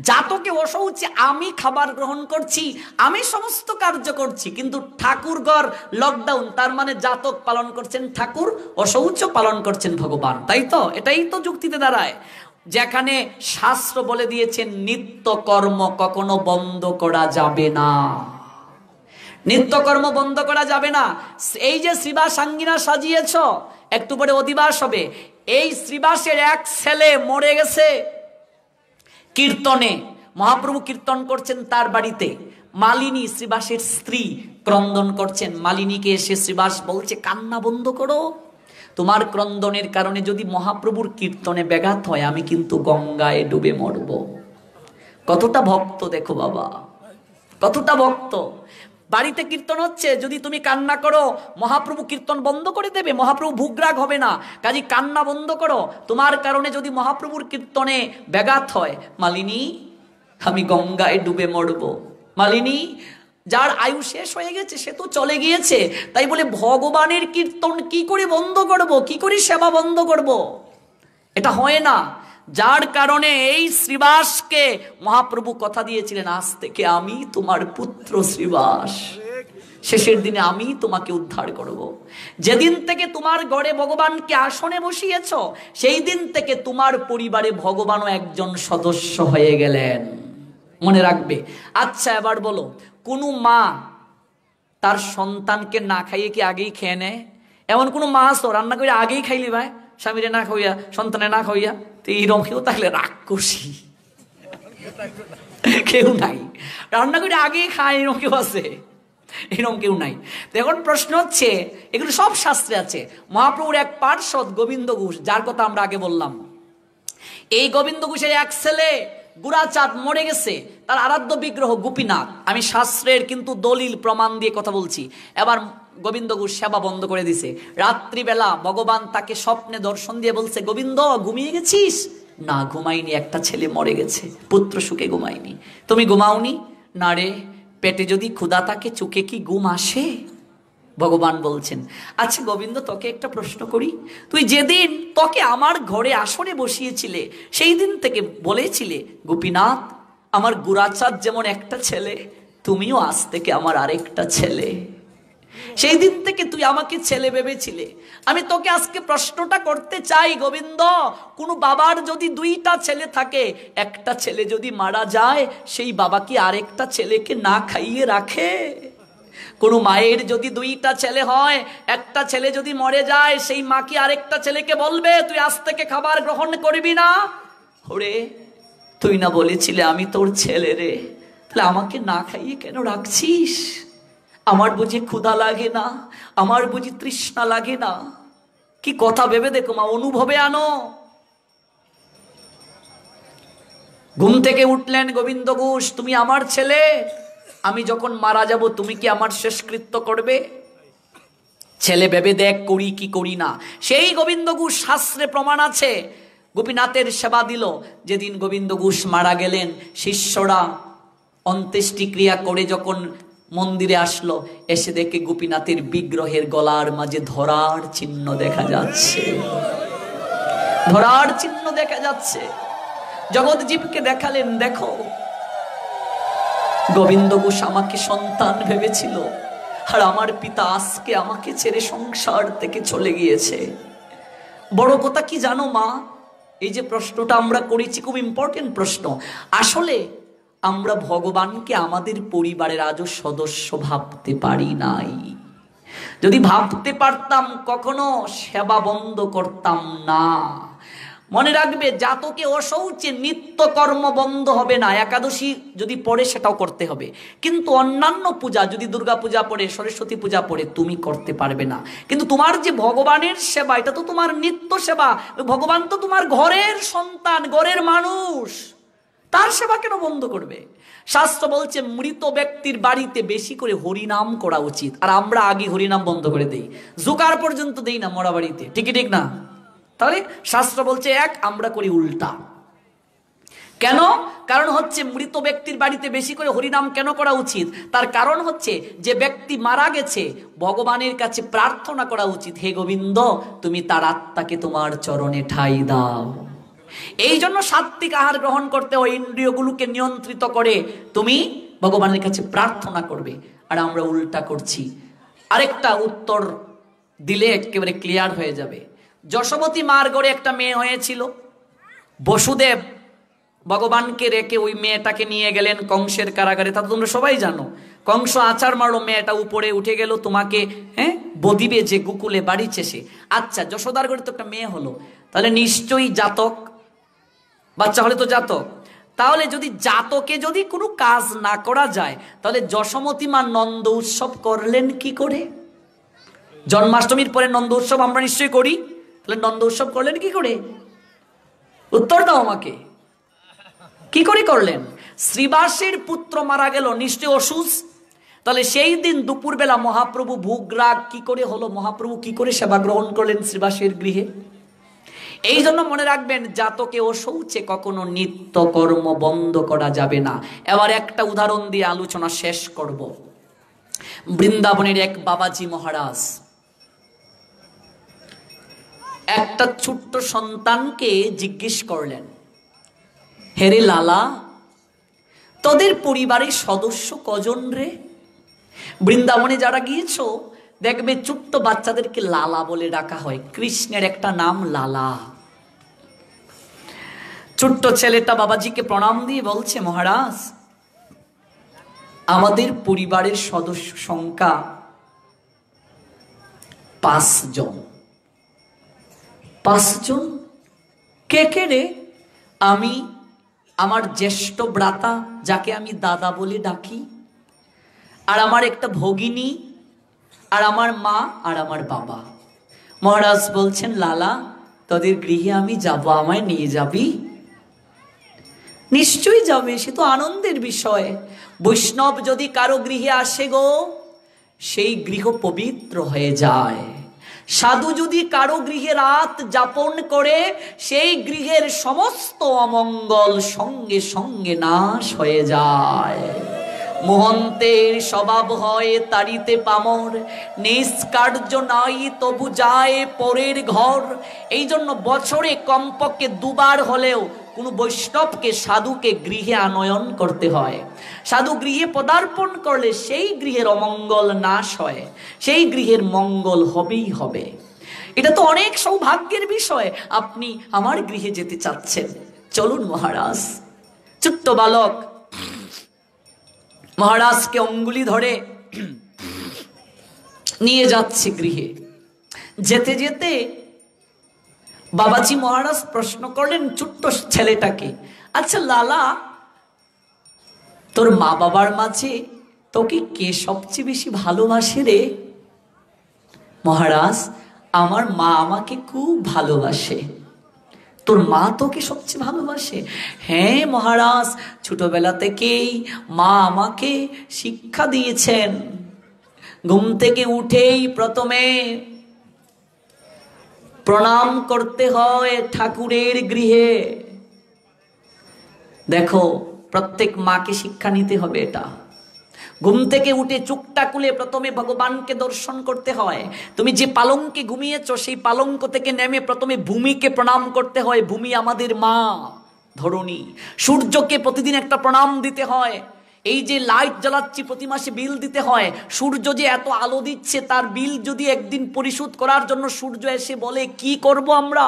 জাতকে অশৌচে আমি খাবার গ্রহণ করছি, আমি সমস্ত কার্য করছি, কিন্তু ঠাকুর ঘর লকডাউন, তার মানে জাতক পালন করছেন ঠাকুর, অশৌচ পালন করছেন ভগবান, তাই তো? এটাই তো যুক্তিতে দাঁড়ায়। যেখানে শাস্ত্র বলে দিয়েছেন নিত্য কর্ম কখনো বন্ধ করা যাবে না, নিত্যকর্ম বন্ধ করা যাবে না। এই যে শ্রীবাসাঙ্গিনা সাজিয়েছ, একটু পরে অধিবাস হবে, এই শ্রীবাসের এক ছেলে মরে গেছে কীর্তনে, মহাপ্রভু কীর্তন করছেন তার বাড়িতে, মালিনী শ্রীবাসের স্ত্রী ক্রন্দন করছেন, মালিনীকে এসে শ্রীবাস বলছে কান্না বন্ধ করো, তোমার ক্রন্দনের কারণে যদি মহাপ্রভুর কীর্তনে ব্যাঘাত হয় আমি কিন্তু গঙ্গায় ডুবে মরব। কতটা ভক্ত দেখো বাবা, কতটা ভক্ত। বাড়িতে কীর্তন হচ্ছে, যদি তুমি কান্না করো মহাপ্রভু কীর্তন বন্ধ করে দেবে, মহাপ্রভু ভূগ্রাগ হবে না, কাজে কান্না বন্ধ করো। তোমার কারণে যদি মহাপ্রভুর কীর্তনে ব্যাঘাত হয়, মালিনী আমি গঙ্গায় ডুবে মরব। মালিনী, যার আয়ু শেষ হয়ে গেছে সে তো চলে গিয়েছে, তাই বলে ভগবানের কীর্তন কি করে বন্ধ করব, কি করে সেবা বন্ধ করব? এটা হয় না। যার কারণে এই শ্রীবাসকে মহাপ্রভু কথা দিয়েছিলেন, আজ থেকে আমি তোমার পুত্র শ্রীবাস, শেষের দিনে আমি তোমাকে উদ্ধার করব। যেদিন থেকে তোমার ঘরে ভগবানকে আসনে বসিয়েছ, সেই দিন থেকে তোমার পরিবারে ভগবানও একজন সদস্য হয়ে গেলেন, মনে রাখবে। আচ্ছা, এবার বলো, কোন মা তার সন্তানকে না খাইয়ে কি আগেই খেয়ে নেয়? এমন কোন মা আছো রান্না করে আগেই খাইলি ভাই, স্বামীরে না খাইয়া সন্তানে না খাইয়া? তো এইরকম কেউ তাহলে রাক্ষসী কেউ নাই, রান্না করে আগেই খায় এরকম কেউ আছে? এরকম কেউ নাই। তো এখন প্রশ্ন হচ্ছে, এগুলো সব শাস্ত্রে আছে। মহাপ্রভুর এক পার্ষদ গোবিন্দ ঘোষ, যার কথা আমরা আগে বললাম, এই গোবিন্দ ঘোষের এক ছেলে গুড়াচাঁদ মরে গেছে, তার আরাধ্য বিগ্রহ গোপীনাথ। আমি শাস্ত্রের কিন্তু দলিল প্রমাণ দিয়ে কথা বলছি। এবার গোবিন্দ ঘোষ সেবা বন্ধ করে দিছে। রাত্রিবেলা ভগবান তাকে স্বপ্নে দর্শন দিয়ে বলছে, গোবিন্দ ঘুমিয়ে গেছিস? না, ঘুমাইনি, একটা ছেলে মরে গেছে, পুত্র সুখে ঘুমাইনি। তুমি ঘুমাওনি? না রে, পেটে যদি ক্ষুধা থাকে চোখে কি ঘুম আসে? ভগবান বলছেন, আচ্ছা গোবিন্দ, তোকে একটা প্রশ্ন করি, তুই যেদিন তোকে আমার ঘরে আসনে বসিয়েছিলে সেই দিন থেকে বলেছিলে, গোপীনাথ আমার গুড়াচাঁদ যেমন একটা ছেলে, তুমিও আজ থেকে আমার আরেকটা ছেলে। সেই দিন থেকে তুই আমাকে ছেলে ভেবেছিলে। আমি তোকে আজকে প্রশ্নটা করতে চাই গোবিন্দ, কোনো বাবার যদি দুইটা ছেলে থাকে, একটা ছেলে যদি মারা যায়, সেই বাবা কি আরেকটা ছেলেকে না খাইয়ে রাখে? কোনো মায়ের যদি দুইটা ছেলে হয়, একটা ছেলে যদি মরে যায়, সেই মা কি আরেকটা ছেলেকে বলবে তুই আজ থেকে খাবার গ্রহণ করবি না? ওরে, তুই না বলেছিলে আমি তোর ছেলে রে, তাহলে আমাকে না খাইয়ে কেন রাখছিস? আমার বুঝি ক্ষুধা লাগে না? আমার বুঝি তৃষ্ণা লাগে না? কি কথা ভেবে দেখো মা, অনুভবে আনো। ঘুম থেকে উঠলেন গোবিন্দ ঘোষ, তুমি আমার ছেলে, আমি যখন মারা যাব তুমি কি আমার শেষকৃত্য করবে? ছেলে ভেবে দেখ করি কি করি না। সেই গোবিন্দ ঘোষ শাস্ত্রে প্রমাণ আছে, গোপীনাথের সেবা দিল। যেদিন গোবিন্দ ঘোষ মারা গেলেন, শিষ্যরা অন্ত্যেষ্টিক্রিয়া করে যখন মন্দিরে আসলো, এসে দেখে গোপীনাথের বিগ্রহের গলার মাঝে ধরার চিহ্ন দেখা যাচ্ছে, ধরার চিহ্ন দেখা যাচ্ছে। জগৎজীবকে দেখালেন, দেখো গোবিন্দ ঘোষ আমাকে সন্তান ভেবেছিল, আর আমার পিতা আজকে আমাকে ছেড়ে সংসার থেকে চলে গিয়েছে। বড় কথা কি জানো মা, এই যে প্রশ্নটা আমরা করেছি খুব ইম্পর্টেন্ট প্রশ্ন। আসলে আমরা ভগবানকে আমাদের পরিবারের আজও সদস্য ভাবতে পারি নাই। যদি ভাবতে পারতাম কখনো সেবা বন্ধ করতাম না। মনে রাখবে, জাতকে অশৌচে নিত্য কর্ম বন্ধ হবে না। একাদশী যদি পড়ে সেটাও করতে হবে, কিন্তু অন্যান্য পূজা, যদি দুর্গা পূজা পড়ে, সরস্বতী পূজা পড়ে, তুমি করতে পারবে না। কিন্তু তোমার যে ভগবানের সেবা, এটা তো তোমার নিত্য সেবা। ভগবান তো তোমার ঘরের সন্তান, ঘরের মানুষ, তার সেবা কেন বন্ধ করবে? শাস্ত্র বলছে মৃত ব্যক্তির বাড়িতে বেশি করে হরিনাম করা উচিত, আর আমরা আগে হরিনাম বন্ধ করে দেই, জোকার পর্যন্ত দেই না মরা বাড়িতে, ঠিক ঠিক না? তাহলে শাস্ত্র বলছে এক, আমরা করি উল্টা। কেন? কারণ হচ্ছে মৃত ব্যক্তির বাড়িতে বেশি করে হরিনাম কেন করা উচিত? তার কারণ হচ্ছে যে ব্যক্তি মারা গেছে ভগবানের কাছে প্রার্থনা করা উচিত, হে গোবিন্দ তুমি তার আত্মাকে তোমার চরণে ঠাঁই দাও। এই জন্য সাত্বিক আহার গ্রহণ করতে হয়, ইন্দ্রিয়গুলোকে নিয়ন্ত্রিত করে তুমি ভগবানের কাছে প্রার্থনা করবে। আর আমরা উল্টা করছি। আরেকটা উত্তর দিলে একেবারে ক্লিয়ার হয়ে যাবে। যশোবতী মার ঘরে একটা মেয়ে হয়েছিল। বসুদেব ভগবানকে রেখে ওই মেয়েটাকে নিয়ে গেলেন কংসের কারাগারে। তা তোমরা সবাই জানো, কংস আচার মারলো, মেয়েটা উপরে উঠে গেল, তোমাকে বদিবে যে গোকুলে বাড়ি চেষে। আচ্ছা, যশোদার ঘরে তো একটা মেয়ে হলো, তাহলে নিশ্চয়ই জাতক, বাচ্চা হলে তো জাতক। তাহলে যদি জাতকে যদি কোনো কাজ না করা যায়, তাহলে যশোমতী মা নন্দ উৎসব করলেন কি করে? জন্মাষ্টমীর পরে নন্দ উৎসব আমরা নিশ্চয়ই করি, তাহলে নন্দ উৎসব করলেন কি করে? উত্তর দাও আমাকে, কি করে করলেন? শ্রীবাসের পুত্র মারা গেল, নিশ্চয় অসুস। তাহলে সেই দিন দুপুরবেলা মহাপ্রভু ভোগরাগ কি করে হলো? মহাপ্রভু কি করে সেবা গ্রহণ করলেন শ্রীবাসের গৃহে? এই জন্য মনে রাখবেন, জাতকে ও শৌচে কখনো নিত্য কর্ম বন্ধ করা যাবে না। এবার একটা উদাহরণ দিয়ে আলোচনা শেষ করব। বৃন্দাবনের এক বাবাজি মহারাজ একটা ছোট্ট সন্তানকে জিজ্ঞেস করলেন, হেরে লালা, তোদের পরিবারের সদস্য কজন রে? বৃন্দাবনে যারা গিয়েছো দেখবে ছোট্ট বাচ্চাদেরকে লালা বলে ডাকা হয়। কৃষ্ণের একটা নাম লালা। ছোট্ট ছেলেটা বাবাজিকে প্রণাম দিয়ে বলছে, মহারাজ আমাদের পরিবারের সদস্য সংখ্যা 5 জন। 5 জন? কে কে রে? আমি, আমার জ্যেষ্ঠ ভ্রাতা যাকে আমি দাদা বলে ডাকি, আর আমার একটা ভগিনী, আর আমার মা, আর আমার বাবা। মহারাজ বলছেন, লালা তোদের গৃহে আমি যাব, আমায় নিয়ে যাবি? নিশ্চয়ই যাবে, সে তো আনন্দের বিষয়। বৈষ্ণব যদি কারো গৃহে আসে গো, সেই গৃহ পবিত্র হয়ে যায়। সাধু যদি কারো গৃহে রাত যাপন করে, সেই গৃহের সমস্ত অমঙ্গল সঙ্গে সঙ্গে নাশ হয়ে যায়। মোহন্তের স্বভাব হয় তাড়িতে পামর, নিষ্কার্য নাই তবু যায় পরের ঘর। এই জন্য বছরে কমপক্ষে 2 বার হলেও কোনো বৈষ্ণবকে, সাধুকে গৃহে আনয়ন করতে হয়। সাধু গৃহে পদার্পণ করলে সেই গৃহের অমঙ্গল নাশ হয়, সেই গৃহের মঙ্গল হবেই হবে। এটা তো অনেক সৌভাগ্যের বিষয়। আপনি আমার গৃহে যেতে চাচ্ছেন, চলুন মহারাজ। ছোট্ট বালক মহারাজকে অঙ্গুলি ধরে নিয়ে যাচ্ছে গৃহে। যেতে যেতে বাবাজি মহারাজ প্রশ্ন করলেন ছোট্ট ছেলেটাকে, আচ্ছা লালা, তোর মা বাবার মাঝে তোকে কে সবচেয়ে বেশি ভালোবাসে রে? মহারাজ, আমার মা আমাকে খুব ভালোবাসে। তোর মা তোকে সবচেয়ে ভালোবাসে? হ্যাঁ মহারাজ, ছোটবেলা থেকেই মা আমাকে শিক্ষা দিয়েছেন। ঘুম থেকে উঠেই প্রথমে প্রণাম করতে হয় ঠাকুরের গৃহে। দেখো, প্রত্যেক মাকে শিক্ষা নিতে হবে এটা। ঘুম থেকে উঠে চোখটা খুলে প্রথমে ভগবানকে দর্শন করতে হয়। তুমি যে পালঙ্কে ঘুমিয়েছ, সেই পালঙ্ক থেকে নেমে প্রথমে ভূমিকে প্রণাম করতে হয়। ভূমি আমাদের মা ধরণী। সূর্যকে প্রতিদিন একটা প্রণাম দিতে হয়। এই যে লাইট জ্বালাচ্ছি, প্রতি মাসে বিল দিতে হয়। সূর্য যে এত আলো দিচ্ছে, তার বিল যদি একদিন পরিশোধ করার জন্য সূর্য এসে বলে, কি করব আমরা?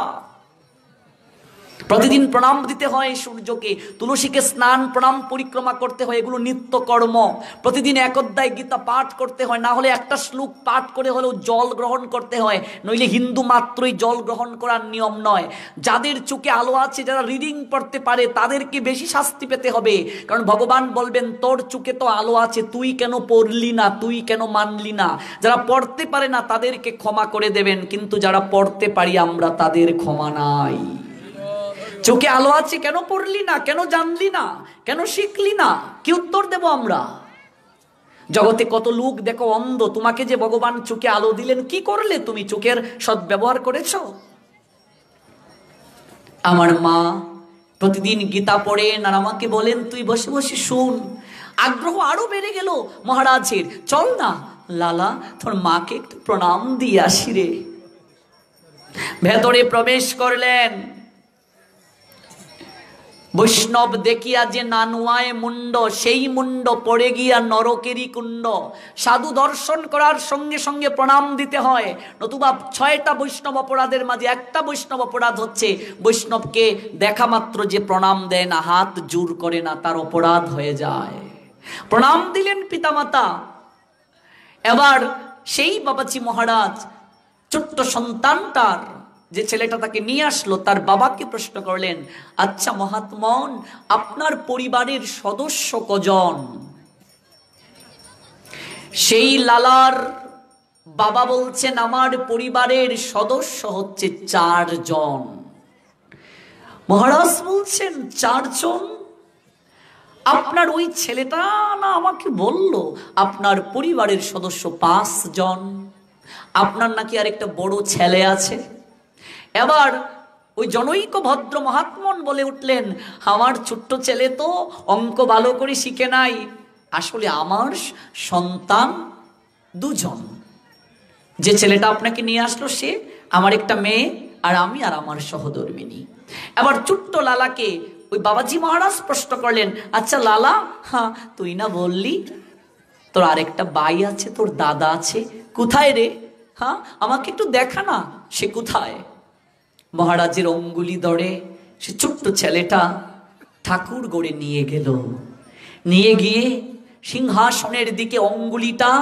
প্রতিদিন প্রণাম দিতে হয় সূর্যকে। তুলসীকে স্নান, প্রণাম, পরিক্রমা করতে হয়, এগুলো নিত্য কর্ম। প্রতিদিন 1 অধ্যায় গীতা পাঠ করতে হয়, না হলে একটা শ্লোক পাঠ করে হলেও জল গ্রহণ করতে হয়, নইলে হিন্দু মাত্রই জল গ্রহণ করার নিয়ম নয়। যাদের চোখে আলো আছে, যারা রিডিং পড়তে পারে, তাদেরকে বেশি শাস্তি পেতে হবে। কারণ ভগবান বলবেন, তোর চোখে তো আলো আছে, তুই কেন পড়লি না, তুই কেন মানলি না? যারা পড়তে পারে না তাদেরকে ক্ষমা করে দেবেন, কিন্তু যারা পড়তে পারি আমরা, তাদের ক্ষমা নাই। চোখে আলো আছে, কেন পড়লি না, কেন জানলি না, কেন শিখলি না? কি উত্তর দেব আমরা? জগতে কত লোক দেখো অন্ধ। তোমাকে যে ভগবান চোখে আলো দিলেন, কি করলে তুমি? চোখের সদ্ব্যবহার করেছ? আমার মা প্রতিদিন গীতা পড়েন আর আমাকে বলেন তুই বসে বসে শুন। আগ্রহ আরো বেড়ে গেল মহারাজের, চল না লালা তোর মাকে একটু প্রণাম দিয়ে আসি রে। ভেতরে প্রবেশ করলেন। বৈষ্ণব দেখিয়া যে নানুয়ায় মুন্ড, সেই মুন্ড পড়ে গিয়া নরকেরই কুণ্ড। সাধু দর্শন করার সঙ্গে সঙ্গে প্রণাম দিতে হয়, নতুবা 6টা বৈষ্ণব অপরাধের মাঝে একটা বৈষ্ণব অপরাধ হচ্ছে বৈষ্ণবকে দেখা মাত্র যে প্রণাম দেয় না, হাত জোর করে না, তার অপরাধ হয়ে যায়। প্রণাম দিলেন পিতামাতা। এবার সেই বাবাজি মহারাজ ছোট্ট সন্তানটার, যে ছেলেটা তাকে নিয়ে আসলো, তার বাবাকে প্রশ্ন করলেন, আচ্ছা মহাত্মন, আপনার পরিবারের সদস্য কজন? সেই লালার বাবা বলছেন, আমার পরিবারের সদস্য হচ্ছে 4 জন। মহারাজ বলছেন 4 জন? আপনার ওই ছেলেটা না আমাকে বলল আপনার পরিবারের সদস্য 5 জন, আপনার নাকি আর একটা বড় ছেলে আছে। এবার ওই জনৈক ভদ্র মহাত্মন বলে উঠলেন, আমার ছোট্ট ছেলে তো অঙ্ক ভালো করে শিখে নাই, আসলে আমার সন্তান 2 জন। যে ছেলেটা আপনাকে নিয়ে আসলো সে, আমার একটা মেয়ে, আর আমি আর আমার সহধর্মিনী। এবার ছোট্ট লালাকে ওই বাবাজি মহারাজ প্রশ্ন করলেন, আচ্ছা লালা, হ্যাঁ তুই না বললি তোর আরেকটা ভাই আছে, তোর দাদা আছে, কোথায় রে? হ্যাঁ আমাকে একটু দেখা না, সে কোথায়? মহারাজের অঙ্গুলি ধরে সে ছোট্ট ছেলেটা ঠাকুর গড়ে নিয়ে গেল। নিয়ে গিয়ে সিংহাসনের দিকে অঙ্গুলিটা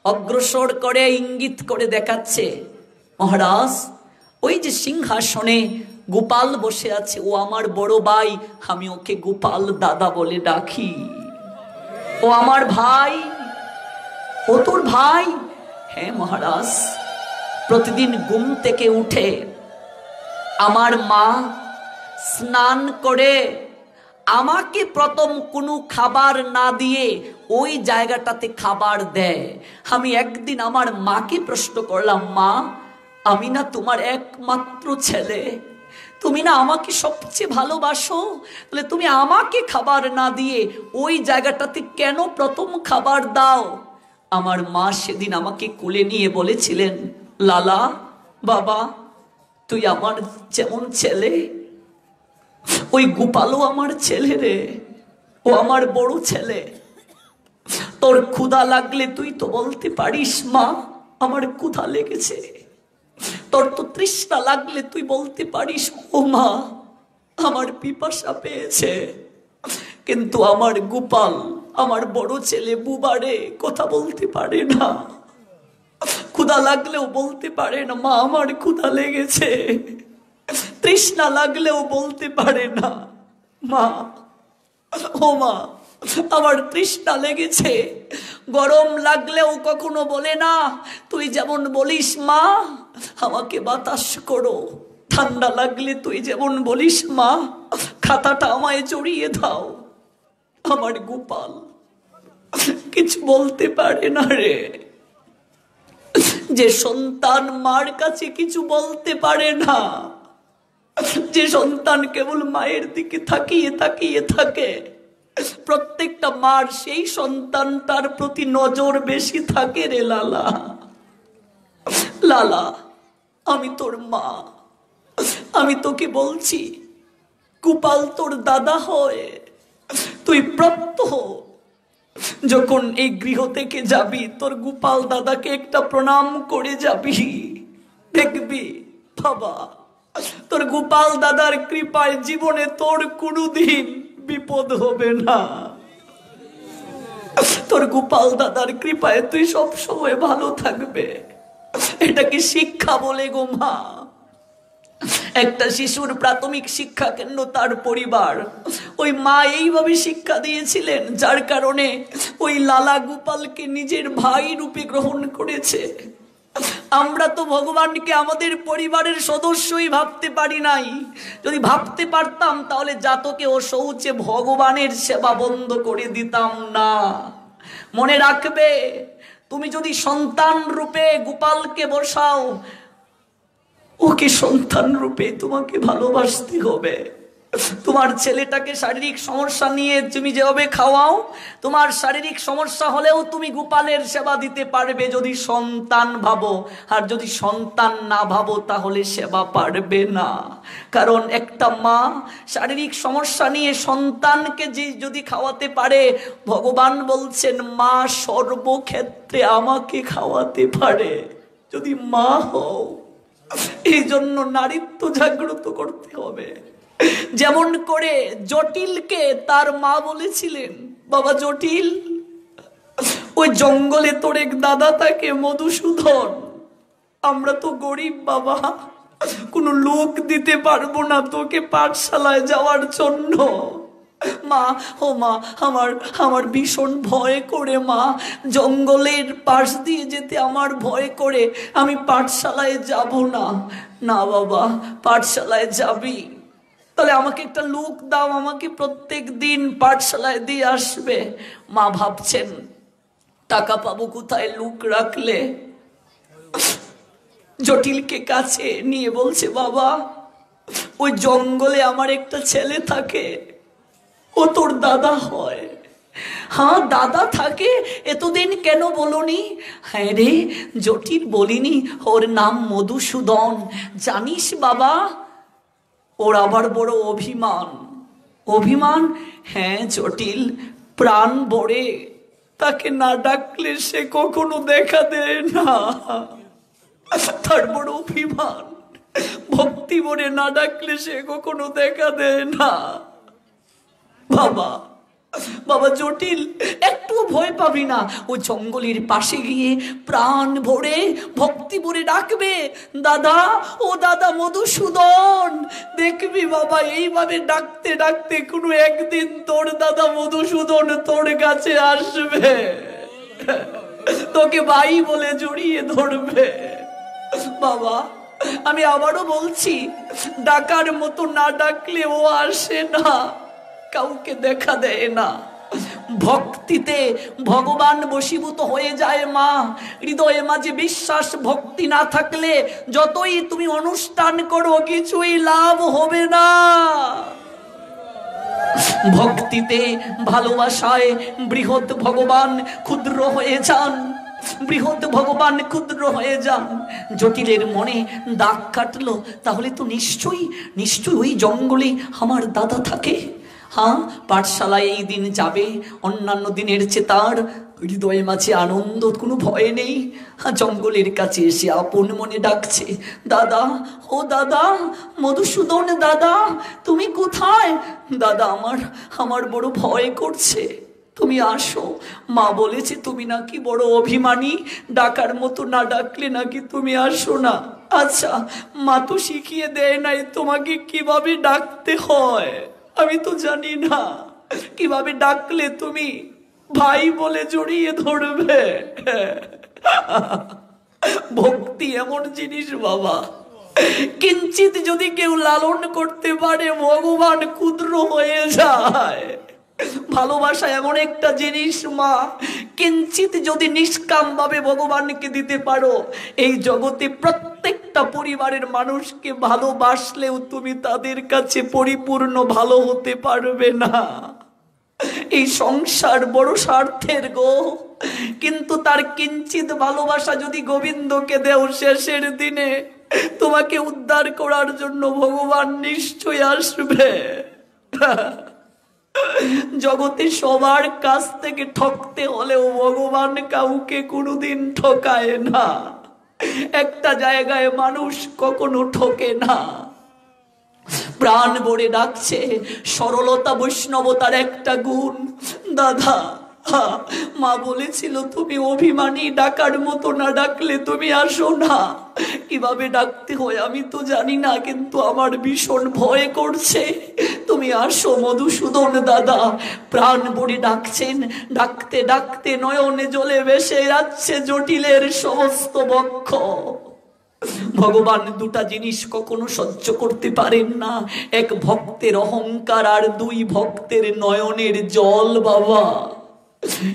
অগ্রসর করে ইঙ্গিত করে দেখাচ্ছে, মহারাজ ওই যে সিংহাসনে গোপাল বসে আছে, ও আমার বড় ভাই, আমি ওকে গোপাল দাদা বলে ডাকি। ও আমার ভাই। ও তোর ভাই? হ্যাঁ মহারাজ। প্রতিদিন ঘুম থেকে উঠে আমার মা স্নান করে আমাকে প্রথম কোনো খাবার না দিয়ে ওই জায়গাটাতে খাবার দেয়। আমি একদিন আমার মাকে প্রশ্ন করলাম, মা আমি না তোমার একমাত্র ছেলে, তুমি না আমাকে সবচেয়ে ভালোবাসো, তাহলে তুমি আমাকে খাবার না দিয়ে ওই জায়গাটাতে কেন প্রথম খাবার দাও? আমার মা সেদিন আমাকে কোলে নিয়ে বলেছিলেন, লালা বাবা তুই আমার যেমন ছেলে, ওই গোপালও আমার ছেলে রে, ও আমার বড় ছেলে। তোর ক্ষুধা লাগলে তুই তো বলতে পারিস, মা আমার ক্ষুধা লেগেছে। তোর তো তৃষ্ণা লাগলে তুই বলতে পারিস, ও মা আমার পিপাসা পেয়েছে। কিন্তু আমার গোপাল, আমার বড় ছেলে বুবারে কথা বলতে পারে না, ক্ষুধা লাগলেও বলতে পারে না, মা আমার ক্ষুধা লেগেছে। তৃষ্ণা লাগলেও বলতে পারে না, মা ও মা আমার তৃষ্ণা লেগেছে। গরম লাগলেও কখনো বলে না, তুই যেমন বলিস মা আমাকে বাতাস করো। ঠান্ডা লাগলে তুই যেমন বলিস, মা খাতাটা আমায় জড়িয়ে দাও। আমার গোপাল কিছু বলতে পারে না রে। যে সন্তান মার কাছে কিছু বলতে পারে না, যে সন্তান কেবল মায়ের দিকে তাকিয়ে তাকিয়ে থাকে, প্রত্যেকটা মার সেই সন্তানটার প্রতি নজর বেশি থাকে রে লালা। লালা আমি তোর মা, আমি তোকে বলছি গোপাল তোর দাদা হয়। তুই প্রত্যহ যখন এই গৃহ থেকে যাবি তোর গোপাল দাদাকে একটা প্রণাম করে যাবি, দেখবি বাবা তোর গোপাল দাদার কৃপায় জীবনে তোর কোনোদিন বিপদ হবে না। তোর গোপাল দাদার কৃপায় তুই সব সময় ভালো থাকবে। এটাকে শিক্ষা বলে গো মা। একটা শিশুর প্রাথমিক শিক্ষা কেন্দ্র তার পরিবার। ওই মা এইভাবে শিক্ষা দিয়েছিলেন, যার কারণে ওই লালা গোপালকে নিজের ভাই রূপে গ্রহণ করেছে। আমরা তো ভগবানকে আমাদের পরিবারের সদস্যই ভাবতে পারি নাই। যদি ভাবতে পারতাম তাহলে জাতকে ও শৌচে ভগবানের সেবা বন্ধ করে দিতাম না। মনে রাখবে, তুমি যদি সন্তান রূপে গোপালকে বসাও, ওকে সন্তান রূপে তোমাকে ভালোবাসতে হবে। তোমার ছেলেটাকে শারীরিক সমস্যা নিয়ে তুমি যেভাবে খাওয়াও, তোমার শারীরিক সমস্যা হলেও তুমি গোপালের সেবা দিতে পারবে যদি সন্তান ভাবো। আর যদি সন্তান না ভাবো তাহলে সেবা পারবে না। কারণ একটা মা শারীরিক সমস্যা নিয়ে সন্তানকে যদি খাওয়াতে পারে, ভগবান বলছেন মা সর্বক্ষেত্রে আমাকে খাওয়াতে পারে যদি মা হও। এই জন্য নারীত্ব জাগ্রত করতে হবে। যেমন করে জটিলকে তার মা বলেছিলেন, বাবা জটিল, ওই জঙ্গলে তোর এক দাদা থাকে মধুসূদন, আমরা তো গরিব বাবা, কোনো লোক দিতে পারবো না তোকে পাঠশালায় যাওয়ার জন্য। মা, ও মা, আমার ভীষণ ভয় করে মা, জঙ্গলের পাশ দিয়ে যেতে আমার ভয় করে, আমি পাঠশালায় যাব না। না বাবা, পাঠশালায় যাবি, তাহলে আমাকে একটা লোক দাও, আমাকে প্রত্যেক দিন পাঠশালায় দিয়ে আসবে। মা ভাবছেন টাকা পাবো কোথায় লোক রাখলে। জটিলকে কাছে নিয়ে বলছে, বাবা ওই জঙ্গলে আমার একটা ছেলে থাকে, ও তোর দাদা হয়। হ্যাঁ দাদা থাকে, এতদিন কেন বলনি? হ্যাঁ রে জটিল, বলিনি, ওর নাম মধুসূদন। জানিস বাবা, ওর আবার বড় অভিমান। অভিমান? হ্যাঁ জটিল, প্রাণ ভরে তাকে না ডাকলে সে কখনো দেখা দেয় না, তার বড় অভিমান। ভক্তি ভরে না ডাকলে সে কখনো দেখা দেয় না। বাবা, বাবা জটিল, একটু ভয় পাবি না, ও জঙ্গলের পাশে গিয়ে প্রাণ ভরে ভক্তি ভরে ডাকবে, দাদা, ও দাদা মধুসূদন। দেখবি বাবা, এইভাবে ডাকতে ডাকতে কোনো একদিন তোর দাদা মধুসূদন তোর কাছে আসবে, তোকে ভাই বলে জড়িয়ে ধরবে। বাবা আমি আবারও বলছি, ডাকার মতো না ডাকলে ও আসে না, কাউকে দেখা দেয় না। ভক্তিতে ভগবান বশীভূত হয়ে যায় মা। হৃদয়ে মাঝে বিশ্বাস ভক্তি না থাকলে যতই তুমি অনুষ্ঠান করো কিছুই লাভ হবে না। ভক্তিতে ভালোবাসায় বৃহৎ ভগবান ক্ষুদ্র হয়ে যান, বৃহৎ ভগবান ক্ষুদ্র হয়ে যান। জটিলের মনে দাগ কাটলো, তাহলে তো নিশ্চয়ই ওই জঙ্গলে আমার দাদা থাকে। হ্যাঁ, পাঠশালায় এই দিন যাবে, অন্যান্য দিনের চেয়ে তার হৃদয়ে মাঝে আনন্দ, কোনো ভয় নেই। জঙ্গলের কাছে এসে আপন মনে ডাকছে, দাদা, ও দাদা মধুসূদন দাদা, তুমি কোথায়? দাদা আমার বড় ভয় করছে, তুমি আসো। মা বলেছে তুমি নাকি বড় অভিমানী, ডাকার মতো না ডাকলে নাকি তুমি আসো না। আচ্ছা, মা তো শিখিয়ে দেয় নাই তোমাকে কিভাবে ডাকতে হয়, আমি তো জানি না কিভাবে ডাকলে তুমি ভাই বলে জড়িয়ে ধরবে। ভক্তি এমন জিনিস বাবা, কিঞ্চিত যদি কেউ লালন করতে পারে ভগবান ক্ষুদ্র হয়ে যায়। ভালোবাসা এমন একটা জিনিস মা, কিঞ্চিত যদি নিষ্কাম ভাবে ভগবানকে দিতে পারো, এই জগতে প্রত্যেকটা পরিবারের মানুষকে ভালোবাসলেও তুমি তাদের কাছে পরিপূর্ণ ভালো হতে পারবে না। এই সংসার বড় স্বার্থের গো, কিন্তু তার কিঞ্চিত ভালোবাসা যদি গোবিন্দকে দেও, শেষের দিনে তোমাকে উদ্ধার করার জন্য ভগবান নিশ্চয় আসবে। জগতে সবার কাছ থেকে ঠকতে হলেও ভগবান কাউকে কোনোদিন ঠকায় না। একটা জায়গায় মানুষ কখনো ঠকে না। প্রাণ ভরে ডাকছে, সরলতা বৈষ্ণবতার একটা গুণ। দাদা, মা বলেছিল তুমি অভিমানী, ডাকার মতো না ডাকলে তুমি আসো না। কিভাবে ডাকতে হয় আমি তো জানি না, কিন্তু আমার ভীষণ ভয় করছে, তুমি আসো মধুসূদন দাদা। প্রাণ ভরে ডাকছেন, ডাকতে ডাকতে নয়নে জলে ভেসে যাচ্ছে জটিলের সমস্ত বক্ষ। ভগবান দুটা জিনিস কখনো সহ্য করতে পারেন না, এক ভক্তের অহংকার আর দুই ভক্তের নয়নের জল। বাবা,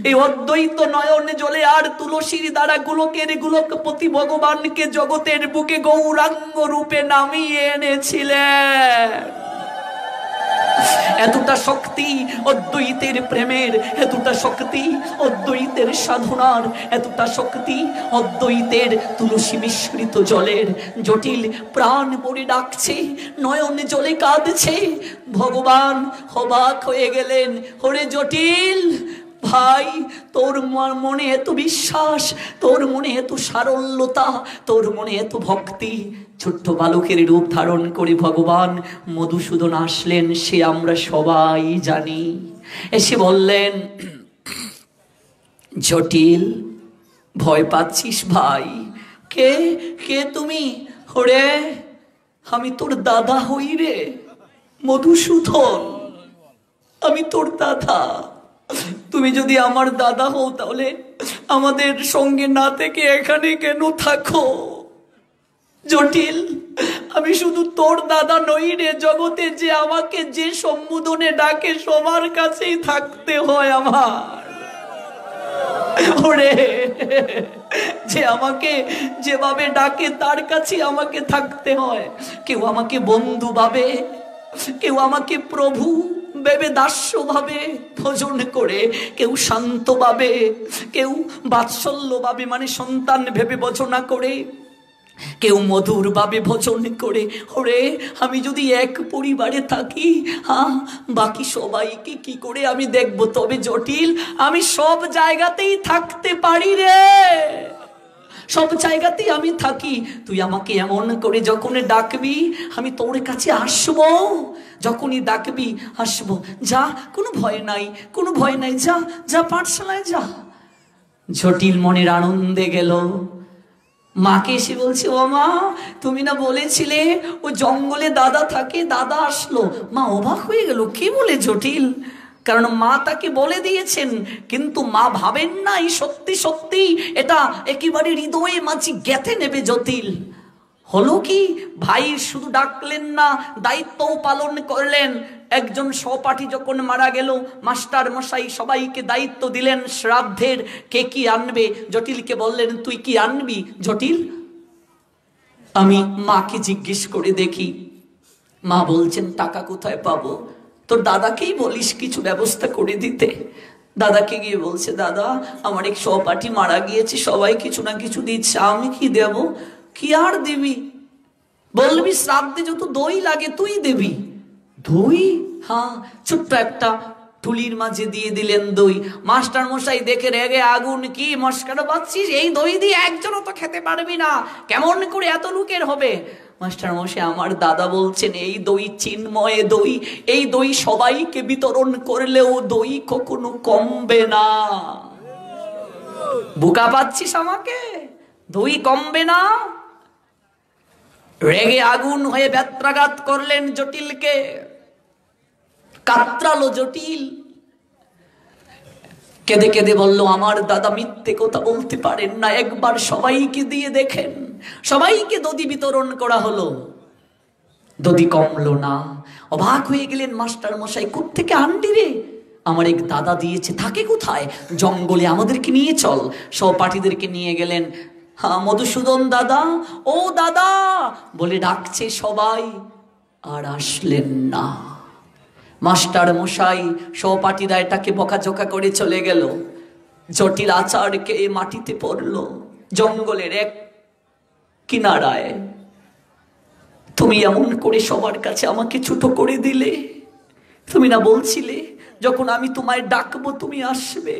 এই অদ্বৈত নয়ন জলে আর তুলসীর দ্বারা গোলকপতি ভগবানকে জগতের বুকে গৌরাঙ্গ রূপে নামিয়ে এনেছিলেন। এতটা শক্তি অদ্বৈতের প্রেমের, এতটা শক্তি অদ্বৈতের সাধনার, এতটা শক্তি অদ্বৈতের তুলসী মিশ্রিত জলের। জটিল প্রাণ ভরে ডাকছে, নয়ন জলে কাঁদছে। ভগবান অবাক হয়ে গেলেন, ওরে জটিল ভাই, তোর মনে এত বিশ্বাস, তোর মনে এত সারল্যতা, তোর মনে এত ভক্তি। ছোট্ট বালকের রূপ ধারণ করে ভগবান মধুসূদন আসলেন, সে আমরা সবাই জানি। এসে বললেন, জটিল ভয় পাচ্ছিস ভাই? কে কে তুমি? ওরে আমি তোর দাদা হই রে মধুসূদন, আমি তোর দাদা। তুমি যদি আমার দাদা হও তাহলে আমাদের সঙ্গে না থেকে এখানে কেন থাকো? জটিল, আমি শুধু তোর দাদা নই রে, জগতে যে আমাকে যে সম্বোধনে ডাকে সবার কাছেই থাকতে হয় আমার। ওরে, যে আমাকে যেভাবে ডাকে তার কাছে আমাকে থাকতে হয়। কেউ আমাকে বন্ধু ভাবে, কেউ আমাকে প্রভু ভেবে দাস্য ভাবে ভজন করে, কেউ শান্ত ভাবে, কেউ বাৎসল্য ভাবে মানে সন্তান ভেবে ভজনা করে, কেউ মধুর ভাবে ভজন করে। ওরে, আমি যদি এক পরিবারে থাকি, বাকি সবাইকে কি করে আমি দেখব? তবে জটিল, আমি সব জায়গাতেই থাকতে পারি রে, সব জায়গাতেই আমি থাকি। তুই আমাকে এমন করে যখন ডাকবি আমি তোর কাছে আসবো, যখনই ডাকবি আসবো। যা, কোনো ভয় নাই, কোনো ভয় নাই, যা যা পাঠশালায় যা। জটিল মনের আনন্দে গেল। মাকে এসে বলছে, ও মা, তুমি না বলেছিলে ও জঙ্গলে দাদা থাকে, দাদা আসলো। মা অবাক হয়ে গেল, কি বলে জটিল? কারণ মা তাকে বলে দিয়েছেন, কিন্তু মা ভাবেন নাই সত্যি সত্যি এটা একেবারে হৃদয়ে মাঝি গেঁথে নেবে জটিল। হলো কি, ভাই শুধু ডাকলেন না, দায়িত্বও পালন করলেন। একজন সহপাঠী যখন মারা গেল, মাস্টার মশাই সবাইকে দায়িত্ব দিলেন শ্রাদ্ধের, কে কি আনবে। জটিলকে বললেন, তুই কি আনবি? জটিল, আমি মাকে জিজ্ঞেস করে দেখি। মা বলছেন, টাকা কোথায় পাবো? তোর দাদাকেই বলিস কিছু ব্যবস্থা করে দিতে। দাদাকে গিয়ে বলছে, দাদা আমার এক সহপাঠী মারা গিয়েছে, সবাই কিছু না কিছু দিচ্ছে, আমি কি দেব? কি আর দিবি? বলবি শ্রাদ্ধে যত দই লাগে তুই দিবি। দই? হ্যাঁ, ছোট্ট একটা টুলির মাঝে দিয়ে দিলেন দই। মাস্টার মশাই দেখে রেগে আগুন, কি মস্কারা পাচ্ছিস? এই দই দিয়ে একজনও তো খেতে পারবি না, কেমন করে এত লোকের হবে? মাস্টার মশাই, আমার দাদা বলছেন এই দই চিন্ময় দই, এই দই সবাইকে বিতরণ করলেও দই কখনো কমবে না। বোকা পাচ্ছিস আমাকে? দই কমবে না? রেগে আগুন হয়ে ব্যত্রাঘাত করলেন জটিলকে। কাতরালো জটিল, কেঁদে কেঁদে বলল, আমার দাদা মিথ্যে কথা বলতে পারেন না, একবার সবাইকে দিয়ে দেখেন। সবাইকে দধি বিতরণ করা হলো, দধি কমলো না। অবাক হয়ে গেলেন মাস্টার মশাই, কোত্থেকে আনলি রে? আমার এক দাদা দিয়েছে। থাকে কোথায়? জঙ্গলে, আমাদেরকে নিয়ে চল। সহপাঠীদেরকে নিয়ে গেলেন। হ্যাঁ, মধুসূদন দাদা, ও দাদা বলে ডাকছে সবাই, আর আসলেন না। মাস্টার মশাই সহপাঠীরা এটাকে বকাঝকা করে চলে গেল। জটিল আচারকে মাটিতে পড়ল জঙ্গলের এক কিনারায়। তুমি এমন করে সবার কাছে আমাকে ছোট করে দিলে। তুমি না বলছিলে যখন আমি তোমায় ডাকবো তুমি আসবে?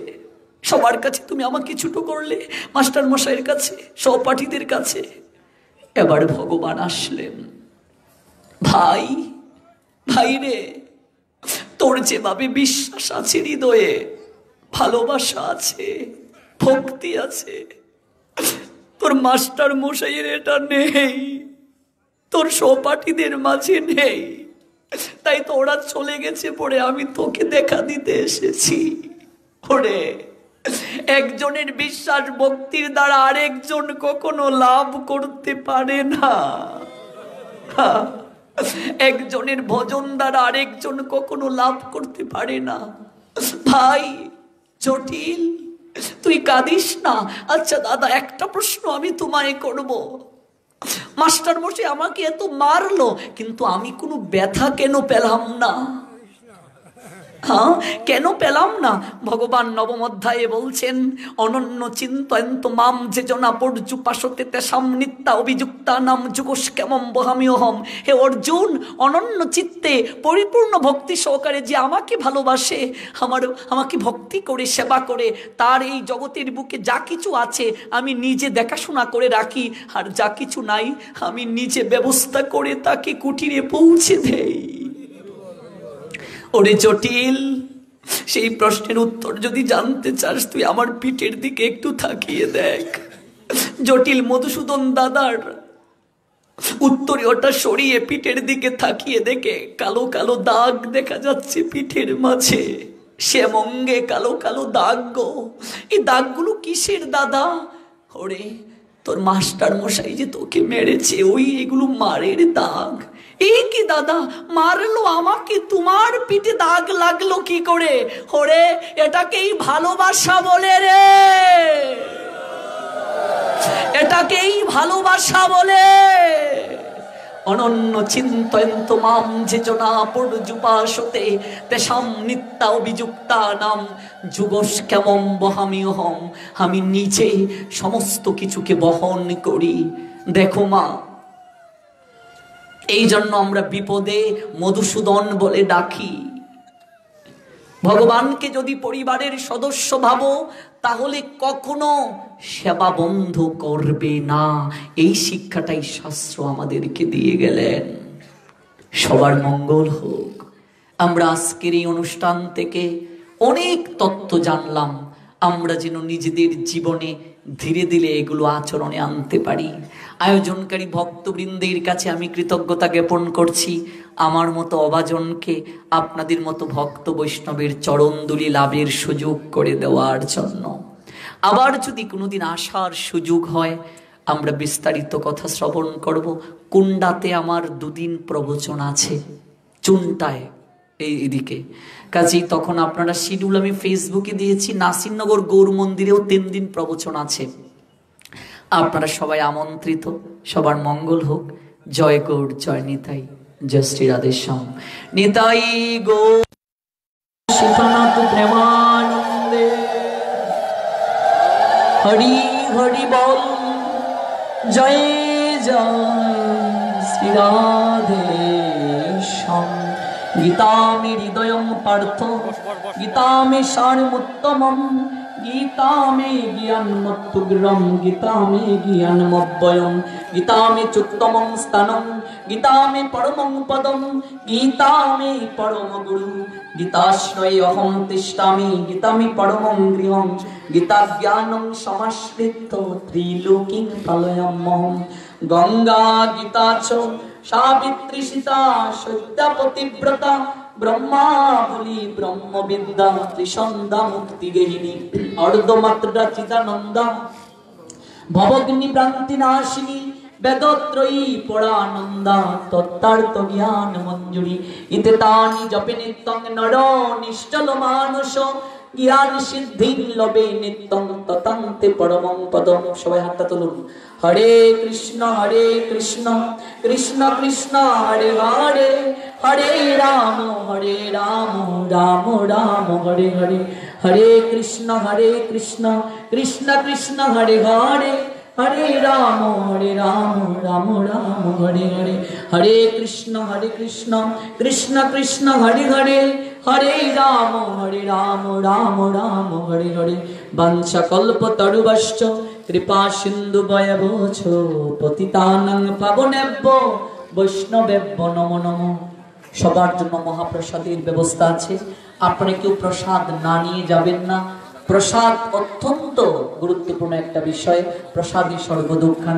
সবার কাছে তুমি আমাকে ছোট করলে, মাস্টার মশাইয়ের কাছে, সহপাঠীদের কাছে। এবার ভগবান আসলেন। ভাই, ভাই রে, তোর যেভাবে বিশ্বাস আছে হৃদয়ে, ভালোবাসা আছে, ভক্তি আছে, তোর মাস্টার মশাইয়ের এটা নেই, তোর সহপাঠীদের মাঝে নেই। তাই তো ওরা চলে গেছে পরে আমি তোকে দেখা দিতে এসেছি। ওরে, একজনের বিশ্বাস ভক্তির দ্বারা আরেকজন কখনো লাভ করতে পারে না। একজনের ভজন দ্বারা আরেকজন কখনো লাভ করতে পারে না। ভাই জটিল, তুই কাঁদিস না। আচ্ছা দাদা, একটা প্রশ্ন আমি তোমায় করব। মাস্টার মশাই আমাকে এত মারলো, কিন্তু আমি কোনো ব্যথা কেন পেলাম না? হ্যাঁ, কেন পেলাম না? ভগবান নবম অধ্যায়ে বলছেন, অনন্য চিন্তয়ন্ত মাম যে জনা পর্যুপাসতে তেষাম নিত্যা অভিযুক্তা নাম যুগস্কেমম বহামিয়হম। হে অর্জুন, অনন্য চিত্তে পরিপূর্ণ ভক্তি সহকারে যে আমাকে ভালোবাসে, আমাকে ভক্তি করে সেবা করে, তার এই জগতের বুকে যা কিছু আছে আমি নিজে দেখাশোনা করে রাখি, আর যা কিছু নাই আমি নিজে ব্যবস্থা করে তাকে কুটিরে পৌঁছে দেই। ওরে জটিল, সেই প্রশ্নের উত্তর যদি জানতে চাস তুই আমার পিঠের দিকে একটু তাকিয়ে দেখ। জটিল মধুসূদন দাদার উত্তরীয়টা সরিয়ে পিঠের দিকে তাকিয়ে দেখে কালো কালো দাগ দেখা যাচ্ছে পিঠের মাঝে, শ্যামঙ্গে কালো কালো দাগ গো। এই দাগগুলো কিসের দাদা? ওরে তোর মাস্টার মশাই যে তোকে মেরেছে, এগুলো মারের দাগ। এই কি দাদা, মারলো আমাকে, তোমার পিঠে দাগ লাগলো কি করে? ওরে এটাকেই ভালোবাসা বলে রে, এটাকেই ভালোবাসা বলে। অনন্য চিন্তয়ন্ত মাম যে জনা পর্যুপাসতে তেষাম নিত্যা অভিযুক্তা নাম যুগস্কেমম বহামিয়হম। আমি নিজে সমস্ত কিছুকে বহন করি। দেখো মা, এই জন্য আমরা বিপদে মধুসূদন বলে ডাকি। ভগবানকে যদি পরিবারের সদস্য ভাবো তাহলে কখনো সেবা বন্ধ করবে না। এই শিক্ষাটাই শাস্ত্র আমাদেরকে দিয়ে গেলেন। সবার মঙ্গল হোক। আমরা আজকের এই অনুষ্ঠান থেকে অনেক তত্ত্ব জানলাম, আমরা যেন নিজেদের জীবনে ধীরে ধীরে এগুলো আচরণে আনতে পারি। আয়োজনকারী ভক্তবৃন্দের কাছে আমি কৃতজ্ঞতা জ্ঞাপন করছি, আমার মতো অভাজনকে আপনাদের মতো ভক্ত বৈষ্ণবের চরণধুলি লাভের সুযোগ করে দেওয়ার জন্য। আবার যদি কোনোদিন আসার সুযোগ হয় আমরা বিস্তারিত কথা শ্রবণ করব। কুন্ডাতে আমার 2 দিন প্রবচন আছে, চুনটায় এইদিকে, কাজেই তখন আপনারা শিডিউল আমি ফেসবুকে দিয়েছি। নাসিরনগর গৌর মন্দিরেও 3 দিন প্রবচন আছে, আপনারা সবাই আমন্ত্রিত। সবার মঙ্গল হোক। জয় গৌর, জয় নিতাই, জয় শ্রী রাধেশ্যাম। নিতাই গৌর শিখনাথ প্রেমানন্দে। হরি হরি বল, জয় জয় শ্রী রাধেশ্যাম। গীতা মে হৃদয়ং পার্থ, গীতা মে সারমুত্তমম, গীতা মে জ্ঞানমত্তুগ্রম, গীতা মে জ্ঞানমব্যয়ম, গীতা মে চুত্তমং স্থানং, গীতা মে পরমং পদম, গীতা মে পরম গুরু, গীতাশ্রয়ে অহং তিষ্ঠামি, গীতা মে পরমং গৃহং, গীতা জ্ঞানং সমাশ্রিত্য ত্রিলোকিং পালয়াম্যহম। গঙ্গা গীতা চ সাবিত্রী সীতা সত্যা পতিব্রতা, ব্রহ্মা বলি ব্রহ্মবিদ্যা ত্রিসন্ধ্যা মুক্তি গেহিনী, অর্ধমাত্রা চিদানন্দা ভবগ্নি ভ্রান্তি নাশিনী, বেদত্রয়ী পরানন্দা তত্তার্থ জ্ঞান মঞ্জুরি। ইতে তানি জপে নিত্যং নর নিশ্চল মানস, জ্ঞান সিদ্ধি লবে নিত্যং ততান্তে পরমং পদম। সবাই হাতটা তুলুন। হরে কৃষ্ণ কৃষ্ণ কৃষ্ণ হরে হরে, হরে রাম রাম রাম হরে হরে, হরে কৃষ্ণ কৃষ্ণ কৃষ্ণ হরে হরে, হরে রাম রাম রাম হরে হরে, হরে কৃষ্ণ কৃষ্ণ কৃষ্ণ হরে হরে, হরে রাম রাম রাম হরে হরে। বাঞ্ছা কল্পতরুভশ্চ কৃপা সিন্ধু বয়বচ, পতিতানাং পাবনেভ্য বৈষ্ণবেভ্য নমো নমো। সবার জন্য মহাপ্রসাদের ব্যবস্থা আছে, আপনারা কেউ প্রসাদ না নিয়ে যাবেন না। প্রসাদ অত্যন্ত গুরুত্বপূর্ণ একটা বিষয়, প্রসাদই সর্বদুঃখান।